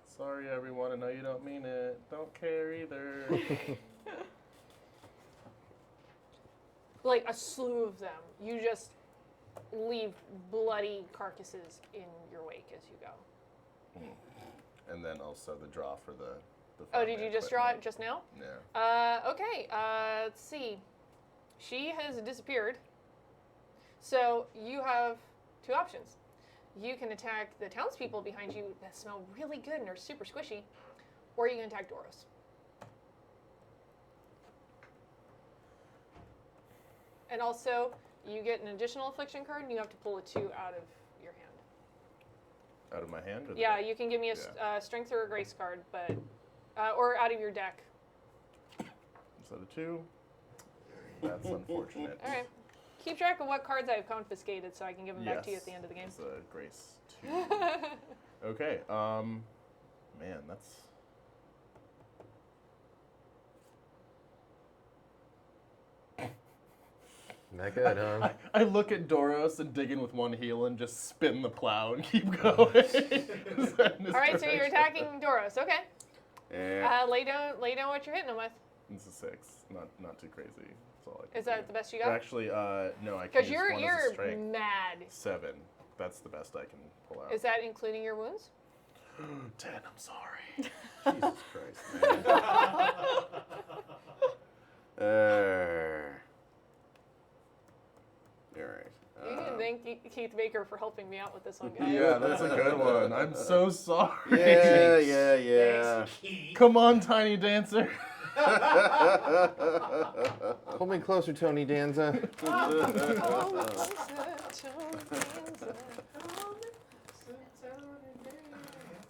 [SPEAKER 2] Sorry, everyone. I know you don't mean it. Don't care either.
[SPEAKER 3] like a slew of them. You just leave bloody carcasses in your wake as you go.
[SPEAKER 2] And then also the draw for the
[SPEAKER 3] Oh, did you just draw it
[SPEAKER 2] equipment.
[SPEAKER 3] just now?
[SPEAKER 2] Yeah.
[SPEAKER 3] Okay, let's see. She has disappeared. So you have two options. You can attack the townspeople behind you that smell really good and are super squishy, or you can attack Doros. And also, you get an additional affliction card, and you have to pull a 2 out of your hand.
[SPEAKER 2] Out of my hand? Or the
[SPEAKER 3] Yeah,
[SPEAKER 2] deck?
[SPEAKER 3] you can give me a strength or a grace card, but or out of your deck.
[SPEAKER 2] So the 2. That's unfortunate.
[SPEAKER 3] All right. Keep track of what cards I've confiscated so I can give them back to you at the end of the game.
[SPEAKER 2] It's a grace 2. Okay. Man, that's.
[SPEAKER 7] Not good, huh?
[SPEAKER 2] I look at Doros and dig in with one heel and just spin the plow and keep going. All
[SPEAKER 3] All right, so you're attacking Doros. Okay.
[SPEAKER 4] Yeah.
[SPEAKER 3] Lay down what you're hitting them with.
[SPEAKER 2] It's a 6. Not too crazy. That's all I can
[SPEAKER 3] Is that
[SPEAKER 2] do.
[SPEAKER 3] the best you
[SPEAKER 2] Or
[SPEAKER 3] got?
[SPEAKER 2] actually, no, I can
[SPEAKER 3] Because
[SPEAKER 2] use one as a
[SPEAKER 3] you're
[SPEAKER 2] strength.
[SPEAKER 3] mad.
[SPEAKER 2] 7. That's the best I can pull out.
[SPEAKER 3] Is that including your wounds?
[SPEAKER 2] 10, I'm sorry.
[SPEAKER 4] Jesus Christ, man. All right.
[SPEAKER 3] You can thank Keith Baker for helping me out with this one, guys.
[SPEAKER 2] Yeah, that's a good one. I'm so sorry.
[SPEAKER 4] Yeah.
[SPEAKER 2] Come on, Tiny Dancer.
[SPEAKER 7] Pull me closer, Tony Danza.
[SPEAKER 5] I'm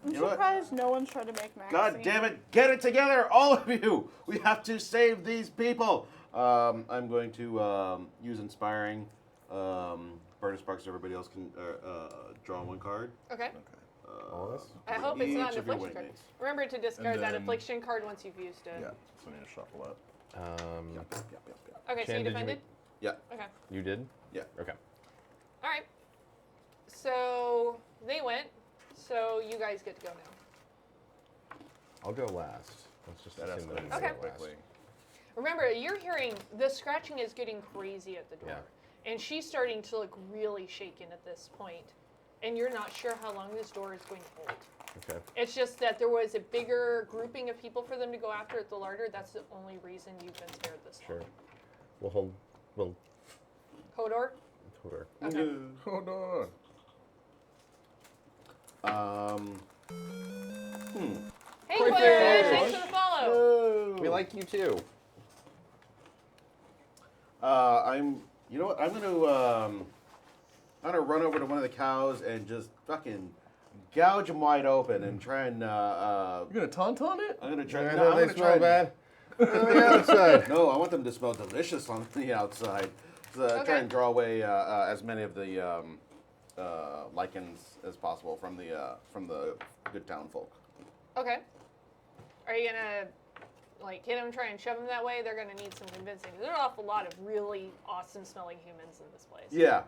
[SPEAKER 4] You know what?
[SPEAKER 5] surprised no one's tried to make Maxine.
[SPEAKER 4] God damn it! Get it together, all of you! We have to save these people. I'm going to use inspiring. Burn sparks so everybody else can draw one card.
[SPEAKER 3] Okay.
[SPEAKER 7] All of us?
[SPEAKER 3] I hope it's not
[SPEAKER 4] Each
[SPEAKER 3] an
[SPEAKER 4] of your
[SPEAKER 3] affliction card.
[SPEAKER 4] wingmates.
[SPEAKER 3] Remember to discard that
[SPEAKER 2] then-
[SPEAKER 3] affliction card once you've used it.
[SPEAKER 2] Yeah, so I need to shuffle up.
[SPEAKER 4] Yep.
[SPEAKER 3] Okay, so
[SPEAKER 7] Chan,
[SPEAKER 3] you
[SPEAKER 7] did you
[SPEAKER 3] defended?
[SPEAKER 4] Yeah.
[SPEAKER 3] Okay.
[SPEAKER 7] You did?
[SPEAKER 4] Yeah.
[SPEAKER 7] Okay.
[SPEAKER 3] All right. So they went. So you guys get to go now.
[SPEAKER 7] I'll go last. Let's just
[SPEAKER 2] That
[SPEAKER 7] assume that I'm
[SPEAKER 2] escalated
[SPEAKER 7] gonna
[SPEAKER 3] Okay.
[SPEAKER 7] go last.
[SPEAKER 2] quickly.
[SPEAKER 3] Remember, you're hearing the scratching is getting crazy at the door.
[SPEAKER 7] Yeah.
[SPEAKER 3] And she's starting to look really shaken at this point. And you're not sure how long this door is going to hold.
[SPEAKER 7] Okay.
[SPEAKER 3] It's just that there was a bigger grouping of people for them to go after at the larder. That's the only reason you've been spared this long.
[SPEAKER 7] Sure. We'll hold. We'll
[SPEAKER 3] Hodor?
[SPEAKER 7] hold her.
[SPEAKER 3] Okay.
[SPEAKER 2] Hold on.
[SPEAKER 3] Hey,
[SPEAKER 7] Quick
[SPEAKER 3] Claire!
[SPEAKER 7] finish.
[SPEAKER 3] Thanks for the follow.
[SPEAKER 7] We like you too.
[SPEAKER 4] You know what? I'm gonna run over to one of the cows and just fucking gouge them wide open and try and
[SPEAKER 2] You're gonna tauntaun it?
[SPEAKER 4] I'm gonna try.
[SPEAKER 7] Yeah,
[SPEAKER 4] No, I'm
[SPEAKER 7] they
[SPEAKER 4] gonna try.
[SPEAKER 7] smell bad. On the outside.
[SPEAKER 4] No, I want them to smell delicious on the outside. So try
[SPEAKER 3] Okay.
[SPEAKER 4] and draw away as many of the lichens as possible from the good town folk.
[SPEAKER 3] Okay. Are you gonna like hit them, try and shove them that way? They're gonna need some convincing. There's an awful lot of really awesome smelling humans in this place.
[SPEAKER 4] Yeah.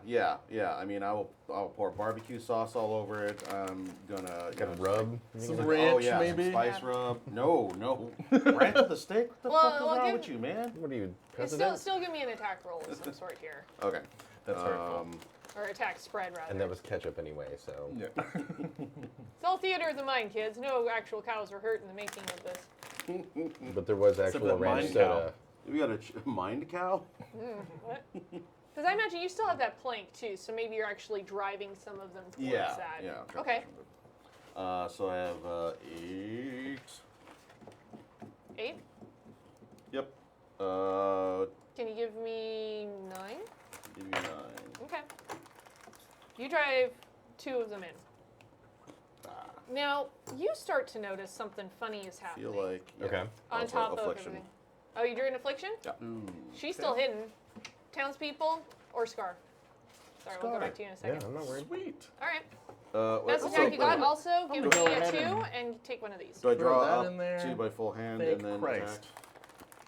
[SPEAKER 4] I mean, I'll pour barbecue sauce all over it. I'm gonna
[SPEAKER 7] Got a rub.
[SPEAKER 2] Some
[SPEAKER 4] Oh
[SPEAKER 2] ranch,
[SPEAKER 4] yeah, some
[SPEAKER 2] maybe?
[SPEAKER 4] spice rub. No. Ranch with the steak? What the
[SPEAKER 3] Well,
[SPEAKER 4] fuck is
[SPEAKER 3] well,
[SPEAKER 4] wrong
[SPEAKER 3] give-
[SPEAKER 4] with you, man?
[SPEAKER 7] What are you,
[SPEAKER 3] It's
[SPEAKER 7] president?
[SPEAKER 3] still give me an attack roll of some sort here,
[SPEAKER 4] Okay.
[SPEAKER 2] That's hurtful.
[SPEAKER 3] or attack spread rather.
[SPEAKER 7] And that was ketchup anyway, so.
[SPEAKER 2] Yeah.
[SPEAKER 3] It's all theater of the mind, kids. No actual cows were hurt in the making of this.
[SPEAKER 7] But there was
[SPEAKER 2] Except
[SPEAKER 7] actual
[SPEAKER 2] that
[SPEAKER 7] ranch
[SPEAKER 2] mine
[SPEAKER 7] soda.
[SPEAKER 4] We got a mind cow?
[SPEAKER 3] What? Because I imagine you still have that plank too, so maybe you're actually driving some of them towards that.
[SPEAKER 4] Yeah.
[SPEAKER 3] Okay.
[SPEAKER 4] So I have 8.
[SPEAKER 3] 8.
[SPEAKER 4] Yep.
[SPEAKER 3] Can you give me 9?
[SPEAKER 4] Give you 9.
[SPEAKER 3] Okay. You drive 2 of them in. Now, you start to notice something funny is happening.
[SPEAKER 4] Feel like
[SPEAKER 7] Okay.
[SPEAKER 3] on
[SPEAKER 4] also
[SPEAKER 3] top of
[SPEAKER 4] affliction.
[SPEAKER 3] everything. Oh, you drew an affliction?
[SPEAKER 4] Yeah.
[SPEAKER 3] She's still hidden. Townspeople or Scar? Sorry, we'll go back to you in a
[SPEAKER 7] Yeah,
[SPEAKER 3] second.
[SPEAKER 7] I'm not worried.
[SPEAKER 2] Sweet.
[SPEAKER 3] All right.
[SPEAKER 4] Wait,
[SPEAKER 3] That's the attack you got. Also, give me
[SPEAKER 4] Go
[SPEAKER 3] a
[SPEAKER 4] ahead
[SPEAKER 3] 2
[SPEAKER 4] and-
[SPEAKER 3] and take one of these.
[SPEAKER 4] Do I
[SPEAKER 2] Throw
[SPEAKER 4] draw
[SPEAKER 2] that
[SPEAKER 4] up
[SPEAKER 2] in there.
[SPEAKER 4] 2 by full hand
[SPEAKER 2] Thank
[SPEAKER 4] and then
[SPEAKER 2] Christ.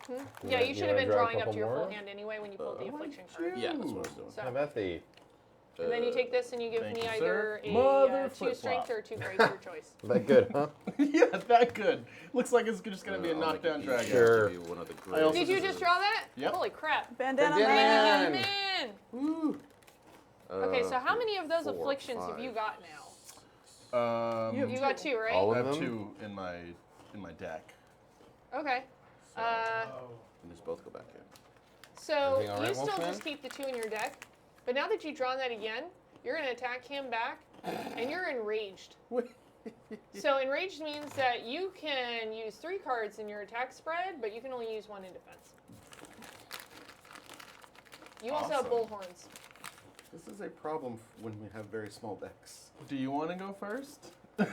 [SPEAKER 3] Yeah,
[SPEAKER 7] wanna-
[SPEAKER 3] you should
[SPEAKER 7] you
[SPEAKER 3] have
[SPEAKER 7] wanna
[SPEAKER 3] been
[SPEAKER 7] draw a
[SPEAKER 3] drawing up
[SPEAKER 7] couple
[SPEAKER 3] to your full
[SPEAKER 7] more?
[SPEAKER 3] hand anyway when you pulled the affliction card.
[SPEAKER 4] attack? Yeah, that's what I was doing.
[SPEAKER 3] So,
[SPEAKER 7] How about the
[SPEAKER 3] And then you take this and you give
[SPEAKER 2] Thank
[SPEAKER 3] me
[SPEAKER 2] you,
[SPEAKER 3] either
[SPEAKER 2] sir.
[SPEAKER 3] a
[SPEAKER 2] Mother
[SPEAKER 3] 2 strength
[SPEAKER 2] flip-flop.
[SPEAKER 3] or 2 grace, your choice.
[SPEAKER 7] That good, huh?
[SPEAKER 2] Yeah, that good. Looks like it's just gonna be a
[SPEAKER 4] I'll make it
[SPEAKER 2] knockdown
[SPEAKER 4] easy.
[SPEAKER 2] dragon.
[SPEAKER 7] Sure.
[SPEAKER 4] Give you one of the
[SPEAKER 2] I also
[SPEAKER 4] great-
[SPEAKER 3] Did you just draw that?
[SPEAKER 2] Yep.
[SPEAKER 3] Holy crap.
[SPEAKER 5] Bandana
[SPEAKER 7] Bandana
[SPEAKER 5] man.
[SPEAKER 7] Man.
[SPEAKER 3] Man. Okay, so how many of those
[SPEAKER 4] 4,
[SPEAKER 3] afflictions have you
[SPEAKER 4] 5.
[SPEAKER 3] got now?
[SPEAKER 5] You have
[SPEAKER 3] You got 2, right?
[SPEAKER 7] All
[SPEAKER 2] I
[SPEAKER 7] of
[SPEAKER 2] have
[SPEAKER 7] them?
[SPEAKER 2] 2 in my deck.
[SPEAKER 3] Okay.
[SPEAKER 6] Oh.
[SPEAKER 4] And just both go back in.
[SPEAKER 3] So
[SPEAKER 7] Everything all right,
[SPEAKER 3] you still
[SPEAKER 7] Wolfman?
[SPEAKER 3] just keep the 2 in your deck, but now that you've drawn that again, you're going to attack him back, and you're enraged. So enraged means that you can use 3 cards in your attack spread, but you can only use 1 in defense. You also have
[SPEAKER 2] Awesome.
[SPEAKER 3] bull horns.
[SPEAKER 4] This is a problem when we have very small decks.
[SPEAKER 2] Do you want to go first?
[SPEAKER 3] You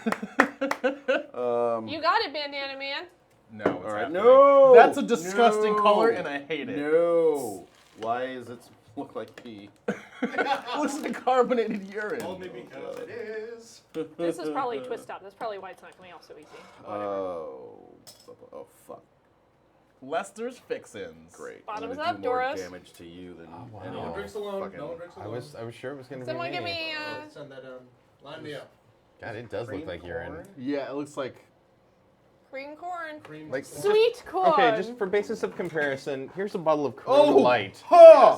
[SPEAKER 3] got it, Bandana Man.
[SPEAKER 2] No, it's
[SPEAKER 4] All right.
[SPEAKER 2] happening.
[SPEAKER 4] No.
[SPEAKER 2] That's a disgusting
[SPEAKER 4] No.
[SPEAKER 2] color, and I hate it.
[SPEAKER 4] No. Why does it look like pee?
[SPEAKER 2] It looks like carbonated urine.
[SPEAKER 6] Only because it is.
[SPEAKER 3] This is probably twist up. That's probably why it's not coming off so easy.
[SPEAKER 4] Oh fuck.
[SPEAKER 2] Lester's fixins.
[SPEAKER 4] Great.
[SPEAKER 3] Bottoms
[SPEAKER 4] I'm gonna
[SPEAKER 3] up,
[SPEAKER 4] do more
[SPEAKER 3] Doros.
[SPEAKER 4] damage to you than
[SPEAKER 7] wow.
[SPEAKER 6] No one
[SPEAKER 4] anyone.
[SPEAKER 6] drinks alone.
[SPEAKER 4] Fucking-
[SPEAKER 6] No one drinks
[SPEAKER 7] I
[SPEAKER 6] alone.
[SPEAKER 7] was sure it was gonna
[SPEAKER 3] Someone
[SPEAKER 7] be
[SPEAKER 3] give
[SPEAKER 7] me.
[SPEAKER 3] me,
[SPEAKER 6] Send that line me up.
[SPEAKER 7] God, it does look like urine.
[SPEAKER 2] Yeah, it looks like.
[SPEAKER 3] cream corn.
[SPEAKER 6] Cream.
[SPEAKER 7] Like-
[SPEAKER 3] Sweet corn.
[SPEAKER 7] Okay, just for basis of comparison, here's a bottle of Corona
[SPEAKER 4] Oh!
[SPEAKER 7] Light,
[SPEAKER 4] Huh!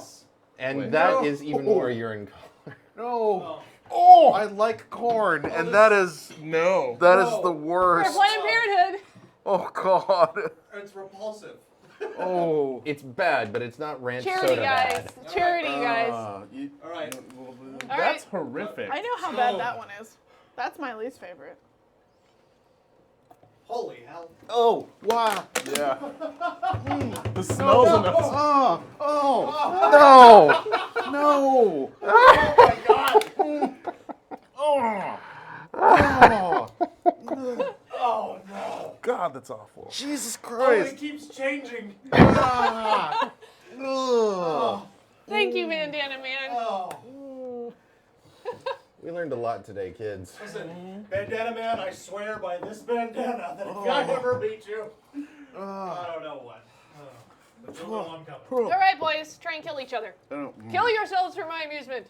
[SPEAKER 7] and
[SPEAKER 2] Wait.
[SPEAKER 7] that
[SPEAKER 4] No.
[SPEAKER 7] is even more urine color.
[SPEAKER 4] No.
[SPEAKER 6] Oh.
[SPEAKER 4] Oh, I like corn, and that is
[SPEAKER 2] No.
[SPEAKER 4] the
[SPEAKER 3] For
[SPEAKER 4] worst.
[SPEAKER 3] Planned Parenthood.
[SPEAKER 4] Oh God.
[SPEAKER 6] It's repulsive.
[SPEAKER 4] Oh.
[SPEAKER 7] It's bad, but it's not ranch
[SPEAKER 3] Charity,
[SPEAKER 7] soda
[SPEAKER 3] guys.
[SPEAKER 7] bad.
[SPEAKER 3] Charity, guys.
[SPEAKER 6] All right.
[SPEAKER 2] That's
[SPEAKER 3] right.
[SPEAKER 2] horrific.
[SPEAKER 5] I know how bad that one is. That's my least favorite.
[SPEAKER 6] Holy hell.
[SPEAKER 4] Oh, wow.
[SPEAKER 2] Yeah. The smells in us.
[SPEAKER 4] Oh, oh, no, no.
[SPEAKER 6] Oh my god.
[SPEAKER 4] Oh, oh,
[SPEAKER 6] Oh no.
[SPEAKER 2] God, that's awful.
[SPEAKER 4] Jesus
[SPEAKER 6] Oh,
[SPEAKER 4] Christ.
[SPEAKER 6] it keeps changing.
[SPEAKER 4] Ah. Ugh.
[SPEAKER 6] Oh.
[SPEAKER 3] Thank you, Bandana Man.
[SPEAKER 6] Oh.
[SPEAKER 7] We learned a lot today, kids.
[SPEAKER 6] Listen, Bandana Man, I swear by this bandana that if I ever meet you, I don't know what. But you'll know I'm coming.
[SPEAKER 3] All right, boys, try and kill each other.
[SPEAKER 4] Oh,
[SPEAKER 3] Kill yourselves for my amusement.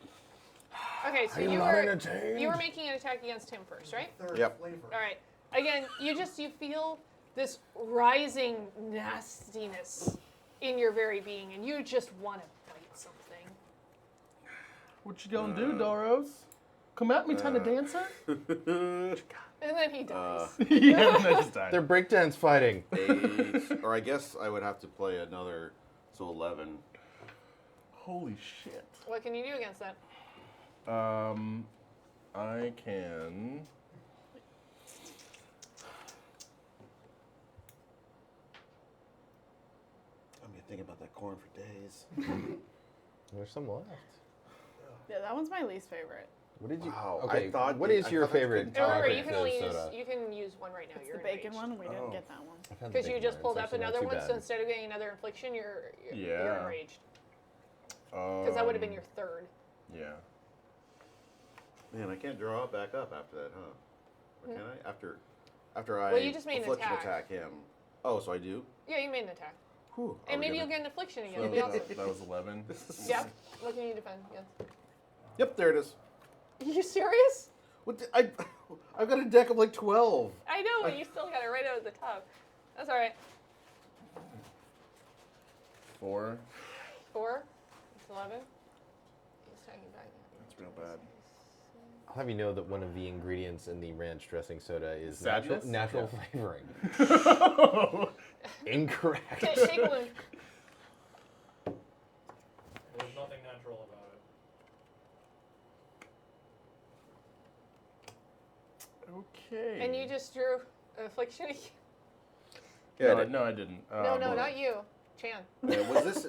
[SPEAKER 3] Okay, so
[SPEAKER 7] I'm
[SPEAKER 3] you
[SPEAKER 7] not
[SPEAKER 3] were
[SPEAKER 7] entertained.
[SPEAKER 3] making an attack against him first, right?
[SPEAKER 6] Third
[SPEAKER 4] Yep.
[SPEAKER 6] flavor.
[SPEAKER 3] All right. Again, you feel this rising nastiness in your very being, and you just want to bite something.
[SPEAKER 2] What you gonna do, Doros? Come at me, tiny dancer?
[SPEAKER 3] And then he dies.
[SPEAKER 2] Yeah, and then just died.
[SPEAKER 7] They're breakdance fighting.
[SPEAKER 4] 8, or I guess I would have to play another, so 11.
[SPEAKER 2] Holy shit.
[SPEAKER 3] What can you do against that?
[SPEAKER 2] I can.
[SPEAKER 4] I'm gonna think about that corn for days.
[SPEAKER 7] There's some left.
[SPEAKER 5] Yeah, that one's my least favorite.
[SPEAKER 7] What did you?
[SPEAKER 4] Wow,
[SPEAKER 7] Okay,
[SPEAKER 4] I thought
[SPEAKER 7] what
[SPEAKER 4] that-
[SPEAKER 7] is
[SPEAKER 4] I
[SPEAKER 7] your
[SPEAKER 4] thought that
[SPEAKER 7] favorite?
[SPEAKER 4] couldn't
[SPEAKER 3] Remember,
[SPEAKER 4] tolerate
[SPEAKER 3] you can
[SPEAKER 7] fizz
[SPEAKER 3] only
[SPEAKER 7] soda?
[SPEAKER 3] use one right now.
[SPEAKER 5] It's
[SPEAKER 3] You're
[SPEAKER 5] the bacon
[SPEAKER 3] enraged.
[SPEAKER 5] one. We
[SPEAKER 4] Oh.
[SPEAKER 5] didn't get that one.
[SPEAKER 7] I've had the
[SPEAKER 3] Because you
[SPEAKER 7] bacon
[SPEAKER 3] just
[SPEAKER 7] one,
[SPEAKER 3] pulled
[SPEAKER 7] it's
[SPEAKER 3] up
[SPEAKER 7] actually not
[SPEAKER 3] another
[SPEAKER 7] too
[SPEAKER 3] one,
[SPEAKER 7] bad.
[SPEAKER 3] so instead of getting another infliction, you're
[SPEAKER 2] Yeah.
[SPEAKER 3] enraged. Because that would have been your third.
[SPEAKER 2] Yeah.
[SPEAKER 4] Man, I can't draw it back up after that, huh? Or can I? After I
[SPEAKER 3] Well, you just made an
[SPEAKER 4] affliction
[SPEAKER 3] attack.
[SPEAKER 4] him. Oh, so I do?
[SPEAKER 3] Yeah, you made an attack.
[SPEAKER 4] Whew,
[SPEAKER 3] And maybe you'll get an affliction again.
[SPEAKER 2] So
[SPEAKER 3] It'll be awesome.
[SPEAKER 2] that was 11.
[SPEAKER 3] Yep. What can you defend? Yes.
[SPEAKER 4] Yep, there it is.
[SPEAKER 3] You serious?
[SPEAKER 4] What? I've got a deck of like 12.
[SPEAKER 3] I know, but you still got it right out at the top. That's all right.
[SPEAKER 2] 4.
[SPEAKER 3] 4. It's 11. He's taking back.
[SPEAKER 2] That's real bad.
[SPEAKER 7] I'll have you know that one of the ingredients in the ranch dressing soda is
[SPEAKER 2] Sadness?
[SPEAKER 7] natural flavoring. Incorrect.
[SPEAKER 3] Take one.
[SPEAKER 6] There's nothing natural about it.
[SPEAKER 2] Okay.
[SPEAKER 3] And you just drew affliction.
[SPEAKER 4] Yeah,
[SPEAKER 2] No, I didn't.
[SPEAKER 3] No, not you. Chan.
[SPEAKER 4] was this?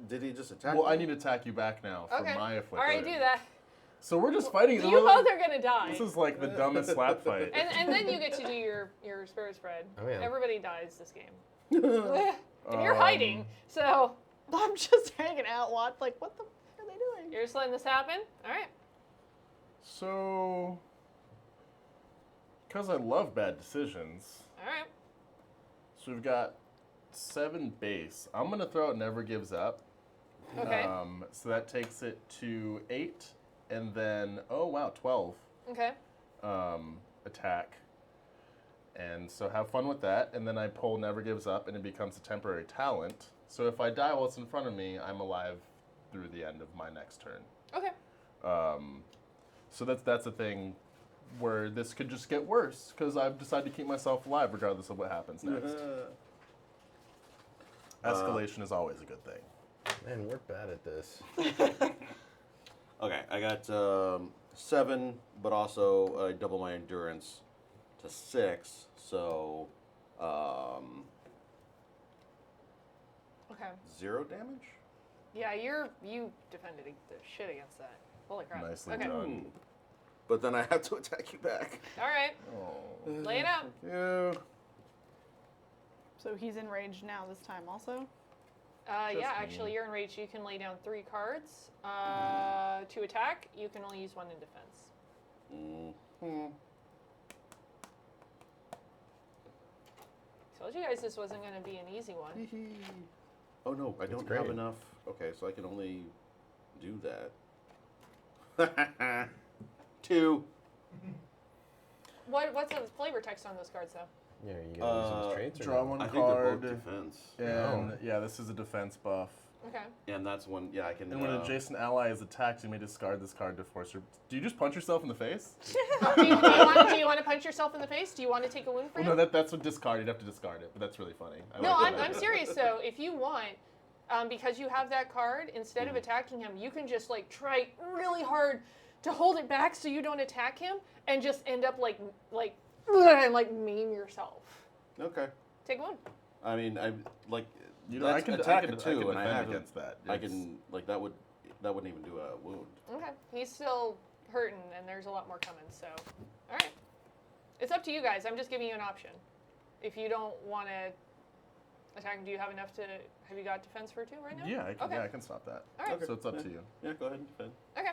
[SPEAKER 4] Did he just attack?
[SPEAKER 2] Well,
[SPEAKER 4] me?
[SPEAKER 2] I need to attack you back now for
[SPEAKER 3] Okay.
[SPEAKER 2] my
[SPEAKER 3] All
[SPEAKER 2] affliction.
[SPEAKER 3] right, do that.
[SPEAKER 2] So we're just fighting.
[SPEAKER 3] You both are gonna die.
[SPEAKER 2] This is like the dumbest slap fight.
[SPEAKER 3] And then you get to do your spirit spread.
[SPEAKER 7] Oh, yeah.
[SPEAKER 3] Everybody dies this game. And you're hiding, so
[SPEAKER 5] I'm just hanging out. Like, what the f are they doing?
[SPEAKER 3] you're just letting this happen. All right.
[SPEAKER 2] So, because I love bad decisions,
[SPEAKER 3] All right.
[SPEAKER 2] so we've got 7 base. I'm gonna throw out Never Gives Up.
[SPEAKER 3] Okay.
[SPEAKER 2] So that takes it to 8. and then, oh wow, 12
[SPEAKER 3] Okay.
[SPEAKER 2] attack. And so have fun with that, and then I pull Never Gives Up, and it becomes a temporary talent. So if I die while it's in front of me, I'm alive through the end of my next turn.
[SPEAKER 3] Okay.
[SPEAKER 2] So that's a thing where this could just get worse, because I've decided to keep myself alive regardless of what happens next. Escalation is always a good thing.
[SPEAKER 7] Man, we're bad at this.
[SPEAKER 4] Okay, I got 7, but also I double my endurance to 6, so
[SPEAKER 3] Okay.
[SPEAKER 4] 0 damage?
[SPEAKER 3] Yeah, you defended the shit against that. Holy crap.
[SPEAKER 2] Nicely
[SPEAKER 3] Okay.
[SPEAKER 2] done.
[SPEAKER 4] But then I have to attack you back.
[SPEAKER 3] All right.
[SPEAKER 2] Oh.
[SPEAKER 3] Lay it out.
[SPEAKER 4] Yeah.
[SPEAKER 5] So he's enraged now this time also?
[SPEAKER 3] Yeah,
[SPEAKER 2] me.
[SPEAKER 3] actually, you're enraged. You can lay down 3 cards to attack. You can only use 1 in defense.
[SPEAKER 4] Mm-hmm.
[SPEAKER 3] Told you guys this wasn't going to be an easy one.
[SPEAKER 4] Oh no, I don't
[SPEAKER 7] great.
[SPEAKER 4] have enough. Okay, so I can only do that. 2.
[SPEAKER 3] What's the flavor text on those cards, though?
[SPEAKER 7] Yeah, are you gonna use these traits or
[SPEAKER 2] Draw
[SPEAKER 7] no?
[SPEAKER 2] one
[SPEAKER 4] I think they're
[SPEAKER 2] card.
[SPEAKER 4] both defense.
[SPEAKER 2] And yeah, this is a defense buff.
[SPEAKER 3] Okay.
[SPEAKER 4] And that's one, yeah, I can.
[SPEAKER 2] And when an adjacent ally is attacked, you may discard this card to force your. Do you just punch yourself in the face?
[SPEAKER 3] do you want to punch yourself in the face? Do you want to take a wound for
[SPEAKER 2] Well,
[SPEAKER 3] him?
[SPEAKER 2] no, that's what discard. You'd have to discard it, but that's really funny.
[SPEAKER 3] No,
[SPEAKER 2] like
[SPEAKER 3] I'm serious though. If you want, because you have that card, instead of attacking him, you can just like try really hard to hold it back so you don't attack him, and just end up like maim yourself.
[SPEAKER 4] Okay.
[SPEAKER 3] Take one.
[SPEAKER 4] I mean, I like.
[SPEAKER 2] You know,
[SPEAKER 4] that's
[SPEAKER 2] I can
[SPEAKER 4] attack
[SPEAKER 2] I can,
[SPEAKER 4] it
[SPEAKER 2] I
[SPEAKER 4] too,
[SPEAKER 2] can
[SPEAKER 4] and I
[SPEAKER 2] defend
[SPEAKER 4] have
[SPEAKER 2] against that.
[SPEAKER 4] I
[SPEAKER 2] It's-
[SPEAKER 4] can like that wouldn't even do a wound.
[SPEAKER 3] Okay. He's still hurting, and there's a lot more coming. So, all right. It's up to you guys. I'm just giving you an option. If you don't want to attack him, do you have enough to? Have you got defense for 2 right now?
[SPEAKER 2] Yeah, I can.
[SPEAKER 3] Okay.
[SPEAKER 2] Yeah, I can stop that.
[SPEAKER 3] All right.
[SPEAKER 2] So it's up to you.
[SPEAKER 4] Yeah, go ahead and defend.
[SPEAKER 3] Okay.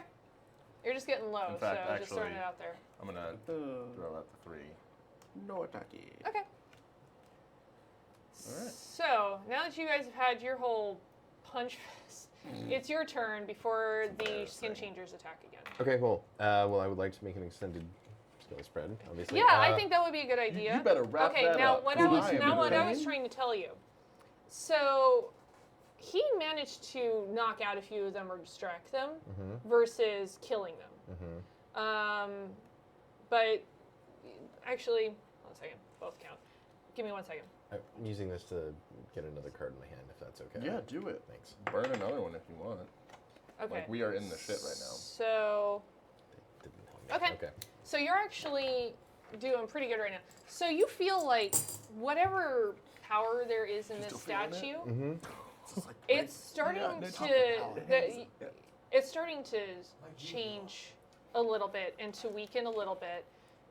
[SPEAKER 3] You're just getting low,
[SPEAKER 2] In fact,
[SPEAKER 3] so just throwing
[SPEAKER 2] actually-
[SPEAKER 3] it out there.
[SPEAKER 2] I'm gonna throw out the 3.
[SPEAKER 4] No attacking.
[SPEAKER 3] Okay.
[SPEAKER 2] Alright.
[SPEAKER 3] So now that you guys have had your whole punch fest, it's your turn before the skin changers attack again.
[SPEAKER 7] Okay, cool. Well, I would like to make an extted skill spread, obviously.
[SPEAKER 3] Yeah, I think that would be a good idea.
[SPEAKER 2] You better wrap
[SPEAKER 3] Okay,
[SPEAKER 2] that
[SPEAKER 3] now
[SPEAKER 2] up.
[SPEAKER 3] what
[SPEAKER 2] I
[SPEAKER 3] I was
[SPEAKER 2] am in
[SPEAKER 3] what I was
[SPEAKER 2] pain.
[SPEAKER 3] trying to tell you. So he managed to knock out a few of them or distract them versus killing them. But actually, 1 second, both count. Give me 1 second.
[SPEAKER 7] I'm using this to get another card in my hand, if that's okay.
[SPEAKER 2] Yeah, do it.
[SPEAKER 7] Thanks.
[SPEAKER 2] Burn another one if you want.
[SPEAKER 3] Okay.
[SPEAKER 2] Like we are in the shit right now.
[SPEAKER 3] So
[SPEAKER 7] Didn't help me.
[SPEAKER 3] Okay. So you're actually doing pretty good right now. So you feel like whatever power there is in this statue, it's starting it's starting to change a little bit and to weaken a little bit.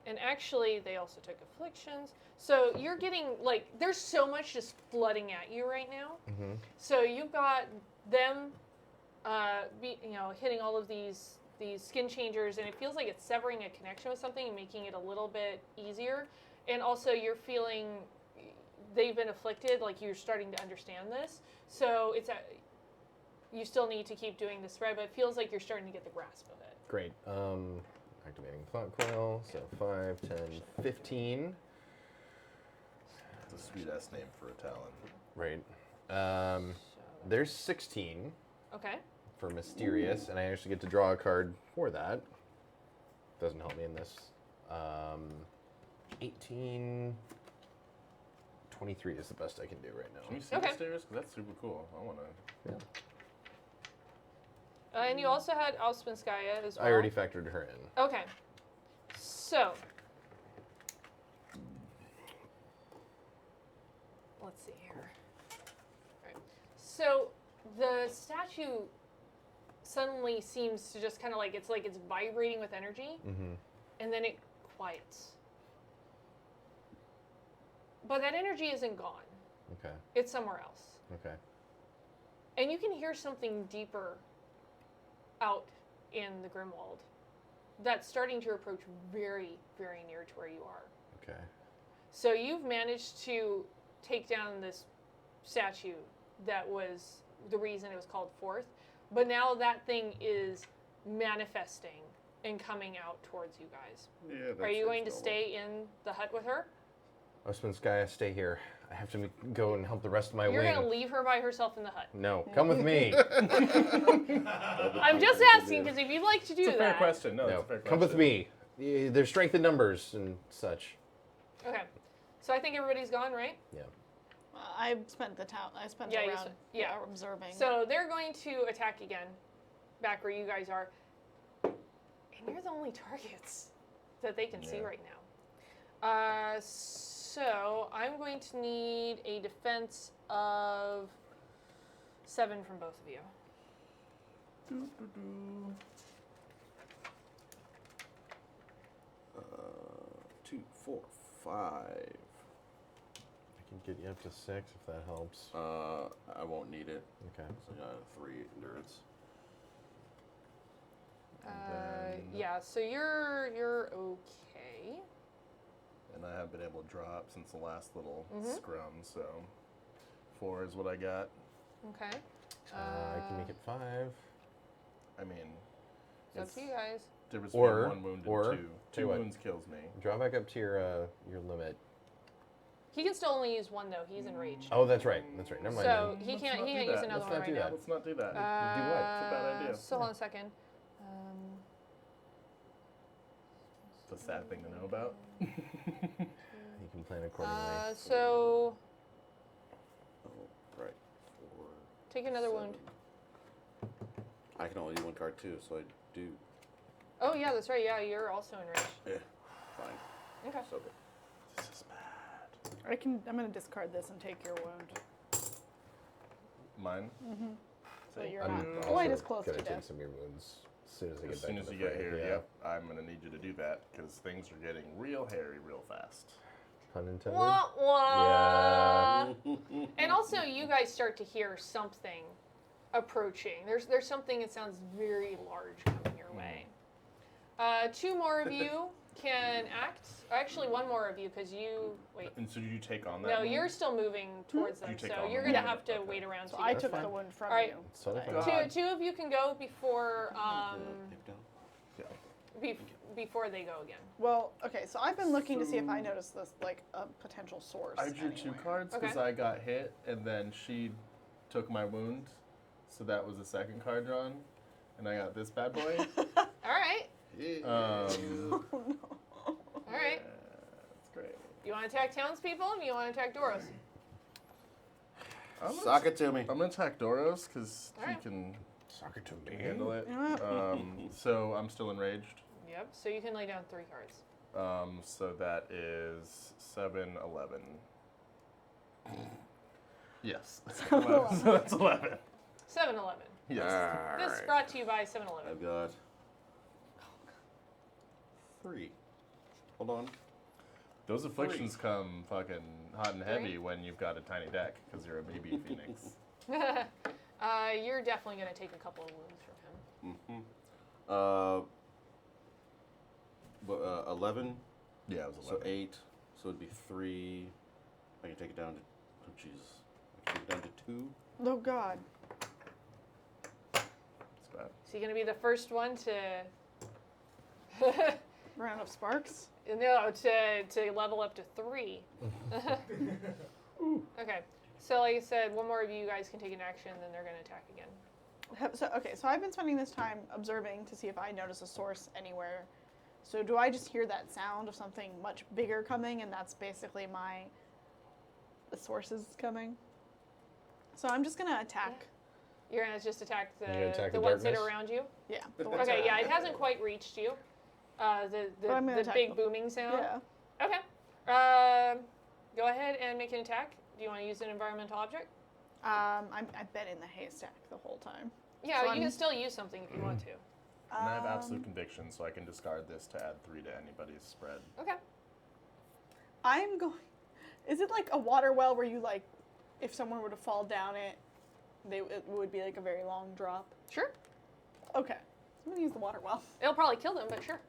[SPEAKER 3] And actually, they also took afflictions. So you're getting like there's so much just flooding at you right now. So you've got them, hitting all of these skin changers, and it feels like it's severing a connection with something and making it a little bit easier. And also, you're feeling they've been afflicted, like you're starting to understand this. So you still need to keep doing the spread, but it feels like you're starting to get the grasp of it.
[SPEAKER 7] Great. Activating thought coil. So 5, 10, 15.
[SPEAKER 2] It's a sweet ass name for a talent.
[SPEAKER 7] Right. There's 16
[SPEAKER 3] Okay.
[SPEAKER 7] for mysterious, and I actually get to draw a card for that. Doesn't help me in this. 18. 23 is the best I can do right
[SPEAKER 2] Can
[SPEAKER 7] now.
[SPEAKER 2] you see
[SPEAKER 3] Okay.
[SPEAKER 2] the stairs? 'Cause that's super cool. I wanna.
[SPEAKER 3] And you also had Auspinskaya as well.
[SPEAKER 7] I already factored her in.
[SPEAKER 3] Okay. So. Let's see here. All right. So the statue suddenly seems to just kind of like it's vibrating with energy, and then it quiets. But that energy isn't gone.
[SPEAKER 7] Okay.
[SPEAKER 3] It's somewhere else.
[SPEAKER 7] Okay.
[SPEAKER 3] And you can hear something deeper out in the Grimwald that's starting to approach very, very near to where you are.
[SPEAKER 7] Okay.
[SPEAKER 3] So you've managed to take down this statue that was the reason it was called forth, but now that thing is manifesting and coming out towards you guys.
[SPEAKER 4] Yeah,
[SPEAKER 3] Are you going to stay in the hut with her?
[SPEAKER 7] Osmanskaya, stay here. I have to go and help the rest of my
[SPEAKER 3] You're
[SPEAKER 7] wing.
[SPEAKER 3] going to leave her by herself in the hut.
[SPEAKER 7] No, come with me.
[SPEAKER 3] I'm just asking because if you'd like to do
[SPEAKER 2] It's a
[SPEAKER 3] that.
[SPEAKER 2] fair question. No,
[SPEAKER 7] No,
[SPEAKER 2] it's a fair question.
[SPEAKER 7] come with me. There's strength in numbers and such.
[SPEAKER 3] Okay. So I think everybody's gone, right?
[SPEAKER 7] Yeah.
[SPEAKER 5] I spent the town. I spent
[SPEAKER 3] Yeah,
[SPEAKER 5] the
[SPEAKER 3] you
[SPEAKER 5] round.
[SPEAKER 3] spent- yeah.
[SPEAKER 5] Observing.
[SPEAKER 3] So they're going to attack again, back where you guys are. And you're the only targets that they can see
[SPEAKER 2] Yeah.
[SPEAKER 3] right now. So I'm going to need a defense of 7 from both of you.
[SPEAKER 4] 2, 4, 5.
[SPEAKER 7] I can get you up to 6 if that helps.
[SPEAKER 4] I won't need it.
[SPEAKER 7] Okay.
[SPEAKER 4] So I got 3 endurance.
[SPEAKER 3] Yeah, so you're okay.
[SPEAKER 2] And I have been able to drop since the last little
[SPEAKER 3] Mhm.
[SPEAKER 2] scrum, so 4 is what I got.
[SPEAKER 3] Okay.
[SPEAKER 7] I can make it 5.
[SPEAKER 2] I mean,
[SPEAKER 3] It's up to you guys.
[SPEAKER 2] difference
[SPEAKER 7] Or-
[SPEAKER 2] between 1 wound
[SPEAKER 7] or-
[SPEAKER 2] and 2.
[SPEAKER 7] tell
[SPEAKER 2] 2
[SPEAKER 7] you what.
[SPEAKER 2] wounds kills me.
[SPEAKER 7] Draw back up to your limit.
[SPEAKER 3] He can still only use 1 though. He's enraged.
[SPEAKER 7] Oh, that's right. That's right. Never mind.
[SPEAKER 3] So
[SPEAKER 7] then.
[SPEAKER 3] he
[SPEAKER 2] Let's
[SPEAKER 3] can't
[SPEAKER 2] not
[SPEAKER 3] he
[SPEAKER 2] do
[SPEAKER 3] can't use
[SPEAKER 2] that.
[SPEAKER 3] another
[SPEAKER 7] Let's
[SPEAKER 3] one
[SPEAKER 7] not do
[SPEAKER 3] right
[SPEAKER 7] that.
[SPEAKER 3] now.
[SPEAKER 2] Let's not do that.
[SPEAKER 7] Do what?
[SPEAKER 2] It's a bad idea.
[SPEAKER 3] So hold on a second.
[SPEAKER 2] It's a sad thing to know about.
[SPEAKER 7] You can plan accordingly.
[SPEAKER 3] So
[SPEAKER 4] Oh, right. 4.
[SPEAKER 3] take another wound.
[SPEAKER 4] I can only do 1 card too, so I do.
[SPEAKER 3] Oh yeah, that's right. Yeah, you're also enraged.
[SPEAKER 4] Yeah, fine.
[SPEAKER 3] Okay.
[SPEAKER 4] So good.
[SPEAKER 2] This is bad.
[SPEAKER 5] I'm gonna discard this and take your wound.
[SPEAKER 2] Mine?
[SPEAKER 5] So you're
[SPEAKER 7] I'm
[SPEAKER 5] not
[SPEAKER 7] also
[SPEAKER 5] quite as close to
[SPEAKER 7] gonna take
[SPEAKER 5] death.
[SPEAKER 7] some of your wounds as soon as I get
[SPEAKER 2] As
[SPEAKER 7] back
[SPEAKER 2] soon
[SPEAKER 7] to
[SPEAKER 2] as
[SPEAKER 7] the
[SPEAKER 2] you get
[SPEAKER 7] fray.
[SPEAKER 2] here,
[SPEAKER 7] Yeah.
[SPEAKER 2] yep, I'm going to need you to do that because things are getting real hairy real fast.
[SPEAKER 7] Pun intended.
[SPEAKER 3] Wah, wah.
[SPEAKER 7] Yeah.
[SPEAKER 3] And also, you guys start to hear something approaching. There's something that sounds very large coming your way. 2 more of you can act. Actually, 1 more of you because you wait.
[SPEAKER 2] And so you take on that
[SPEAKER 3] No,
[SPEAKER 2] wound?
[SPEAKER 3] you're still moving towards
[SPEAKER 2] You
[SPEAKER 3] them,
[SPEAKER 2] take
[SPEAKER 3] so
[SPEAKER 2] on
[SPEAKER 3] you're
[SPEAKER 2] the
[SPEAKER 3] gonna
[SPEAKER 2] wound.
[SPEAKER 3] have to
[SPEAKER 2] Okay.
[SPEAKER 3] wait around.
[SPEAKER 5] So
[SPEAKER 3] till
[SPEAKER 5] I
[SPEAKER 3] you
[SPEAKER 5] took
[SPEAKER 3] get
[SPEAKER 5] the
[SPEAKER 3] to
[SPEAKER 5] wound from
[SPEAKER 3] All right.
[SPEAKER 5] you.
[SPEAKER 7] It's totally
[SPEAKER 2] God.
[SPEAKER 7] fine.
[SPEAKER 3] Two of you can go before
[SPEAKER 4] Pick down.
[SPEAKER 3] before they go again.
[SPEAKER 5] Well, okay. So I've been looking to see if I notice this like a potential source.
[SPEAKER 2] I drew 2
[SPEAKER 5] anywhere.
[SPEAKER 2] cards because
[SPEAKER 3] Okay.
[SPEAKER 2] I got hit, and then she took my wound, so that was the second card drawn, and I got this bad boy.
[SPEAKER 3] All right.
[SPEAKER 2] Um,
[SPEAKER 5] Oh no.
[SPEAKER 3] All right.
[SPEAKER 2] that's great.
[SPEAKER 3] You want to attack townspeople and you want to attack Doros?
[SPEAKER 4] Sock it to me.
[SPEAKER 2] I'm gonna attack Doros because he
[SPEAKER 3] Alright.
[SPEAKER 2] can
[SPEAKER 7] Soccer to me.
[SPEAKER 2] handle it.
[SPEAKER 5] Yeah.
[SPEAKER 2] So I'm still enraged.
[SPEAKER 3] Yep. So you can lay down 3 cards.
[SPEAKER 2] So that is 7, 11. Yes.
[SPEAKER 5] 11.
[SPEAKER 2] So that's 11.
[SPEAKER 3] 7-11.
[SPEAKER 2] Yes.
[SPEAKER 3] This is brought to you by 7-Eleven.
[SPEAKER 4] I've got 3. Hold on.
[SPEAKER 2] Those afflictions come fucking hot and heavy
[SPEAKER 3] Three?
[SPEAKER 2] when you've got a tiny deck because you're a baby phoenix.
[SPEAKER 3] You're definitely going to take a couple of wounds from him.
[SPEAKER 4] Mm-hmm. 11.
[SPEAKER 2] Yeah, it was
[SPEAKER 4] So
[SPEAKER 2] 11.
[SPEAKER 4] 8. So it'd be 3. I can take it down to. Oh Jesus. I can take it down to 2.
[SPEAKER 5] Oh God.
[SPEAKER 2] It's bad.
[SPEAKER 3] So you're going to be the first one to
[SPEAKER 5] Round of sparks.
[SPEAKER 3] no to level up to 3. Okay. So like I said, 1 more of you guys can take an action, then they're going to attack again.
[SPEAKER 5] So I've been spending this time observing to see if I notice a source anywhere. So do I just hear that sound of something much bigger coming, and that's basically the source is coming? So I'm just gonna attack.
[SPEAKER 3] You're going to just attack
[SPEAKER 7] You're gonna attack
[SPEAKER 3] the
[SPEAKER 7] the
[SPEAKER 3] ones that
[SPEAKER 7] darkness?
[SPEAKER 3] are around you.
[SPEAKER 5] Yeah. The ones
[SPEAKER 3] Okay,
[SPEAKER 5] around
[SPEAKER 3] yeah,
[SPEAKER 5] me.
[SPEAKER 3] it hasn't quite reached you. The
[SPEAKER 5] But I'm gonna attack
[SPEAKER 3] big
[SPEAKER 5] them.
[SPEAKER 3] booming sound.
[SPEAKER 5] Yeah.
[SPEAKER 3] Okay. Go ahead and make an attack. Do you want to use an environmental object?
[SPEAKER 5] I've been in the haystack the whole time.
[SPEAKER 3] Yeah,
[SPEAKER 5] So
[SPEAKER 3] you
[SPEAKER 5] I'm-
[SPEAKER 3] can still use something if you want to.
[SPEAKER 2] And I have absolute conviction, so I can discard this to add 3 to anybody's spread.
[SPEAKER 3] Okay.
[SPEAKER 5] I'm going. Is it like a water well where you like, if someone were to fall down it would be like a very long drop?
[SPEAKER 3] Sure.
[SPEAKER 5] Okay. I'm gonna use the water well.
[SPEAKER 3] It'll probably kill them, but sure.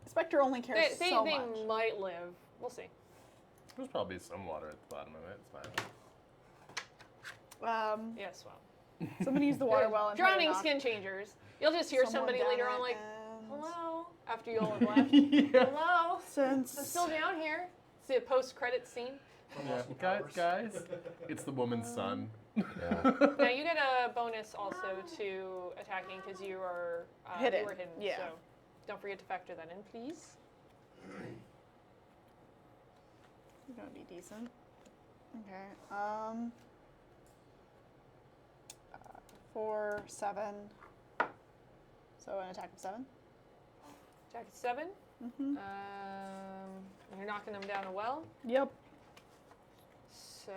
[SPEAKER 5] Spectre only cares
[SPEAKER 3] They
[SPEAKER 5] so much.
[SPEAKER 3] might live. We'll see.
[SPEAKER 2] There's probably some water at the bottom of it. It's fine.
[SPEAKER 3] Yes, well.
[SPEAKER 5] Somebody use the water well and try to
[SPEAKER 3] Drowning
[SPEAKER 5] knock
[SPEAKER 3] skin changers. You'll just hear
[SPEAKER 5] someone
[SPEAKER 3] somebody
[SPEAKER 5] down
[SPEAKER 3] later
[SPEAKER 5] it,
[SPEAKER 3] on like,
[SPEAKER 5] and
[SPEAKER 3] hello, after you all have left.
[SPEAKER 2] Yeah.
[SPEAKER 3] Hello, I'm
[SPEAKER 5] Since
[SPEAKER 3] still down here. See a post-credit scene.
[SPEAKER 2] Yeah. Guys, it's the woman's son.
[SPEAKER 7] Yeah.
[SPEAKER 3] Now you get a bonus also to attacking because you are
[SPEAKER 5] Hidden,
[SPEAKER 3] You were hidden.
[SPEAKER 5] yeah.
[SPEAKER 3] So don't forget to factor that in, please.
[SPEAKER 5] You're gonna be decent. Okay. 4, 7. So an attack of 7.
[SPEAKER 3] Attack is 7.
[SPEAKER 5] Mm-hmm.
[SPEAKER 3] And you're knocking them down a well.
[SPEAKER 5] Yep.
[SPEAKER 3] So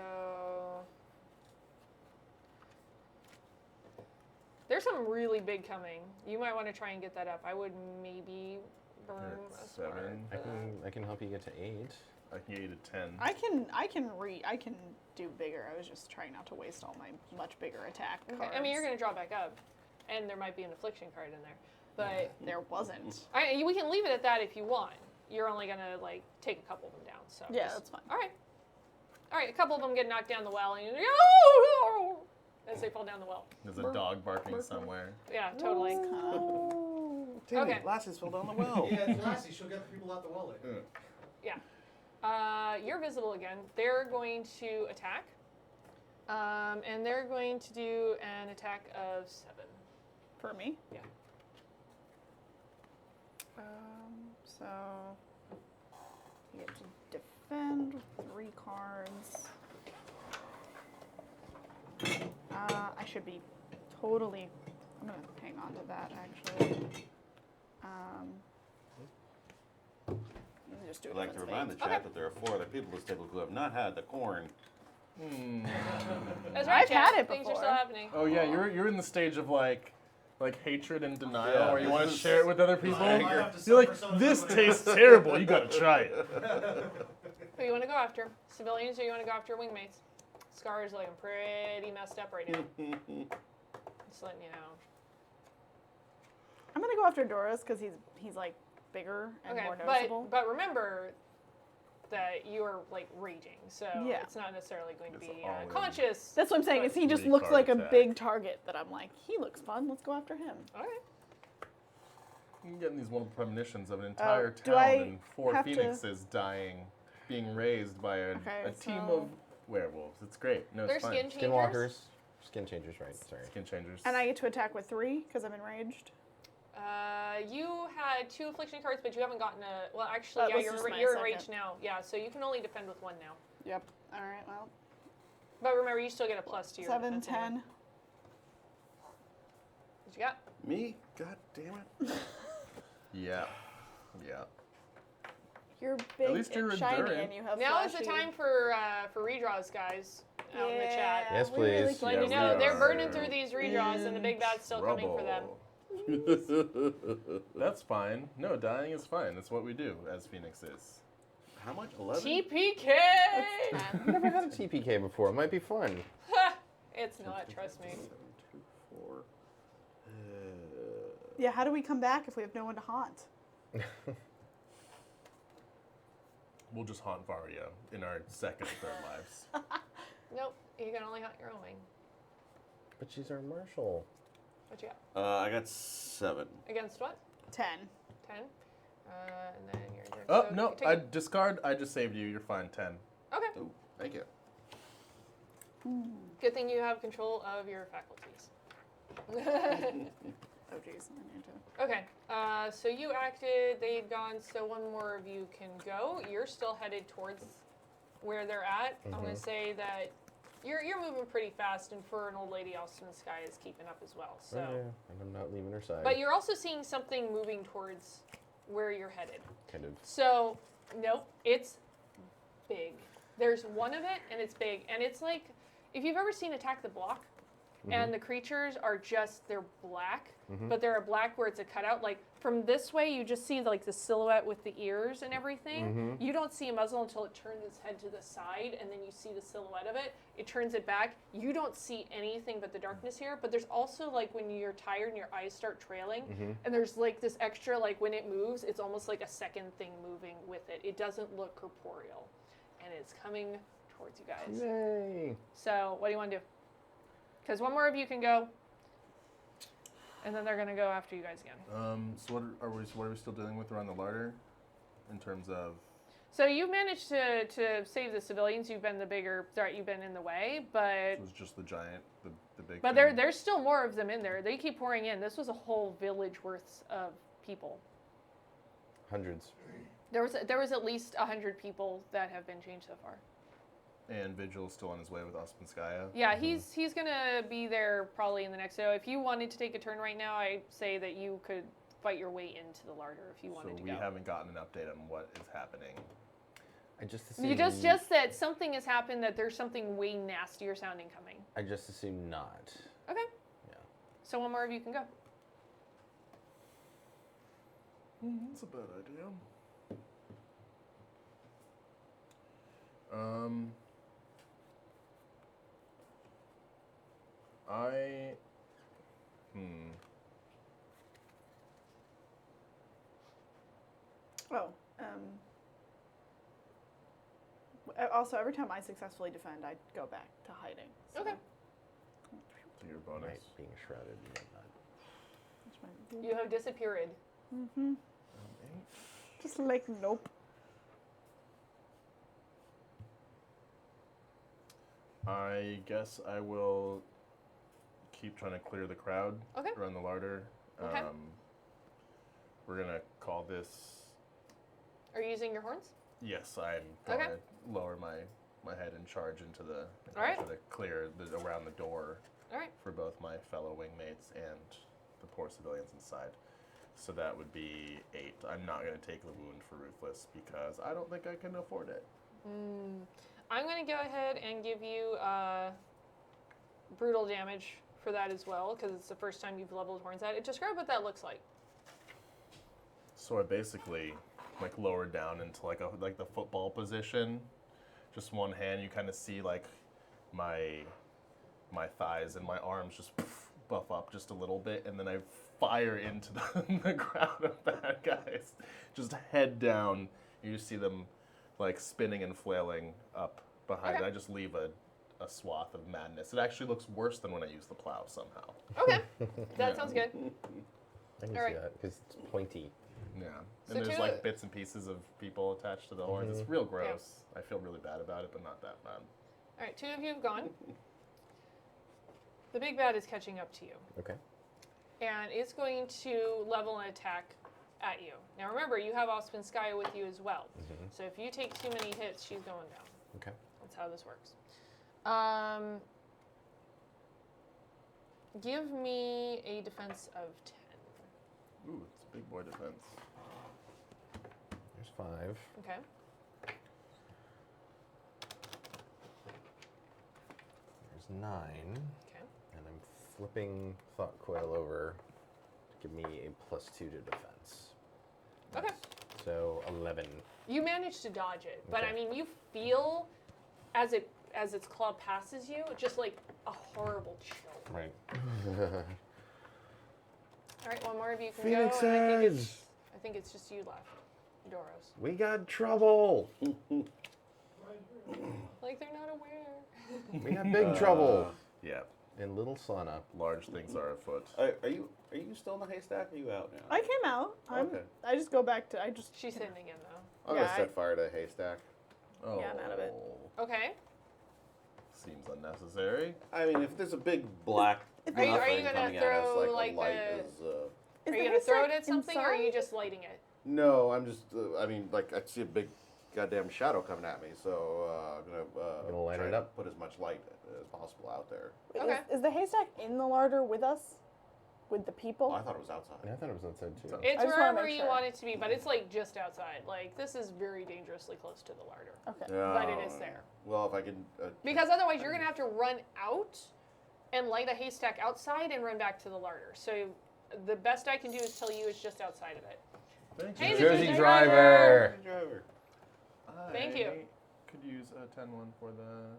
[SPEAKER 3] there's something really big coming. You might want to try and get that up. I would maybe burn
[SPEAKER 2] You're
[SPEAKER 3] a
[SPEAKER 2] at
[SPEAKER 3] spark
[SPEAKER 2] 7.
[SPEAKER 3] for that.
[SPEAKER 7] I can help you get to 8.
[SPEAKER 2] I can get you to 10.
[SPEAKER 5] I can do bigger. I was just trying not to waste all my much bigger attack
[SPEAKER 3] Okay.
[SPEAKER 5] cards.
[SPEAKER 3] I mean, you're going to draw back up, and there might be an affliction card in there. But
[SPEAKER 5] There wasn't.
[SPEAKER 3] we can leave it at that if you want. You're only going to like take a couple of them down. So
[SPEAKER 5] Yeah,
[SPEAKER 3] just-
[SPEAKER 5] that's fine.
[SPEAKER 3] All right. A couple of them get knocked down the well, and you're like, oh! As they fall down the well.
[SPEAKER 2] There's a dog barking somewhere.
[SPEAKER 3] Yeah, totally.
[SPEAKER 4] Damn
[SPEAKER 3] Okay.
[SPEAKER 4] it, Lassie's fell down the well.
[SPEAKER 6] Yeah, it's Lassie. She'll get the people out the well later.
[SPEAKER 3] You're visible again. They're going to attack. And they're going to do an attack of 7.
[SPEAKER 5] For me?
[SPEAKER 3] Yeah.
[SPEAKER 5] So you get to defend with 3 cards. I should be totally. I'm gonna hang on to that actually. Just do
[SPEAKER 4] I'd like to
[SPEAKER 5] defense
[SPEAKER 4] remind the
[SPEAKER 5] phase.
[SPEAKER 4] chat that there are 4 other people at this table who have not had the corn.
[SPEAKER 3] That's right,
[SPEAKER 5] I've
[SPEAKER 3] chat.
[SPEAKER 5] had it
[SPEAKER 3] Things are
[SPEAKER 5] before.
[SPEAKER 3] still happening.
[SPEAKER 2] Oh yeah, you're in the stage of like hatred and denial,
[SPEAKER 4] Yeah,
[SPEAKER 2] where you want to
[SPEAKER 4] this
[SPEAKER 2] share it with other people.
[SPEAKER 6] I have to
[SPEAKER 2] You're
[SPEAKER 6] suffer
[SPEAKER 2] like,
[SPEAKER 6] some
[SPEAKER 2] this
[SPEAKER 6] of it.
[SPEAKER 2] tastes terrible. You gotta try it.
[SPEAKER 3] Who you want to go after? Civilians or you want to go after wingmates? Scar is looking pretty messed up right now. Just letting you know.
[SPEAKER 5] I'm gonna go after Doris because he's like bigger and
[SPEAKER 3] Okay,
[SPEAKER 5] more noticeable.
[SPEAKER 3] but remember that you are like raging, so
[SPEAKER 5] Yeah.
[SPEAKER 3] it's not necessarily going to
[SPEAKER 2] It's
[SPEAKER 3] be
[SPEAKER 2] all in.
[SPEAKER 3] conscious.
[SPEAKER 5] That's what I'm saying. Is he just
[SPEAKER 2] 3
[SPEAKER 5] looks
[SPEAKER 2] card
[SPEAKER 5] like
[SPEAKER 2] attack.
[SPEAKER 5] a big target that I'm like, he looks fun. Let's go after him.
[SPEAKER 3] Okay.
[SPEAKER 2] I'm getting these wonderful premonitions of an entire
[SPEAKER 5] do
[SPEAKER 2] town
[SPEAKER 5] I
[SPEAKER 2] and 4
[SPEAKER 5] have to-
[SPEAKER 2] phoenixes dying, being raised by a
[SPEAKER 5] Okay,
[SPEAKER 2] team
[SPEAKER 5] so-
[SPEAKER 2] of werewolves. It's great. No,
[SPEAKER 3] They're
[SPEAKER 2] it's fine.
[SPEAKER 3] skin changers.
[SPEAKER 7] Skinwalkers. Skin changers, right. Sorry.
[SPEAKER 2] Skin changers.
[SPEAKER 5] And I get to attack with 3 because I'm enraged.
[SPEAKER 3] You had 2 affliction cards, but you haven't gotten a. Well, actually,
[SPEAKER 5] That
[SPEAKER 3] yeah,
[SPEAKER 5] was
[SPEAKER 3] you're
[SPEAKER 5] just my
[SPEAKER 3] you're enraged
[SPEAKER 5] second.
[SPEAKER 3] now. Yeah, so you can only defend with 1 now.
[SPEAKER 5] Yep. All right. Well,
[SPEAKER 3] But remember, you still get a plus to your
[SPEAKER 5] 7,
[SPEAKER 3] defense anyway.
[SPEAKER 5] 10.
[SPEAKER 3] What you got?
[SPEAKER 4] Me? God damn it.
[SPEAKER 2] Yeah.
[SPEAKER 5] You're big
[SPEAKER 2] least you're
[SPEAKER 5] and shiny,
[SPEAKER 2] enduring.
[SPEAKER 5] and you have.
[SPEAKER 3] Now is the
[SPEAKER 5] flashy-
[SPEAKER 3] time for redraws, guys, out in the chat.
[SPEAKER 5] Yeah,
[SPEAKER 7] Yes,
[SPEAKER 5] we really
[SPEAKER 7] please.
[SPEAKER 3] Just letting you
[SPEAKER 2] Yeah,
[SPEAKER 3] know
[SPEAKER 2] we
[SPEAKER 3] they're
[SPEAKER 2] are
[SPEAKER 3] burning through these redraws, and the big bad's still coming for them.
[SPEAKER 2] That's fine. No, dying is fine. That's what we do as phoenixes.
[SPEAKER 4] How much? 11?
[SPEAKER 3] TPK.
[SPEAKER 7] I've never had a TPK before. It might be fun.
[SPEAKER 3] It's not. Trust me.
[SPEAKER 4] 7, 2, 4.
[SPEAKER 5] Yeah. How do we come back if we have no one to haunt?
[SPEAKER 2] We'll just haunt Varia in our second and third lives.
[SPEAKER 3] Nope. You can only hunt your own wing.
[SPEAKER 7] But she's our marshal.
[SPEAKER 3] What you got?
[SPEAKER 4] I got 7.
[SPEAKER 3] Against what?
[SPEAKER 5] 10.
[SPEAKER 3] 10. And then you're.
[SPEAKER 2] Oh,
[SPEAKER 3] so
[SPEAKER 2] no,
[SPEAKER 3] you take
[SPEAKER 2] I
[SPEAKER 3] it.
[SPEAKER 2] discard. I just saved you. You're fine. 10.
[SPEAKER 3] Okay.
[SPEAKER 4] Ooh, thank you.
[SPEAKER 3] Good thing you have control of your faculties.
[SPEAKER 5] Oh jeez. I need to.
[SPEAKER 3] Okay. So you acted. They'd gone. So one more of you can go. You're still headed towards where they're at. I'm gonna say that you're moving pretty fast, and for an old lady, also in the sky is keeping up as well. So.
[SPEAKER 7] Oh, yeah. And I'm not leaving her side.
[SPEAKER 3] But you're also seeing something moving towards where you're headed.
[SPEAKER 7] kind of.
[SPEAKER 3] So, nope, it's big. There's one of it, and it's big. And it's like, if you've ever seen Attack the Block, and the creatures are just, they're black, but they're a black where it's a cutout. Like, from this way, you just see, like, the silhouette with the ears and everything. You don't see a muzzle until it turns its head to the side, and then you see the silhouette of it. It turns it back. You don't see anything but the darkness here, but there's also, like, when you're tired and your eyes start trailing, and there's, like, this extra, like, when it moves, it's almost like a second thing moving with it. It doesn't look corporeal, and it's coming towards you guys.
[SPEAKER 7] Yay.
[SPEAKER 3] So, what do you want to do? Because one more of you can go, and then they're going to go after you guys again.
[SPEAKER 2] So what are we still dealing with around the larder, in terms of?
[SPEAKER 3] So you managed to save the civilians. You've been the bigger threat. You've been in the way, but
[SPEAKER 2] It was just the giant, the big.
[SPEAKER 3] but
[SPEAKER 2] thing.
[SPEAKER 3] there's still more of them in there. They keep pouring in. This was a whole village worth of people.
[SPEAKER 7] Hundreds.
[SPEAKER 3] There was at least 100 people that have been changed so far.
[SPEAKER 2] And Vigil's still on his way with Ospinskaya.
[SPEAKER 3] Yeah, he's gonna be there probably in the next. So if you wanted to take a turn right now, I'd say that you could fight your way into the larder if you wanted
[SPEAKER 2] So
[SPEAKER 3] to
[SPEAKER 2] we
[SPEAKER 3] go.
[SPEAKER 2] haven't gotten an update on what is happening.
[SPEAKER 7] I just assume.
[SPEAKER 3] You just that something has happened. That there's something way nastier sounding coming.
[SPEAKER 7] I just assume not.
[SPEAKER 3] Okay.
[SPEAKER 7] Yeah.
[SPEAKER 3] So one more of you can go.
[SPEAKER 2] That's a bad idea.
[SPEAKER 5] Oh, also, every time I successfully defend, I go back to hiding. So
[SPEAKER 3] Okay.
[SPEAKER 2] To your bonus.
[SPEAKER 7] Right, being shrouded and whatnot.
[SPEAKER 5] that's my-
[SPEAKER 3] You have disappeared.
[SPEAKER 5] Just like, nope.
[SPEAKER 2] I guess I will keep trying to clear the crowd
[SPEAKER 3] Okay.
[SPEAKER 2] around the larder.
[SPEAKER 3] Okay.
[SPEAKER 2] We're gonna call this.
[SPEAKER 3] Are you using your horns?
[SPEAKER 2] Yes, I'm going
[SPEAKER 3] Okay.
[SPEAKER 2] to lower my head and charge into the.
[SPEAKER 3] All right.
[SPEAKER 2] Try to clear around the door
[SPEAKER 3] All right.
[SPEAKER 2] for both my fellow wingmates and the poor civilians inside. So that would be 8. I'm not going to take the wound for Ruthless because I don't think I can afford it.
[SPEAKER 3] I'm going to go ahead and give you brutal damage for that as well, because it's the first time you've leveled horns at it. Describe what that looks like.
[SPEAKER 2] So I basically lowered down into like the football position. Just one hand, you kind of see like my thighs and my arms just buff up just a little bit, and then I fire into the crowd of bad guys. Just head down. You just see them like spinning and flailing up behind
[SPEAKER 3] Okay.
[SPEAKER 2] it. I just leave a swath of madness. It actually looks worse than when I use the plow somehow.
[SPEAKER 3] Okay. That sounds good.
[SPEAKER 7] I can
[SPEAKER 3] All right.
[SPEAKER 7] see that because it's pointy.
[SPEAKER 2] Yeah.
[SPEAKER 3] So
[SPEAKER 2] And there's
[SPEAKER 3] two-
[SPEAKER 2] like bits and pieces of people attached to the horns. It's real gross. I feel really bad about it, but not that bad.
[SPEAKER 3] All right, 2 of you have gone. The big bad is catching up to you,
[SPEAKER 7] Okay.
[SPEAKER 3] and it's going to level an attack at you. Now remember, you have Ospinskaya with you as well. So if you take too many hits, she's going down.
[SPEAKER 7] Okay.
[SPEAKER 3] That's how this works. Give me a defense of 10.
[SPEAKER 2] Ooh, it's a big boy defense.
[SPEAKER 7] There's 5.
[SPEAKER 3] Okay.
[SPEAKER 7] There's 9.
[SPEAKER 3] Okay.
[SPEAKER 7] And I'm flipping Thought Coil over to give me a +2 to defense.
[SPEAKER 3] Okay.
[SPEAKER 7] So 11.
[SPEAKER 3] You managed to dodge it, but
[SPEAKER 7] Okay.
[SPEAKER 3] I mean, you feel as its claw passes you, just like a horrible chill.
[SPEAKER 7] Right.
[SPEAKER 3] All right, one more of you can
[SPEAKER 7] Phoenix
[SPEAKER 3] go. And
[SPEAKER 7] Edge!
[SPEAKER 3] I think it's just you left, Doros.
[SPEAKER 7] We got trouble.
[SPEAKER 3] Like they're not aware.
[SPEAKER 7] We got big trouble
[SPEAKER 2] Yeah,
[SPEAKER 7] in Little Sauna.
[SPEAKER 2] large things are afoot.
[SPEAKER 4] Are you still in the haystack? Or are you out now?
[SPEAKER 5] I came out.
[SPEAKER 4] Okay.
[SPEAKER 5] I just go back to.
[SPEAKER 3] She's hitting again though.
[SPEAKER 4] I'm
[SPEAKER 5] Yeah,
[SPEAKER 4] gonna set fire to a haystack.
[SPEAKER 2] Oh,
[SPEAKER 5] Yeah, I'm out of it.
[SPEAKER 3] Okay.
[SPEAKER 2] Seems unnecessary.
[SPEAKER 4] I mean, if there's a big black
[SPEAKER 3] Are you
[SPEAKER 4] nothing
[SPEAKER 3] gonna
[SPEAKER 4] coming at us
[SPEAKER 3] throw,
[SPEAKER 4] like
[SPEAKER 3] like,
[SPEAKER 4] a light
[SPEAKER 3] the-
[SPEAKER 4] is.
[SPEAKER 3] Are you gonna throw it at something, or are you just lighting it?
[SPEAKER 4] No, I'm just. I mean, like I see a big goddamn shadow coming at me, so I'm
[SPEAKER 7] Gonna light
[SPEAKER 4] try
[SPEAKER 7] it
[SPEAKER 4] to
[SPEAKER 7] up?
[SPEAKER 4] put as much light as possible out there.
[SPEAKER 3] Okay.
[SPEAKER 5] Is the haystack in the larder with us? With the people?
[SPEAKER 4] Oh, I thought it was outside.
[SPEAKER 7] Yeah, I thought it was outside too.
[SPEAKER 3] It's
[SPEAKER 5] I just wanna
[SPEAKER 3] wherever
[SPEAKER 5] make
[SPEAKER 3] you
[SPEAKER 5] sure.
[SPEAKER 3] want it to be, but it's like just outside. Like this is very dangerously close to the larder.
[SPEAKER 5] Okay.
[SPEAKER 3] But it is there.
[SPEAKER 4] Well, if I can.
[SPEAKER 3] Because otherwise, you're gonna have to run out and light a haystack outside and run back to the larder. So the best I can do is tell you it's just outside of it.
[SPEAKER 2] Thank
[SPEAKER 3] Hey,
[SPEAKER 2] you.
[SPEAKER 3] the
[SPEAKER 7] Jersey
[SPEAKER 3] Jersey
[SPEAKER 7] driver.
[SPEAKER 4] Driver.
[SPEAKER 3] Thank you.
[SPEAKER 2] I could use a 10-1 for the.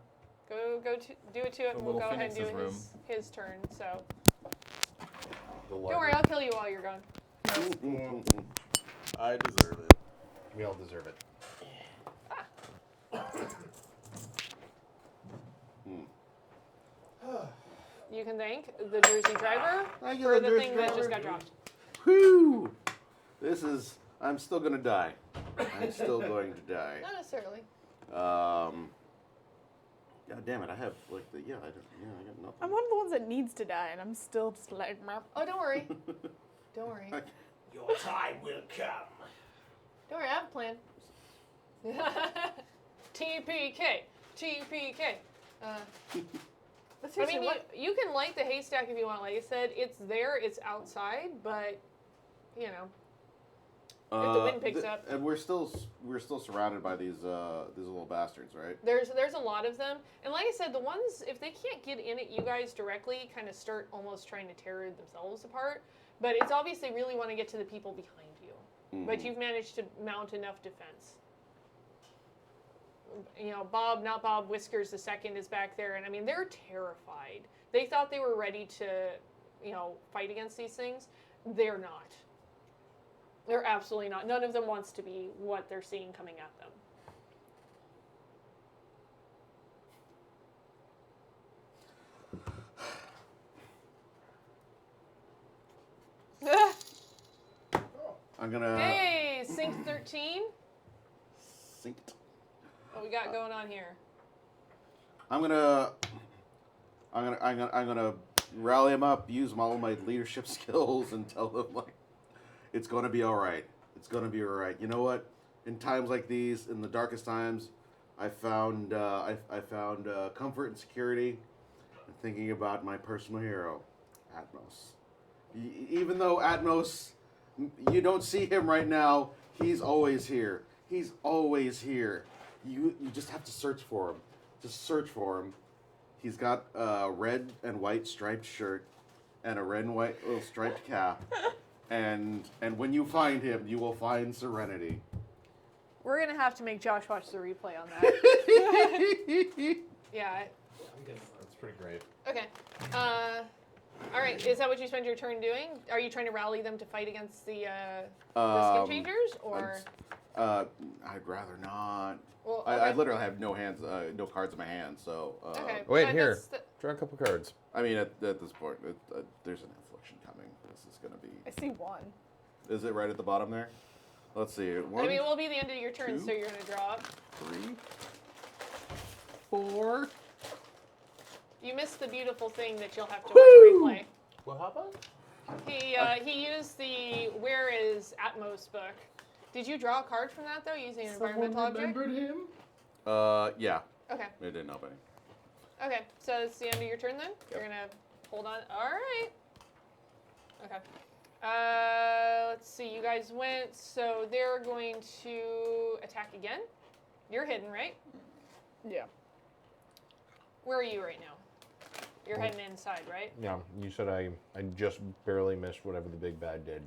[SPEAKER 3] Go to do it to it,
[SPEAKER 2] The
[SPEAKER 3] and we'll
[SPEAKER 2] little
[SPEAKER 3] go ahead and do
[SPEAKER 2] Phoenix's
[SPEAKER 3] his turn. So
[SPEAKER 4] The
[SPEAKER 3] don't worry, I'll kill you while you're gone.
[SPEAKER 2] I deserve it.
[SPEAKER 7] We all deserve it.
[SPEAKER 3] You can thank the Jersey driver
[SPEAKER 4] Thank you,
[SPEAKER 3] for
[SPEAKER 4] the
[SPEAKER 3] the
[SPEAKER 4] Jersey
[SPEAKER 3] thing that
[SPEAKER 4] driver.
[SPEAKER 3] just got dropped.
[SPEAKER 4] Whew! I'm still gonna die. I'm still going to die.
[SPEAKER 3] Not necessarily.
[SPEAKER 4] God damn it! I have like I got nothing.
[SPEAKER 5] I'm one of the ones that needs to die, and I'm still just like, "Meow."
[SPEAKER 3] Oh, don't worry. Don't worry.
[SPEAKER 6] Your time will come.
[SPEAKER 3] Don't worry, I have a plan. TPK. TPK.
[SPEAKER 5] But
[SPEAKER 3] I
[SPEAKER 5] seriously,
[SPEAKER 3] mean, you can light the haystack if you want. Like I said, it's there, it's outside, but, you know, if the wind picks up.
[SPEAKER 4] And we're still surrounded by these little bastards, right?
[SPEAKER 3] There's a lot of them. And like I said, the ones, if they can't get in at you guys directly, kind of start almost trying to tear themselves apart. But it's obviously really want to get to the people behind you.
[SPEAKER 4] Mm-hmm.
[SPEAKER 3] But you've managed to mount enough defense. You know, Bob, not Bob, Whiskers the second is back there. And I mean, they're terrified. They thought they were ready to, you know, fight against these things. They're not. They're absolutely not. None of them wants to be what they're seeing coming at them.
[SPEAKER 4] I'm gonna
[SPEAKER 3] Hey, Sync 13.
[SPEAKER 4] sink.
[SPEAKER 3] What we got going on here?
[SPEAKER 4] I'm gonna rally them up, use all my leadership skills, and tell them like, it's gonna be all right. It's gonna be all right. You know what? In times like these, in the darkest times, I found comfort and security in thinking about my personal hero, Atmos. Even though Atmos, you don't see him right now, he's always here. He's always here. You just have to search for him. Just search for him. He's got a red and white striped shirt and a red and white little striped cap. And when you find him, you will find serenity.
[SPEAKER 3] We're gonna have to make Josh watch the replay on that. Yeah.
[SPEAKER 1] That's pretty great.
[SPEAKER 3] Okay. All right. Is that what you spend your turn doing? Are you trying to rally them to fight against the skin changers, or?
[SPEAKER 4] I'd rather not.
[SPEAKER 3] Well,
[SPEAKER 4] I literally have no hands, no cards in my hand. So.
[SPEAKER 3] Okay.
[SPEAKER 7] Wait,
[SPEAKER 3] but
[SPEAKER 7] here.
[SPEAKER 3] that's
[SPEAKER 7] Draw a couple cards.
[SPEAKER 4] I mean, at this point, there's an affliction coming. This is gonna be.
[SPEAKER 5] I see one.
[SPEAKER 4] Is it right at the bottom there? Let's see. One,
[SPEAKER 3] I mean, it will be the end of your turn,
[SPEAKER 4] two.
[SPEAKER 3] so you're gonna draw.
[SPEAKER 4] 3, 4.
[SPEAKER 3] You missed the beautiful thing that you'll have to watch replay.
[SPEAKER 1] What happened?
[SPEAKER 3] He used the Where is Atmos book. Did you draw a card from that though, using an environmental object?
[SPEAKER 1] him?
[SPEAKER 4] Yeah.
[SPEAKER 3] Okay.
[SPEAKER 4] It didn't help any.
[SPEAKER 3] Okay. So it's the end of your turn then. You're gonna hold on. All right. Okay. Let's see. You guys went. So they're going to attack again. You're hidden, right?
[SPEAKER 5] Yeah.
[SPEAKER 7] Oh.
[SPEAKER 3] Where are you right now? You're heading inside, right?
[SPEAKER 7] Yeah, you said I just barely missed whatever the big bad did.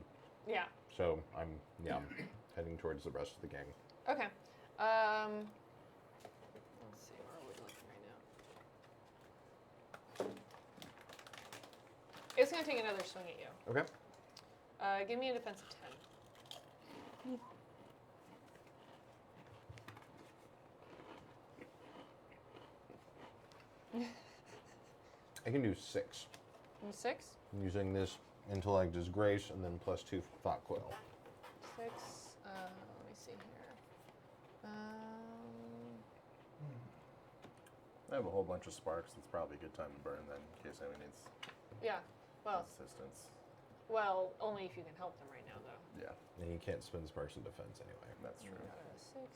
[SPEAKER 3] Yeah.
[SPEAKER 7] So I'm heading towards the rest of the gang.
[SPEAKER 3] Okay. Let's see, where are we looking right now? It's going to take another swing at you.
[SPEAKER 7] Okay.
[SPEAKER 3] Give me a defense of 10.
[SPEAKER 7] I can do 6.
[SPEAKER 3] And 6?
[SPEAKER 7] Using this intellect as grace and then +2 thought coil.
[SPEAKER 3] 6. Let me see here.
[SPEAKER 2] I have a whole bunch of sparks. It's probably a good time to burn then, in case anyone needs
[SPEAKER 3] Yeah. Well,
[SPEAKER 2] assistance.
[SPEAKER 3] only if you can help them right now, though.
[SPEAKER 2] Yeah,
[SPEAKER 7] And you can't spend sparks in defense anyway.
[SPEAKER 2] that's true.
[SPEAKER 3] 6.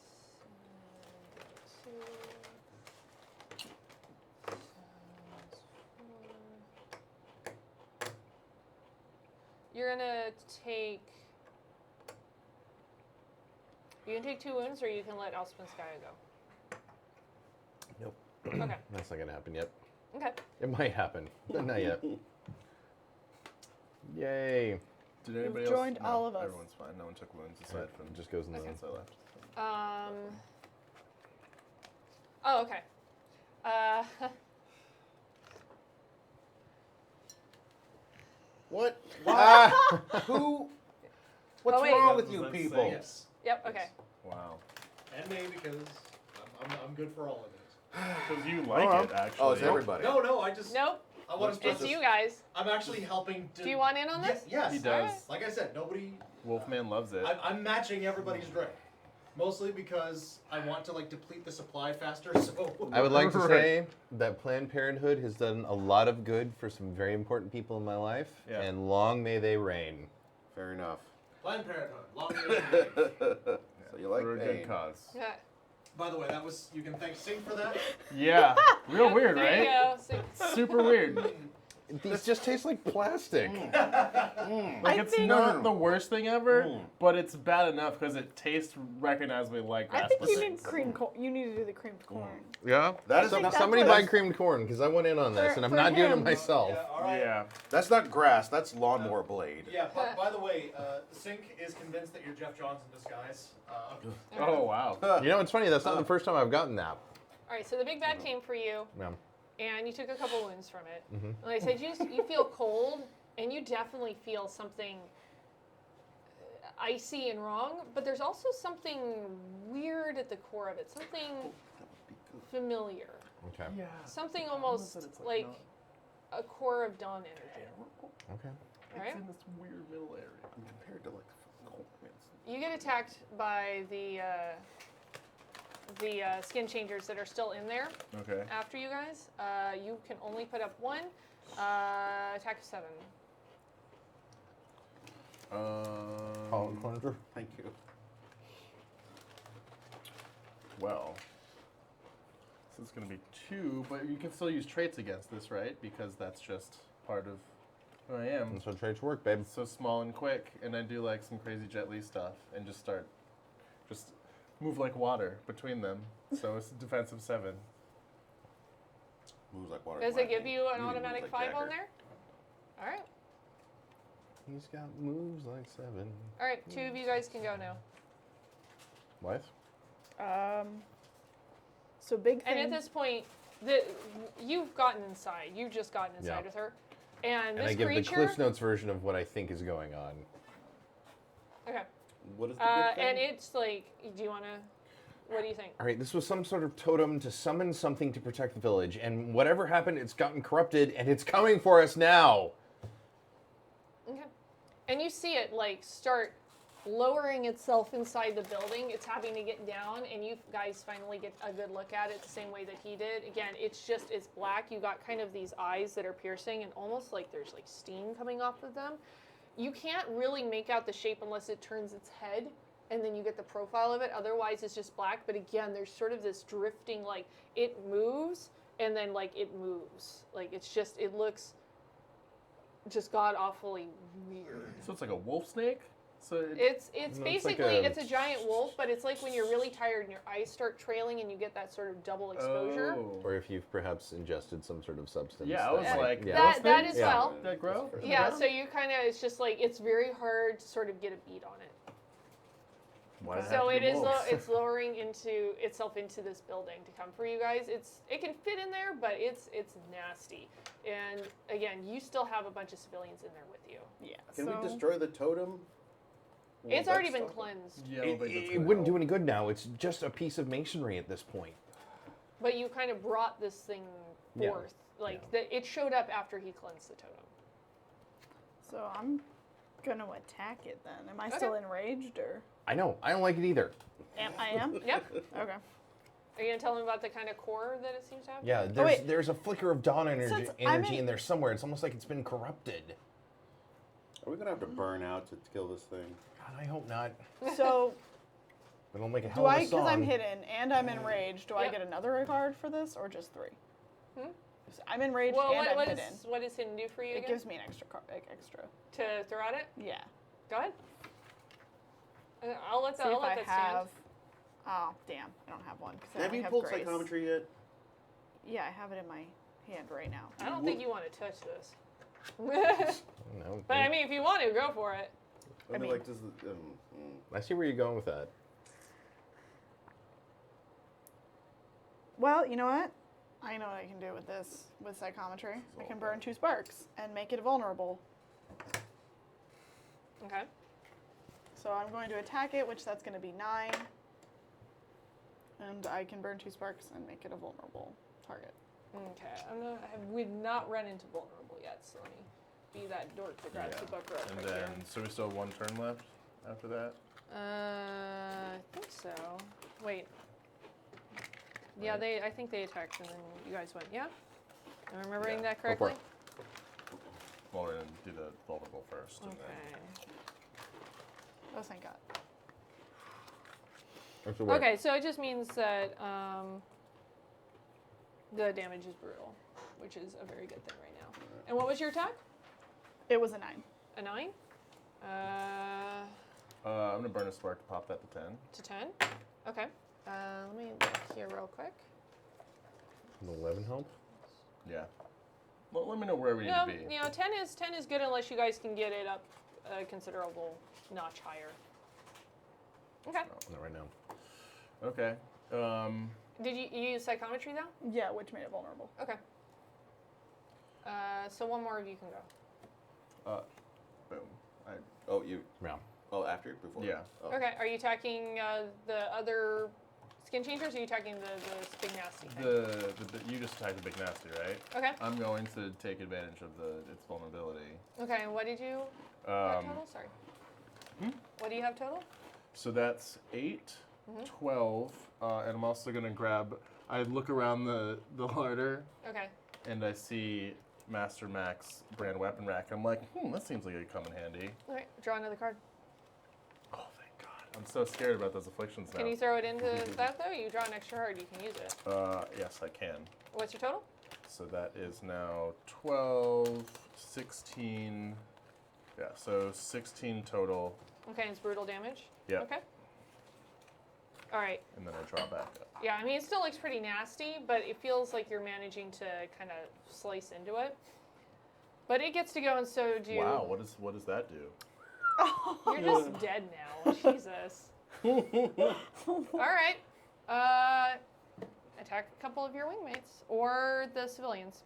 [SPEAKER 3] 2. You're gonna take. You can take 2 wounds, or you can let Alspenskaya go.
[SPEAKER 7] Nope.
[SPEAKER 3] Okay.
[SPEAKER 7] That's not gonna happen yet.
[SPEAKER 3] Okay.
[SPEAKER 7] It might happen, but not yet. Yay.
[SPEAKER 2] Did anybody
[SPEAKER 5] joined
[SPEAKER 2] else?
[SPEAKER 5] all of us.
[SPEAKER 2] Everyone's fine. No one took wounds aside from
[SPEAKER 7] It just goes in the.
[SPEAKER 2] since I left.
[SPEAKER 3] Oh, okay.
[SPEAKER 4] What?
[SPEAKER 1] Who?
[SPEAKER 4] What's
[SPEAKER 3] Oh, wait.
[SPEAKER 4] wrong
[SPEAKER 6] That
[SPEAKER 4] with
[SPEAKER 6] was
[SPEAKER 4] you
[SPEAKER 6] that
[SPEAKER 4] people?
[SPEAKER 6] saying.
[SPEAKER 1] Yes.
[SPEAKER 3] Yep. Okay.
[SPEAKER 2] Wow.
[SPEAKER 6] And me, because I'm good for all of it.
[SPEAKER 2] Because you like
[SPEAKER 7] Oh,
[SPEAKER 2] it, actually.
[SPEAKER 4] Oh, it's everybody.
[SPEAKER 6] No, I just.
[SPEAKER 3] Nope.
[SPEAKER 6] I want to stress
[SPEAKER 3] It's
[SPEAKER 6] this.
[SPEAKER 3] you guys.
[SPEAKER 6] I'm actually helping.
[SPEAKER 3] Do you want in on this?
[SPEAKER 6] Yes.
[SPEAKER 2] He does.
[SPEAKER 6] Like I said, nobody.
[SPEAKER 2] Wolfman loves it.
[SPEAKER 6] I'm matching everybody's drink. Mostly because I want to like deplete the supply faster. So
[SPEAKER 7] I would like to
[SPEAKER 2] Right.
[SPEAKER 7] say that Planned Parenthood has done a lot of good for some very important people in my life,
[SPEAKER 2] Yeah.
[SPEAKER 7] and long may they reign.
[SPEAKER 4] Fair enough.
[SPEAKER 6] Planned Parenthood. Long may it reign.
[SPEAKER 4] So you like
[SPEAKER 2] for a
[SPEAKER 4] pain.
[SPEAKER 2] good cause.
[SPEAKER 3] Yeah.
[SPEAKER 6] By the way, that was you can thank Sing for that.
[SPEAKER 2] Yeah. Real weird,
[SPEAKER 3] There
[SPEAKER 2] right?
[SPEAKER 3] you go. So,
[SPEAKER 2] Super weird.
[SPEAKER 7] These just taste like plastic.
[SPEAKER 2] Like, it's
[SPEAKER 5] think-
[SPEAKER 2] not the worst thing ever, but it's bad enough because it tastes recognizably like
[SPEAKER 5] I
[SPEAKER 2] grass
[SPEAKER 5] think you
[SPEAKER 2] pudding.
[SPEAKER 5] need cream corn. You need to do the creamed corn.
[SPEAKER 7] Yeah?
[SPEAKER 4] That is
[SPEAKER 5] think
[SPEAKER 7] Somebody
[SPEAKER 5] that's
[SPEAKER 7] buy
[SPEAKER 5] what-
[SPEAKER 7] creamed corn, because I went in on this,
[SPEAKER 5] For-
[SPEAKER 7] and I'm
[SPEAKER 5] for
[SPEAKER 7] not doing it
[SPEAKER 5] him.
[SPEAKER 7] myself.
[SPEAKER 6] Yeah, all right.
[SPEAKER 2] Yeah.
[SPEAKER 4] That's not grass. That's lawnmower blade.
[SPEAKER 6] Yeah. By the way, Sink is convinced that you're Jeff Johns in disguise.
[SPEAKER 2] Oh, wow.
[SPEAKER 7] You know, it's funny, that's not the first time I've gotten that.
[SPEAKER 3] all right. So the big bad came for you,
[SPEAKER 7] Yeah.
[SPEAKER 3] and you took a couple wounds from it.
[SPEAKER 7] Mhm.
[SPEAKER 3] Like I said, you feel cold, and you definitely feel something icy and wrong. But there's also something weird at the core of it. Something familiar.
[SPEAKER 7] Okay.
[SPEAKER 2] Yeah.
[SPEAKER 3] Something almost like a core of dawn energy.
[SPEAKER 7] Okay.
[SPEAKER 3] All right.
[SPEAKER 2] It's in this weird middle area.
[SPEAKER 4] Compared to like
[SPEAKER 3] You get attacked by the skin changers that are still in there
[SPEAKER 2] Okay.
[SPEAKER 3] after you guys. You can only put up one attack of 7.
[SPEAKER 4] Thank you.
[SPEAKER 2] Well, this is going to be 2, but you can still use traits against this, right? Because that's just part of who I am.
[SPEAKER 7] That's how traits work, babe.
[SPEAKER 2] So small and quick, and I do like some crazy Jet Li stuff, and just move like water between them. So it's a defensive 7.
[SPEAKER 4] Moves like water.
[SPEAKER 3] Does it give you an
[SPEAKER 4] Moves
[SPEAKER 3] automatic
[SPEAKER 4] like
[SPEAKER 3] 5 on
[SPEAKER 4] Jagger.
[SPEAKER 3] there? All right.
[SPEAKER 7] He's got moves like 7.
[SPEAKER 3] All right. 2 of you guys can go now.
[SPEAKER 7] What?
[SPEAKER 5] So big
[SPEAKER 3] And
[SPEAKER 5] thing.
[SPEAKER 3] at this point, you've gotten inside. You've just gotten inside
[SPEAKER 7] Yeah.
[SPEAKER 3] with her. And
[SPEAKER 7] And
[SPEAKER 3] this
[SPEAKER 7] I give
[SPEAKER 3] creature.
[SPEAKER 7] the Cliff Notes version of what I think is going on.
[SPEAKER 3] Okay.
[SPEAKER 4] What is the big thing?
[SPEAKER 3] And it's like, do you want to? What do you think?
[SPEAKER 7] All right, this was some sort of totem to summon something to protect the village, and whatever happened, it's gotten corrupted, and it's coming for us now.
[SPEAKER 3] Okay. And you see it like start lowering itself inside the building. It's having to get down, and you guys finally get a good look at it the same way that he did. Again, it's black. You got kind of these eyes that are piercing, and almost like there's like steam coming off of them. You can't really make out the shape unless it turns its head, and then you get the profile of it. Otherwise, it's just black. But again, there's sort of this drifting, like it moves, and then like it moves. Like it looks just god awfully weird.
[SPEAKER 2] So it's like a wolf snake? So
[SPEAKER 3] It's
[SPEAKER 7] No, it's
[SPEAKER 3] basically
[SPEAKER 7] like
[SPEAKER 3] it's a giant wolf, but it's like when you're really tired and your eyes start trailing and you get that sort of double exposure.
[SPEAKER 2] Oh.
[SPEAKER 7] Or if you've perhaps ingested some sort of substance.
[SPEAKER 2] Yeah, I was
[SPEAKER 7] that
[SPEAKER 2] like,
[SPEAKER 7] might-
[SPEAKER 3] That
[SPEAKER 2] those
[SPEAKER 3] as
[SPEAKER 2] things
[SPEAKER 3] well.
[SPEAKER 2] that grow?
[SPEAKER 3] Yeah, so you kind of it's just like it's very hard to sort of get a beat on it.
[SPEAKER 2] Why did
[SPEAKER 3] So
[SPEAKER 2] have
[SPEAKER 3] it
[SPEAKER 2] to be
[SPEAKER 3] is
[SPEAKER 2] wolves?
[SPEAKER 3] it's lowering itself into this building to come for you guys. It can fit in there, but it's nasty. And again, you still have a bunch of civilians in there with you.
[SPEAKER 5] Yeah.
[SPEAKER 4] Can
[SPEAKER 5] so
[SPEAKER 4] we destroy the totem?
[SPEAKER 3] It's
[SPEAKER 4] Will
[SPEAKER 3] already
[SPEAKER 4] that
[SPEAKER 3] been
[SPEAKER 4] stop it?
[SPEAKER 3] cleansed,
[SPEAKER 2] Yeah, I don't
[SPEAKER 7] It,
[SPEAKER 2] think that's
[SPEAKER 7] it
[SPEAKER 2] gonna
[SPEAKER 7] wouldn't
[SPEAKER 2] help.
[SPEAKER 7] do any good now. It's just a piece of masonry at this point.
[SPEAKER 3] but you kind of brought this thing
[SPEAKER 7] Yeah.
[SPEAKER 3] forth. Like it showed up after he cleansed the totem.
[SPEAKER 5] So I'm gonna attack it then. Am I still enraged or?
[SPEAKER 7] I know. I don't like it either.
[SPEAKER 5] I am.
[SPEAKER 3] Yep.
[SPEAKER 5] Okay.
[SPEAKER 3] Are you gonna tell them about the kind of core that it seems to have?
[SPEAKER 7] Yeah,
[SPEAKER 5] wait.
[SPEAKER 7] there's a flicker of dawn energy,
[SPEAKER 5] Since I'm in-
[SPEAKER 7] in there somewhere. It's almost like it's been corrupted.
[SPEAKER 4] Are we gonna have to burn out to kill this thing?
[SPEAKER 7] God, I hope not.
[SPEAKER 5] So
[SPEAKER 7] It'll make a hell
[SPEAKER 5] do
[SPEAKER 7] of a
[SPEAKER 5] I? Because I'm
[SPEAKER 7] song.
[SPEAKER 5] hidden and I'm enraged. Do I
[SPEAKER 3] Yep.
[SPEAKER 5] get another card for this or just 3?
[SPEAKER 3] Hmm?
[SPEAKER 5] So I'm enraged
[SPEAKER 3] Well,
[SPEAKER 5] and I'm
[SPEAKER 3] what
[SPEAKER 5] hidden.
[SPEAKER 3] does hidden do for you
[SPEAKER 5] It
[SPEAKER 3] again?
[SPEAKER 5] gives me an extra card. Extra.
[SPEAKER 3] To throw at it?
[SPEAKER 5] Yeah.
[SPEAKER 3] Go ahead. I'll let
[SPEAKER 5] See
[SPEAKER 3] that. I'll
[SPEAKER 5] if
[SPEAKER 3] let
[SPEAKER 5] I
[SPEAKER 3] that
[SPEAKER 5] have. Oh damn! I don't have one. 'Cause I
[SPEAKER 4] Have
[SPEAKER 5] only
[SPEAKER 4] you
[SPEAKER 5] have
[SPEAKER 4] pulled
[SPEAKER 5] grace.
[SPEAKER 4] psychometry yet?
[SPEAKER 5] Yeah, I have it in my hand right now.
[SPEAKER 3] stand. I don't think you want to touch this.
[SPEAKER 7] No,
[SPEAKER 3] But I mean, if you want to, go for it.
[SPEAKER 4] I
[SPEAKER 5] mean-
[SPEAKER 4] like, does the,
[SPEAKER 7] I see where you're going with that.
[SPEAKER 5] Well, you know what? I know what I can do with this, with psychometry. I can burn 2 sparks and make it vulnerable.
[SPEAKER 3] Okay.
[SPEAKER 5] So I'm going to attack it, which that's going to be 9. And I can burn 2 sparks and make it a vulnerable target.
[SPEAKER 3] Okay, we've not run into vulnerable yet, so let me be that dork that grabs the book real
[SPEAKER 2] And
[SPEAKER 3] quick
[SPEAKER 2] then, so we still have 1 turn left after that?
[SPEAKER 3] I think so. Wait. Yeah,
[SPEAKER 2] Right.
[SPEAKER 3] I think they attacked and then you guys went, yeah? Am I remembering
[SPEAKER 2] Yeah.
[SPEAKER 3] that
[SPEAKER 7] Go for
[SPEAKER 3] correctly?
[SPEAKER 7] it.
[SPEAKER 2] Well, we're going to do the vulnerable first. And then,
[SPEAKER 3] Okay.
[SPEAKER 5] Oh, thank God.
[SPEAKER 7] That's the way.
[SPEAKER 3] Okay, so it just means that the damage is brutal, which is a very good thing right now. And what was your attack?
[SPEAKER 5] It was a 9.
[SPEAKER 3] A 9?
[SPEAKER 2] I'm going to burn a spark to pop that to 10.
[SPEAKER 3] To 10? Okay. Let me look here real quick.
[SPEAKER 7] An 11 help?
[SPEAKER 2] Yeah. Well, let me know where we need
[SPEAKER 3] No,
[SPEAKER 2] to be.
[SPEAKER 3] you know, 10 is good unless you guys can get it up a considerable notch higher. Okay.
[SPEAKER 7] Not right now.
[SPEAKER 2] Okay.
[SPEAKER 3] Did you use psychometry though?
[SPEAKER 5] Yeah, which made it vulnerable.
[SPEAKER 3] Okay. So one more of you can go.
[SPEAKER 2] Boom.
[SPEAKER 4] Oh, you.
[SPEAKER 7] Yeah.
[SPEAKER 4] Oh, after? Before?
[SPEAKER 2] Yeah.
[SPEAKER 4] Oh.
[SPEAKER 3] Okay. Are you attacking the other skin changers, or are you attacking the big nasty thing?
[SPEAKER 2] You just attacked the big nasty, right?
[SPEAKER 3] Okay.
[SPEAKER 2] I'm going to take advantage of its vulnerability.
[SPEAKER 3] Okay. And what did you have
[SPEAKER 2] Um,
[SPEAKER 3] total? Sorry. What do you have total?
[SPEAKER 2] so that's 8, 12, and I'm also going to grab. I look around the larder
[SPEAKER 3] Okay.
[SPEAKER 2] and I see Master Mac's brand weapon rack. I'm like, that seems like it'd come in handy.
[SPEAKER 3] All right. Draw another card.
[SPEAKER 2] Oh, thank God. I'm so scared about those afflictions now.
[SPEAKER 3] Can you throw it into that though? You draw an extra card. You can use it.
[SPEAKER 2] Yes, I can.
[SPEAKER 3] What's your total?
[SPEAKER 2] So that is now 12, 16. Yeah, so 16 total.
[SPEAKER 3] Okay. And it's brutal damage.
[SPEAKER 2] Yep.
[SPEAKER 3] Okay. All right.
[SPEAKER 2] And then I draw back up.
[SPEAKER 3] Yeah, I mean, it still looks pretty nasty, but it feels like you're managing to kind of slice into it. But it gets to go, and so do...
[SPEAKER 2] Wow, what does that do?
[SPEAKER 3] You're just dead now. Jesus. All right. Attack a couple of your wingmates, or the civilians.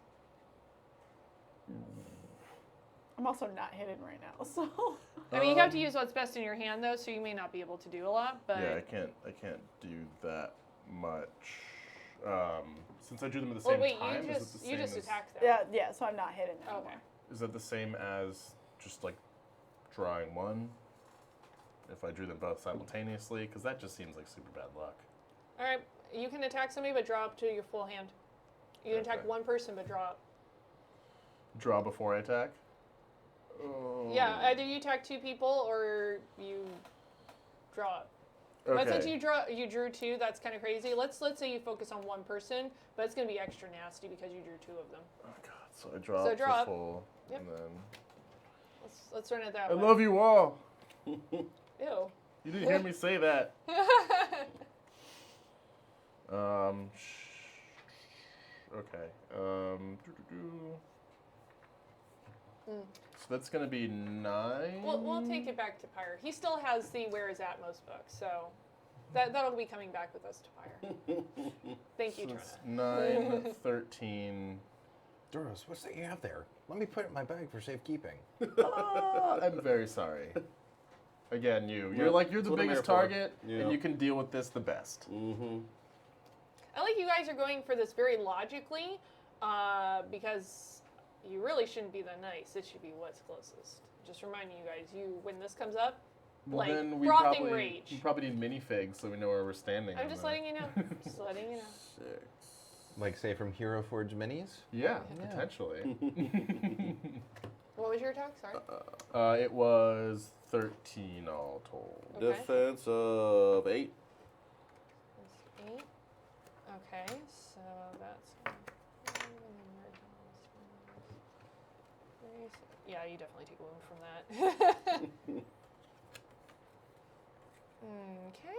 [SPEAKER 5] I'm also not hidden right now, so.
[SPEAKER 3] I mean, you have to use what's best in your hand, though, so you may not be able to do a lot, but...
[SPEAKER 2] Yeah, I can't do that much. Since I drew them at the same
[SPEAKER 3] Well, wait,
[SPEAKER 2] time,
[SPEAKER 3] you
[SPEAKER 2] is it
[SPEAKER 3] just,
[SPEAKER 2] the
[SPEAKER 3] you
[SPEAKER 2] same
[SPEAKER 3] just
[SPEAKER 2] as,
[SPEAKER 3] attacked them.
[SPEAKER 5] Yeah, so I'm not hidden anymore.
[SPEAKER 3] Okay.
[SPEAKER 2] Is that the same as just like drawing one? If I drew them both simultaneously? Because that just seems like super bad luck.
[SPEAKER 3] All right, you can attack somebody, but draw up to your full hand. You can attack
[SPEAKER 2] Okay.
[SPEAKER 3] one person, but draw up.
[SPEAKER 2] Draw before I attack? Oh.
[SPEAKER 3] Yeah, either you attack 2 people or you draw up. But since
[SPEAKER 2] Okay.
[SPEAKER 3] you drew 2, that's kind of crazy. Let's say you focus on one person, but it's going to be extra nasty because you drew 2 of them.
[SPEAKER 2] Oh god, so I draw
[SPEAKER 3] So
[SPEAKER 2] up
[SPEAKER 3] draw
[SPEAKER 2] for
[SPEAKER 3] up.
[SPEAKER 2] full,
[SPEAKER 3] Yep.
[SPEAKER 2] and then...
[SPEAKER 3] Let's run it that
[SPEAKER 2] I
[SPEAKER 3] way.
[SPEAKER 2] love you all!
[SPEAKER 3] Ew.
[SPEAKER 2] You didn't hear me say that. Okay. So that's gonna be 9.
[SPEAKER 3] We'll take it back to Pyre. He still has the Where Is Atmos book, so that'll be coming back with us to Pyre. Thank you,
[SPEAKER 2] So
[SPEAKER 3] Trona.
[SPEAKER 2] it's 9, 13.
[SPEAKER 7] Duros, what's that you have there? Let me put it in my bag for safekeeping.
[SPEAKER 2] I'm very sorry. Again, you're
[SPEAKER 4] Yep,
[SPEAKER 2] the
[SPEAKER 4] that's what I'm
[SPEAKER 2] biggest
[SPEAKER 4] here for.
[SPEAKER 2] target,
[SPEAKER 4] Yeah.
[SPEAKER 2] and you can deal with this the best.
[SPEAKER 4] Mm-hmm.
[SPEAKER 3] I like you guys are going for this very logically, because you really shouldn't be the nice. It should be what's closest. Just reminding you guys, when this comes up,
[SPEAKER 2] Well,
[SPEAKER 3] like
[SPEAKER 2] then we
[SPEAKER 3] frothing
[SPEAKER 2] probably
[SPEAKER 3] rage.
[SPEAKER 2] need minifigs so we know where we're standing.
[SPEAKER 3] I'm
[SPEAKER 2] in
[SPEAKER 3] just
[SPEAKER 2] the-
[SPEAKER 3] letting you know. Just letting you know.
[SPEAKER 4] 6.
[SPEAKER 7] Like, say, from Hero Forge Minis?
[SPEAKER 2] Yeah,
[SPEAKER 7] Yeah.
[SPEAKER 2] potentially.
[SPEAKER 3] What was your attack? Sorry.
[SPEAKER 2] It was 13 all told.
[SPEAKER 3] Okay.
[SPEAKER 4] Defense of 8.
[SPEAKER 3] That's 8. Okay, so that's. Yeah, you definitely take a wound from that. Okay.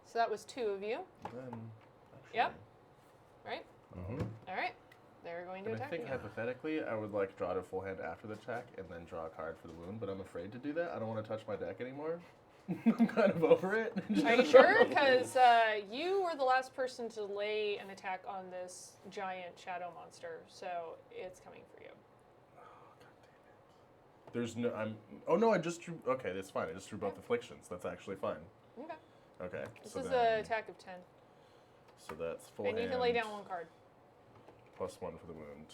[SPEAKER 3] So that was 2 of you,
[SPEAKER 2] Then,
[SPEAKER 3] Yep. right?
[SPEAKER 7] Mm-hmm.
[SPEAKER 3] All right. They're going to
[SPEAKER 2] And I
[SPEAKER 3] attack
[SPEAKER 2] think
[SPEAKER 3] you.
[SPEAKER 2] hypothetically, I would like draw to full hand after the attack and then draw a card for the wound, but I'm afraid to do that. I don't want to touch my deck anymore. I'm kind of over it.
[SPEAKER 3] Are you sure? Because you were the last person to lay an attack on this giant shadow monster, so it's coming for you.
[SPEAKER 2] There's no. Oh no! I just drew. Okay, that's fine. I just drew both afflictions. That's actually fine.
[SPEAKER 3] Okay.
[SPEAKER 2] Okay.
[SPEAKER 3] This
[SPEAKER 2] so
[SPEAKER 3] is
[SPEAKER 2] then,
[SPEAKER 3] an attack of 10.
[SPEAKER 2] So that's full
[SPEAKER 3] And you
[SPEAKER 2] hand.
[SPEAKER 3] can lay down 1 card.
[SPEAKER 2] +1 for the wound.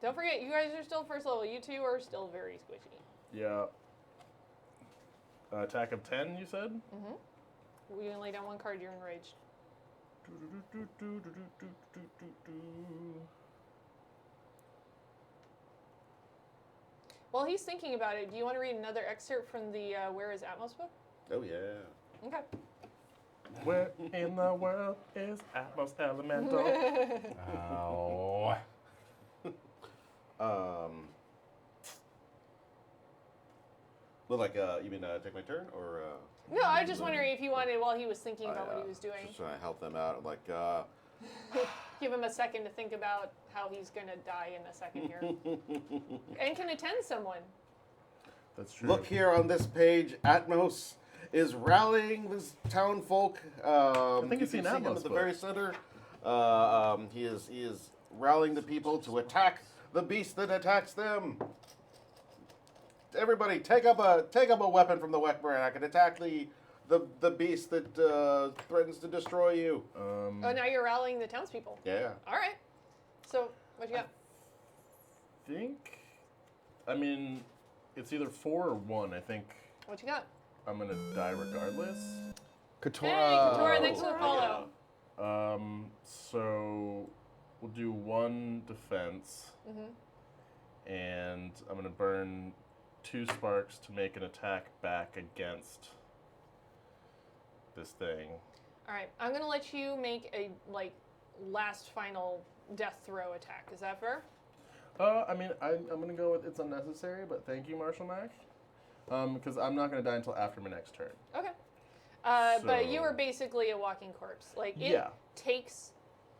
[SPEAKER 3] Don't forget, you guys are still first level. You two are still very squishy.
[SPEAKER 2] Yeah. Attack of 10, you said?
[SPEAKER 3] Mm-hmm. We can lay down one card. You're enraged. While he's thinking about it, do you want to read another excerpt from the Where is Atmos book?
[SPEAKER 4] Oh yeah.
[SPEAKER 3] Okay.
[SPEAKER 2] Where in the world is Atmos Elemental?
[SPEAKER 7] Oh.
[SPEAKER 4] Well, like, you mean take my turn, or?
[SPEAKER 3] No, I was just wondering if you wanted, while he was thinking about what he was doing,
[SPEAKER 4] Just trying to help them out. Like,
[SPEAKER 3] give him a second to think about how he's going to die in a second here. And can attend someone.
[SPEAKER 2] That's true.
[SPEAKER 4] look here on this page. Atmos is rallying this town folk.
[SPEAKER 2] I think it's
[SPEAKER 4] you
[SPEAKER 2] the
[SPEAKER 4] can see him
[SPEAKER 2] Atmos
[SPEAKER 4] at the
[SPEAKER 2] book.
[SPEAKER 4] very center. He is rallying the people to attack the beast that attacks them. Everybody, take up a weapon from the wet barrack and attack the beast that threatens to destroy you.
[SPEAKER 3] Oh, now you're rallying the townspeople.
[SPEAKER 4] Yeah.
[SPEAKER 3] All right. So, what you got?
[SPEAKER 2] I mean, it's either 4 or 1. I think
[SPEAKER 3] What you got?
[SPEAKER 2] I'm gonna die regardless.
[SPEAKER 7] Katora.
[SPEAKER 3] Hey, Katora, thanks for the follow.
[SPEAKER 2] So we'll do 1 defense, and I'm gonna burn 2 sparks to make an attack back against this thing.
[SPEAKER 3] All right. I'm going to let you make a, last final death throw attack. Is that fair?
[SPEAKER 2] I mean, I'm gonna go with it's unnecessary, but thank you, Marshall Mack. Because I'm not gonna die until after my next turn.
[SPEAKER 3] Okay. But you
[SPEAKER 2] So-
[SPEAKER 3] are basically a walking corpse. Like, it
[SPEAKER 2] Yeah.
[SPEAKER 3] takes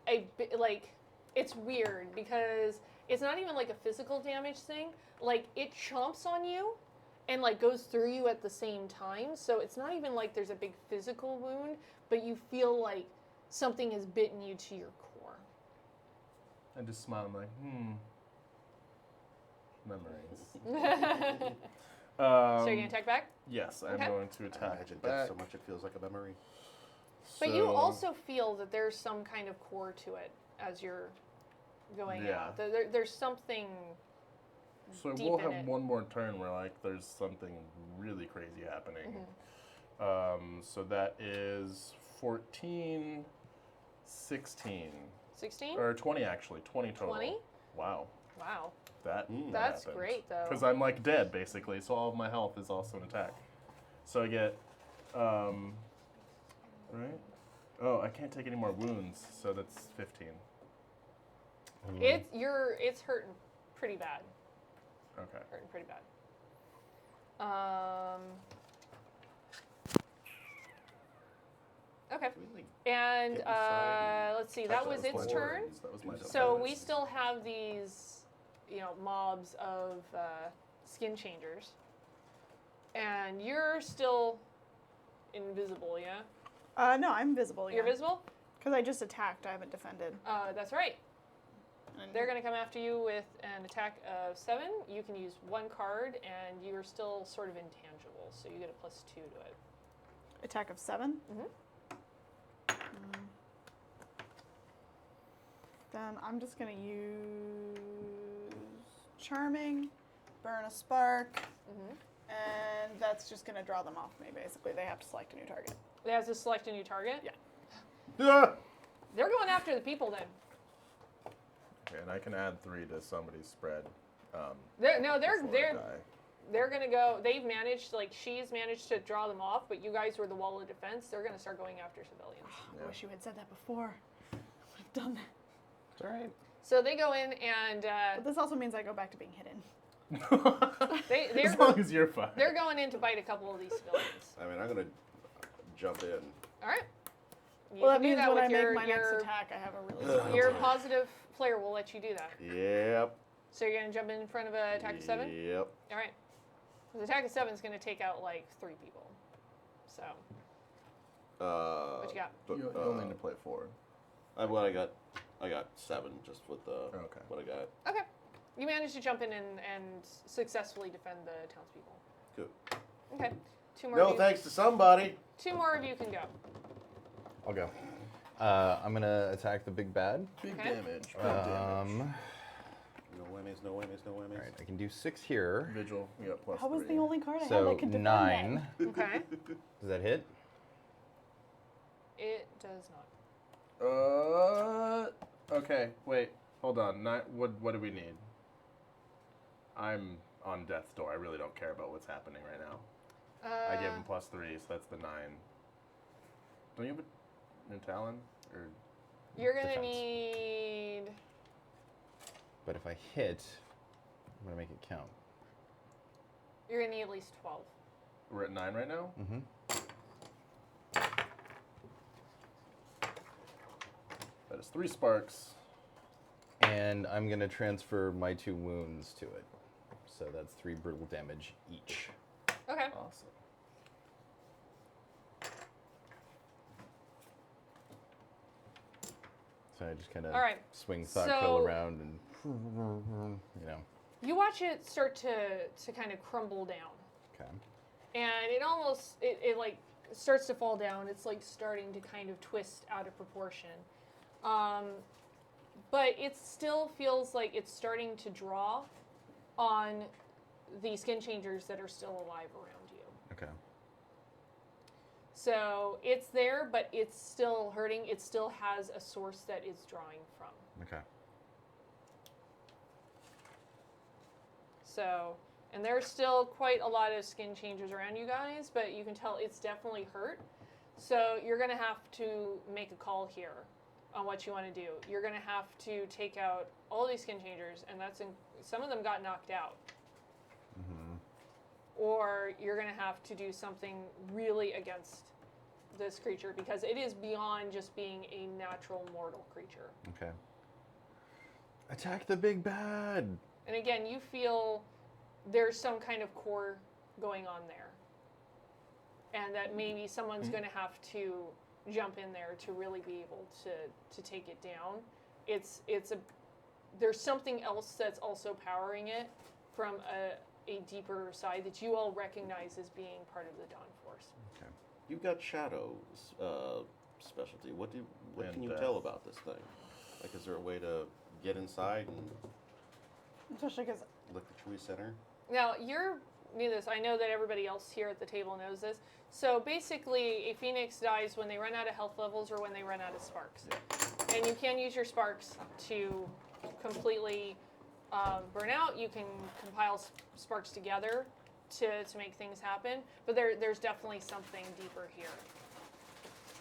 [SPEAKER 3] it's weird because it's not even like a physical damage thing. Like, it chomps on you and goes through you at the same time. So it's not even like there's a big physical wound, but you feel like something has bitten you to your core.
[SPEAKER 2] I just smile. I'm like, memories.
[SPEAKER 3] So you're gonna attack back?
[SPEAKER 2] Yes, I'm
[SPEAKER 3] Okay.
[SPEAKER 2] going to
[SPEAKER 4] I
[SPEAKER 2] attack
[SPEAKER 4] imagine
[SPEAKER 2] back.
[SPEAKER 4] death so much it feels like a memory.
[SPEAKER 3] But you
[SPEAKER 2] So-
[SPEAKER 3] also feel that there's some kind of core to it as you're going
[SPEAKER 2] Yeah.
[SPEAKER 3] out. There's something
[SPEAKER 2] So
[SPEAKER 3] deep
[SPEAKER 2] we'll
[SPEAKER 3] in
[SPEAKER 2] have
[SPEAKER 3] it.
[SPEAKER 2] one more turn where there's something really crazy happening. So that is 14, 16,
[SPEAKER 3] 16?
[SPEAKER 2] or 20 actually, 20 total.
[SPEAKER 3] 20?
[SPEAKER 2] Wow,
[SPEAKER 3] Wow.
[SPEAKER 2] that's
[SPEAKER 3] great, though.
[SPEAKER 2] Because I'm dead basically, so all of my health is also an attack. So I get, right? Oh, I can't take any more wounds, so that's 15.
[SPEAKER 3] It's hurting pretty bad.
[SPEAKER 2] Okay.
[SPEAKER 3] Hurting pretty bad. Okay. And let's see. That was its turn.
[SPEAKER 2] That was my
[SPEAKER 3] So we still have these, mobs of skin changers, and you're still invisible. Yeah.
[SPEAKER 5] No, I'm visible.
[SPEAKER 3] You're visible.
[SPEAKER 5] Because I just attacked. I haven't defended.
[SPEAKER 3] That's right.
[SPEAKER 5] And
[SPEAKER 3] They're going to come after you with an attack of 7. You can use 1 card, and you're still sort of intangible, so you get a +2 to it.
[SPEAKER 5] attack of 7. Then I'm just gonna use charming, burn a spark, and that's just gonna draw them off me. Basically, they have to select a new target.
[SPEAKER 3] They have to select a new target?
[SPEAKER 5] Yeah.
[SPEAKER 3] They're going after the people then.
[SPEAKER 2] Okay, and I can add 3 to somebody's spread.
[SPEAKER 3] They're
[SPEAKER 2] before I die.
[SPEAKER 3] they're gonna go. They've managed, she's managed to draw them off, but you guys were the wall of defense. They're gonna start going after civilians.
[SPEAKER 5] I wish you had said that before. I've done that.
[SPEAKER 7] It's all right.
[SPEAKER 3] So they go in and
[SPEAKER 5] But this also means I go back to being hidden.
[SPEAKER 3] they're
[SPEAKER 2] As long as you're fine.
[SPEAKER 3] they're going in to bite a couple of these civilians.
[SPEAKER 4] I mean, I'm gonna jump in.
[SPEAKER 3] All right. You
[SPEAKER 5] Well, that
[SPEAKER 3] can do
[SPEAKER 5] means
[SPEAKER 3] that
[SPEAKER 5] when I
[SPEAKER 3] with
[SPEAKER 5] make my next attack, I have a really strong
[SPEAKER 3] your
[SPEAKER 5] attack.
[SPEAKER 3] positive player will let you do that.
[SPEAKER 4] Yep.
[SPEAKER 3] So you're gonna jump in front of an attack of 7.
[SPEAKER 4] Yep.
[SPEAKER 3] All right. The attack of 7 is gonna take out 3 people. So what you got?
[SPEAKER 2] You only need to play 4.
[SPEAKER 4] I got 7 just with the what I got.
[SPEAKER 3] Okay. You managed to jump in and successfully defend the townspeople.
[SPEAKER 4] Good.
[SPEAKER 3] Okay. 2 more.
[SPEAKER 4] No
[SPEAKER 3] of you,
[SPEAKER 4] thanks to somebody.
[SPEAKER 3] 2 more of you can go.
[SPEAKER 7] I'll go. I'm gonna attack the big bad.
[SPEAKER 2] Big
[SPEAKER 3] Okay.
[SPEAKER 2] damage. Big damage.
[SPEAKER 4] No whammies, no whammies, no whammies.
[SPEAKER 7] All right, I can do 6 here.
[SPEAKER 2] Vigil. You got plus
[SPEAKER 5] That was
[SPEAKER 2] 3.
[SPEAKER 5] the only card I had
[SPEAKER 7] So
[SPEAKER 5] that could defend
[SPEAKER 7] 9.
[SPEAKER 5] that.
[SPEAKER 3] Okay.
[SPEAKER 7] Does that hit?
[SPEAKER 3] It does not.
[SPEAKER 2] Okay. Wait. Hold on. What do we need? I'm on death's door. I really don't care about what's happening right now. I gave him plus 3, so that's the 9. Don't you have a Talon? Or
[SPEAKER 3] You're gonna
[SPEAKER 7] defense.
[SPEAKER 3] need.
[SPEAKER 7] But if I hit, I'm gonna make it count.
[SPEAKER 3] You're gonna need at least 12.
[SPEAKER 2] we're at 9 right now?
[SPEAKER 7] Mm-hmm.
[SPEAKER 2] That is 3 sparks.
[SPEAKER 7] And I'm gonna transfer my 2 wounds to it. So that's 3 brutal damage each.
[SPEAKER 3] Okay.
[SPEAKER 2] Awesome.
[SPEAKER 7] So I just kind of
[SPEAKER 3] All right.
[SPEAKER 7] swing Thought
[SPEAKER 3] So-
[SPEAKER 7] Quill around and, you know,
[SPEAKER 3] You watch it start to kind of crumble down.
[SPEAKER 7] okay.
[SPEAKER 3] And it almost it like starts to fall down. It's like starting to kind of twist out of proportion. But it still feels like it's starting to draw on the skin changers that are still alive around you.
[SPEAKER 7] Okay.
[SPEAKER 3] So it's there, but it's still hurting. It still has a source that it's drawing from.
[SPEAKER 7] Okay.
[SPEAKER 3] So, and there's still quite a lot of skin changers around you guys, but you can tell it's definitely hurt. So you're going to have to make a call here on what you want to do. You're going to have to take out all these skin changers, and some of them got knocked out.
[SPEAKER 7] Mm-hmm.
[SPEAKER 3] Or you're going to have to do something really against this creature because it is beyond just being a natural mortal creature.
[SPEAKER 7] Okay. Attack the big bad.
[SPEAKER 3] And again, you feel there's some kind of core going on there. And that maybe someone's going to have to jump in there to really be able to take it down. There's something else that's also powering it from a deeper side that you all recognize as being part of the Dawn Force.
[SPEAKER 7] Okay.
[SPEAKER 4] You've got Shadow's specialty. What can you
[SPEAKER 2] death.
[SPEAKER 4] tell about this thing? Like, is there a way to get inside and
[SPEAKER 5] Especially because
[SPEAKER 4] lick the chewy center?
[SPEAKER 3] Now, you're new to this. I know that everybody else here at the table knows this. So basically, a phoenix dies when they run out of health levels or when they run out of sparks. And you can use your sparks to completely burn out. You can compile sparks together to make things happen. But there's definitely something deeper here.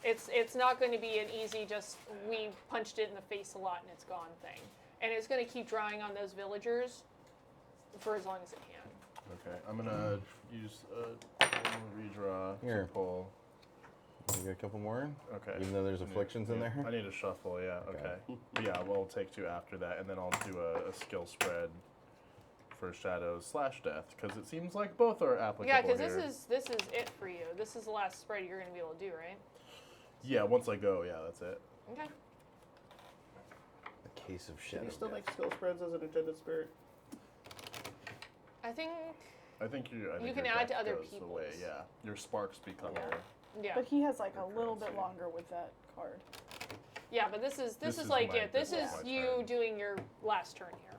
[SPEAKER 3] It's not going to be an easy just we punched it in the face a lot and it's gone thing. And it's going to keep drawing on those villagers for as long as it can.
[SPEAKER 2] Okay, I'm gonna use a redraw
[SPEAKER 7] Here.
[SPEAKER 2] to pull.
[SPEAKER 7] You got a couple more?
[SPEAKER 2] Okay.
[SPEAKER 7] Even though there's afflictions in there?
[SPEAKER 2] I need to shuffle, yeah,
[SPEAKER 7] Okay.
[SPEAKER 2] okay. Yeah, we'll take 2 after that, and then I'll do a skill spread for shadows / death, because it seems like both are applicable
[SPEAKER 3] Yeah, because
[SPEAKER 2] here.
[SPEAKER 3] this is it for you. This is the last spread you're going to be able to do, right?
[SPEAKER 2] Yeah, once I go, yeah, that's it.
[SPEAKER 3] Okay.
[SPEAKER 7] A case of
[SPEAKER 4] Can
[SPEAKER 7] shadow.
[SPEAKER 4] you still
[SPEAKER 7] death.
[SPEAKER 4] make skill spreads as an enchanted spirit?
[SPEAKER 3] I think,
[SPEAKER 2] I think
[SPEAKER 3] You
[SPEAKER 2] your
[SPEAKER 3] can add
[SPEAKER 2] death
[SPEAKER 3] to other
[SPEAKER 2] goes away,
[SPEAKER 3] people's.
[SPEAKER 2] yeah. Your sparks become
[SPEAKER 3] Yeah.
[SPEAKER 2] your...
[SPEAKER 3] yeah.
[SPEAKER 5] but he has like a
[SPEAKER 2] Your
[SPEAKER 5] little bit
[SPEAKER 2] currency.
[SPEAKER 5] longer with that card.
[SPEAKER 3] Yeah, but this is
[SPEAKER 2] This is
[SPEAKER 3] like
[SPEAKER 2] my-
[SPEAKER 3] it. This
[SPEAKER 2] this
[SPEAKER 3] is
[SPEAKER 2] is my
[SPEAKER 3] you
[SPEAKER 2] turn.
[SPEAKER 3] doing your last turn here.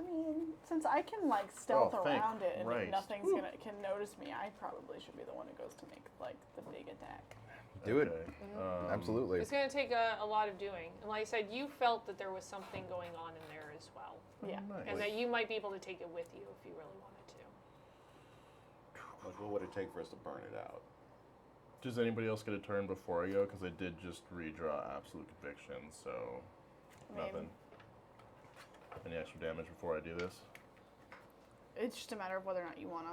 [SPEAKER 5] I mean, since I can like stealth
[SPEAKER 2] Oh, thank
[SPEAKER 5] around it and
[SPEAKER 2] Christ.
[SPEAKER 5] nothing's can notice me, I probably should be the one who goes to make like the big attack.
[SPEAKER 7] Do it.
[SPEAKER 2] Okay.
[SPEAKER 7] Absolutely.
[SPEAKER 3] It's going to take a lot of doing. And like I said, you felt that there was something going on in there as well.
[SPEAKER 5] Yeah.
[SPEAKER 2] Nice.
[SPEAKER 3] And that you might be able to take it with you if you really wanted to.
[SPEAKER 4] Like, what would it take for us to burn it out?
[SPEAKER 2] Does anybody else get a turn before I go? Because I did just redraw Absolute Conviction, so
[SPEAKER 5] I mean,
[SPEAKER 2] nothing. Any extra damage before I do this?
[SPEAKER 5] it's just a matter of whether or not you want to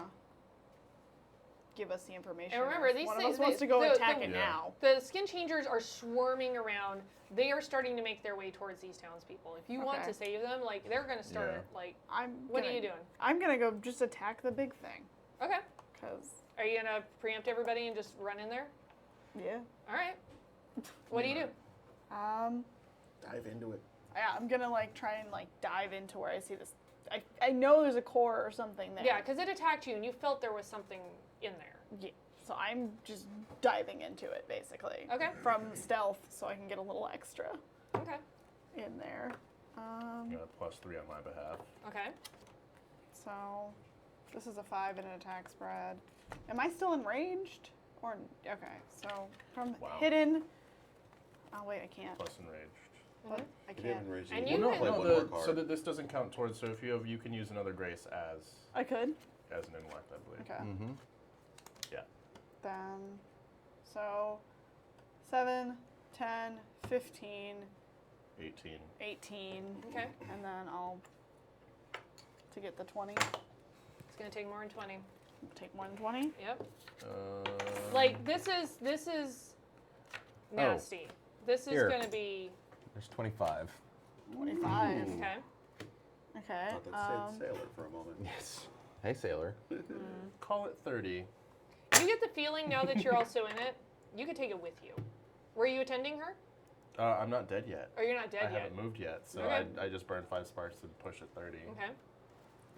[SPEAKER 5] give us the information.
[SPEAKER 3] And
[SPEAKER 5] or
[SPEAKER 3] remember,
[SPEAKER 5] if
[SPEAKER 3] these
[SPEAKER 5] one
[SPEAKER 3] things,
[SPEAKER 5] of us wants to go attack it
[SPEAKER 2] Yeah.
[SPEAKER 5] now.
[SPEAKER 3] The skin changers are swarming around. They are starting to make their way towards these townspeople. If you want
[SPEAKER 5] Okay.
[SPEAKER 3] to save them, like they're going to start.
[SPEAKER 2] Yeah.
[SPEAKER 3] Like,
[SPEAKER 5] What
[SPEAKER 3] what are you doing?
[SPEAKER 5] I'm gonna go just attack the big thing.
[SPEAKER 3] Okay.
[SPEAKER 5] Cause
[SPEAKER 3] Are you going to preempt everybody and just run in there?
[SPEAKER 5] yeah.
[SPEAKER 3] All right. What do you do?
[SPEAKER 4] Dive into it.
[SPEAKER 5] Yeah, I'm gonna like try and like dive into where I see this. I know there's a core or something there.
[SPEAKER 3] Yeah, because it attacked you and you felt there was something in there.
[SPEAKER 5] Yeah. So I'm just diving into it, basically.
[SPEAKER 3] Okay.
[SPEAKER 5] From stealth, so I can get a little extra
[SPEAKER 3] Okay.
[SPEAKER 5] in there.
[SPEAKER 2] You got a +3 on my behalf.
[SPEAKER 3] Okay.
[SPEAKER 5] So this is a 5 in an attack spread. Am I still enraged? Or okay, so from
[SPEAKER 2] Wow.
[SPEAKER 5] hidden. Oh wait, I can't.
[SPEAKER 2] Plus enraged.
[SPEAKER 5] What? I
[SPEAKER 4] You
[SPEAKER 5] can't.
[SPEAKER 4] haven't raised
[SPEAKER 3] And
[SPEAKER 4] it.
[SPEAKER 3] you
[SPEAKER 2] Well,
[SPEAKER 3] can-
[SPEAKER 4] Play
[SPEAKER 2] no,
[SPEAKER 4] one
[SPEAKER 2] no.
[SPEAKER 4] more card.
[SPEAKER 2] So that this doesn't count towards. So if you can use another grace
[SPEAKER 5] I could.
[SPEAKER 2] as an intellect, I believe.
[SPEAKER 5] Okay.
[SPEAKER 7] Mm-hmm.
[SPEAKER 2] Yeah.
[SPEAKER 5] Then, so 7, 10, 15,
[SPEAKER 2] 18.
[SPEAKER 5] 18.
[SPEAKER 3] Okay.
[SPEAKER 5] And then I'll to get the 20.
[SPEAKER 3] It's gonna take more than 20.
[SPEAKER 5] Take more than 20.
[SPEAKER 3] Yep.
[SPEAKER 2] Like
[SPEAKER 3] This is nasty. This is
[SPEAKER 7] Here.
[SPEAKER 3] gonna be
[SPEAKER 7] There's 25.
[SPEAKER 5] 25.
[SPEAKER 3] okay.
[SPEAKER 5] Okay.
[SPEAKER 4] Thought that said sailor for a moment.
[SPEAKER 7] Yes. Hey, sailor.
[SPEAKER 2] call it 30.
[SPEAKER 3] You get the feeling now that you're also in it, you could take it with you. Were you attending her?
[SPEAKER 2] I'm not dead yet.
[SPEAKER 3] Or you're not dead
[SPEAKER 2] I
[SPEAKER 3] yet?
[SPEAKER 2] haven't moved yet, so
[SPEAKER 3] Okay.
[SPEAKER 2] I just burned 5 sparks to push it 30.
[SPEAKER 3] Okay.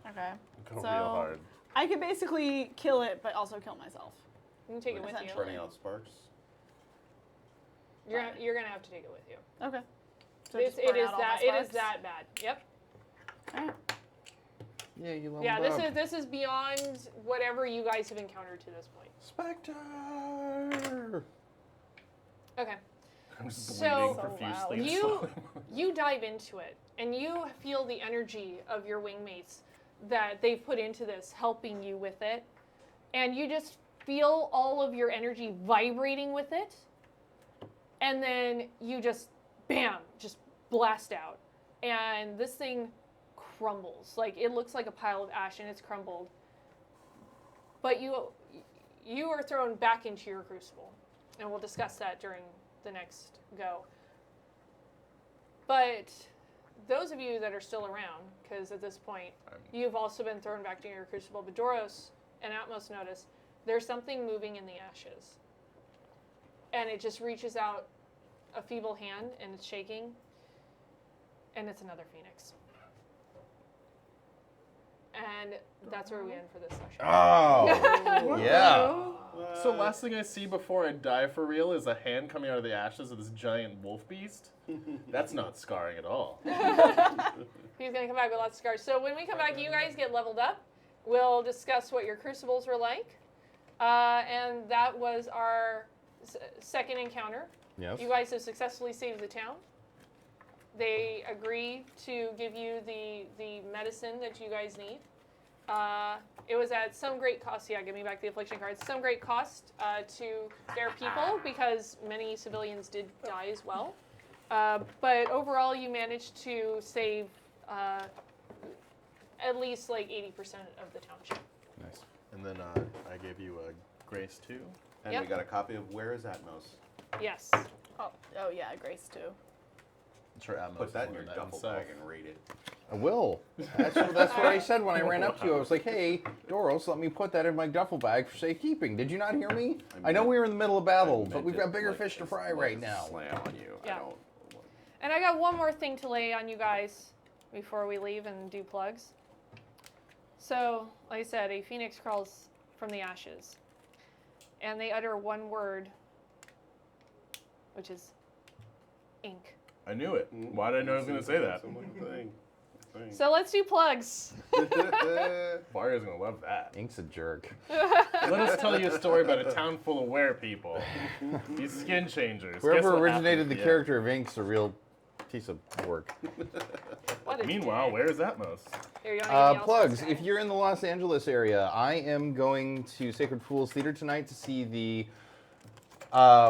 [SPEAKER 5] Okay.
[SPEAKER 2] Go
[SPEAKER 5] So-
[SPEAKER 2] real hard.
[SPEAKER 5] I could basically kill it, but also kill myself.
[SPEAKER 3] You can take it with you.
[SPEAKER 5] Essentially.
[SPEAKER 4] Burning out sparks.
[SPEAKER 3] You're gonna have to take it with you.
[SPEAKER 5] Okay. So
[SPEAKER 3] It is that bad. Yep.
[SPEAKER 5] Okay.
[SPEAKER 7] Yeah, you leveled
[SPEAKER 3] Yeah.
[SPEAKER 7] up.
[SPEAKER 3] This is beyond whatever you guys have encountered to this point.
[SPEAKER 2] Spectre!
[SPEAKER 3] Okay.
[SPEAKER 2] I'm just
[SPEAKER 3] So-
[SPEAKER 2] bleeding
[SPEAKER 5] So
[SPEAKER 2] profusely.
[SPEAKER 5] loud.
[SPEAKER 3] You you dive into it and you feel the energy of your wingmates that they've put into this, helping you with it, and you just feel all of your energy vibrating with it, and then you just bam, just blast out, and this thing crumbles. Like it looks like a pile of ash and it's crumbled, but you are thrown back into your crucible, and we'll discuss that during the next go. But those of you that are still around, because at this point you've also been thrown back to your crucible, but Doros and Atmos notice there's something moving in the ashes, and it just reaches out a feeble hand and it's shaking, and it's another phoenix. And that's where we end for this session.
[SPEAKER 7] Oh, yeah.
[SPEAKER 2] So last thing I see before I die for real is a hand coming out of the ashes of this giant wolf beast. That's not scarring at all.
[SPEAKER 3] He's going to come back with lots of scars. So when we come back, you guys get leveled up. We'll discuss what your crucibles were like. And that was our second encounter.
[SPEAKER 7] Yes.
[SPEAKER 3] You guys have successfully saved the town. They agree to give you the medicine that you guys need. It was at some great cost. Yeah, give me back the affliction cards. Some great cost to their people because many civilians did die as well. But overall, you managed to save at least like 80% of the township.
[SPEAKER 7] Nice.
[SPEAKER 2] And then I gave you a grace too.
[SPEAKER 4] And
[SPEAKER 3] Yep.
[SPEAKER 4] we got a copy of Where is Atmos?
[SPEAKER 3] Yes.
[SPEAKER 5] Oh yeah, Grace too.
[SPEAKER 2] I'm sure Atmos
[SPEAKER 4] Put that in
[SPEAKER 2] will
[SPEAKER 4] your
[SPEAKER 2] learn
[SPEAKER 4] duffel
[SPEAKER 2] himself.
[SPEAKER 4] bag and read it.
[SPEAKER 7] I will. That's what I said when I ran up to you. I was like, hey, Doros, let me put that in my duffel bag for safekeeping. Did you not hear me? I know we were in the middle of battle, but we've got bigger fish to fry right now.
[SPEAKER 4] Slam on you.
[SPEAKER 3] Yeah.
[SPEAKER 4] I don't.
[SPEAKER 3] And I got one more thing to lay on you guys before we leave and do plugs. So, like I said, a phoenix crawls from the ashes, and they utter one word, which is ink.
[SPEAKER 2] I knew it. Why did I know I was going to say that?
[SPEAKER 3] So let's do plugs.
[SPEAKER 2] Barria's going to love that.
[SPEAKER 7] Ink's a jerk.
[SPEAKER 2] Let us tell you a story about a town full of were people. These skin changers. Guess
[SPEAKER 7] Whoever
[SPEAKER 2] what
[SPEAKER 7] originated
[SPEAKER 2] happened?
[SPEAKER 7] the
[SPEAKER 2] Yeah.
[SPEAKER 7] character of Ink's a real piece of work.
[SPEAKER 3] What a
[SPEAKER 2] Meanwhile,
[SPEAKER 3] dick.
[SPEAKER 2] where's Atmos?
[SPEAKER 3] Here, you wanna give me
[SPEAKER 7] Plugs.
[SPEAKER 3] Alpha's
[SPEAKER 7] If you're in the Los Angeles area, I am going to Sacred Fools Theater tonight to see the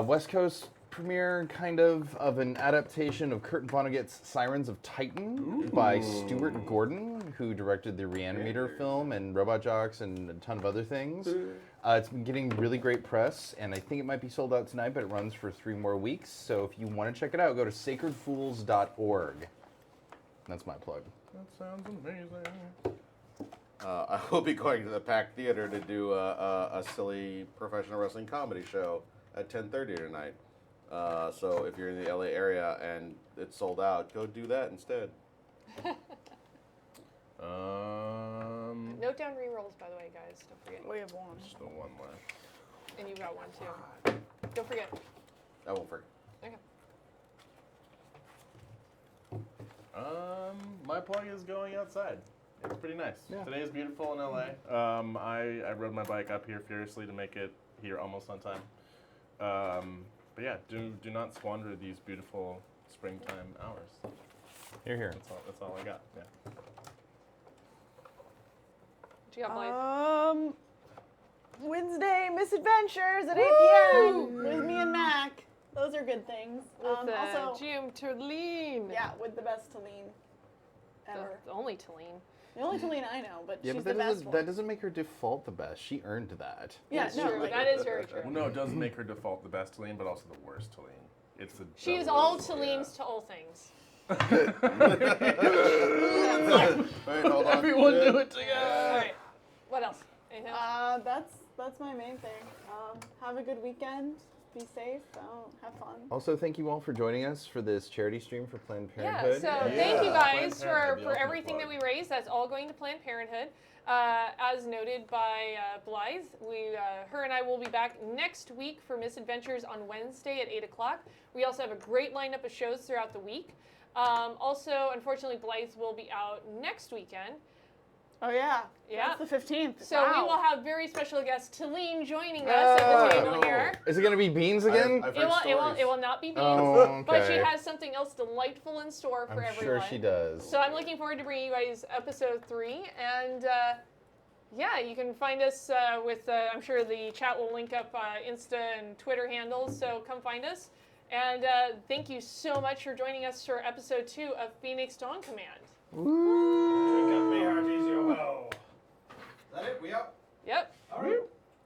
[SPEAKER 7] West Coast premiere, kind of an adaptation of Kurt Vonnegut's Sirens of Titan by Stuart Gordon, who directed the Reanimator film and Robot Jocks and a ton of other things. It's been getting really great press, and I think it might be sold out tonight, but it runs for 3 more weeks. So if you want to check it out, go to sacredfools.org. That's my plug.
[SPEAKER 2] That sounds amazing.
[SPEAKER 4] I will be going to the Pack Theater to do a silly professional wrestling comedy show at 10:30 tonight. So if you're in the LA area and it's sold out, go do that instead.
[SPEAKER 3] Note down rerolls, by the way, guys. Don't forget.
[SPEAKER 5] We have one.
[SPEAKER 2] Just the one left.
[SPEAKER 3] And you've got one too. Don't forget.
[SPEAKER 4] I won't forget.
[SPEAKER 3] Okay.
[SPEAKER 2] My plug is going outside. It's pretty nice.
[SPEAKER 7] Yeah.
[SPEAKER 2] Today is beautiful in LA. I rode my bike up here furiously to make it here almost on time. But yeah, do not squander these beautiful springtime hours.
[SPEAKER 7] Here.
[SPEAKER 2] That's all I got. Yeah.
[SPEAKER 3] What you got, Blythe?
[SPEAKER 5] Wednesday misadventures at 8 p.m. with me and Mac. Those are good things.
[SPEAKER 3] With
[SPEAKER 5] Also,
[SPEAKER 3] Jim Turleen.
[SPEAKER 5] yeah, with the best Talene ever.
[SPEAKER 3] The only Talene.
[SPEAKER 5] The only Talene I know, but
[SPEAKER 7] Yeah,
[SPEAKER 5] she's
[SPEAKER 7] but
[SPEAKER 5] the best one.
[SPEAKER 7] that doesn't make her default the best. She earned that.
[SPEAKER 5] Yeah,
[SPEAKER 3] That's
[SPEAKER 5] no,
[SPEAKER 3] true.
[SPEAKER 5] like,
[SPEAKER 3] That is very true.
[SPEAKER 2] Well, no, it does make her default the best Talene, but also the worst Talene. It's the
[SPEAKER 3] She is
[SPEAKER 2] the
[SPEAKER 3] all
[SPEAKER 2] worst,
[SPEAKER 3] Taleens to all things.
[SPEAKER 4] Wait, hold on.
[SPEAKER 2] Everyone do it
[SPEAKER 3] All
[SPEAKER 2] together.
[SPEAKER 3] right. What else? Anything else?
[SPEAKER 5] That's my main thing. Have a good weekend. Be safe. Have fun.
[SPEAKER 7] Also, thank you all for joining us for this charity stream for Planned
[SPEAKER 3] Yeah,
[SPEAKER 7] Parenthood.
[SPEAKER 3] so
[SPEAKER 2] Yeah.
[SPEAKER 3] thank you
[SPEAKER 2] Planned
[SPEAKER 3] guys
[SPEAKER 2] Parenthood, the
[SPEAKER 3] for
[SPEAKER 2] ultimate
[SPEAKER 3] everything that
[SPEAKER 2] plug.
[SPEAKER 3] we raised. That's all going to Planned Parenthood. As noted by Blythe, her and I will be back next week for Misadventures on Wednesday at 8 o'clock. We also have a great lineup of shows throughout the week. Also, unfortunately, Blythe will be out next weekend.
[SPEAKER 5] Oh yeah.
[SPEAKER 3] Yeah.
[SPEAKER 5] That's the 15th.
[SPEAKER 3] So we will have very special guest Talene joining us at the table here.
[SPEAKER 7] Is it going to be beans again?
[SPEAKER 4] I've
[SPEAKER 3] It
[SPEAKER 4] heard
[SPEAKER 3] will
[SPEAKER 4] stories.
[SPEAKER 3] not be beans,
[SPEAKER 7] Oh,
[SPEAKER 3] but she
[SPEAKER 7] okay.
[SPEAKER 3] has something else delightful in store for
[SPEAKER 7] I'm
[SPEAKER 3] everyone.
[SPEAKER 7] sure she does.
[SPEAKER 3] So I'm looking forward to bringing you guys episode 3, and yeah, you can find us with, I'm sure the chat will link up Insta and Twitter handles, so come find us. And thank you so much for joining us for episode 2 of Phoenix Dawn Command.
[SPEAKER 6] Drink up me heart easy, oh.
[SPEAKER 4] Is that it? We out?
[SPEAKER 3] Yep.